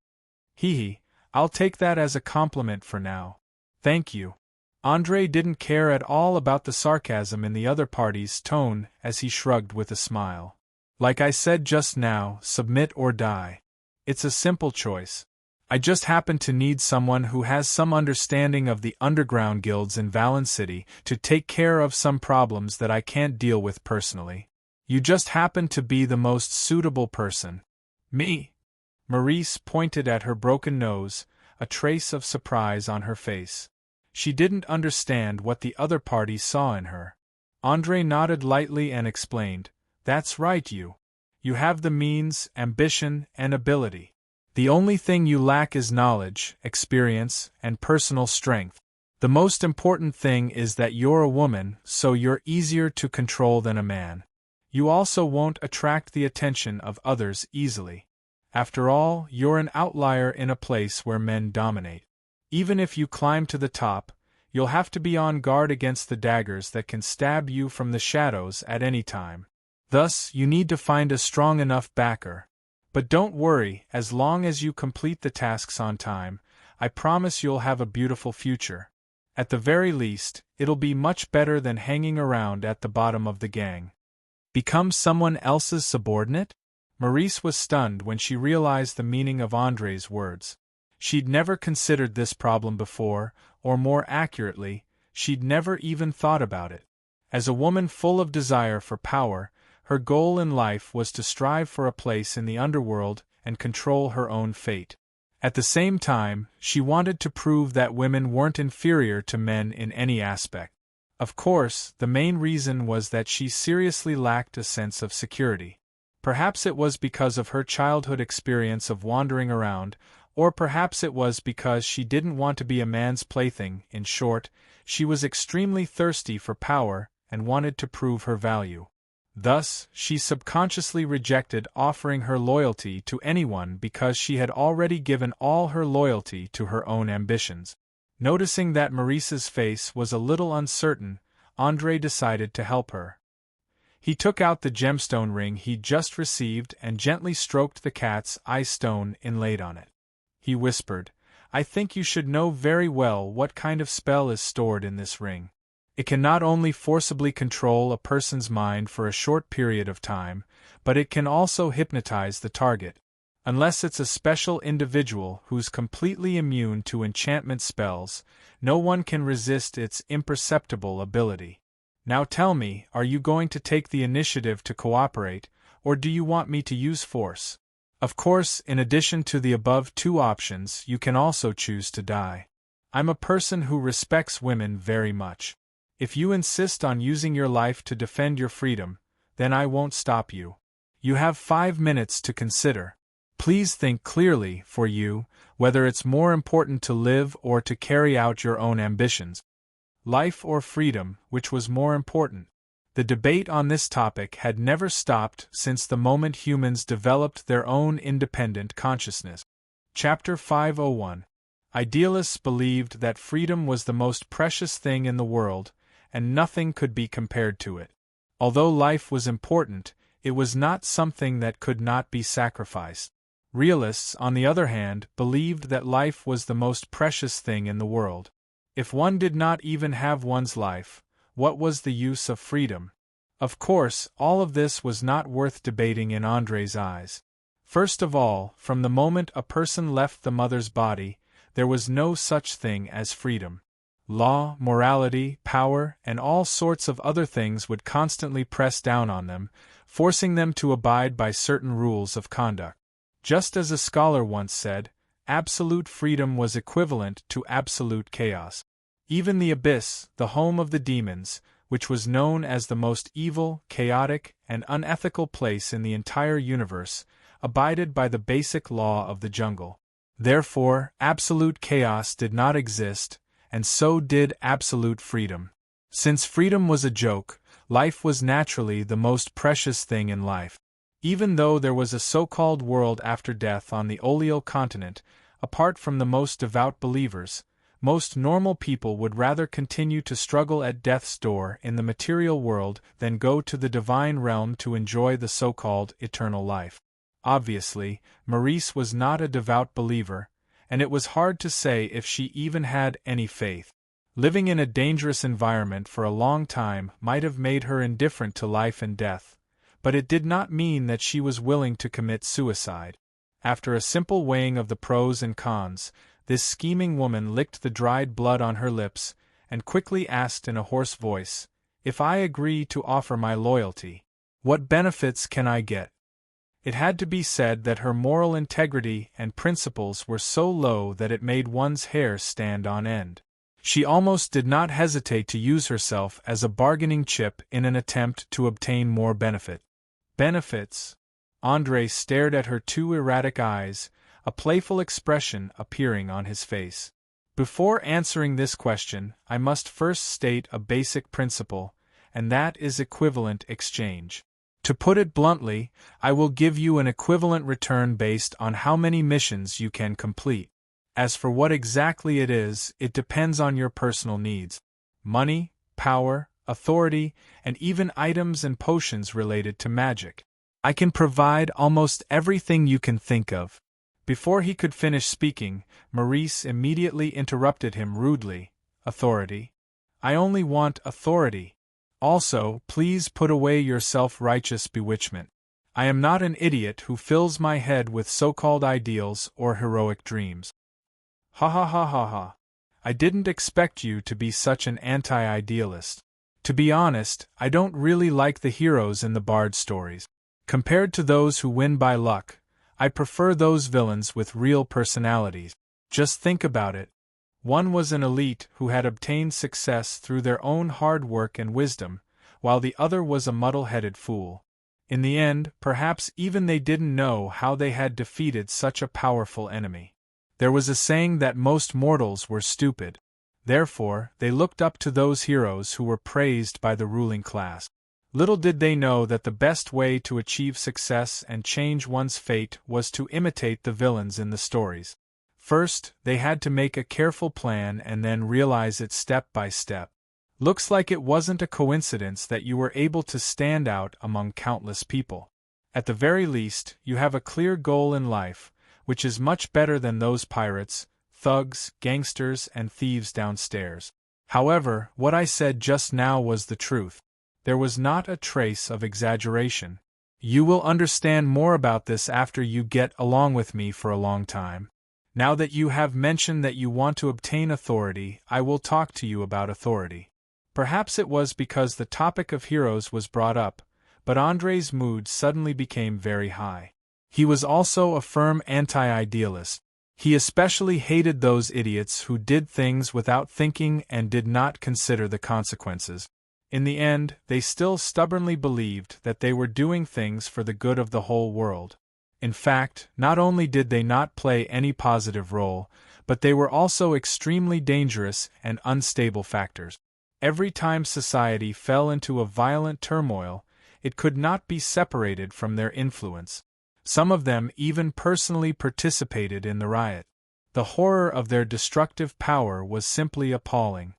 Hee, I'll take that as a compliment for now. Thank you. Andre didn't care at all about the sarcasm in the other party's tone as he shrugged with a smile. Like I said just now, submit or die. It's a simple choice. I just happen to need someone who has some understanding of the underground guilds in Valen City to take care of some problems that I can't deal with personally. You just happen to be the most suitable person. Me? Maurice pointed at her broken nose, a trace of surprise on her face. She didn't understand what the other party saw in her. Andre nodded lightly and explained, "That's right, you. You have the means, ambition, and ability. The only thing you lack is knowledge, experience, and personal strength. The most important thing is that you're a woman, so you're easier to control than a man. You also won't attract the attention of others easily. After all, you're an outlier in a place where men dominate. Even if you climb to the top, you'll have to be on guard against the daggers that can stab you from the shadows at any time. Thus, you need to find a strong enough backer. But don't worry, as long as you complete the tasks on time, I promise you'll have a beautiful future. At the very least, it'll be much better than hanging around at the bottom of the gang." Become someone else's subordinate? Maurice was stunned when she realized the meaning of Andre's words. She'd never considered this problem before, or more accurately, she'd never even thought about it. As a woman full of desire for power, her goal in life was to strive for a place in the underworld and control her own fate. At the same time, she wanted to prove that women weren't inferior to men in any aspect. Of course, the main reason was that she seriously lacked a sense of security. Perhaps it was because of her childhood experience of wandering around, or perhaps it was because she didn't want to be a man's plaything. In short, she was extremely thirsty for power and wanted to prove her value. Thus, she subconsciously rejected offering her loyalty to anyone because she had already given all her loyalty to her own ambitions. Noticing that Maurice's face was a little uncertain, Andre decided to help her. He took out the gemstone ring he'd just received and gently stroked the cat's eye stone inlaid on it. He whispered, "I think you should know very well what kind of spell is stored in this ring. It can not only forcibly control a person's mind for a short period of time, but it can also hypnotize the target. Unless it's a special individual who's completely immune to enchantment spells, no one can resist its imperceptible ability. Now tell me, are you going to take the initiative to cooperate, or do you want me to use force? Of course, in addition to the above two options, you can also choose to die. I'm a person who respects women very much. If you insist on using your life to defend your freedom, then I won't stop you. You have 5 minutes to consider. Please think clearly, for you, whether it's more important to live or to carry out your own ambitions. Life or freedom, which was more important? The debate on this topic had never stopped since the moment humans developed their own independent consciousness. Chapter 501. Idealists believed that freedom was the most precious thing in the world, and nothing could be compared to it. Although life was important, it was not something that could not be sacrificed. Realists, on the other hand, believed that life was the most precious thing in the world. If one did not even have one's life, what was the use of freedom? Of course, all of this was not worth debating in Andre's eyes. First of all, from the moment a person left the mother's body, there was no such thing as freedom. Law, morality, power, and all sorts of other things would constantly press down on them, forcing them to abide by certain rules of conduct. Just as a scholar once said, absolute freedom was equivalent to absolute chaos. Even the abyss, the home of the demons, which was known as the most evil, chaotic, and unethical place in the entire universe, abided by the basic law of the jungle. Therefore, absolute chaos did not exist, and so did absolute freedom. Since freedom was a joke, life was naturally the most precious thing in life. Even though there was a so-called world after death on the Oleo continent, apart from the most devout believers, most normal people would rather continue to struggle at death's door in the material world than go to the divine realm to enjoy the so-called eternal life. Obviously, Maurice was not a devout believer, and it was hard to say if she even had any faith. Living in a dangerous environment for a long time might have made her indifferent to life and death, but it did not mean that she was willing to commit suicide. After a simple weighing of the pros and cons, this scheming woman licked the dried blood on her lips and quickly asked in a hoarse voice, "If I agree to offer my loyalty, what benefits can I get?" It had to be said that her moral integrity and principles were so low that it made one's hair stand on end. She almost did not hesitate to use herself as a bargaining chip in an attempt to obtain more benefit. Benefits? André stared at her two erratic eyes, a playful expression appearing on his face. Before answering this question, I must first state a basic principle, and that is equivalent exchange. To put it bluntly, I will give you an equivalent return based on how many missions you can complete. As for what exactly it is, it depends on your personal needs. Money, power, authority, and even items and potions related to magic. I can provide almost everything you can think of. Before he could finish speaking, Maurice immediately interrupted him rudely. Authority? I only want authority. Also, please put away your self-righteous bewitchment. I am not an idiot who fills my head with so-called ideals or heroic dreams. Ha ha ha ha ha. I didn't expect you to be such an anti-idealist. To be honest, I don't really like the heroes in the bard stories. Compared to those who win by luck, I prefer those villains with real personalities. Just think about it. One was an elite who had obtained success through their own hard work and wisdom, while the other was a muddle-headed fool. In the end, perhaps even they didn't know how they had defeated such a powerful enemy. There was a saying that most mortals were stupid. Therefore, they looked up to those heroes who were praised by the ruling class. Little did they know that the best way to achieve success and change one's fate was to imitate the villains in the stories. First, they had to make a careful plan and then realize it step by step. Looks like it wasn't a coincidence that you were able to stand out among countless people. At the very least, you have a clear goal in life, which is much better than those pirates, thugs, gangsters, and thieves downstairs. However, what I said just now was the truth. There was not a trace of exaggeration. You will understand more about this after you get along with me for a long time. Now that you have mentioned that you want to obtain authority, I will talk to you about authority. Perhaps it was because the topic of heroes was brought up, but André's mood suddenly became very high. He was also a firm anti-idealist. He especially hated those idiots who did things without thinking and did not consider the consequences. In the end, they still stubbornly believed that they were doing things for the good of the whole world. In fact, not only did they not play any positive role, but they were also extremely dangerous and unstable factors. Every time society fell into a violent turmoil, it could not be separated from their influence. Some of them even personally participated in the riot. The horror of their destructive power was simply appalling.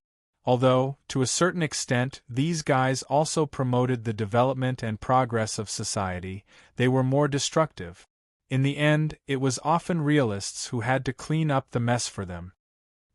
Although, to a certain extent, these guys also promoted the development and progress of society, they were more destructive. In the end, it was often realists who had to clean up the mess for them.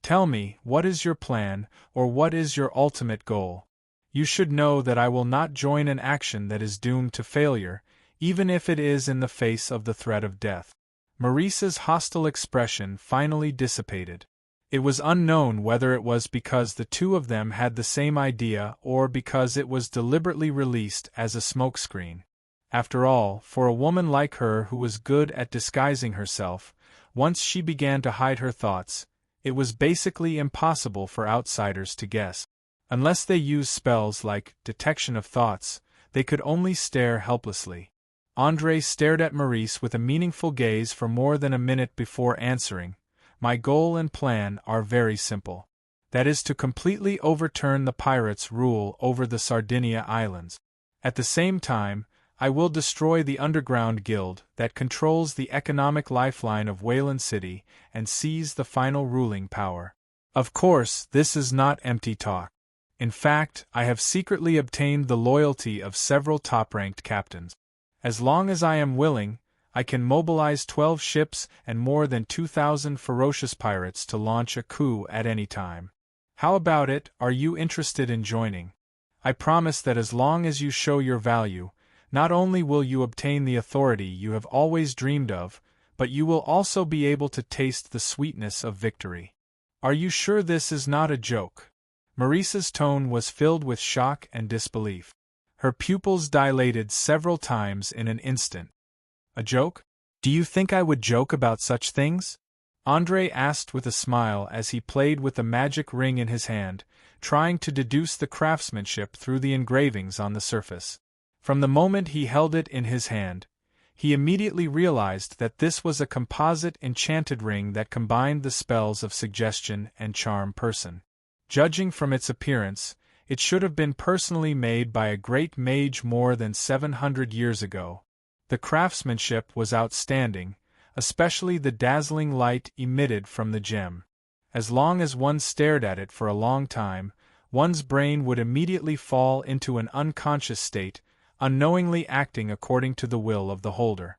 Tell me, what is your plan, or what is your ultimate goal? You should know that I will not join an action that is doomed to failure, even if it is in the face of the threat of death. Maurice's hostile expression finally dissipated. It was unknown whether it was because the two of them had the same idea or because it was deliberately released as a smokescreen. After all, for a woman like her who was good at disguising herself, once she began to hide her thoughts, it was basically impossible for outsiders to guess. Unless they used spells like detection of thoughts, they could only stare helplessly. André stared at Maurice with a meaningful gaze for more than a minute before answering. My goal and plan are very simple. That is to completely overturn the pirates' rule over the Sardinia Islands. At the same time, I will destroy the underground guild that controls the economic lifeline of Wayland City and seize the final ruling power. Of course, this is not empty talk. In fact, I have secretly obtained the loyalty of several top-ranked captains. As long as I am willing, I can mobilize 12 ships and more than 2,000 ferocious pirates to launch a coup at any time. How about it? Are you interested in joining? I promise that as long as you show your value, not only will you obtain the authority you have always dreamed of, but you will also be able to taste the sweetness of victory. Are you sure this is not a joke? Marissa's tone was filled with shock and disbelief. Her pupils dilated several times in an instant. A joke? Do you think I would joke about such things? André asked with a smile as he played with the magic ring in his hand, trying to deduce the craftsmanship through the engravings on the surface. From the moment he held it in his hand, he immediately realized that this was a composite enchanted ring that combined the spells of suggestion and charm person. Judging from its appearance, it should have been personally made by a great mage more than 700 years ago. The craftsmanship was outstanding, especially the dazzling light emitted from the gem. As long as one stared at it for a long time, one's brain would immediately fall into an unconscious state, unknowingly acting according to the will of the holder.